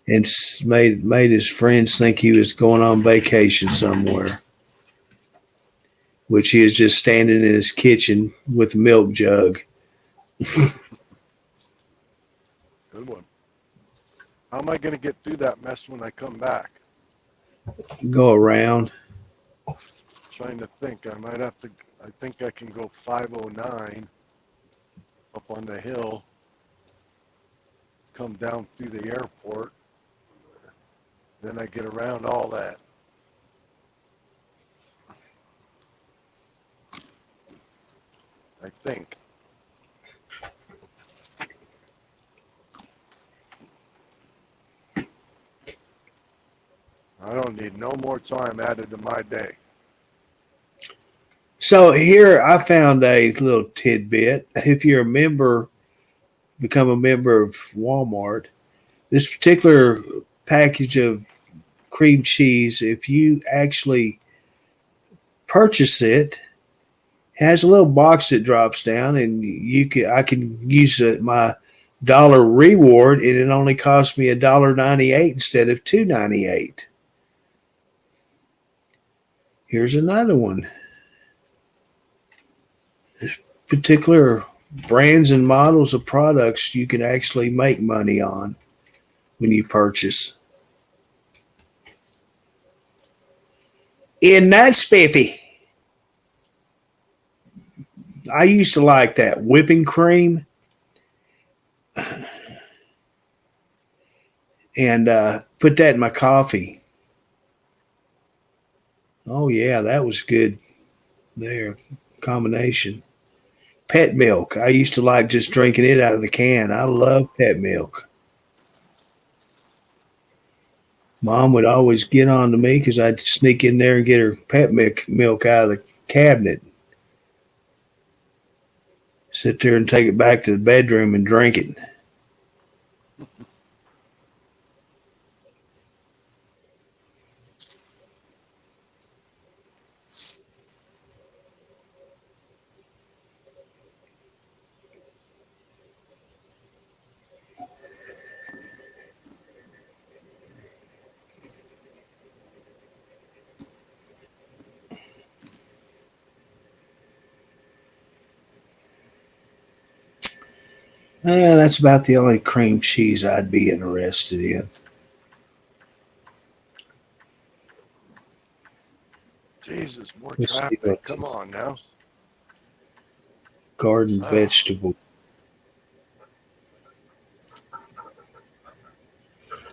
And made his friends think he was going on vacation somewhere, which he is just standing in his kitchen with a milk jug.
Good one. How am I going to get through that mess when I come back?
Go around.
Trying to think. I might have to. I think I can go 509 up on the hill, come down through the airport. Then I get around all that. I think. I don't need no more time added to my day.
So here I found a little tidbit. If you're a member, become a member of Walmart, this particular package of cream cheese, if you actually purchase it, has a little box that drops down, and I can use my dollar reward, and it only cost me $1.98 instead of $2.98. Here's another one. This particular brands and models of products you can actually make money on when you purchase. In that spiffy. I used to like that whipping cream and put that in my coffee. Oh yeah, that was good there. Combination. Pet milk. I used to like just drinking it out of the can. I love pet milk. Mom would always get on to me because I'd sneak in there and get her pet milk out of the cabinet. Sit there and take it back to the bedroom and drink it. That's about the only cream cheese I'd be interested in.
Jesus, more
Let's see
traffic.
what
Come on now.
garden
Oh.
vegetable.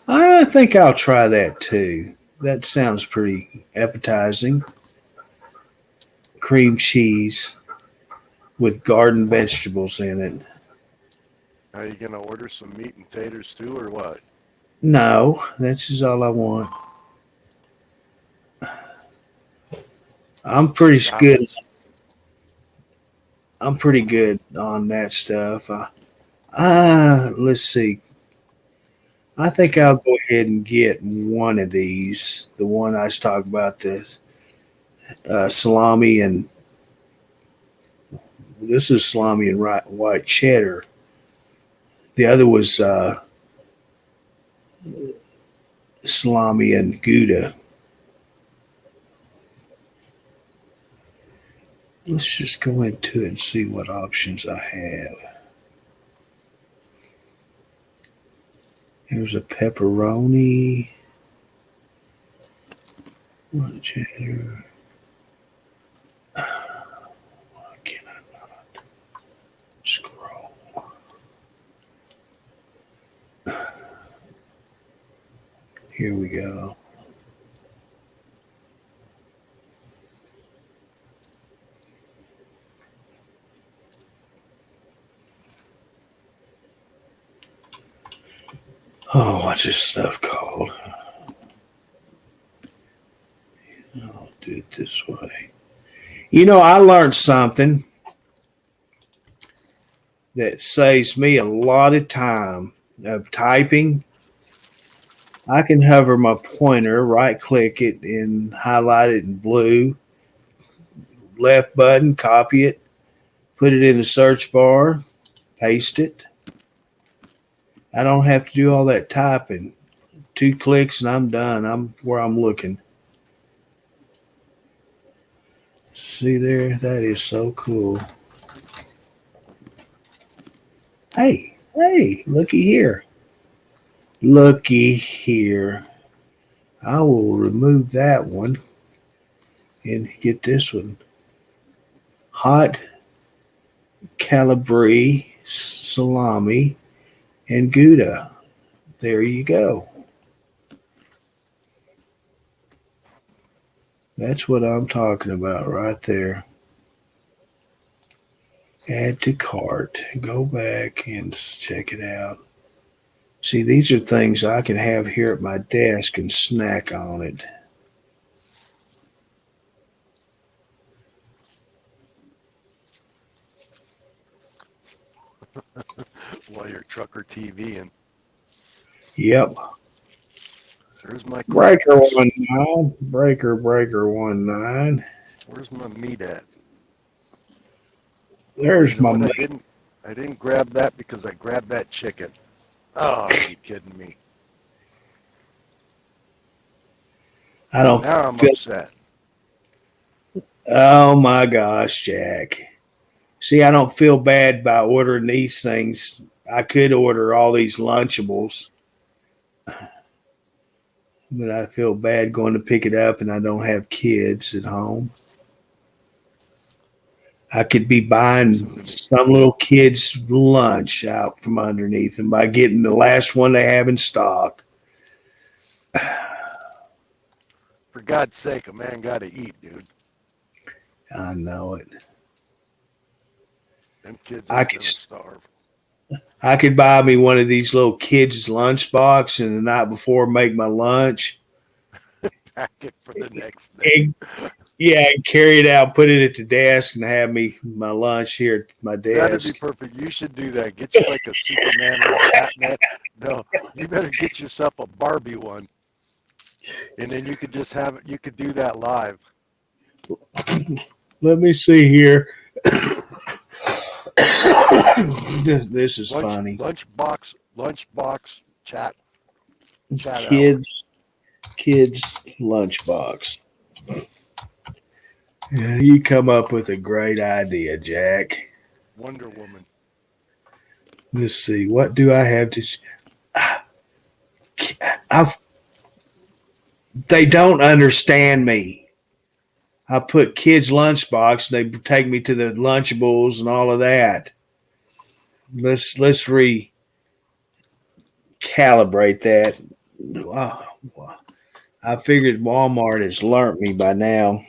I think I'll try that too. That sounds pretty appetizing. Cream cheese with garden vegetables in it.
Are you gonna order some meat and taters too, or what?
No, that's just all I want. I'm pretty good. I'm pretty good on that stuff. Let's see. I think I'll go ahead and get one of these. The one I was talking about, this salami, and this is salami and white cheddar. The other was salami and Gouda. Let's just go into it and see what options I have. Here's a pepperoni. What cheddar? Why can I not scroll? Here we go. Oh, what's this stuff called? I'll do it this way. You know, I learned something that saves me a lot of time of typing. I can hover my pointer, right click it, and highlight it in blue. Left button, copy it, put it in the search bar, paste it. I don't have to do all that typing. 2 clicks and I'm done. I'm where I'm looking. See there? That is so cool. Hey, looky here. Looky here. I will remove that one and get this one. Hot Calabrese salami and Gouda. There you go. That's what I'm talking about right there. Add to cart. Go back and check it out. See, these are things I can have here at my desk and snack on it.
While you're trucker TV and
Yep.
there's my
Breaker
crackers.
19. Breaker 19.
Where's my meat at?
There's
You know
my
what?
meat.
I didn't grab that because I grabbed that chicken. Oh, are you kidding me?
I don't
Now I'm
feel.
upset.
Oh my gosh, Jack. See, I don't feel bad by ordering these things. I could order all these Lunchables, but I feel bad going to pick it up and I don't have kids at home. I could be buying some little kid's lunch out from underneath them by getting the last one they have in stock.
For God's sake, a man got to eat, dude.
I know it.
Them kids
I
ain't
could-
gonna starve.
I could buy me one of these little kids' lunchbox and the night before make my lunch.
Pack it for the next day.
And, yeah, and carry it out, put it at the desk, and have me my lunch here at my
That'd
desk.
be perfect. You should do that. Get you like a Superman or a Batman. No, you better get yourself a Barbie one. And then you could just have it. You could do that live.
Let me see here. This is funny.
Lunchbox chat. Chat hour.
Kids lunchbox. Yeah, you come up with a great idea, Jack.
Wonder Woman.
Let's see. What do I have to? They don't understand me. I put kids' lunchbox. They take me to the Lunchables and all of that. Let's recalibrate that. I figured Walmart has learned me by now.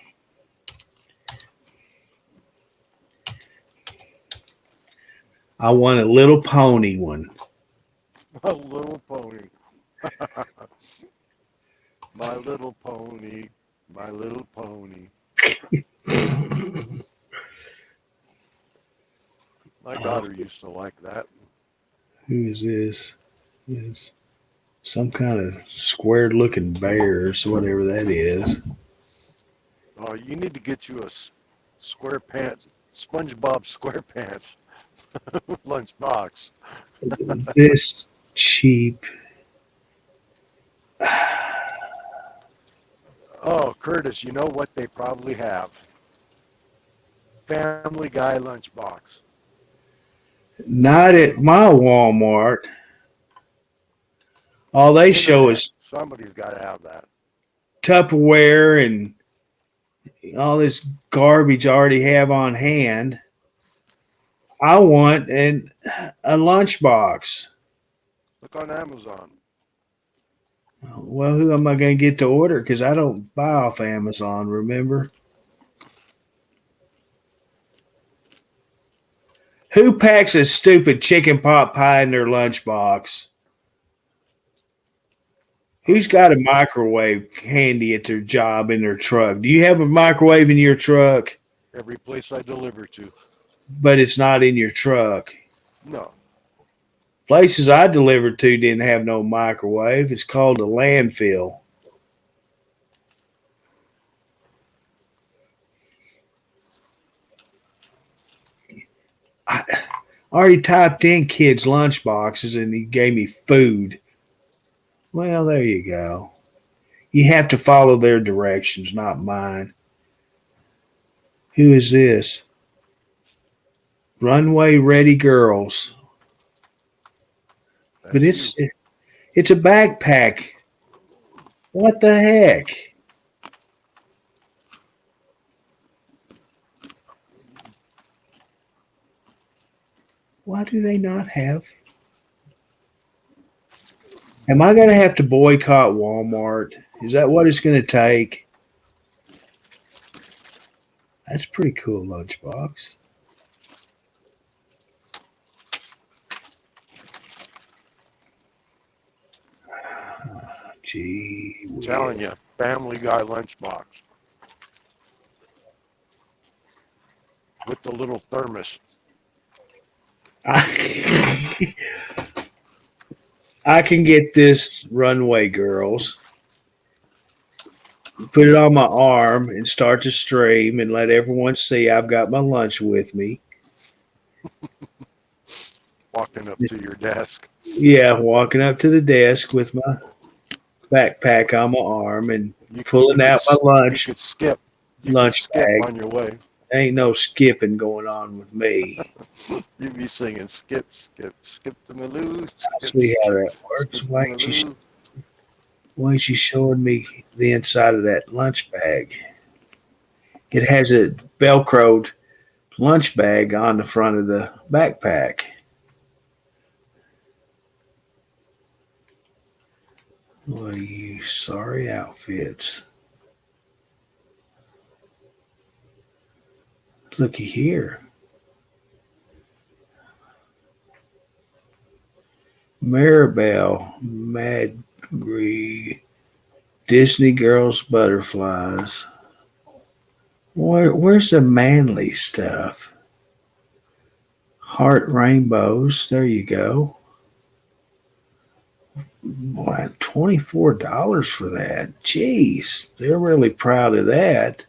I want a Little Pony one.
My Little Pony. My Little Pony. My Little Pony. My daughter used to like that.
Who is this? It's some kind of squared-looking bears, whatever that is.
Oh, you need to get you a SquarePants, SpongeBob SquarePants lunchbox.
This cheap.
Oh, Curtis, you know what they probably have? Family Guy lunchbox.
Not at my Walmart. All they show is
Somebody's got to have that.
Tupperware and all this garbage I already have on hand. I want a lunchbox.
Look on Amazon.
Well, who am I going to get to order? Because I don't buy off Amazon, remember? Who packs a stupid chicken pot pie in their lunchbox? Who's got a microwave handy at their job in their truck? Do you have a microwave in your truck,
Every place I deliver to.
but it's not in your truck?
No.
Places I delivered to didn't have no microwave. It's called a landfill. I already typed in kids' lunch boxes and he gave me food. Well, there you go. You have to follow their directions, not mine. Who is this? Runway Ready Girls. But it's a backpack. What the heck? Why do they not have? Am I going to have to boycott Walmart? Is that what it's going to take? That's a pretty cool lunchbox. Gee,
I'm telling you, Family Guy lunchbox. With the little thermos.
I can get this Runway Girls, put it on my arm and start to stream and let everyone see I've got my lunch with me.
Walking up to your desk.
Yeah, walking up to the desk with my backpack on my arm and pulling out my lunch.
You could skip. You
Lunch
could skip
bag.
on your way.
Ain't no skipping going on with me.
You'd be singing skip, skip, skip to Maloo.
I'll see how that works. Why don't you Why is she showing me the inside of that lunch bag? It has a Velcroed lunch bag on the front of the backpack. What are you sorry outfits? Looky here. Maribel, Madry, Disney Girls Butterflies. Where's the manly stuff? Heart Rainbows. There you go. Why, $24 for that. Jeez, they're really proud of that.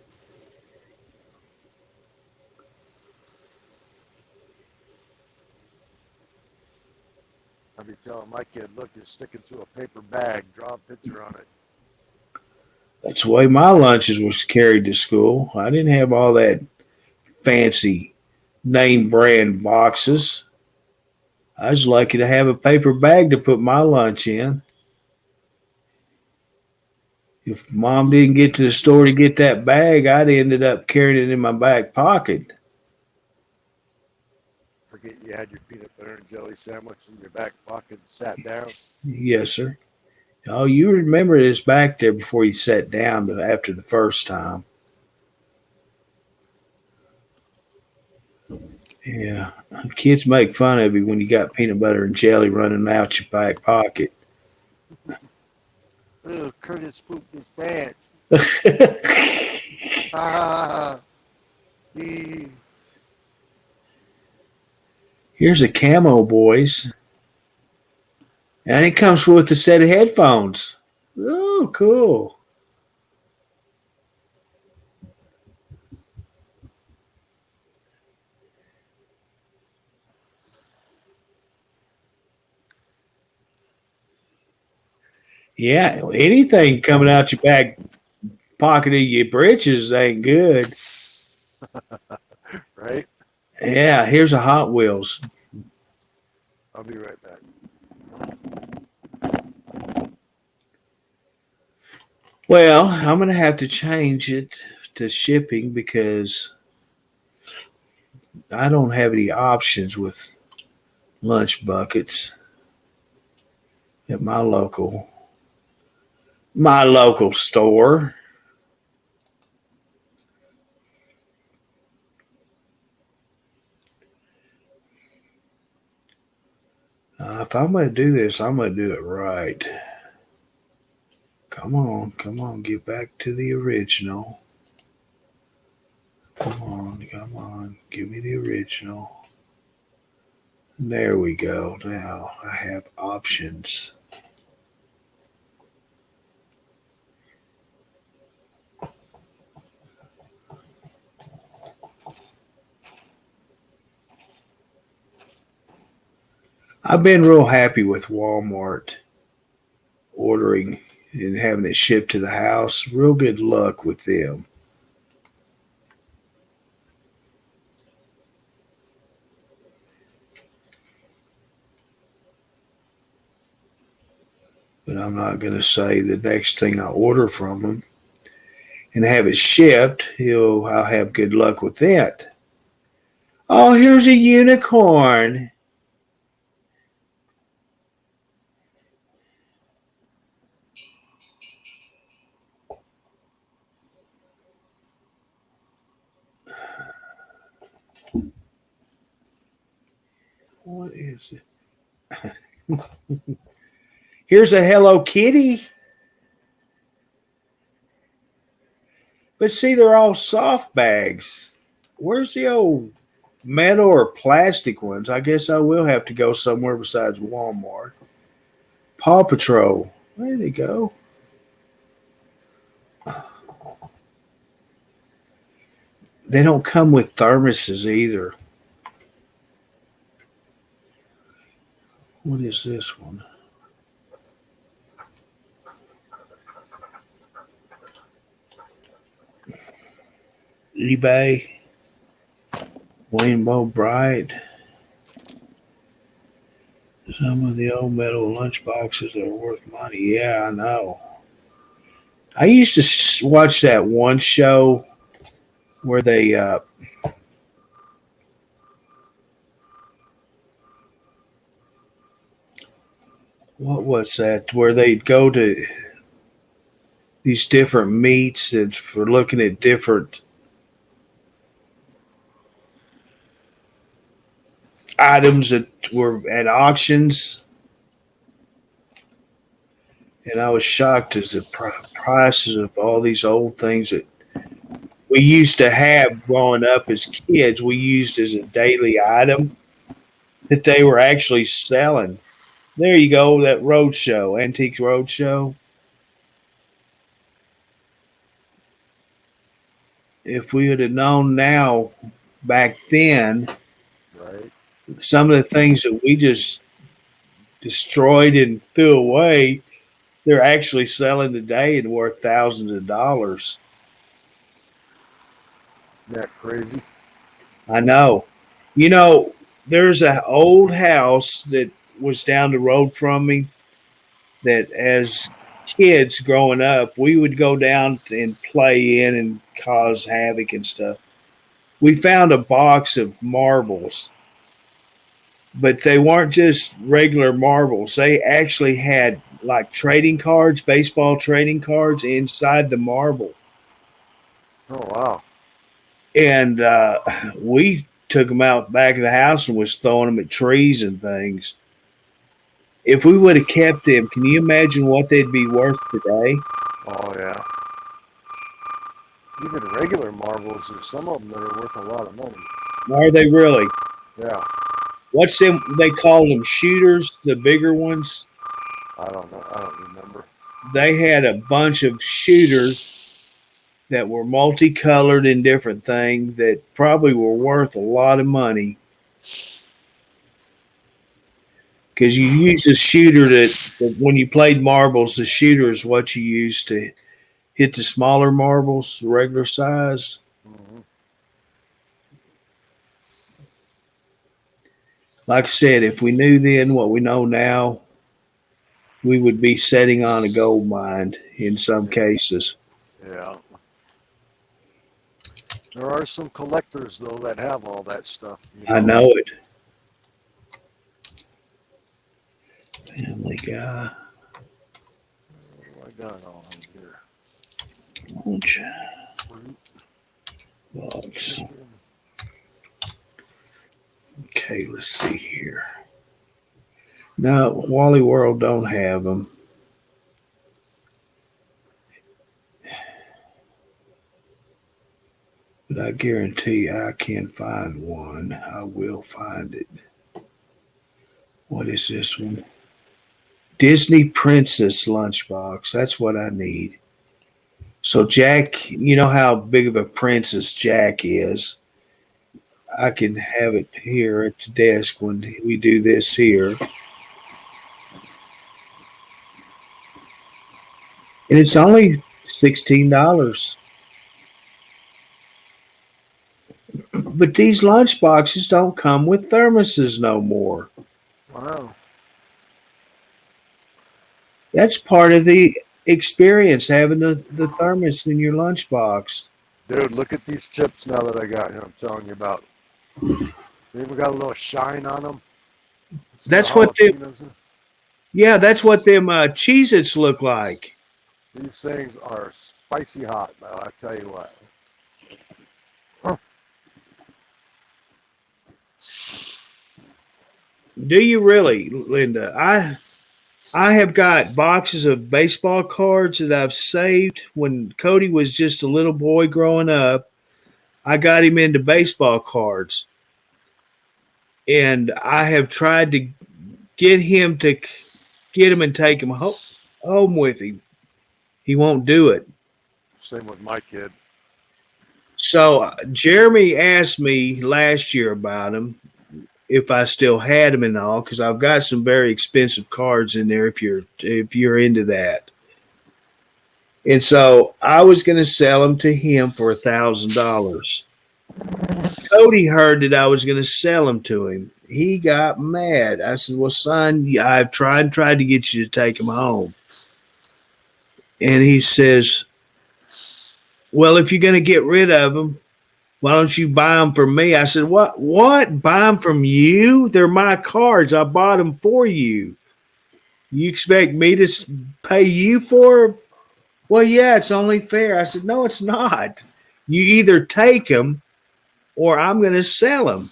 I'll be telling my kid, look, you're sticking to a paper bag. Draw a picture on it.
That's the way my lunches was carried to school. I didn't have all that fancy name brand boxes. I was lucky to have a paper bag to put my lunch in. If mom didn't get to the store to get that bag, I'd ended up carrying it in my back pocket.
Forget you had your peanut butter and jelly sandwich in your back pocket and sat down.
Yes, sir. Oh, you remember this back there before you sat down after the first time. Yeah, kids make fun of you when you got peanut butter and jelly running out your back pocket.
Ugh, Curtis pooped his pants. Ah, ee.
Here's a camo, boys. And it comes with a set of headphones. Oh, cool. Yeah, anything coming out your back pocket of your britches ain't good.
Right?
Yeah, here's a Hot Wheels.
I'll be right back.
Well, I'm going to have to change it to shipping because I don't have any options with lunch buckets at my local store. If I'm going to do this, I'm going to do it right. Come on, get back to the original. Come on, give me the original. There we go. Now I have options. I've been real happy with Walmart ordering and having it shipped to the house. Real good luck with them. But I'm not going to say the next thing I order from them and have it shipped, I'll have good luck with that. Oh, here's a unicorn. What is it? Here's a Hello Kitty. But see, they're all soft bags. Where's the old metal or plastic ones? I guess I will have to go somewhere besides Walmart. Paw Patrol. Where'd they go? They don't come with thermoses either. What is this one? eBay. Rainbow Bright. Some of the old metal lunch boxes are worth money. Yeah, I know. I used to watch that one show where they what was that? Where they'd go to these different meets and for looking at different items that were at auctions, and I was shocked at the prices of all these old things that we used to have growing up as kids. We used as a daily item that they were actually selling. There you go, that roadshow, antique roadshow. If we would have known now back then,
Right.
some of the things that we just destroyed and threw away, they're actually selling today and worth thousands of dollars.
Isn't that crazy?
I know. You know, there's an old house that was down the road from me that as kids growing up, we would go down and play in and cause havoc and stuff. We found a box of marbles, but they weren't just regular marbles. They actually had like trading cards, baseball trading cards inside the marble.
Oh wow.
And we took them out back of the house and was throwing them at trees and things. If we would have kept them, can you imagine what they'd be worth today?
Oh yeah. Even regular marbles, there's some of them that are worth a lot of money.
Are they really?
Yeah.
What's them? They called them shooters, the bigger ones.
I don't know. I don't remember.
They had a bunch of shooters that were multicolored and different things that probably were worth a lot of money. Because you used a shooter that when you played marbles, the shooter is what you used to hit the smaller marbles, the regular sized.
Mm-hmm.
Like I said, if we knew then what we know now, we would be setting on a gold mine in some cases.
Yeah. There are some collectors though that have all that stuff.
I know it. Family Guy.
I got all in here.
Launch. Logs. Okay, let's see here. No, Wally World don't have them. But I guarantee I can find one. I will find it. What is this one? Disney Princess Lunchbox. That's what I need. So Jack, you know how big of a princess Jack is. I can have it here at the desk when we do this here. And it's only $16. But these lunch boxes don't come with thermoses no more.
Wow.
That's part of the experience, having the thermos in your lunchbox.
Dude, look at these chips now that I got here. I'm telling you about. They even got a little shine on them.
That's what that's what them Cheez-Its look like.
These things are spicy hot, though, I tell you what.
Do you really, Linda? I have got boxes of baseball cards that I've saved when Cody was just a little boy growing up. I got him into baseball cards. And I have tried to get him and take him home with him. He won't do it.
Same with my kid.
So Jeremy asked me last year about him, if I still had them and all, because I've got some very expensive cards in there if you're into that. And so I was going to sell them to him for $1,000. Cody heard that I was going to sell them to him. He got mad. I said, well, son, I've tried to get you to take them home. And he says, well, if you're going to get rid of them, why don't you buy them from me? I said, what? Buy them from you? They're my cards. I bought them for you. You expect me to pay you for them? Well, yeah, it's only fair. I said, no, it's not. You either take them or I'm going to sell them.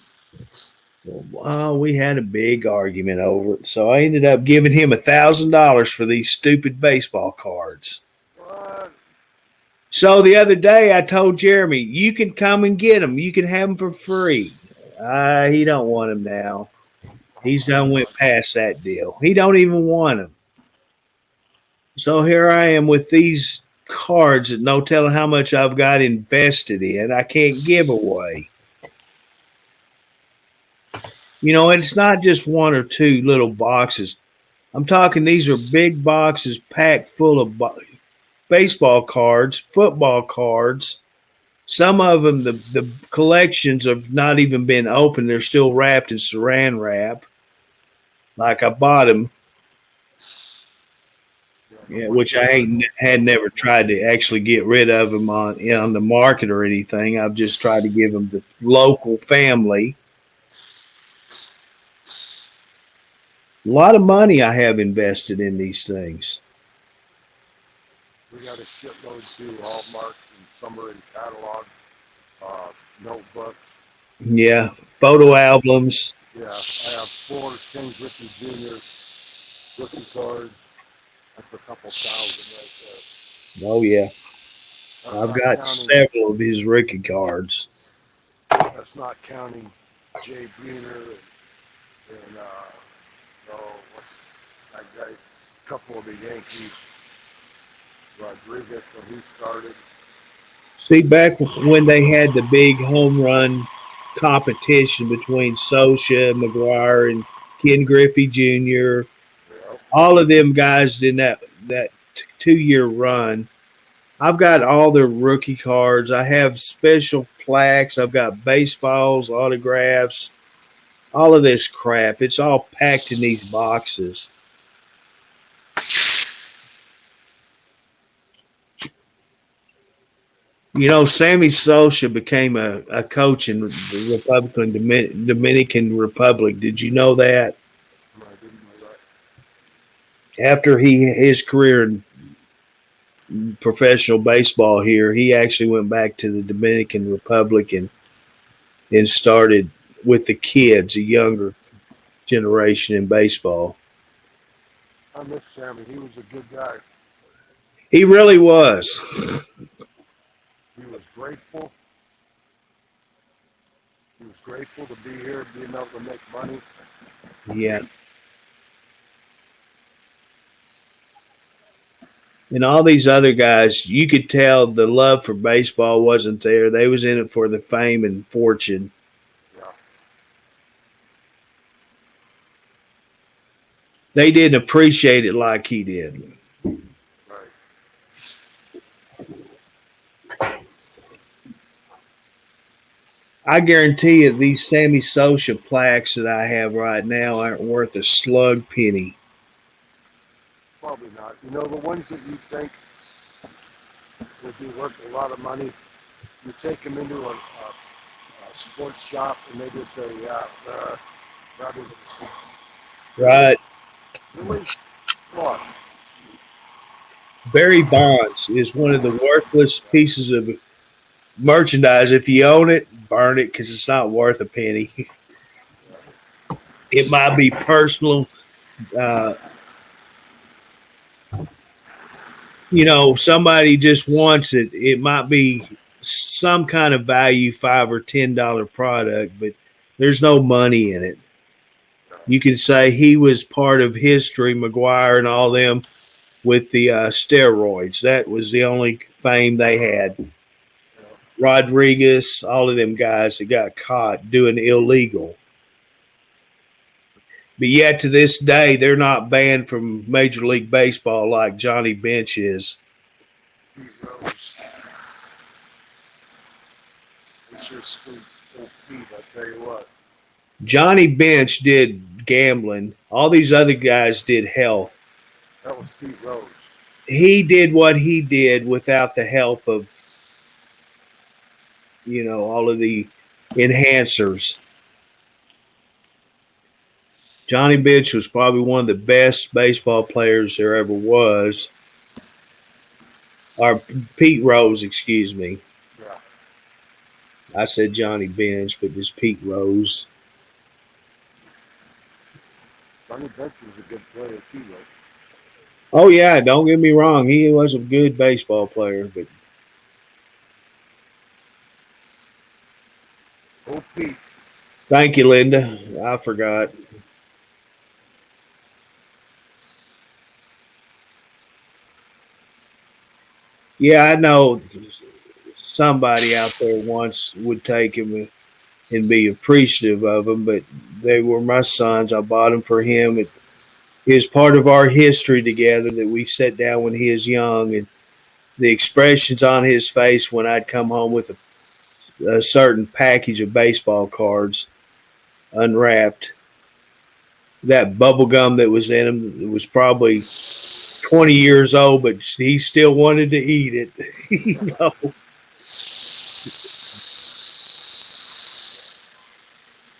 Well, we had a big argument over it. So I ended up giving him $1,000 for these stupid baseball cards.
What?
So the other day I told Jeremy, you can come and get them. You can have them for free. He don't want them now. He's done went past that deal. He don't even want them. So here I am with these cards that no telling how much I've got invested in. I can't give away. You know, and it's not just one or two little boxes. I'm talking these are big boxes packed full of baseball cards, football cards. Some of them, the collections have not even been opened. They're still wrapped in saran wrap. Like I bought them, yeah, which I had never tried to actually get rid of them on the market or anything. I've just tried to give them to local family. A lot of money I have invested in these things.
We got a shitload too, all marked and some are in catalog, notebooks.
Yeah, photo albums.
Yeah, I have 4 Ken Griffey Jr. rookie cards. That's a couple thousand right there.
Oh, yeah.
That's
I've
not
got
counting-
several of his rookie cards.
That's not counting Jay Buhner and what's that guy? A couple of the Yankees. Rodriguez when he started.
See, back when they had the big home run competition between Socha, McGuire, and Ken Griffey Jr.,
Yeah.
all of them guys in that 2-year run. I've got all their rookie cards. I have special plaques. I've got baseballs, autographs, all of this crap. It's all packed in these boxes. You know, Sammy Socha became a coach in the Dominican Republic. Did you know that?
No, I didn't know that.
After his career in professional baseball here, he actually went back to the Dominican Republic and started with the kids, a younger generation in baseball.
I miss Sammy. He was a good guy.
He really was.
He was grateful. He was grateful to be here, being able to make money.
Yeah. And all these other guys, you could tell the love for baseball wasn't there. They was in it for the fame and fortune.
Yeah.
They didn't appreciate it like he did.
Right.
I guarantee you these Sammy Socha plaques that I have right now aren't worth a slug penny.
Probably not. You know, the ones that you think would be worth a lot of money, you take them into a sports shop and they just say, yeah, not even a stick.
Right.
Really? What?
Barry Bonds is one of the worthless pieces of merchandise. If you own it, burn it because it's not worth a penny. It might be personal. Somebody just wants it. It might be some kind of value, $5 or $10 product, but there's no money in it. You can say he was part of history, McGuire and all them, with the steroids. That was the only fame they had. Rodriguez, all of them guys that got caught doing illegal. But yet to this day, they're not banned from Major League Baseball like Johnny Bench is.
Pete Rose. It's your sweet old feet, I tell you what.
Johnny Bench did gambling. All these other guys did health.
That was Pete Rose.
he did what he did without the help of, all of the enhancers. Johnny Bench was probably one of the best baseball players there ever was. Or Pete Rose, excuse me.
Yeah.
I said Johnny Bench, but it's Pete Rose.
Johnny Bench was a good player too, though.
Oh yeah, don't get me wrong. He was a good baseball player, but
Oh, Pete.
thank you, Linda. I forgot. Yeah, I know somebody out there once would take him and be appreciative of him, but they were my sons. I bought them for him. It is part of our history together that we sat down when he was young, and the expressions on his face when I'd come home with a certain package of baseball cards unwrapped. That bubble gum that was in him was probably 20 years old, but he still wanted to eat it.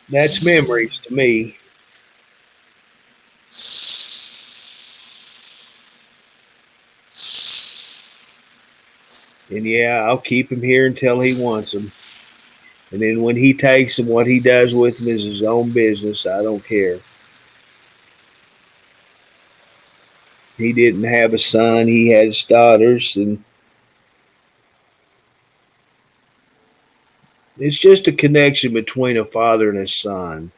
That's memories to me. And yeah, I'll keep him here until he wants them. And then when he takes them, what he does with them is his own business. I don't care. He didn't have a son, he had his daughters, and it's just a connection between a father and a son.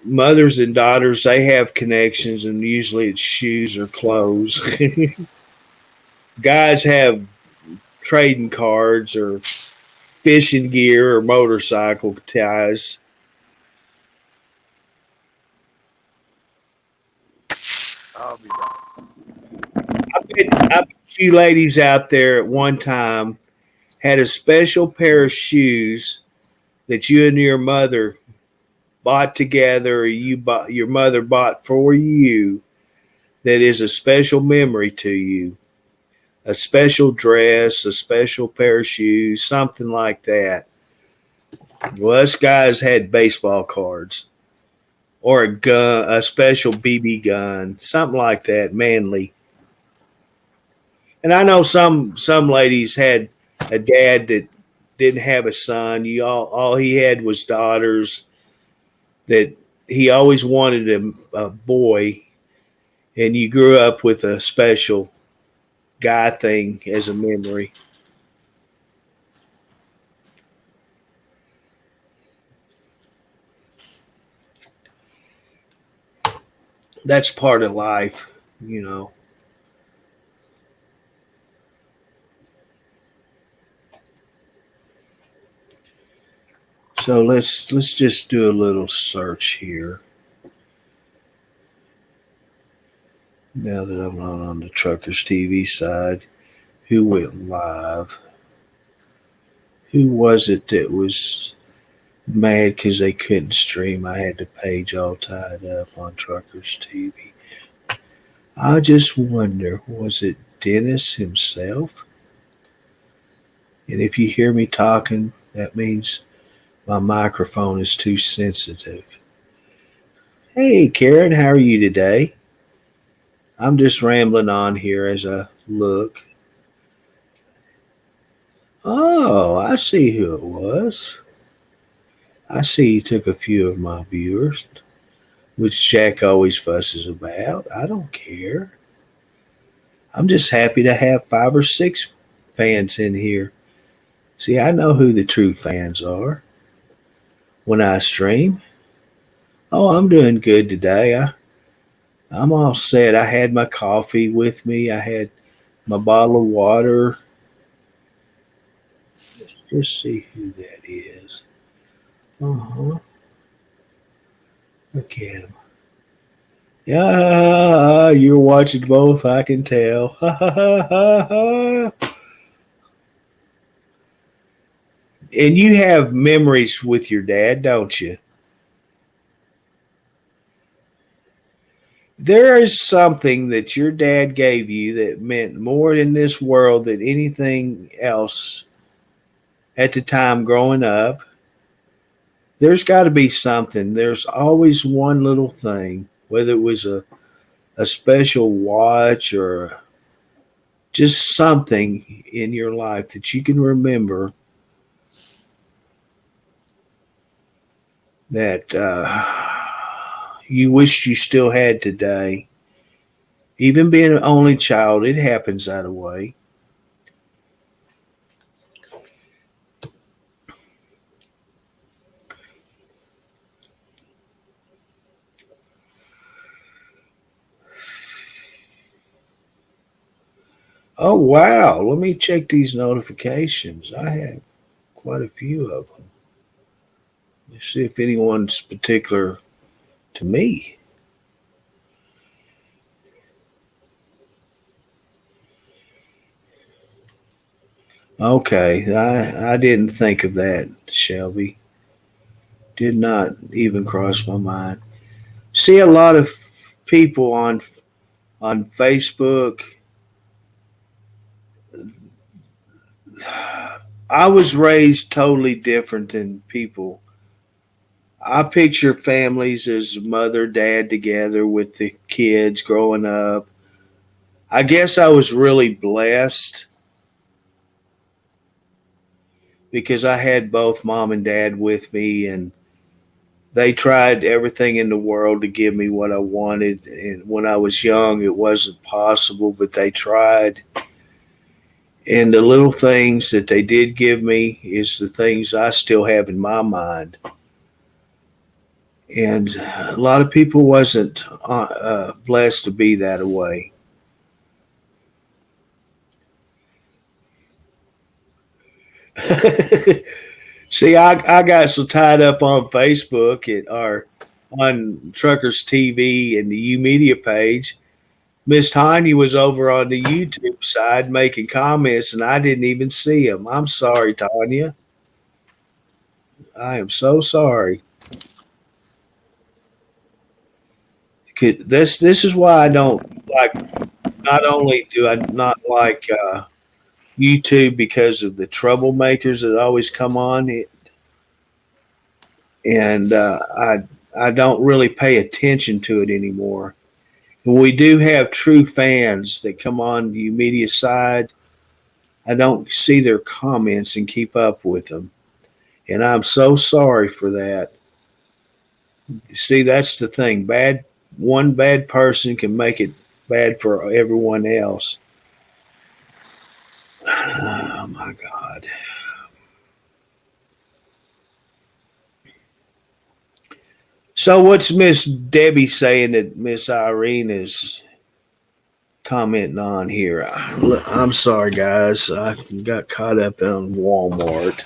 Mothers and daughters, they have connections, and usually it's shoes or clothes. Guys have trading cards or fishing gear or motorcycle ties.
I'll be back.
I bet you ladies out there at one time had a special pair of shoes that you and your mother bought together, or your mother bought for you, that is a special memory to you. A special dress, a special pair of shoes, something like that. Well, us guys had baseball cards or a gun, a special BB gun, something like that, manly. And I know some ladies had a dad that didn't have a son. All he had was daughters. That he always wanted a boy, and you grew up with a special guy thing as a memory. That's part of life. So let's just do a little search here. Now that I'm not on the Truckers TV side, who went live? Who was it that was mad because they couldn't stream? I had the page all tied up on Truckers TV. I just wonder, was it Dennis himself? And if you hear me talking, that means my microphone is too sensitive. Hey, Karen, how are you today? I'm just rambling on here as I look. Oh, I see who it was. I see you took a few of my viewers, which Jack always fusses about. I don't care. I'm just happy to have 5 or 6 fans in here. See, I know who the true fans are when I stream. Oh, I'm doing good today. I'm all set. I had my coffee with me. I had my bottle of water. Let's just see who that is. Uh-huh. Look at him. Yeah, you're watching both, I can tell. And you have memories with your dad, don't you? There is something that your dad gave you that meant more in this world than anything else at the time growing up. There's got to be something. There's always one little thing, whether it was a special watch or just something in your life that you can remember that you wish you still had today. Even being an only child, it happens that way. Oh, wow. Let me check these notifications. I have quite a few of them. Let's see if anyone's particular to me. Okay, I didn't think of that, Shelby. Did not even cross my mind. See a lot of people on Facebook. I was raised totally different than people. I picture families as mother, dad together with the kids growing up. I guess I was really blessed because I had both mom and dad with me, and they tried everything in the world to give me what I wanted. And when I was young, it wasn't possible, but they tried. And the little things that they did give me is the things I still have in my mind. And a lot of people wasn't blessed to be that way. See, I got so tied up on Facebook on Truckers TV and the U Media page. Miss Tanya was over on the YouTube side making comments, and I didn't even see them. I'm sorry, Tanya. I am so sorry. This is why I don't like. Not only do I not like YouTube because of the troublemakers that always come on, and I don't really pay attention to it anymore. And we do have true fans that come on the media side. I don't see their comments and keep up with them, and I'm so sorry for that. See, that's the thing. One bad person can make it bad for everyone else. Oh my God. So what's Miss Debbie saying that Miss Irene is commenting on here? I'm sorry, guys. I got caught up on Walmart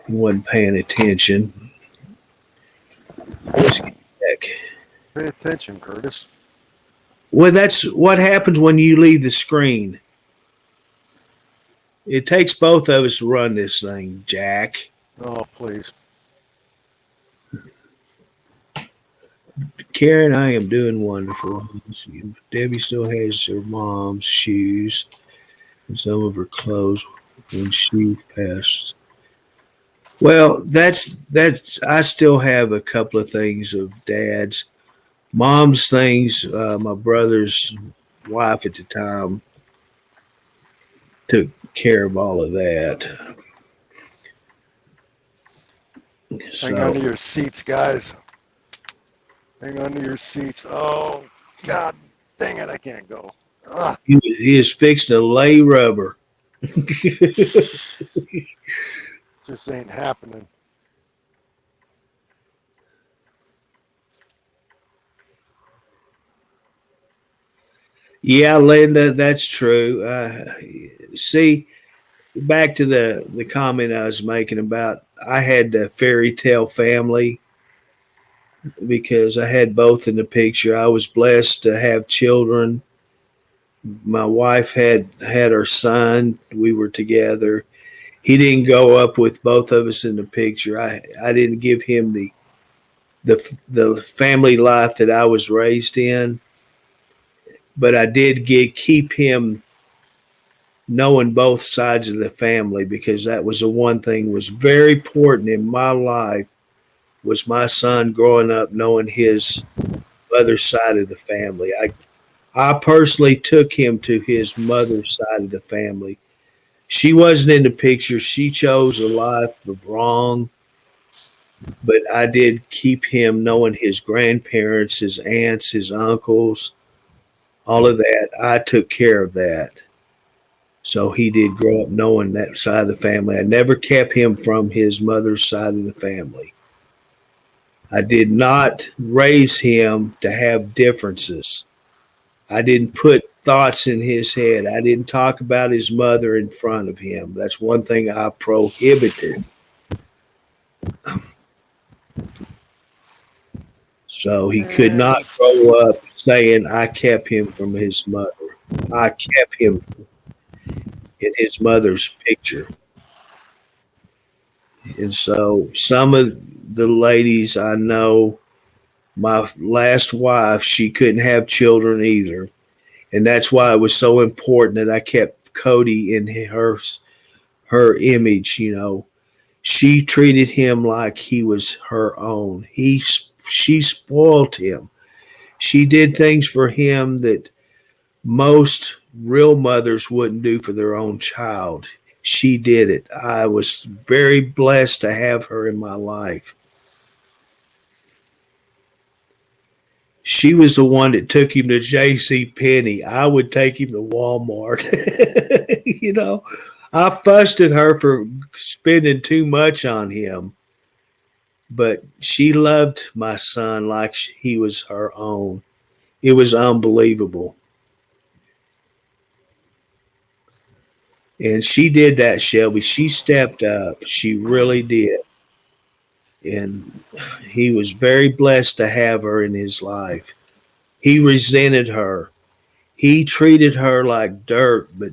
and wasn't paying attention.
Pay attention, Curtis.
Well, that's what happens when you leave the screen. It takes both of us to run this thing, Jack.
Oh, please.
Karen, I am doing wonderful. Debbie still has her mom's shoes and some of her clothes when she passed. Well, that's. I still have a couple of things of Dad's, mom's things. My brother's wife at the time took care of all of that.
Hang on to your seats, guys. Hang on to your seats. Oh, God dang it, I can't go.
He is fixing to lay rubber.
Just ain't happening.
Yeah, Linda, that's true. See, back to the comment I was making about I had the fairy tale family because I had both in the picture. I was blessed to have children. My wife had her son. We were together. He didn't go up with both of us in the picture. I didn't give him the family life that I was raised in, but I did keep him knowing both sides of the family, because that was the one thing was very important in my life, was my son growing up knowing his other side of the family. I personally took him to his mother's side of the family. She wasn't in the picture. She chose a life of wrong, but I did keep him knowing his grandparents, his aunts, his uncles, all of that. I took care of that. So he did grow up knowing that side of the family. I never kept him from his mother's side of the family. I did not raise him to have differences. I didn't put thoughts in his head. I didn't talk about his mother in front of him. That's one thing I prohibited. So he could not grow up saying I kept him from his mother. I kept him in his mother's picture. And so some of the ladies I know, my last wife, she couldn't have children either. And that's why it was so important that I kept Cody in her image, you know. She treated him like he was her own. She spoiled him. She did things for him that most real mothers wouldn't do for their own child. She did it. I was very blessed to have her in my life. She was the one that took him to J.C. Penney. I would take him to Walmart. You know, I fussed at her for spending too much on him, but she loved my son like he was her own. It was unbelievable. And she did that, Shelby. She stepped up. She really did. And he was very blessed to have her in his life. He resented her. He treated her like dirt, but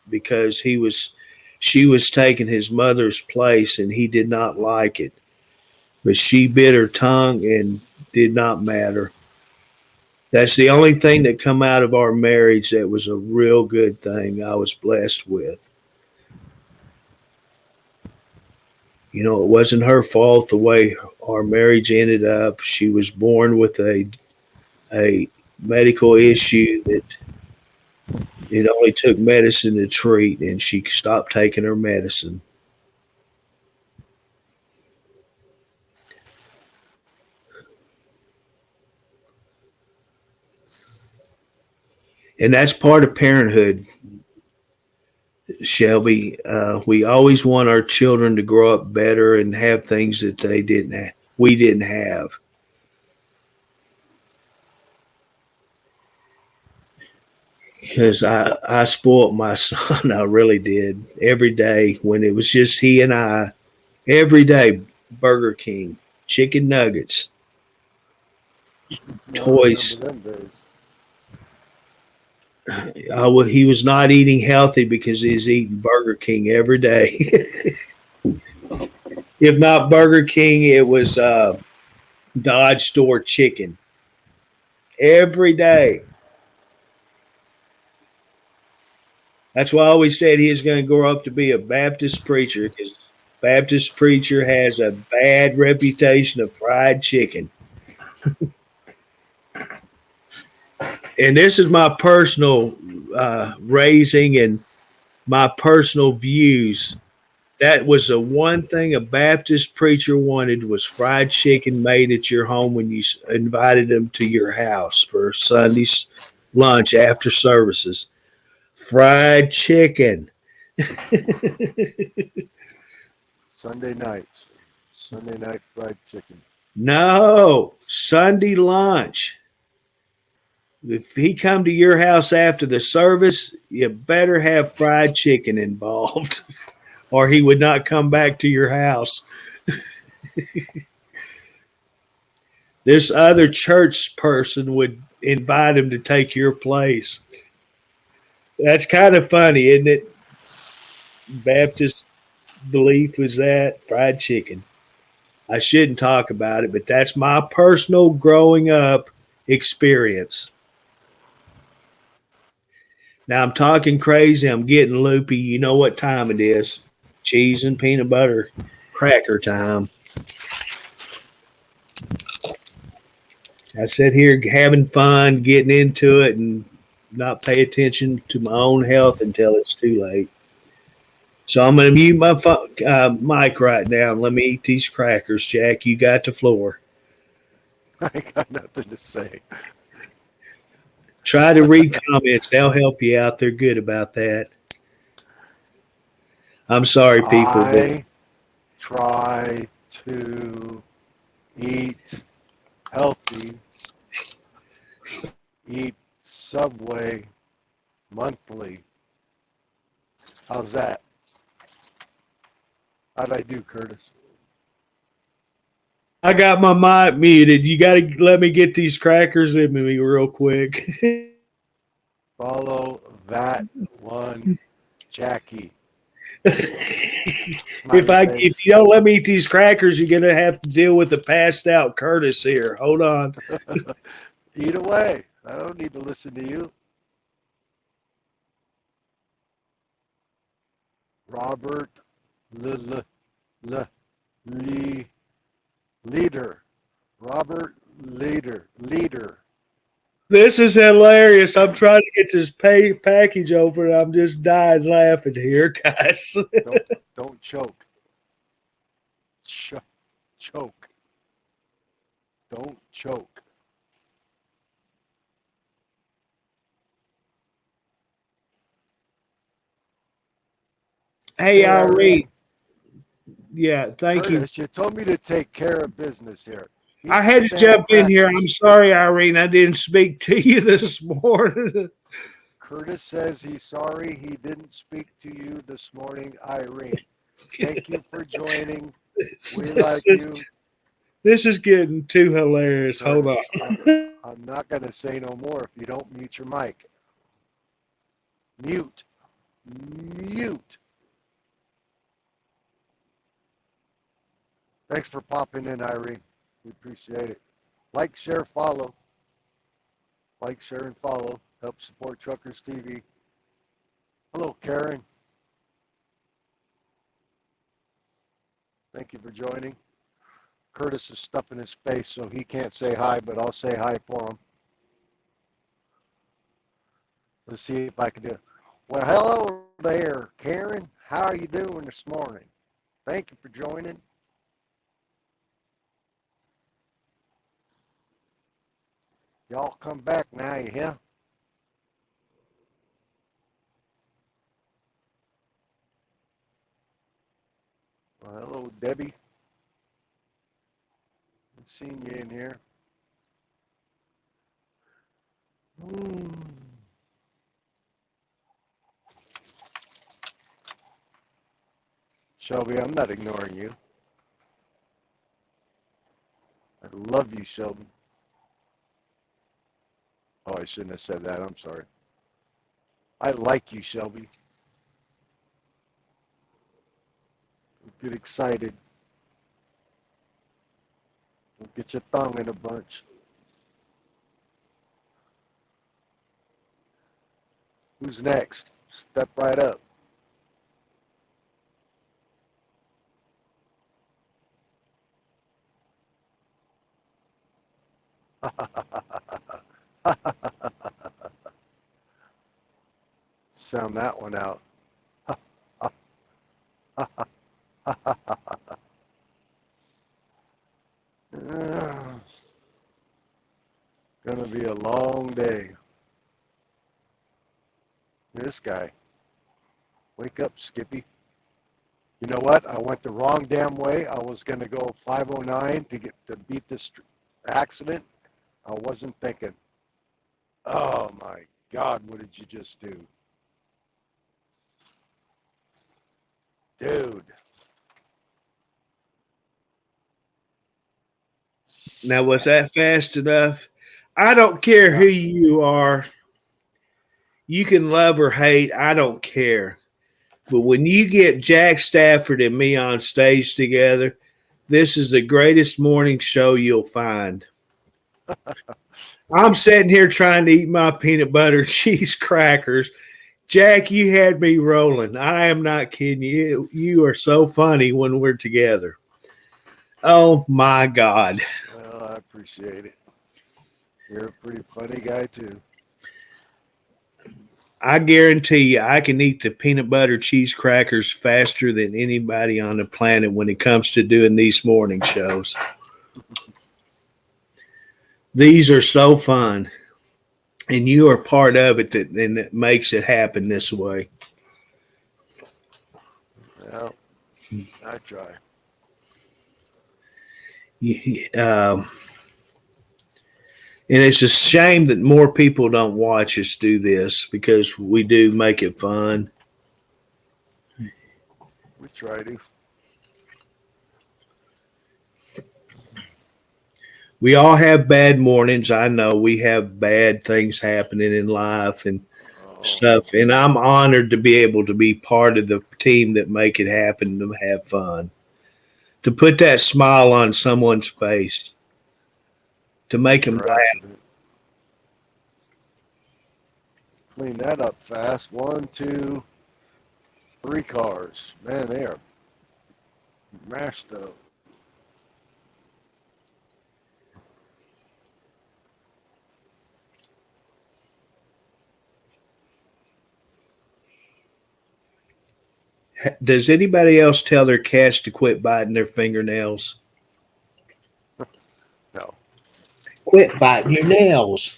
because she was taking his mother's place, and he did not like it. But she bit her tongue and did not matter. That's the only thing that come out of our marriage that was a real good thing I was blessed with. You know, it wasn't her fault the way our marriage ended up. She was born with a medical issue that it only took medicine to treat, and she stopped taking her medicine. And that's part of parenthood, Shelby. We always want our children to grow up better and have things that we didn't have. Because I spoiled my son. I really did. Every day when it was just he and I, every day, Burger King, chicken nuggets, toys. He was not eating healthy because he was eating Burger King every day. If not Burger King, it was Dodge Store chicken every day. That's why I always said he was going to grow up to be a Baptist preacher, because Baptist preacher has a bad reputation of fried chicken. And this is my personal raising and my personal views. That was the one thing a Baptist preacher wanted, was fried chicken made at your home when you invited them to your house for Sunday's lunch after services. Fried chicken.
Sunday night fried chicken.
No, Sunday lunch. If he come to your house after the service, you better have fried chicken involved, or he would not come back to your house. This other church person would invite him to take your place. That's kind of funny, isn't it? Baptist belief was that fried chicken. I shouldn't talk about it, but that's my personal growing up experience. Now I'm talking crazy. I'm getting loopy. You know what time it is. Cheese and peanut butter cracker time. I sit here having fun, getting into it, and not pay attention to my own health until it's too late. So I'm going to mute my mic right now and let me eat these crackers. Jack, you got the floor.
I got nothing to say.
Try to read comments. They'll help you out. They're good about that. I'm sorry, people.
I try to eat healthy, eat Subway monthly. How's that? How'd I do, Curtis?
I got my mic muted. You got to let me get these crackers in me real quick.
Follow that one, Jackie.
If you don't let me eat these crackers, you're gonna have to deal with the passed out Curtis here. Hold on.
Eat away. I don't need to listen to you. Robert Leader. Robert Leader.
This is hilarious. I'm trying to get this package open. I'm just dying laughing here, guys.
Don't choke. Choke. Don't choke.
Hey, Irene. Yeah, thank
Curtis, you told me to take care of business here.
I had to jump in here. I'm sorry, Irene. I didn't speak to you this morning.
Curtis says he's sorry he didn't speak to you this morning, Irene. Thank you for joining. We like you.
This is getting too hilarious. Hold
on. I'm not going to say no more if you don't mute your mic. Mute. Thanks for popping in, Irene. We appreciate it. Like, share, follow. Like, share, and follow. Help support Truckers TV. Hello, Karen. Thank you for joining. Curtis is stuffing his face, so he can't say hi, but I'll say hi for him. Let's see if I can do it. Well, hello there, Karen. How are you doing this morning? Thank you for joining. Y'all come back now, you hear? Well, hello, Debbie. I've seen you in here. Shelby, I'm not ignoring you. I love you, Shelby. Oh, I shouldn't have said that. I'm sorry. I like you, Shelby. Get excited. Don't get your tongue in a bunch. Who's next? Step right up. Sound that one out. Gonna be a long day. This guy. Wake up, Skippy. You know what? I went the wrong damn way. I was gonna go 509 to beat this accident. I wasn't thinking. Oh my God, what did you just do? Dude.
Now, was that fast enough? I don't care who you are. You can love or hate. I don't care. But when you get Jack Stafford and me on stage together, This is the greatest morning show you'll find. I'm sitting here trying to eat my peanut butter and cheese crackers. Jack, you had me rolling. I am not kidding you. You are so funny when we're together. Oh, my God.
Well, I appreciate it. You're a pretty funny guy, too.
I guarantee you I can eat the peanut butter cheese crackers faster than anybody on the planet when it comes to doing these morning shows. These are so fun. And you are part of it and it makes it happen this way.
Well, I try.
And it's a shame that more people don't watch us do this because we do make it fun.
We try to.
We all have bad mornings. I know we have bad things happening in life and stuff. And I'm honored to be able to be part of the team that make it happen to have fun. To put that smile on someone's face. To make them laugh.
Clean that up fast. 1, 2, 3 cars. Man, they are mashed up.
Does anybody else tell their cats to quit biting their fingernails?
No.
Quit biting your nails.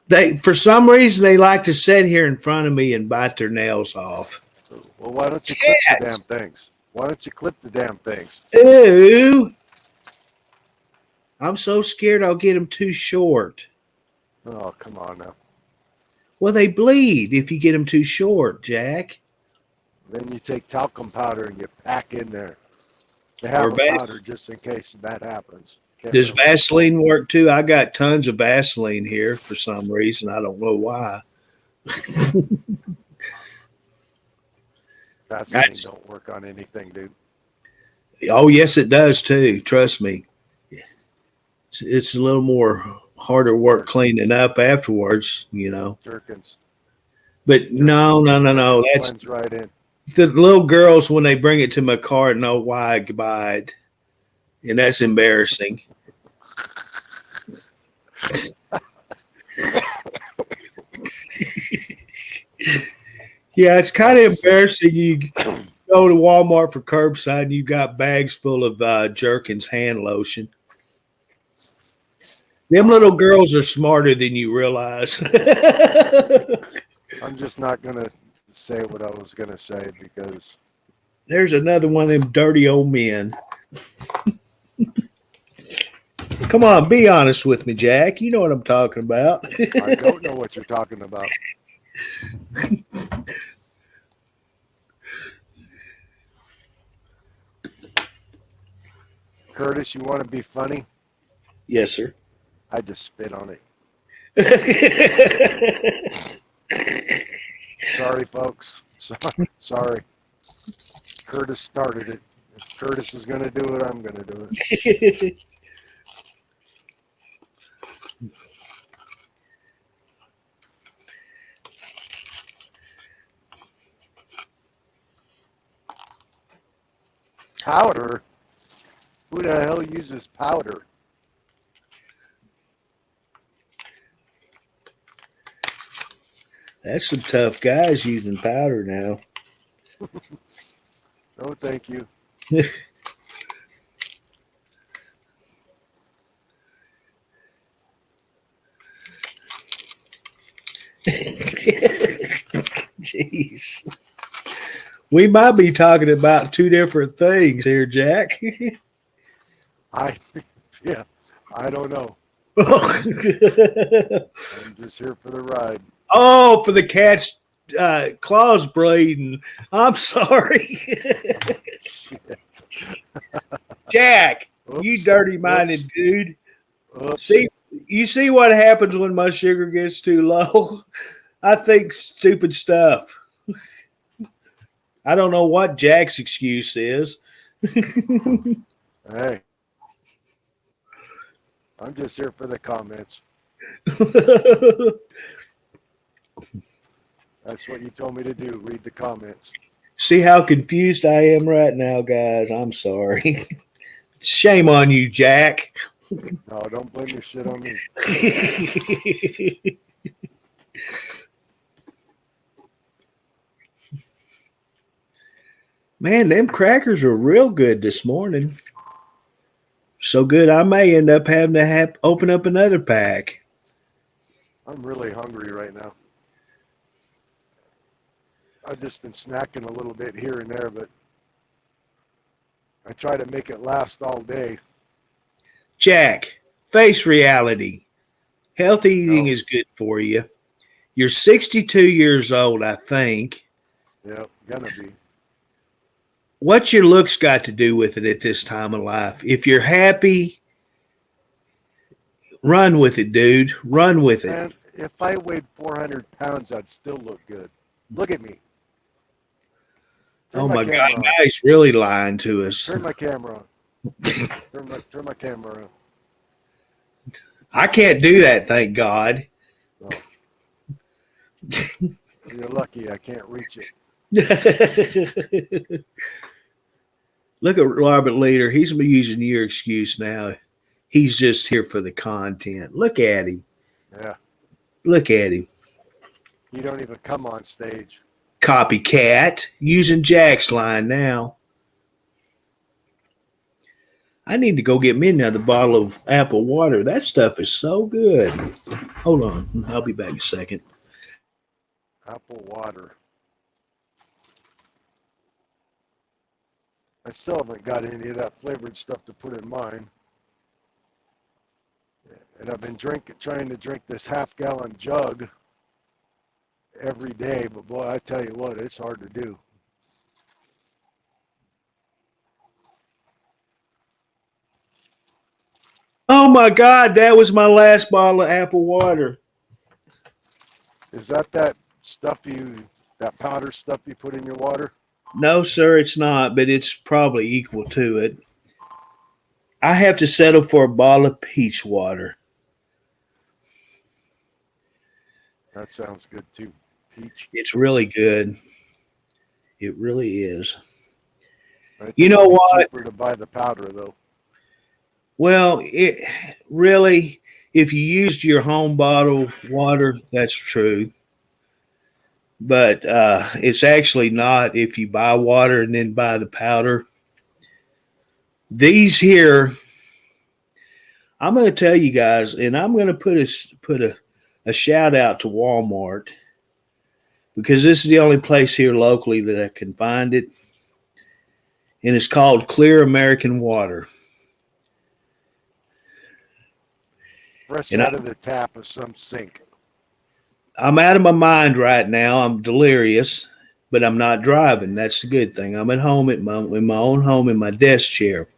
They, for some reason, they like to sit here in front of me and bite their nails off.
So, well, why don't you clip the damn things? Why don't you clip the damn things?
Ooh. I'm so scared I'll get them too short.
Oh, come on now.
Well, they bleed if you get them too short, Jack.
Then you take talcum powder and you pack in there. They have
Or
a powder just in case that happens.
Does Vaseline work too? I got tons of Vaseline here for some reason. I don't know why.
Vaseline don't work on anything, dude.
Oh, yes, it does too. Trust me. It's a little more harder work cleaning up afterwards, you know.
Jerkins.
But no. That's
Blends right in.
the little girls when they bring it to my car know why I buy it, and that's embarrassing. Yeah, it's kind of embarrassing. You go to Walmart for curbside and you got bags full of Jerkins hand lotion. Them little girls are smarter than you realize.
I'm just not going to say what I was going to say because
There's another one of them dirty old men. Come on, be honest with me, Jack. You know what I'm talking about.
I don't know what you're talking about. Curtis, you want to be funny?
Yes, sir.
I just spit on it. Sorry, folks. Sorry. Curtis started it. If Curtis is going to do it, I'm going to do it. Powder? Who the hell uses powder?
That's some tough guys using powder now.
No, thank you.
Jeez. We might be talking about two different things here, Jack.
Yeah, I don't know.
Oh,
I'm just here for the ride.
for the cat's claws bleeding. I'm sorry. Jack,
Oops.
you dirty-minded
Oops.
dude.
Oops.
You see what happens when my sugar gets too low? I think stupid stuff. I don't know what Jack's excuse is.
Hey, I'm just here for the comments. That's what you told me to do. Read the comments.
See how confused I am right now, guys. I'm sorry. Shame on you, Jack.
No, don't blame your shit on me.
Man, them crackers are real good this morning. So good, I may end up having to open up another pack.
I'm really hungry right now. I've just been snacking a little bit here and there, but I try to make it last all day.
Jack, face reality. Healthy eating
No.
is good for you. You're 62 years old, I think.
Yeah, gonna be.
What's your looks got to do with it at this time of life? If you're happy, run with it, dude. Run with it.
And if I weighed 400 pounds, I'd still look good. Look at me. Turn
Oh my God,
camera on.
now he's really lying to us.
Turn my camera on. Turn my camera on.
I can't do that, thank God.
No. You're lucky I can't reach it.
Look at Robert Leader. He's using your excuse now. He's just here for the content. Look at him.
Yeah.
Look at him.
You don't even come on stage.
Copycat. Using Jack's line now. I need to go get me another bottle of apple water. That stuff is so good. Hold on. I'll be back in a second.
Apple water. I still haven't got any of that flavored stuff to put in mine. And I've been trying to drink this half-gallon jug every day, but boy, I tell you what, it's hard to do.
Oh my God, that was my last bottle of apple water.
Is that powder stuff you put in your water?
No, sir, it's not, but it's probably equal to it. I have to settle for a bottle of peach water.
That sounds good too. Peach.
It's really good. It really is.
I think
You know
it'd be
what?
cheaper to buy the powder though.
Well, it really, if you used your home bottled water, that's true. But it's actually not if you buy water and then buy the powder. These here, I'm going to tell you guys, and I'm going to put a shout out to Walmart because this is the only place here locally that I can find it. And it's called Clear American Water.
Fresh
And
out of the tap of some sink.
I'm out of my mind right now. I'm delirious, but I'm not driving. That's the good thing. I'm at home in my own home in my desk chair.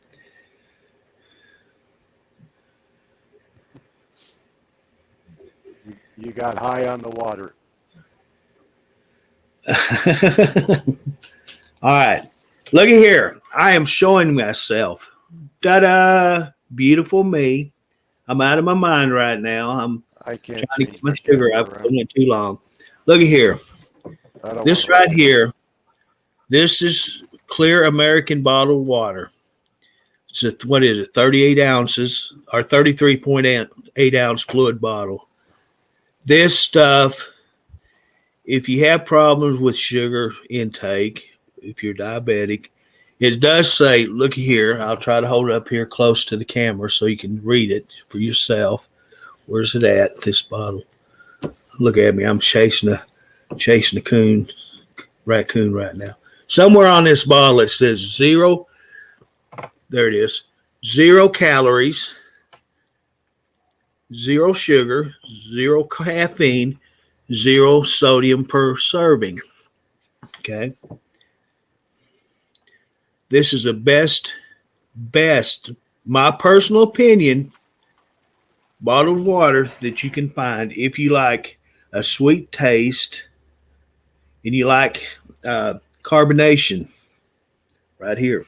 You got high on the water.
All right. Look at here. I am showing myself. Da-da. Beautiful me. I'm out of my mind right now.
I can't
Trying to
change
get my sugar.
camera
I've
around.
been it too long. Look at here.
I don't
This
wanna
right
look.
here. This is Clear American bottled water. It's what is it? 38 ounces or 33.8 ounce fluid bottle. This stuff, if you have problems with sugar intake, if you're diabetic, it does say, look here, I'll try to hold it up here close to the camera so you can read it for yourself. Where's it at, this bottle? Look at me, I'm chasing a raccoon right now. Somewhere on this bottle it says 0, there it is, 0 calories, 0 sugar, 0 caffeine, 0 sodium per serving. Okay. This is the best, my personal opinion, bottled water that you can find if you like a sweet taste and you like carbonation. Right here.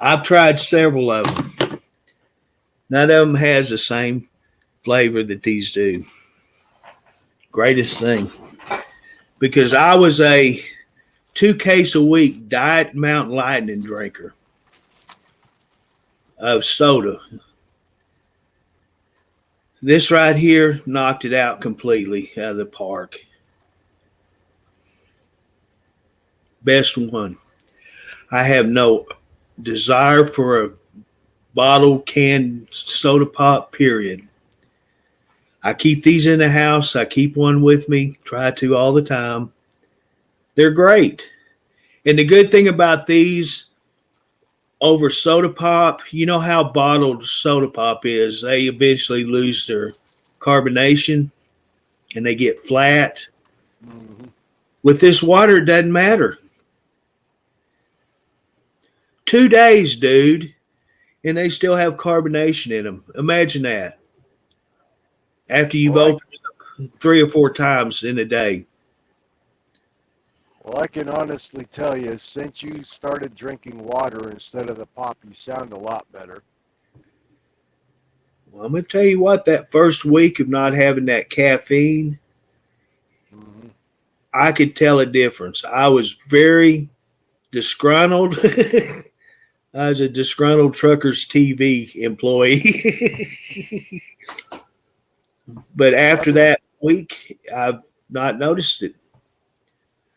I've tried several of them. None of them has the same flavor that these do. Greatest thing. Because I was a 2 case a week Diet Mountain Lightning drinker of soda. This right here knocked it out completely out of the park. Best one. I have no desire for a bottle canned soda pop, period. I keep these in the house. I keep one with me. Try to all the time. They're great. And the good thing about these over soda pop, you know how bottled soda pop is. They eventually lose their carbonation and they get flat.
Mm-hmm.
With this water, it doesn't matter. 2 days, dude, and they still have carbonation in them. Imagine that. After you've opened it up 3 or 4 times in a day.
Well, I can honestly tell you, since you started drinking water instead of the pop, you sound a lot better.
Well, I'm going to tell you what, that first week of not having that caffeine,
Mm-hmm.
I could tell a difference. I was very disgruntled. I was a disgruntled Truckers TV employee. But after that week, I've not noticed it.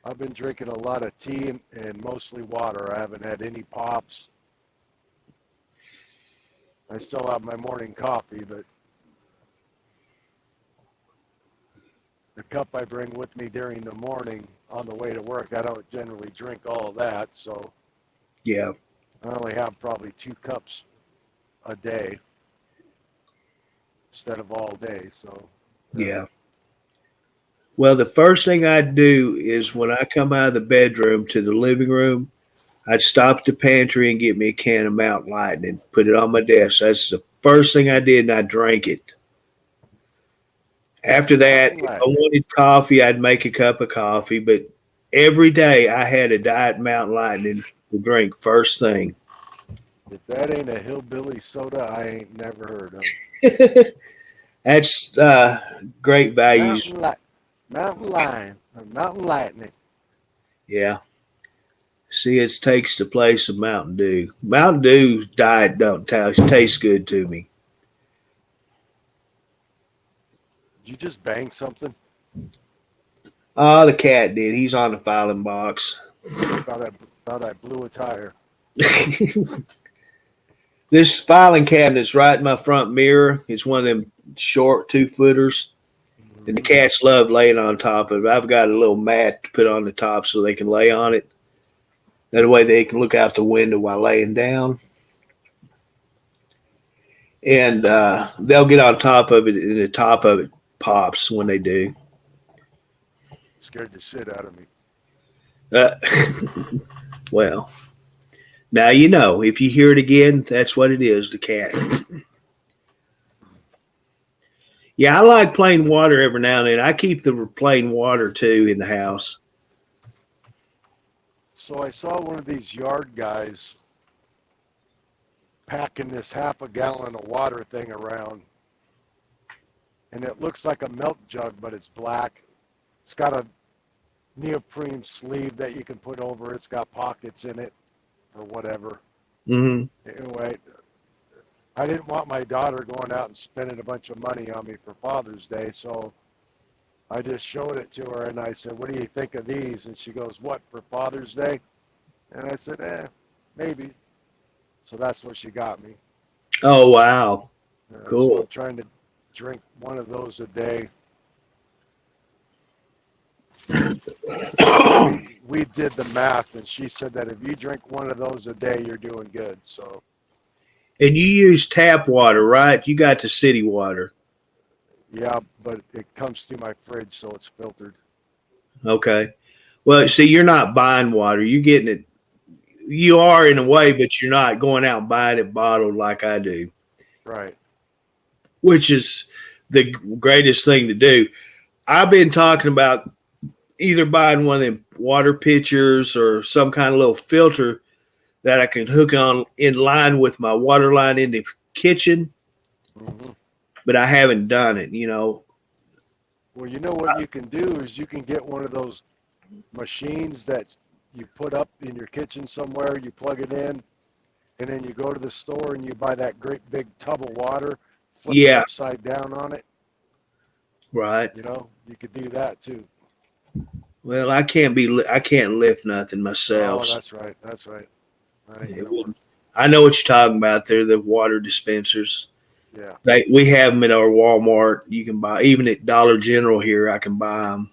I've been drinking a lot of tea and mostly water. I haven't had any pops. I still have my morning coffee, but the cup I bring with me during the morning on the way to work, I don't generally drink all of that, so
Yeah.
I only have probably 2 cups a day instead of all day, so.
Yeah. Well, the first thing I'd do is when I come out of the bedroom to the living room, I'd stop at the pantry and get me a can of Mountain Lightning, put it on my desk. That's the first thing I did, and I drank it. After that, if I wanted coffee, I'd make a cup of coffee, but every day I had a Diet Mountain Lightning to drink first thing.
If that ain't a hillbilly soda, I ain't never heard of.
That's great values.
Mountain Lion, or Mountain Lightning.
Yeah. See, it takes the place of Mountain Dew. Mountain Dew diet don't taste good to me.
Did you just bang something?
Oh, the cat did. He's on the filing box.
Thought I blew a tire.
This filing cabinet's right in my front mirror. It's one of them short 2-footers. And the cats love laying on top of it. I've got a little mat to put on the top so they can lay on it. That way they can look out the window while laying down. And they'll get on top of it, and the top of it pops when they do.
Scared the shit out of me.
Well, now you know. If you hear it again, that's what it is, the cat. Yeah, I like plain water every now and then. I keep the plain water, too, in the house.
So I saw one of these yard guys packing this half a gallon of water thing around. And it looks like a milk jug, but it's black. It's got a neoprene sleeve that you can put over it. It's got pockets in it or whatever.
Mm-hmm.
Anyway, I didn't want my daughter going out and spending a bunch of money on me for Father's Day, so I just showed it to her and I said, "What do you think of these?" And she goes, "What, for Father's Day?" And I said, maybe. So that's what she got me.
Oh, wow. Cool.
So I'm trying to drink one of those a day. We did the math, and she said that if you drink one of those a day, you're doing good. So.
And you use tap water, right? You got the city water.
Yeah, but it comes through my fridge, so it's filtered.
Okay. Well, see, you're not buying water. You're getting it. You are in a way, but you're not going out and buying it bottled like I do.
Right.
Which is the greatest thing to do. I've been talking about either buying one of them water pitchers or some kind of little filter that I can hook on in line with my water line in the kitchen,
Mhm.
but I haven't done it. You know,
Well, you know what you can do is you can get one of those machines that you put up in your kitchen somewhere, you plug it in, and then you go to the store and you buy that great big tub of water, flip it
yeah,
upside down on it.
right.
You know, you could do that too.
Well, I can't lift nothing
Oh,
myself. So
that's right. That's right. That ain't
it
gonna work.
wouldn't. I know what you're talking about. They're the water dispensers.
Yeah.
We have them at our Walmart. You can buy even at Dollar General here. I can buy them.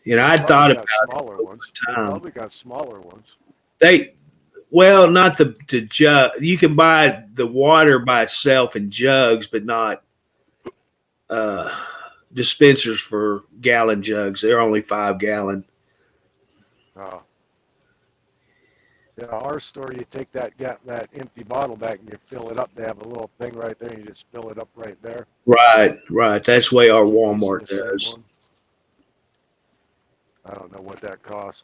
And
They
I
probably
thought
got
about
smaller
it over
ones. They
time.
probably got smaller ones.
They well, not the jug. You can buy the water by itself in jugs, but not uh, dispensers for gallon jugs. They're only 5 gallon.
Oh. Yeah, our store, you take that empty bottle back and you fill it up. They have a little thing right there. And you just fill it up right there.
Right, right. That's the way our
Using
Walmart
the same
does.
one. I don't know what that costs.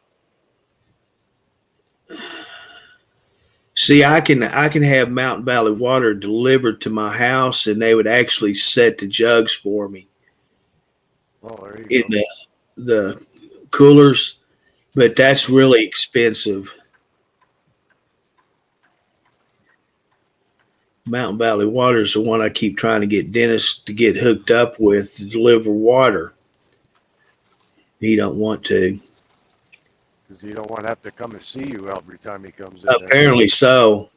See, I can have Mountain Valley Water delivered to my house, and they would actually set the jugs for me
Oh, there you
in
go.
the coolers, but that's really expensive. Mountain Valley Water is the one I keep trying to get Dennis to get hooked up with to deliver water. He don't want to.
Because you don't want to have to come and see you every time he comes in there.
Apparently so,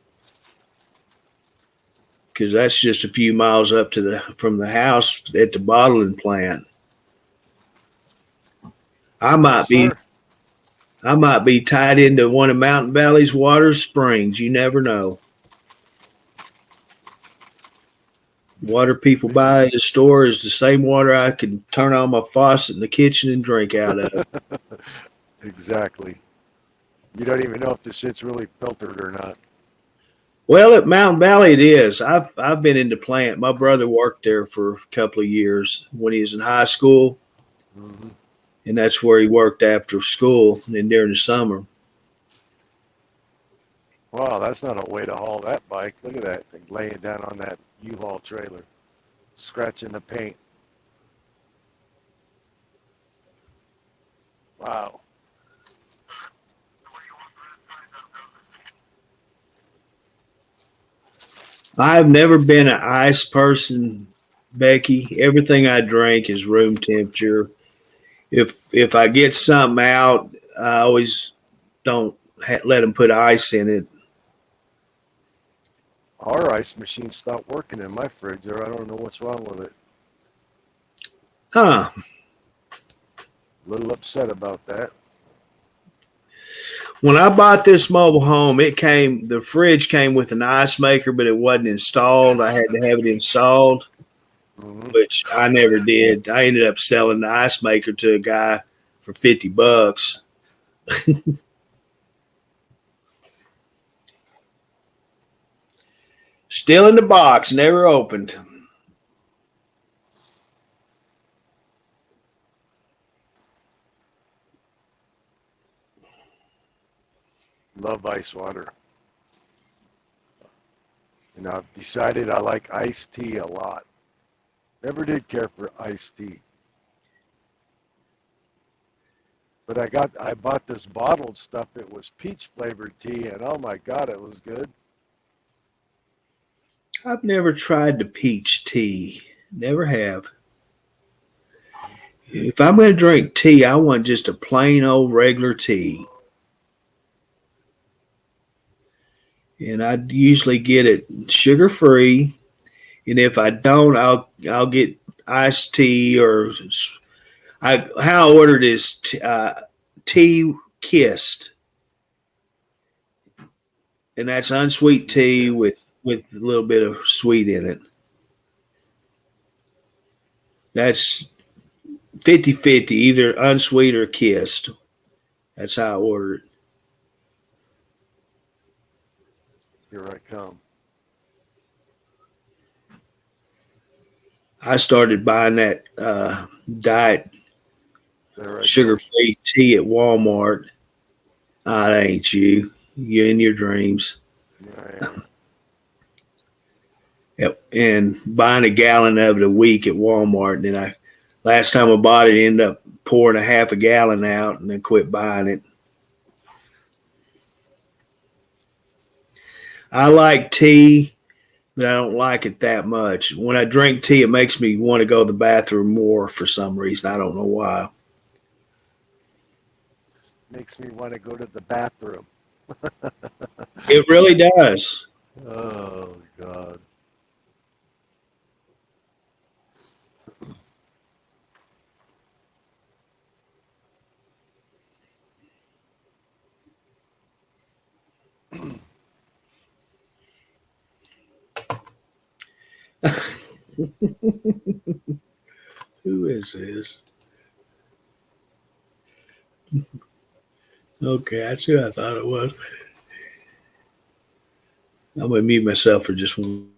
because that's just a few miles up to from the house at the bottling plant. I might
Yes, sir.
be tied into one of Mountain Valley's water springs. You never know. Water people buy at the store is the same water I can turn on my faucet in the kitchen and drink out of.
Exactly. You don't even know if the shit's really filtered or not.
Well, at Mountain Valley, it is. I've been in the plant. My brother worked there for a couple of years when he was in high school,
Hmm.
and that's where he worked after school and during the summer.
Wow, that's not a way to haul that bike. Look at that thing laying down on that U-Haul trailer, scratching the paint. Wow.
I've never been an ice person, Becky. Everything I drink is room temperature. If I get something out, I always don't let them put ice in it.
Our ice machine stopped working in my fridge there. I don't know what's wrong with it.
Huh.
A little upset about that.
When I bought this mobile home, the fridge came with an ice maker, but it wasn't installed. I had to have it installed,
Hmm.
which I never did. I ended up selling the ice maker to a guy for $50. Still in the box, never opened.
Love ice water. And I've decided I like iced tea a lot. Never did care for iced tea. But I bought this bottled stuff. It was peach flavored tea, and oh my God, it was good.
I've never tried the peach tea. Never have. If I'm going to drink tea, I want just a plain old regular tea. And I usually get it sugar free. And if I don't, I'll get iced tea or how I ordered is tea kissed, and that's unsweet tea with a little bit of sweet in it. That's 50-50, either unsweet or kissed. That's how I order it.
Here I come.
I started buying that diet
There I
sugar
go.
free tea at Walmart. Ah, that ain't you. You're in your dreams.
I am.
Yep. And buying a gallon of it a week at Walmart. And then last time I bought it, ended up pouring a half a gallon out and then quit buying it. I like tea, but I don't like it that much. When I drink tea, it makes me want to go to the bathroom more for some reason. I don't know why.
Makes me want to go to the bathroom.
It really does.
Oh, God.
Who is this? Okay, that's who I thought it was. I'm going to mute myself for just one.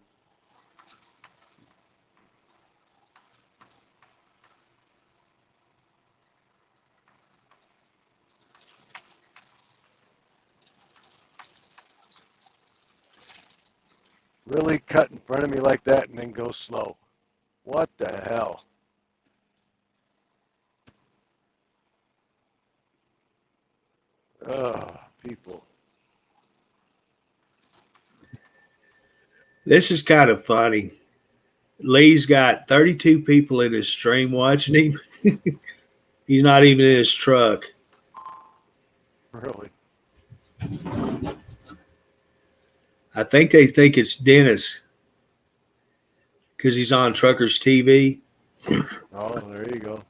Really cut in front of me like that and then go slow. What the hell? Oh, people.
This is kind of funny. Lee's got 32 people in his stream watching him. He's not even in his truck.
Really?
I think they think it's Dennis because he's on Truckers TV.
Oh, there you go.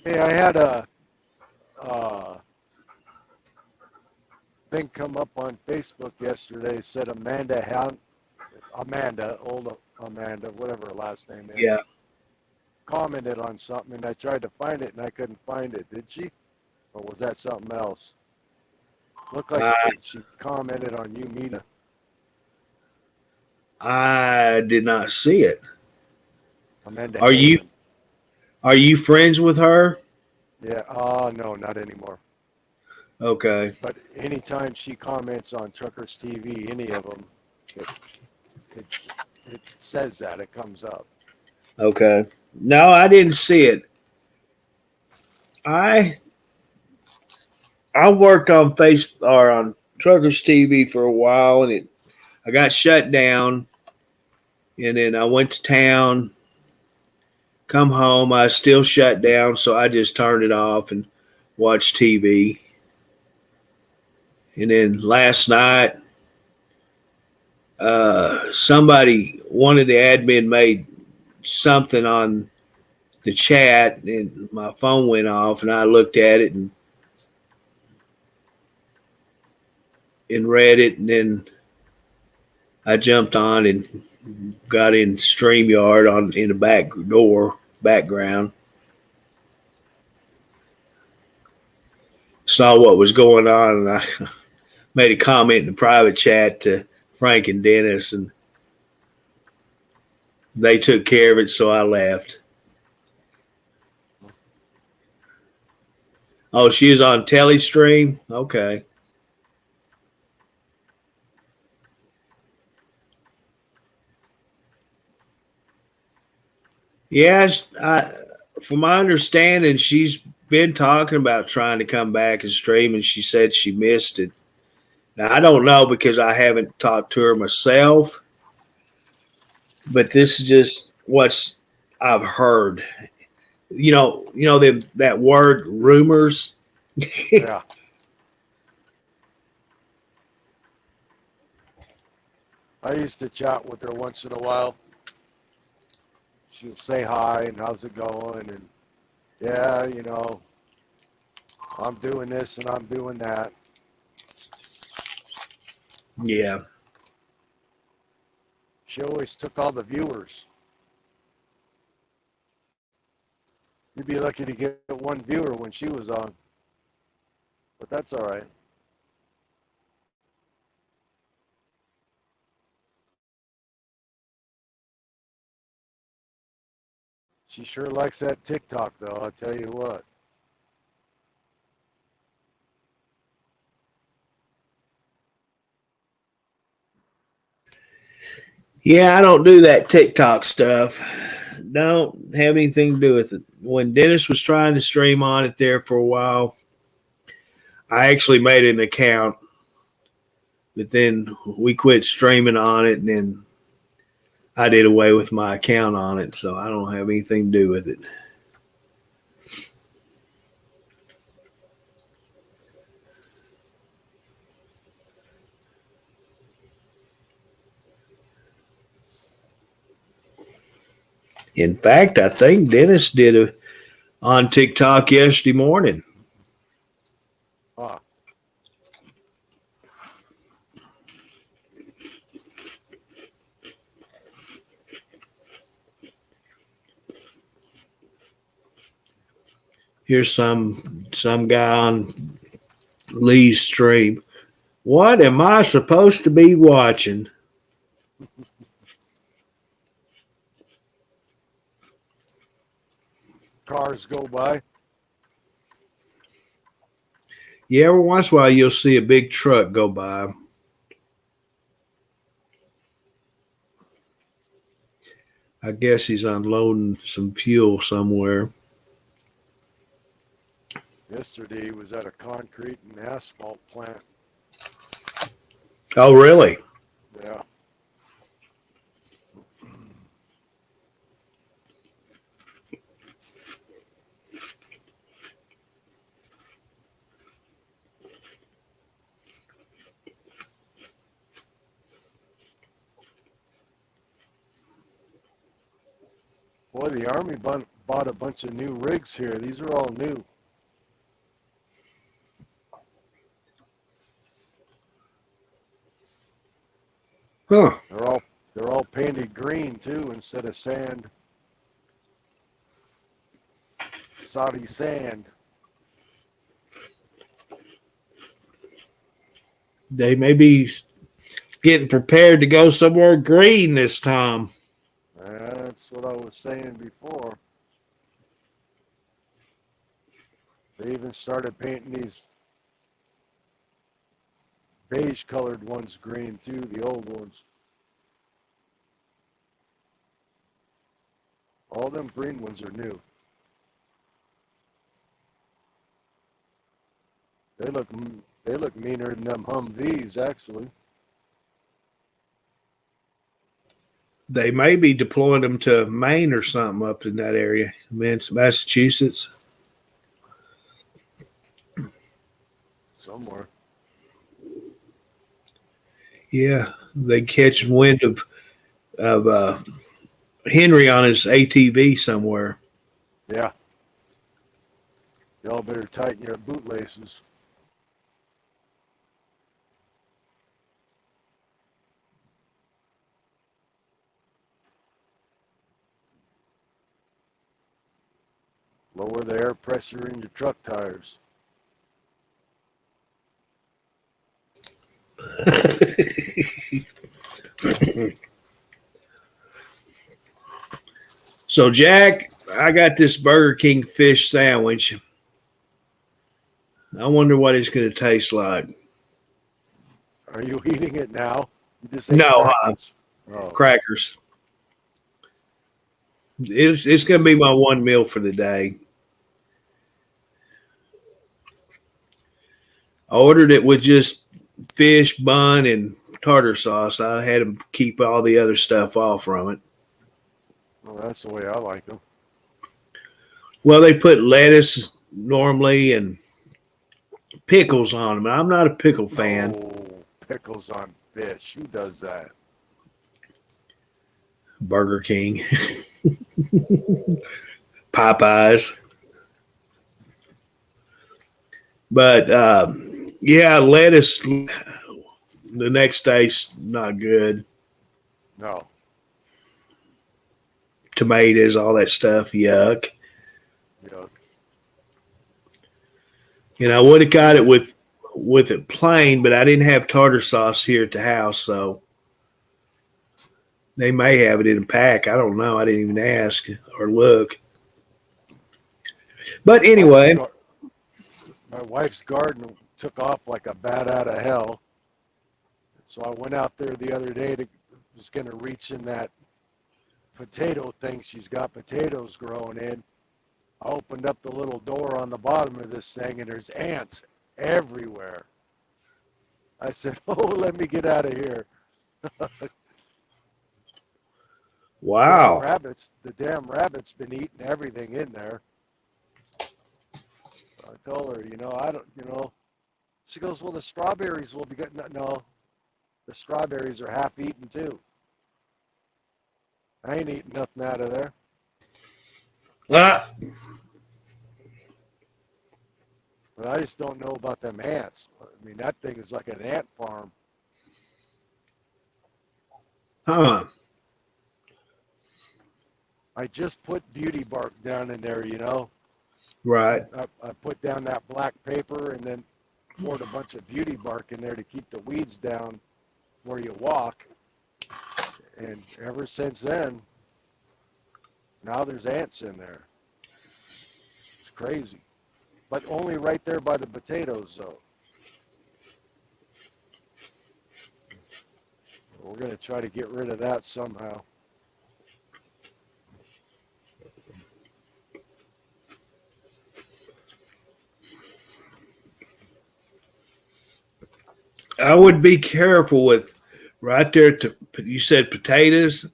Hey, I had a thing come up on Facebook yesterday. Said old Amanda, whatever her last name is,
Yeah.
commented on something, and I tried to find it and I couldn't find it. Did she? Or was that something else? Looked like she commented on you, Mina.
I did not see it.
Amanda.
Are you
Heyman.
are you friends with her?
Yeah. Oh, no, not anymore.
Okay.
But anytime she comments on Truckers TV, any of them, it, it says that. It comes up.
Okay. No, I didn't see it. I worked on on Truckers TV for a while, and I got shut down, and then I went to town. Come home, I was still shut down, so I just turned it off and watched TV. And then last night, one of the admin made something on the chat, and my phone went off, and I looked at it and read it, and then I jumped on and got in StreamYard in the background. Saw what was going on, and I made a comment in the private chat to Frank and Dennis, and they took care of it, so I left. Oh, she was on Telestream? Okay. Yes, from my understanding, she's been talking about trying to come back and stream, and she said she missed it. Now, I don't know because I haven't talked to her myself, but this is just what I've heard. That word rumors.
Yeah. I used to chat with her once in a while. She'll say hi and how's it going, and yeah, I'm doing this and I'm doing that.
Yeah.
She always took all the viewers. You'd be lucky to get one viewer when she was on, but that's all right. She sure likes that TikTok, though. I'll tell you what.
Yeah, I don't do that TikTok stuff. Don't have anything to do with it. When Dennis was trying to stream on it there for a while, I actually made an account, but then we quit streaming on it, and then I did away with my account on it, so I don't have anything to do with it. In fact, I think Dennis did a on TikTok yesterday morning.
Huh.
Here's some guy on Lee's stream. What am I supposed to be watching?
Cars go by.
Yeah, every once in a while you'll see a big truck go by. I guess he's unloading some fuel somewhere.
Yesterday he was at a concrete and asphalt plant.
Oh, really?
Yeah. Boy, the Army bought a bunch of new rigs here. These are all new.
Huh.
They're all painted green too instead of sand. Saudi sand.
They may be getting prepared to go somewhere green this time.
That's what I was saying before. They even started painting these beige colored ones green too, the old ones. All them green ones are new. They look meaner than them Humvees actually.
They may be deploying them to Maine or something up in that area, Massachusetts.
Somewhere.
Yeah, they catch wind of Henry on his ATV somewhere.
Yeah. Y'all better tighten your bootlaces. Lower the air pressure in your truck tires.
So, Jack, I got this Burger King fish sandwich. I wonder what it's going to taste like.
Are you eating it now? You just ate
No,
crackers.
Crackers. It's going to be my one meal for the day. I ordered it with just fish, bun, and tartar sauce. I had to keep all the other stuff off from it.
Well, that's the way I like them.
Well, they put lettuce normally and pickles on them. I'm not a pickle fan.
Oh, pickles on fish. Who does that?
Burger King. Popeyes. But, yeah, lettuce the next day's not good.
No.
Tomatoes, all that stuff, yuck.
Yuck.
You know, I would have got it with it plain, but I didn't have tartar sauce here at the house, so They may have it in a pack. I don't know. I didn't even ask or look. But anyway,
My wife's garden took off like a bat out of hell. So I went out there the other day was going to reach in that potato thing. She's got potatoes growing in. I opened up the little door on the bottom of this thing, and there's ants everywhere. I said, "Oh, let me get out of here."
wow.
The damn rabbit's been eating everything in there. I told her, I don't, she goes, "Well, the strawberries will be good." No, the strawberries are half eaten too. I ain't eating nothing out of there.
Ah,
But I just don't know about them ants. I mean, that thing is like an ant farm.
huh.
I just put beauty bark down in there,
Right.
I put down that black paper and then poured a bunch of beauty bark in there to keep the weeds down where you walk. And ever since then, now there's ants in there. It's crazy. But only right there by the potatoes, though. We're going to try to get rid of that somehow.
I would be careful with right there. You said potatoes.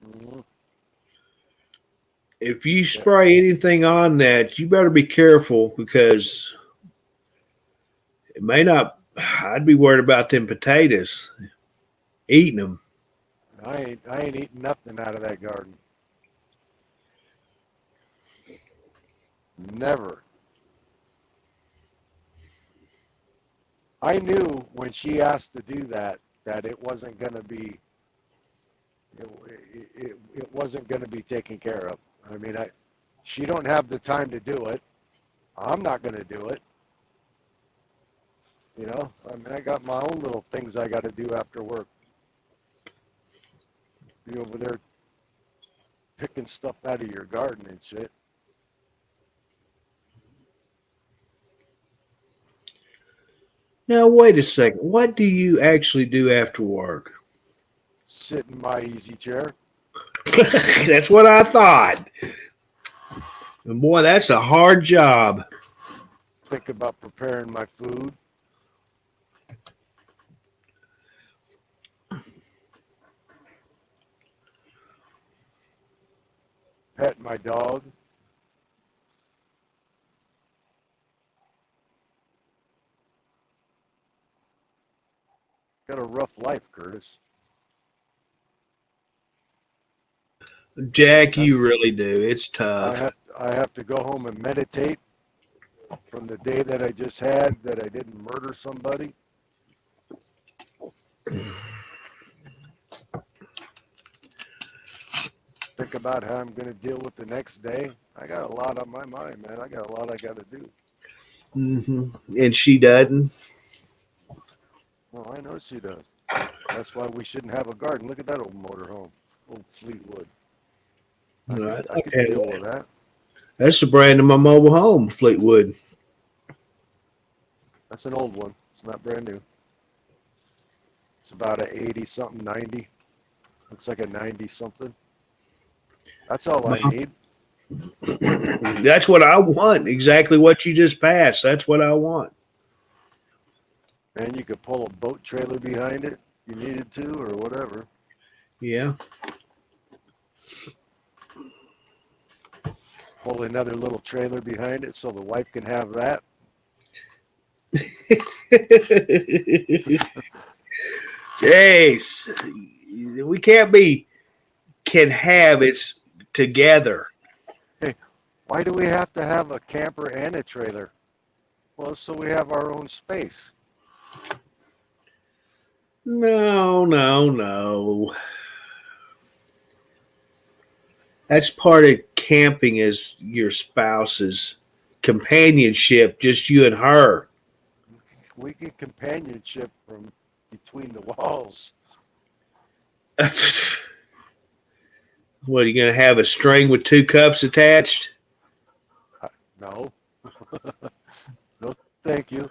Mhm.
If you spray anything on that, you better be careful because it may not. I'd be worried about them potatoes, eating them.
I ain't eating nothing out of that garden. Never. I knew when she asked to do that it wasn't going to be it wasn't going to be taken care of. I mean, she don't have the time to do it. I'm not going to do it. I mean, I got my own little things I got to do after work. Be over there picking stuff out of your garden and shit.
Now, wait a second. What do you actually do after work?
Sit in my easy chair.
That's what I thought. And boy, that's a hard job.
Think about preparing my food. Pet my dog. Got a rough life, Curtis.
Jack, you really do. It's tough.
I have to go home and meditate from the day that I just had that I didn't murder somebody. Think about how I'm going to deal with the next day. I got a lot on my mind, man. I got a lot I got to do.
And she doesn't.
Well, I know she does. That's why we shouldn't have a garden. Look at that old motorhome, old Fleetwood. I could deal with that.
That's the brand of my mobile home, Fleetwood.
That's an old one. It's not brand new. It's about a 80-something, 90. Looks like a 90-something. That's all I need.
That's what I want. Exactly what you just passed. That's what I want.
And you could pull a boat trailer behind it if you needed to or whatever.
Yeah.
Pull another little trailer behind it so the wife can have that.
Jeez. We can't be can have it's together.
Hey, why do we have to have a camper and a trailer? Well, so we have our own space.
No. That's part of camping is your spouse's companionship, just you and her.
We get companionship from between the walls.
What, are you going to have a string with 2 cups attached?
No. No, thank you.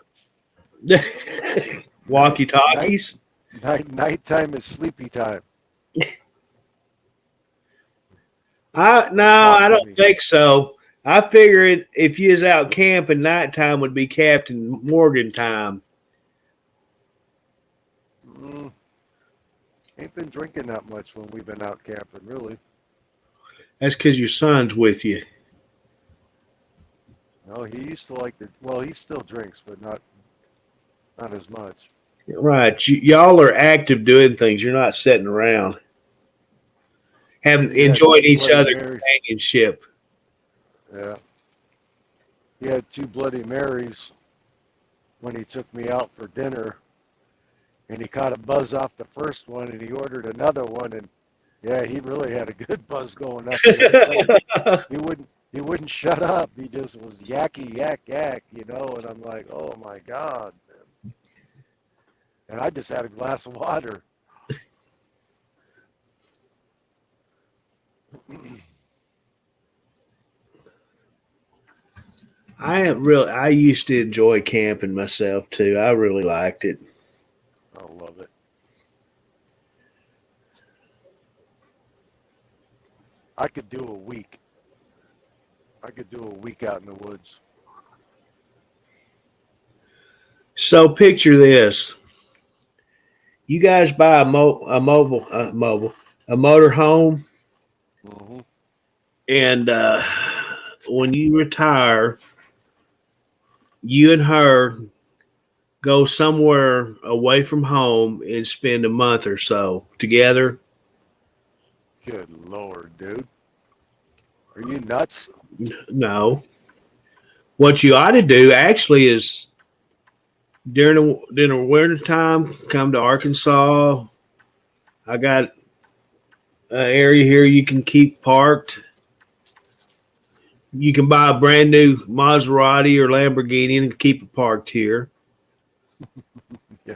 Walkie
Night,
talkies?
nighttime is sleepy time.
No,
Talk
I
to
don't
me.
think so. I figured if you was out camping, nighttime would be Captain Morgan time.
Mm, ain't been drinking that much when we've been out camping, really.
That's because your son's with you.
No, he used to like to. Well, he still drinks, but not as much.
Right. Y'all are active doing things. You're not sitting around. Having
He had
enjoyed
two
each
Bloody
other's
Marys.
companionship.
Yeah, he had 2 Bloody Marys when he took me out for dinner, and he caught a buzz off the first one, and he ordered another one, and yeah, he really had a good buzz going after that second. He wouldn't shut up. He just was yakky yak yak, and I'm like, oh my God. And I just had a glass of water.
I used to enjoy camping myself too. I really liked it.
I love it. I could do a week. I could do a week out in the woods.
So picture this: you guys buy a motor home,
Hmm.
and when you retire, you and her go somewhere away from home and spend a month or so together.
Good Lord, dude. Are you nuts?
No, what you ought to do actually is during the winter time, come to Arkansas. I got an area here you can keep parked. You can buy a brand new Maserati or Lamborghini and keep it parked here,
Yeah.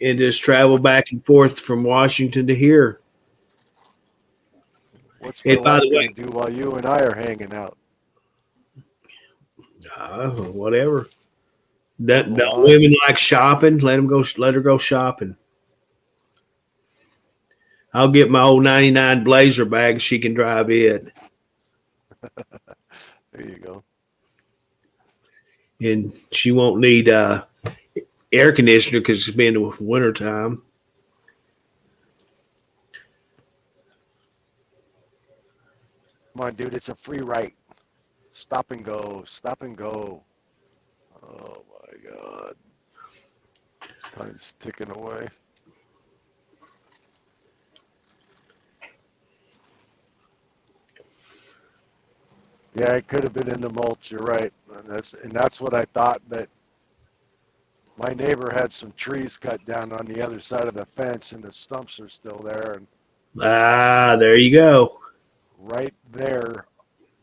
and just travel
What's
back and forth from Washington to here.
what's my
And by
wife
the
gonna
way,
do while you and I are hanging out?
whatever.
Mow
Don't
the lawn?
women like shopping? Let them go. Let her go shopping. I'll get my old '99 Blazer bag. And she can drive it,
There you go.
and she won't need air conditioner because it's been the winter time.
Come on, dude. It's a free right. Stop and go. Stop and go. Oh my God. Time's ticking away. Yeah, it could have been in the mulch. You're right. And that's what I thought. But my neighbor had some trees cut down on the other side of the fence, and the stumps are still there. And
There you go.
right there,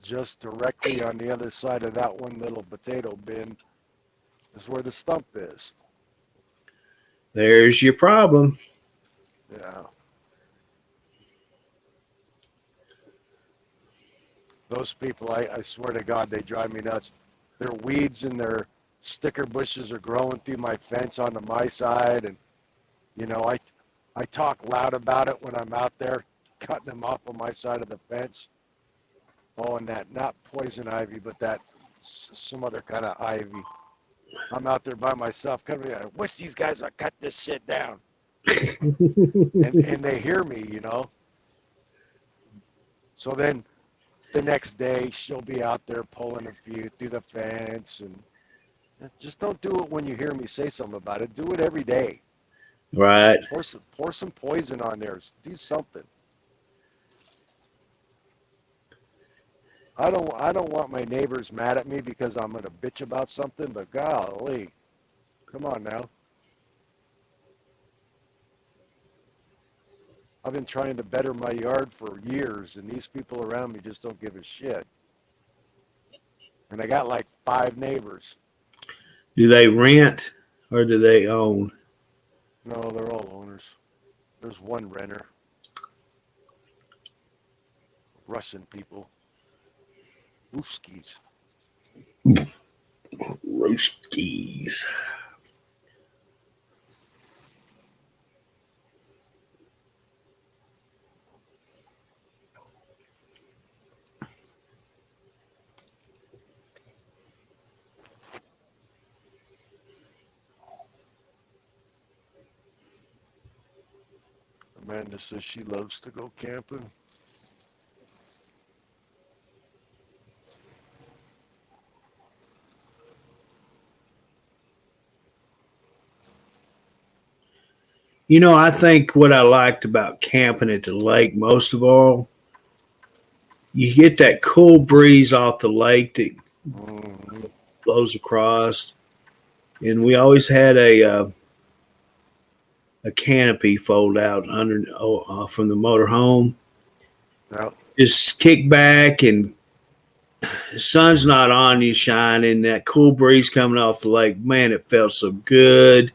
just directly on the other side of that one little potato bin, is where the stump is.
There's your problem.
Yeah. Those people, I swear to God, they drive me nuts. Their weeds and their sticker bushes are growing through my fence onto my side, and I talk loud about it when I'm out there cutting them off on my side of the fence. Oh, and that not poison ivy, but that some other kind of ivy. I'm out there by myself, cutting. I wish these guys would cut this shit down, and they hear me. So then the next day she'll be out there pulling a few through the fence, and just don't do it when you hear me say something about it. Do it every day.
Right.
Pour some poison on there. Do something. I don't want my neighbors mad at me because I'm gonna bitch about something, but golly, come on now. I've been trying to better my yard for years, and these people around me just don't give a shit. And I got like 5 neighbors.
Do they rent or do they own?
No, they're all owners. There's one renter. Russian people. Ruskies.
Roasties.
Amanda says she loves to go camping.
You know, I think what I liked about camping at the lake most of all, you get that cool breeze off the lake that
Mhm.
blows across, and we always had a canopy fold out under from the motorhome.
Yeah.
Just kick back and the sun's not on you shining, that cool breeze coming off the lake, man, it felt so good.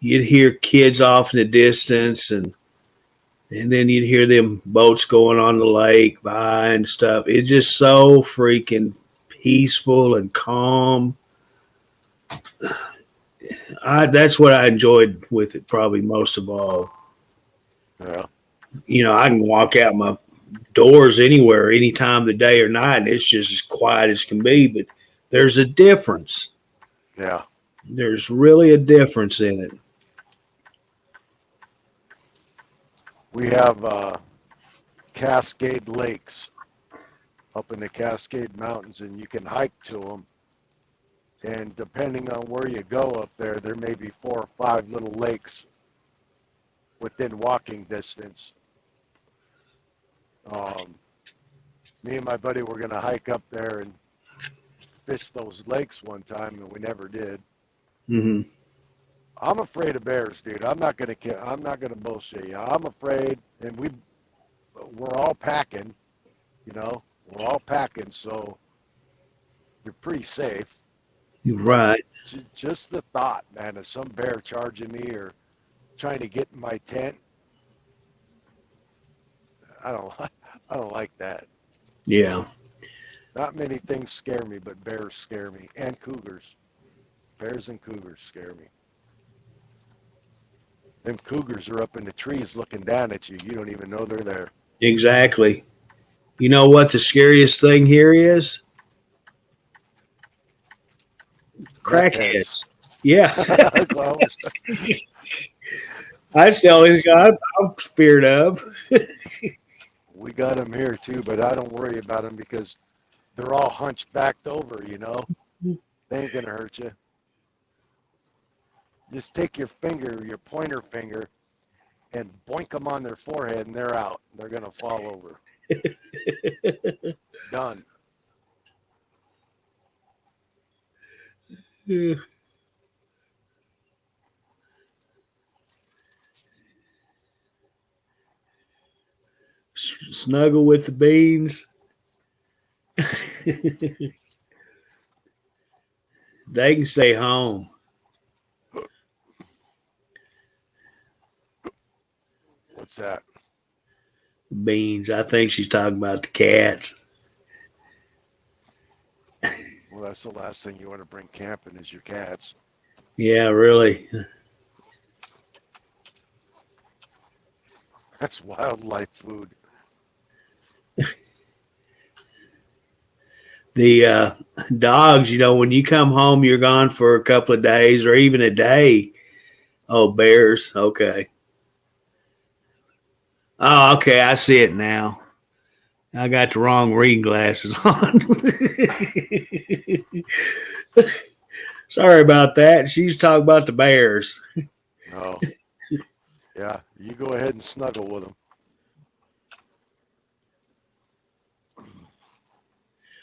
You'd hear kids off in the distance and then you'd hear them boats going on the lake by and stuff. It's just so freaking peaceful and calm. That's what I enjoyed with it probably most of all.
Yeah.
You know, I can walk out my doors anywhere, any time of the day or night, and it's just as quiet as can be. But there's a difference.
Yeah.
There's really a difference in it.
We have Cascade Lakes up in the Cascade Mountains, and you can hike to them. And depending on where you go up there, there may be 4 or 5 little lakes within walking distance. Me and my buddy were going to hike up there and fish those lakes one time, and we never did.
Mm-hmm.
I'm afraid of bears, dude. I'm not gonna bullshit you. I'm afraid, and we're all packing. You know, we're all packing, so you're pretty safe.
You're right.
Just the thought, man, of some bear charging me or trying to get in my tent. I don't like that.
Yeah.
Not many things scare me, but bears scare me, and cougars. Bears and cougars scare me. Them cougars are up in the trees looking down at you. You don't even know they're there.
Exactly. You know what the scariest thing here is? Crackheads. Yeah. That's the only thing I'm speared of.
We got them here too, but I don't worry about them because they're all hunched backed over, you know. They ain't gonna hurt you. Just take your pointer finger, and boink them on their forehead, and they're out. They're gonna fall over. Done.
Yeah. Snuggle with the beans. They can stay home.
What's that?
Beans. I think she's talking about the cats.
Well, that's the last thing you want to bring camping is your cats.
Yeah, really.
That's wildlife food.
The dogs, you know, when you come home, you're gone for a couple of days or even a day. Oh, bears. Okay. Oh, okay. I see it now. I got the wrong reading glasses on. Sorry about that. She's talking about the bears.
Oh, yeah. You go ahead and snuggle with them.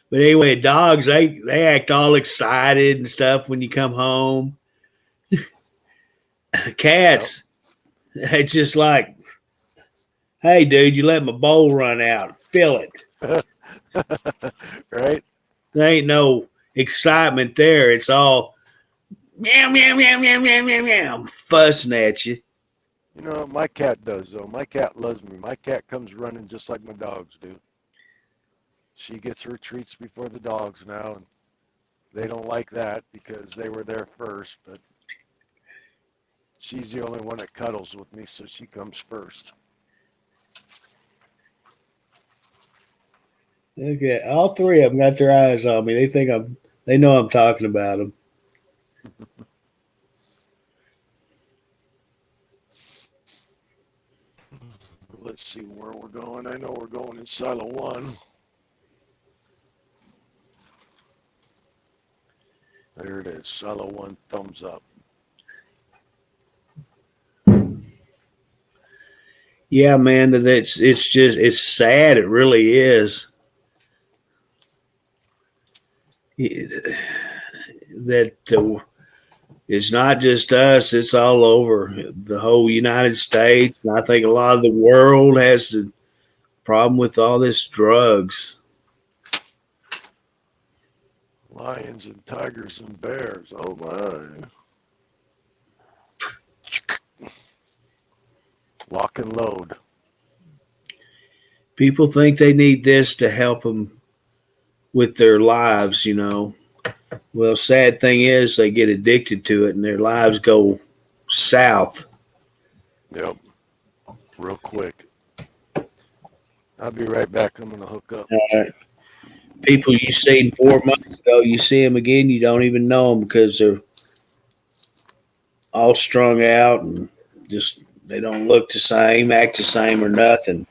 But anyway, dogs, they act all excited and stuff when you come home. Cats, it's just like, hey, dude, you let my bowl run out. Fill it.
Right?
There ain't no excitement there. It's all meow, meow, meow, meow, meow, meow, meow, fussing at you.
You know what my cat does, though? My cat loves me. My cat comes running just like my dogs do. she gets her treats before the dogs now, and they don't like that because they were there first, but she's the only one that cuddles with me, so she comes first.
Okay, all three of them got their eyes on me. They know I'm talking about them.
Let's see where we're going. I know we're going in silo 1. There it is, silo 1, thumbs up.
Yeah, man, it's sad. It really is. That it's not just us; it's all over the whole United States, and I think a lot of the world has the problem with all this drugs.
Lions and tigers and bears, oh my. Lock and load.
People think they need this to help them with their lives, you know. Well, sad thing is they get addicted to it and their lives go south.
Yep, real quick. I'll be right back. I'm going to hook up.
People you seen 4 months ago, you see them again, you don't even know them because they're all strung out and just they don't look the same, act the same, or nothing.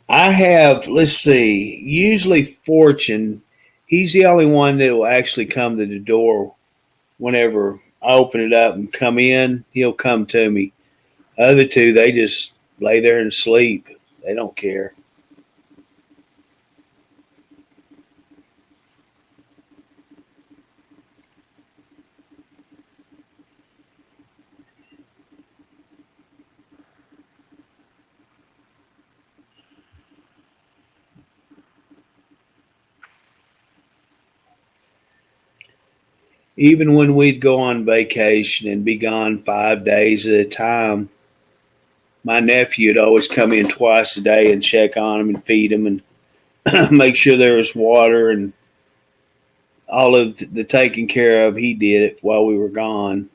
I have, let's see, usually Fortune, he's the only one that will actually come to the door whenever I open it up and come in, he'll come to me. Other two, they just lay there and sleep. They don't care. Even when we'd go on vacation and be gone 5 days at a time, my nephew would always come in twice a day and check on him and feed him and make sure there was water and all of the taking care of. He did it while we were gone.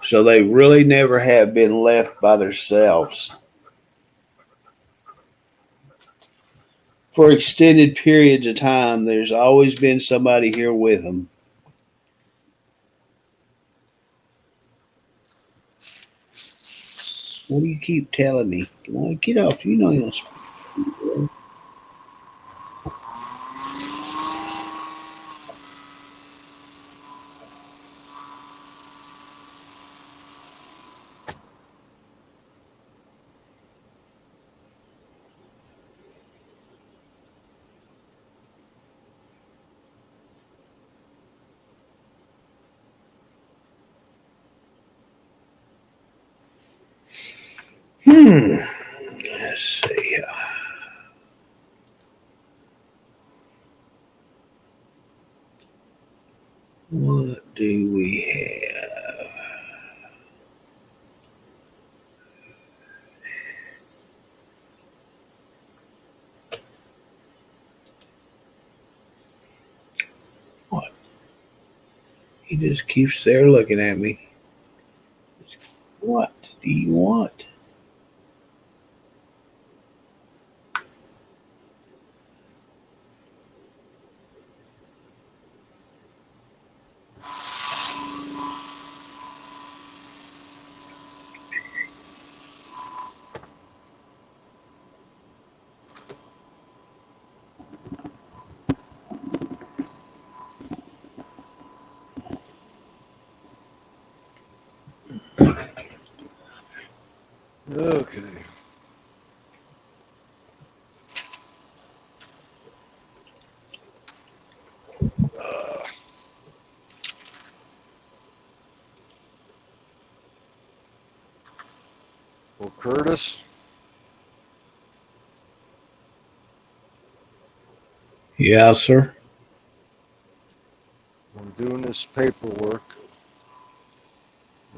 So they really never have been left by themselves. For extended periods of time, there's always been somebody here with them. What do you keep telling me? Come on, get off. You know you don't speak. Let's see. What do we have? What? He just keeps there looking at me. What do you want?
Okay. Uh, Well, Curtis,
Yeah, sir.
I'm doing this paperwork,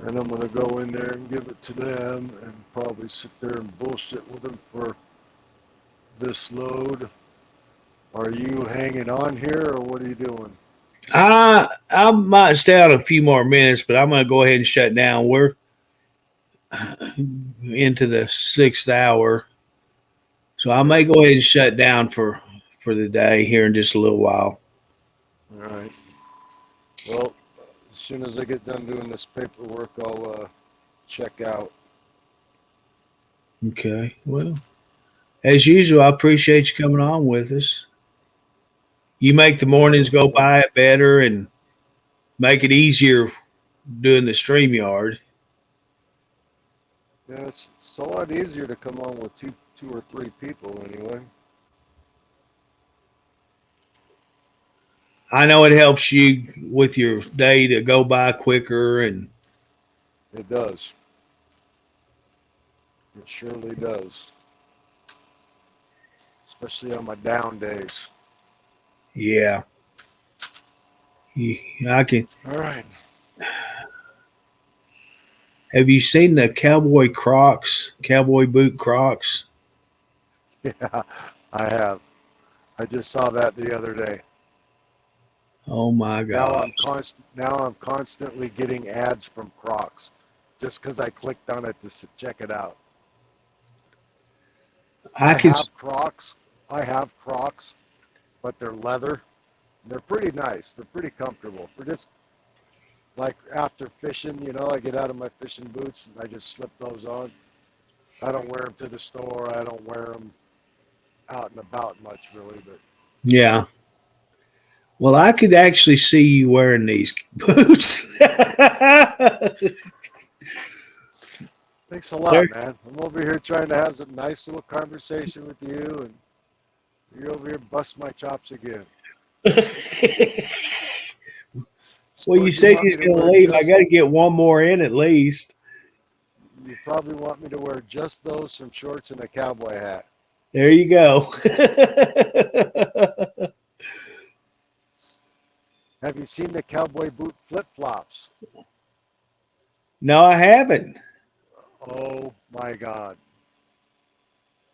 and I'm going to go in there and give it to them and probably sit there and bullshit with them for this load. Are you hanging on here, or what are you doing?
I might stay out a few more minutes, but I'm gonna go ahead and shut down. We're into the 6th hour, so I may go ahead and shut down for the day here in just a little while.
All right. Well, as soon as I get done doing this paperwork, I'll check out.
Okay. Well, as usual, I appreciate you coming on with us. You make the mornings go by better and make it easier doing the StreamYard.
Yeah, it's a lot easier to come on with two or three people anyway.
I know it helps you with your day to go by quicker, and
It does. It surely does. Especially on my down days.
yeah, I can.
All right.
Have you seen the cowboy boot Crocs?
Yeah, I have. I just saw that the other day.
Oh my God!
Now I'm constantly getting ads from Crocs, just because I clicked on it to check it out. I have Crocs, but they're leather. They're pretty nice. They're pretty comfortable. For just like after fishing, I get out of my fishing boots and I just slip those on. I don't wear them to the store. I don't wear them out and about much, really. But
Yeah. Well, I could actually see you wearing these boots.
thanks a lot, man. I'm over here trying to have a nice little conversation with you, and you're over here busting my chops again.
Well, you said you're going to leave. I got to get one more in at least.
You probably want me to wear just those, some shorts, and a cowboy hat.
There you go.
Have you seen the cowboy boot flip-flops?
No, I haven't.
Oh, my God.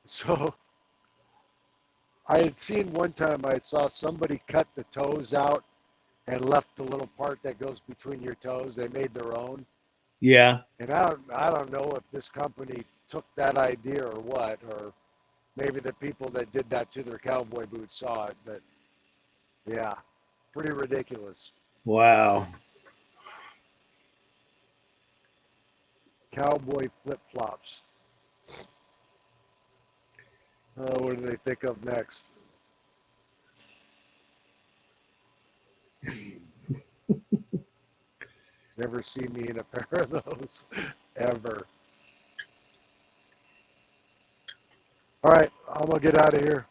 So, I had seen one time, I saw somebody cut the toes out and left the little part that goes between your toes. They made their own.
Yeah.
And I don't know if this company took that idea or what, or maybe the people that did that to their cowboy boots saw it, but yeah, pretty ridiculous.
Wow.
Cowboy flip-flops. What do they think of next? Never see me in a pair of those, ever. All right, I'm going to get out of here.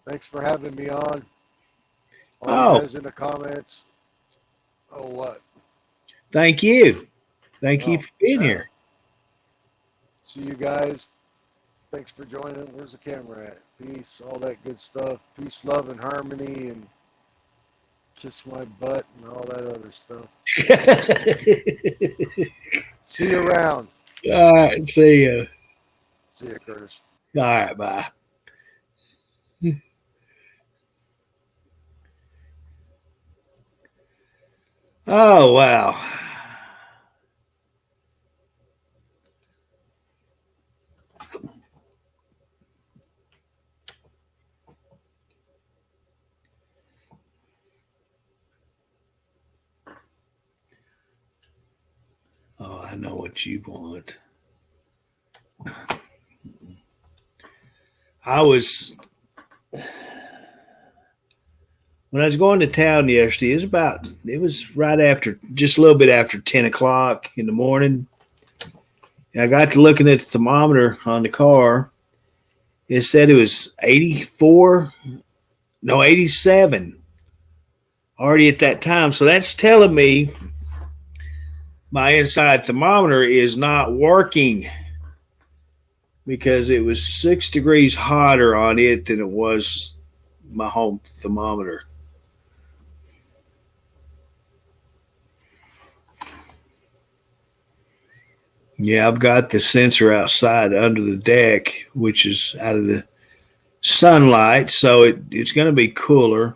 Thanks for having me on. All you guys in the comments. Oh, what?
Thank you. Thank you for being here.
See you guys. Thanks for joining. Where's the camera at? Peace, all that good stuff. Peace, love, and harmony, and kiss my butt and all that other stuff. See you around.
All right. See you.
See you, Curtis.
All right. Bye. Oh, wow. Oh, I know what you want. When I was going to town yesterday, it was right after, just a little bit after 10 o'clock in the morning. And I got to looking at the thermometer on the car. It said it was 87 already at that time. So that's telling me my inside thermometer is not working. because it was 6 degrees hotter on it than it was my home thermometer. Yeah, I've got the sensor outside under the deck, which is out of the sunlight, so it's going to be cooler,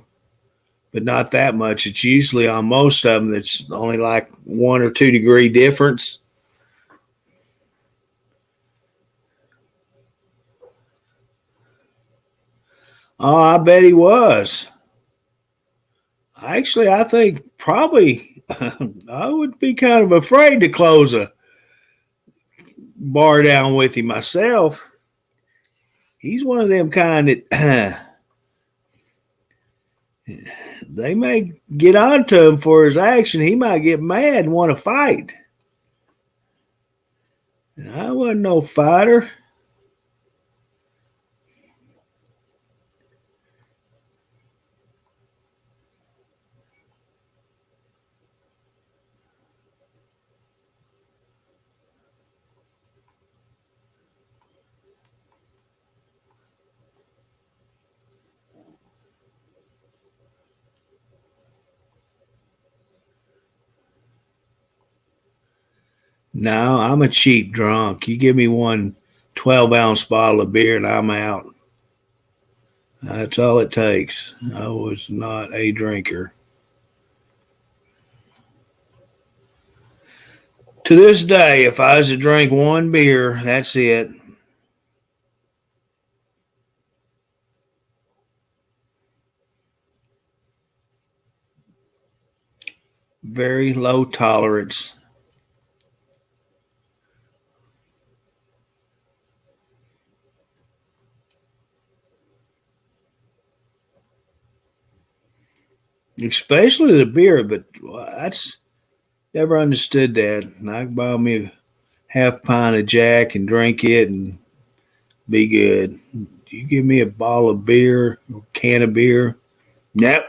but not that much. It's usually on most of them, it's only like 1 or 2 degree difference. Oh, I bet he was. Actually, I think probably I would be kind of afraid to close a bar down with him myself. He's one of them kind that they may get onto him for his action. He might get mad and want to fight. I wasn't no fighter. No, I'm a cheap drunk. You give me one 12-ounce bottle of beer and I'm out. That's all it takes. I was not a drinker. To this day, if I was to drink one beer, that's it. Very low tolerance. Especially the beer, but that's never understood that. I can buy me a half pint of Jack and drink it and be good. You give me a bottle of beer, a can of beer, nope.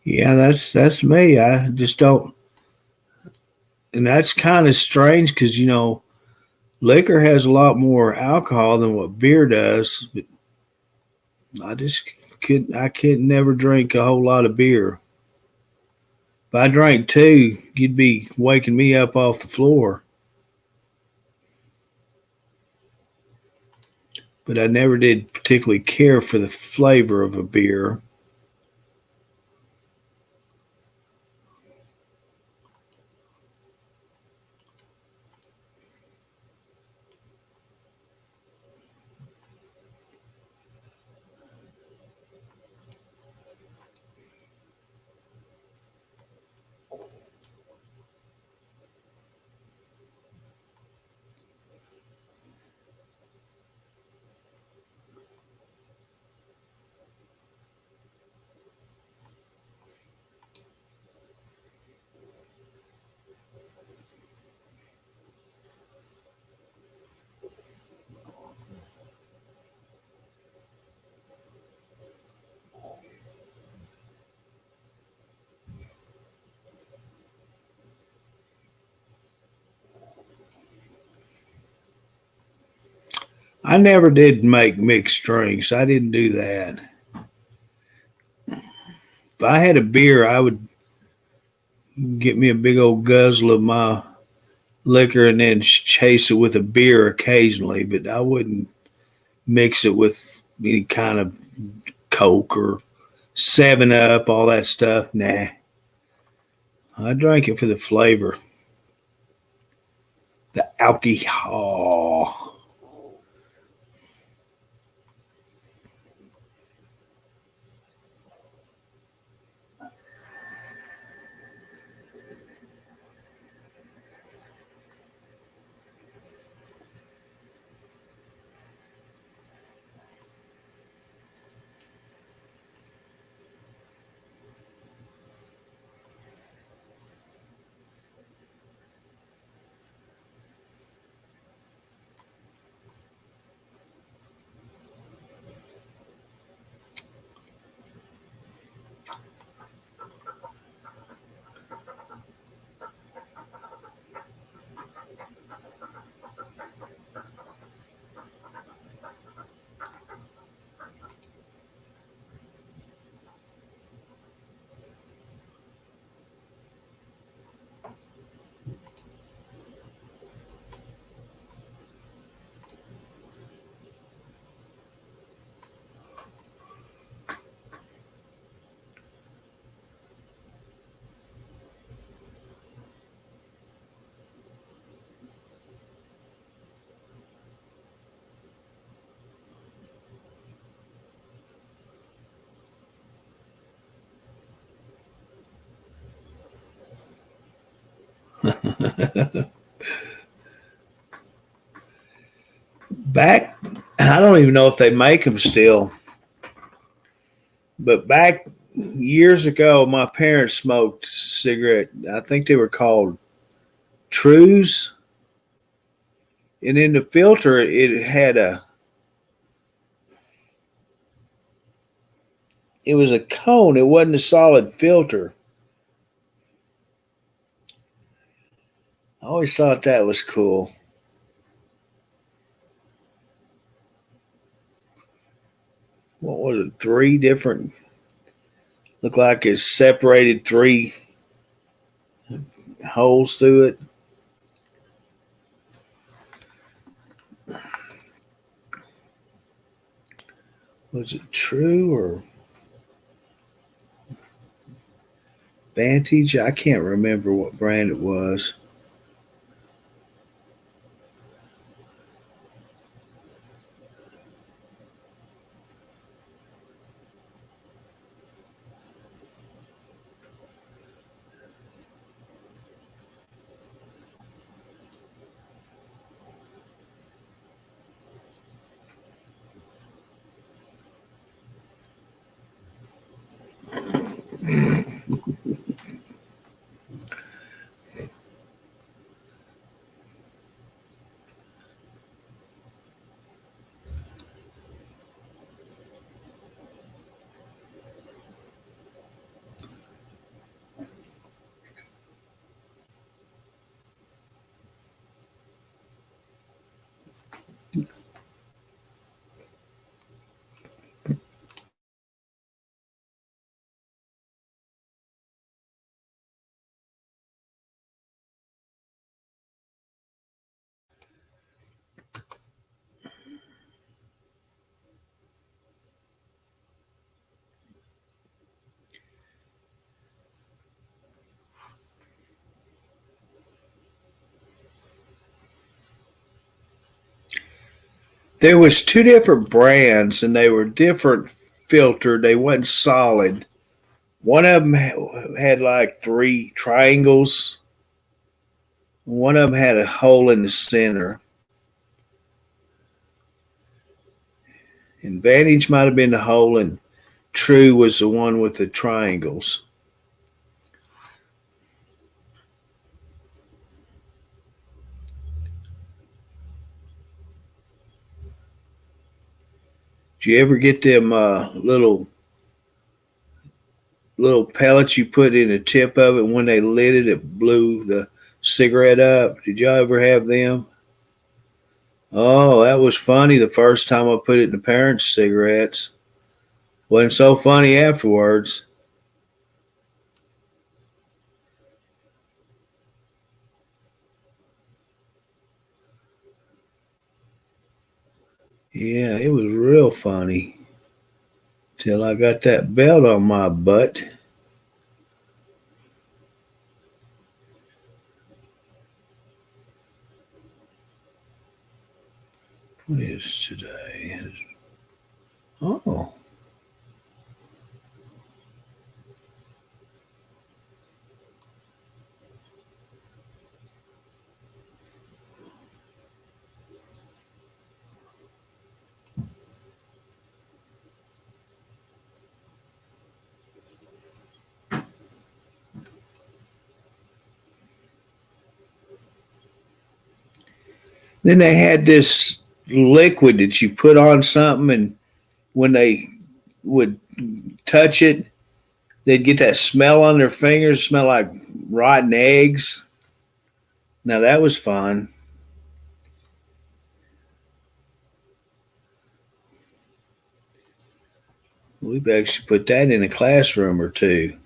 Yeah, that's me. I just don't, and that's kind of strange because liquor has a lot more alcohol than what beer does. But I just I could never drink a whole lot of beer. If I drank two, you'd be waking me up off the floor. But I never did particularly care for the flavor of a beer. I never did make mixed drinks. I didn't do that. If I had a beer, I would get me a big old guzzle of my liquor and then chase it with a beer occasionally, but I wouldn't mix it with any kind of Coke or 7 Up, all that stuff. Nah. I drank it for the flavor, the alcohol. Back, I don't even know if they make them still, but back years ago, my parents smoked cigarette. I think they were called Trues, and in the filter, it had a. It was a cone. It wasn't a solid filter. I always thought that was cool. What was it? Three different. Looked like it separated three holes through it. Was it True or Vantage? I can't remember what brand it was. There was two different brands, and they were different filtered. They wasn't solid. One of them had like three triangles. One of them had a hole in the center. And Vantage might have been the hole, and True was the one with the triangles. Did you ever get them little pellets you put in the tip of it? When they lit it, it blew the cigarette up. Did y'all ever have them? Oh, that was funny the first time I put it in the parents' cigarettes. Wasn't so funny afterwards. Yeah, it was real funny. Till I got that belt on my butt. What is today? Oh. Then they had this liquid that you put on something, and when they would touch it, they'd get that smell on their fingers, smell like rotten eggs. Now that was fun. We've actually put that in a classroom or two.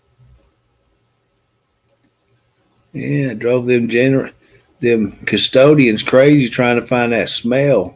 Yeah, it drove them custodians crazy trying to find that smell.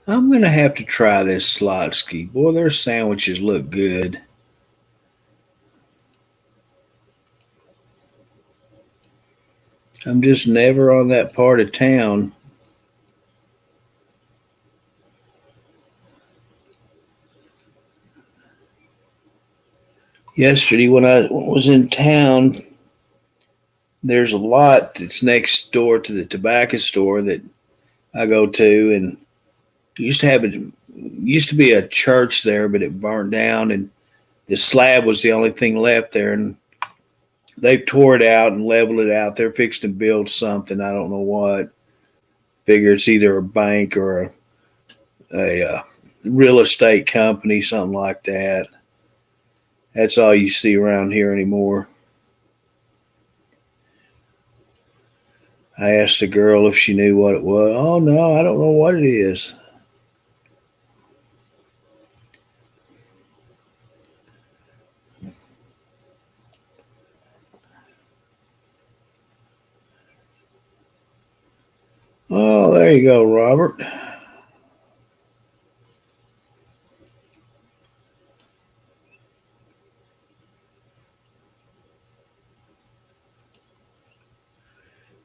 I'm gonna have to try this Slotsky. Boy, their sandwiches look good. I'm just never on that part of town. Yesterday when I was in town, there's a lot that's next door to the tobacco store that I go to, and used to be a church there, but it burned down, and the slab was the only thing left there, and they tore it out and leveled it out. They're fixing to build something. I don't know what. Figure it's either a bank or a real estate company, something like that. That's all you see around here anymore. I asked the girl if she knew what it was. Oh no, I don't know what it is. Oh, there you go, Robert.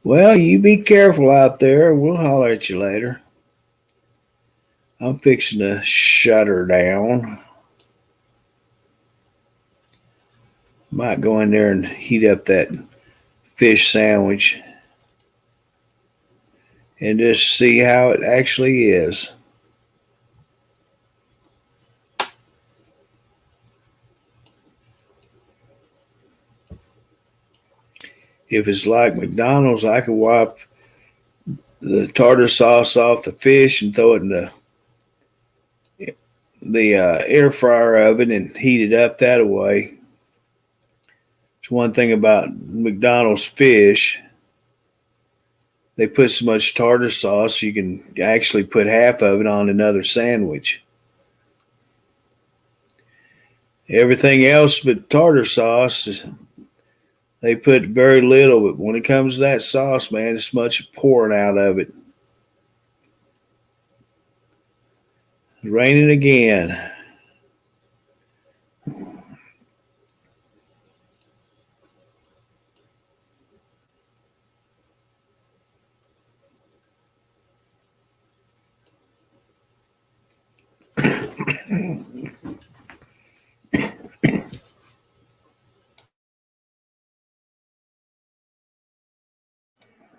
Well, you be careful out there. We'll holler at you later. I'm fixing to shut her down. Might go in there and heat up that fish sandwich and just see how it actually is. If it's like McDonald's, I could wipe the tartar sauce off the fish and throw it in the air fryer oven and heat it up that way. It's one thing about McDonald's fish. They put so much tartar sauce you can actually put half of it on another sandwich. Everything else but tartar sauce, they put very little, but when it comes to that sauce, man, it's much pouring out of it. It's raining again.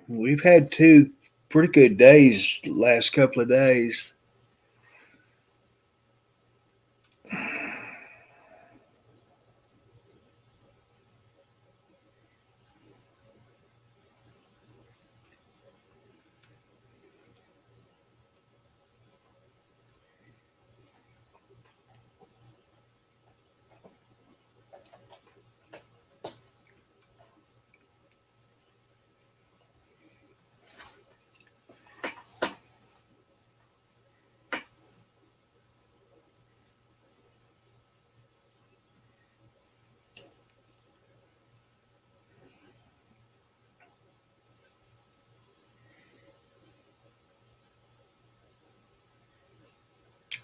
We've had two pretty good days last couple of days.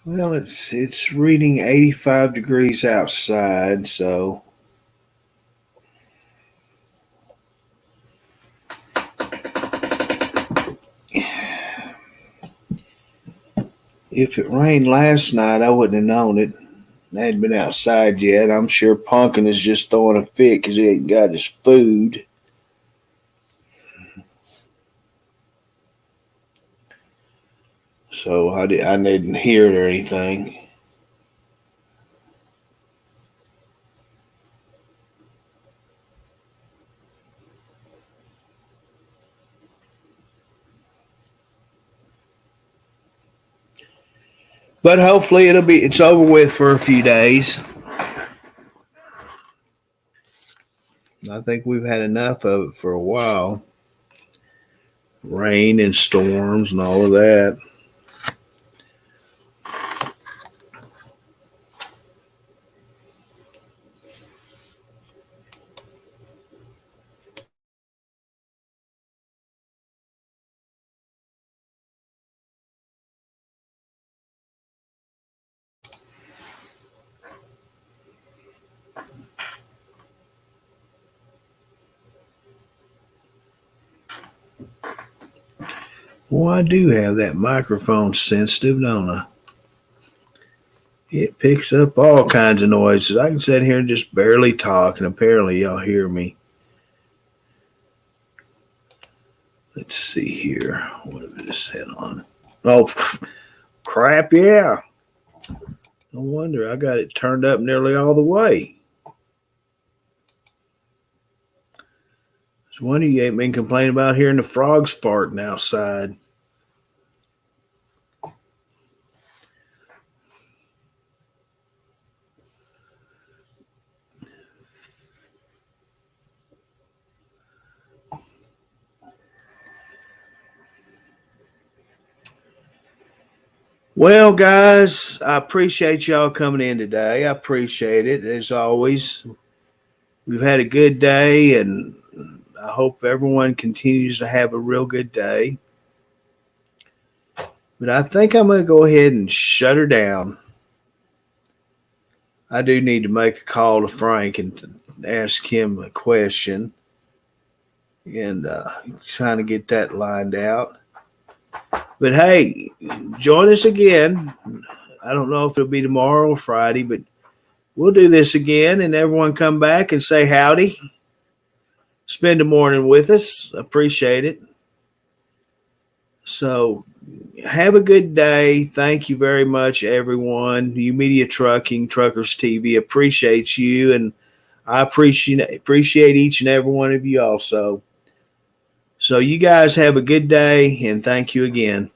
Well, it's reading 85 degrees outside, so if it rained last night, I wouldn't have known it. I hadn't been outside yet. I'm sure Punkin is just throwing a fit because he ain't got his food. So I didn't hear it or anything. But hopefully it's over with for a few days. I think we've had enough of it for a while. Rain and storms and all of that. Well, I do have that microphone sensitive, don't I? It picks up all kinds of noises. I can sit here and just barely talk, and apparently y'all hear me. Let's see here. What is this head on? Oh, crap, yeah. No wonder I got it turned up nearly all the way. No wonder you ain't been complaining about hearing the frogs farting outside. Well, guys, I appreciate y'all coming in today. I appreciate it, as always. We've had a good day, and I hope everyone continues to have a real good day. But I think I'm going to go ahead and shut her down. I do need to make a call to Frank and ask him a question and trying to get that lined out. But hey, join us again. I don't know if it'll be tomorrow or Friday, but we'll do this again, and everyone come back and say howdy. Spend the morning with us. Appreciate it. So have a good day. Thank you very much, everyone. U Media Trucking, Truckers TV appreciates you, and I appreciate each and every one of you also. So you guys have a good day, and thank you again.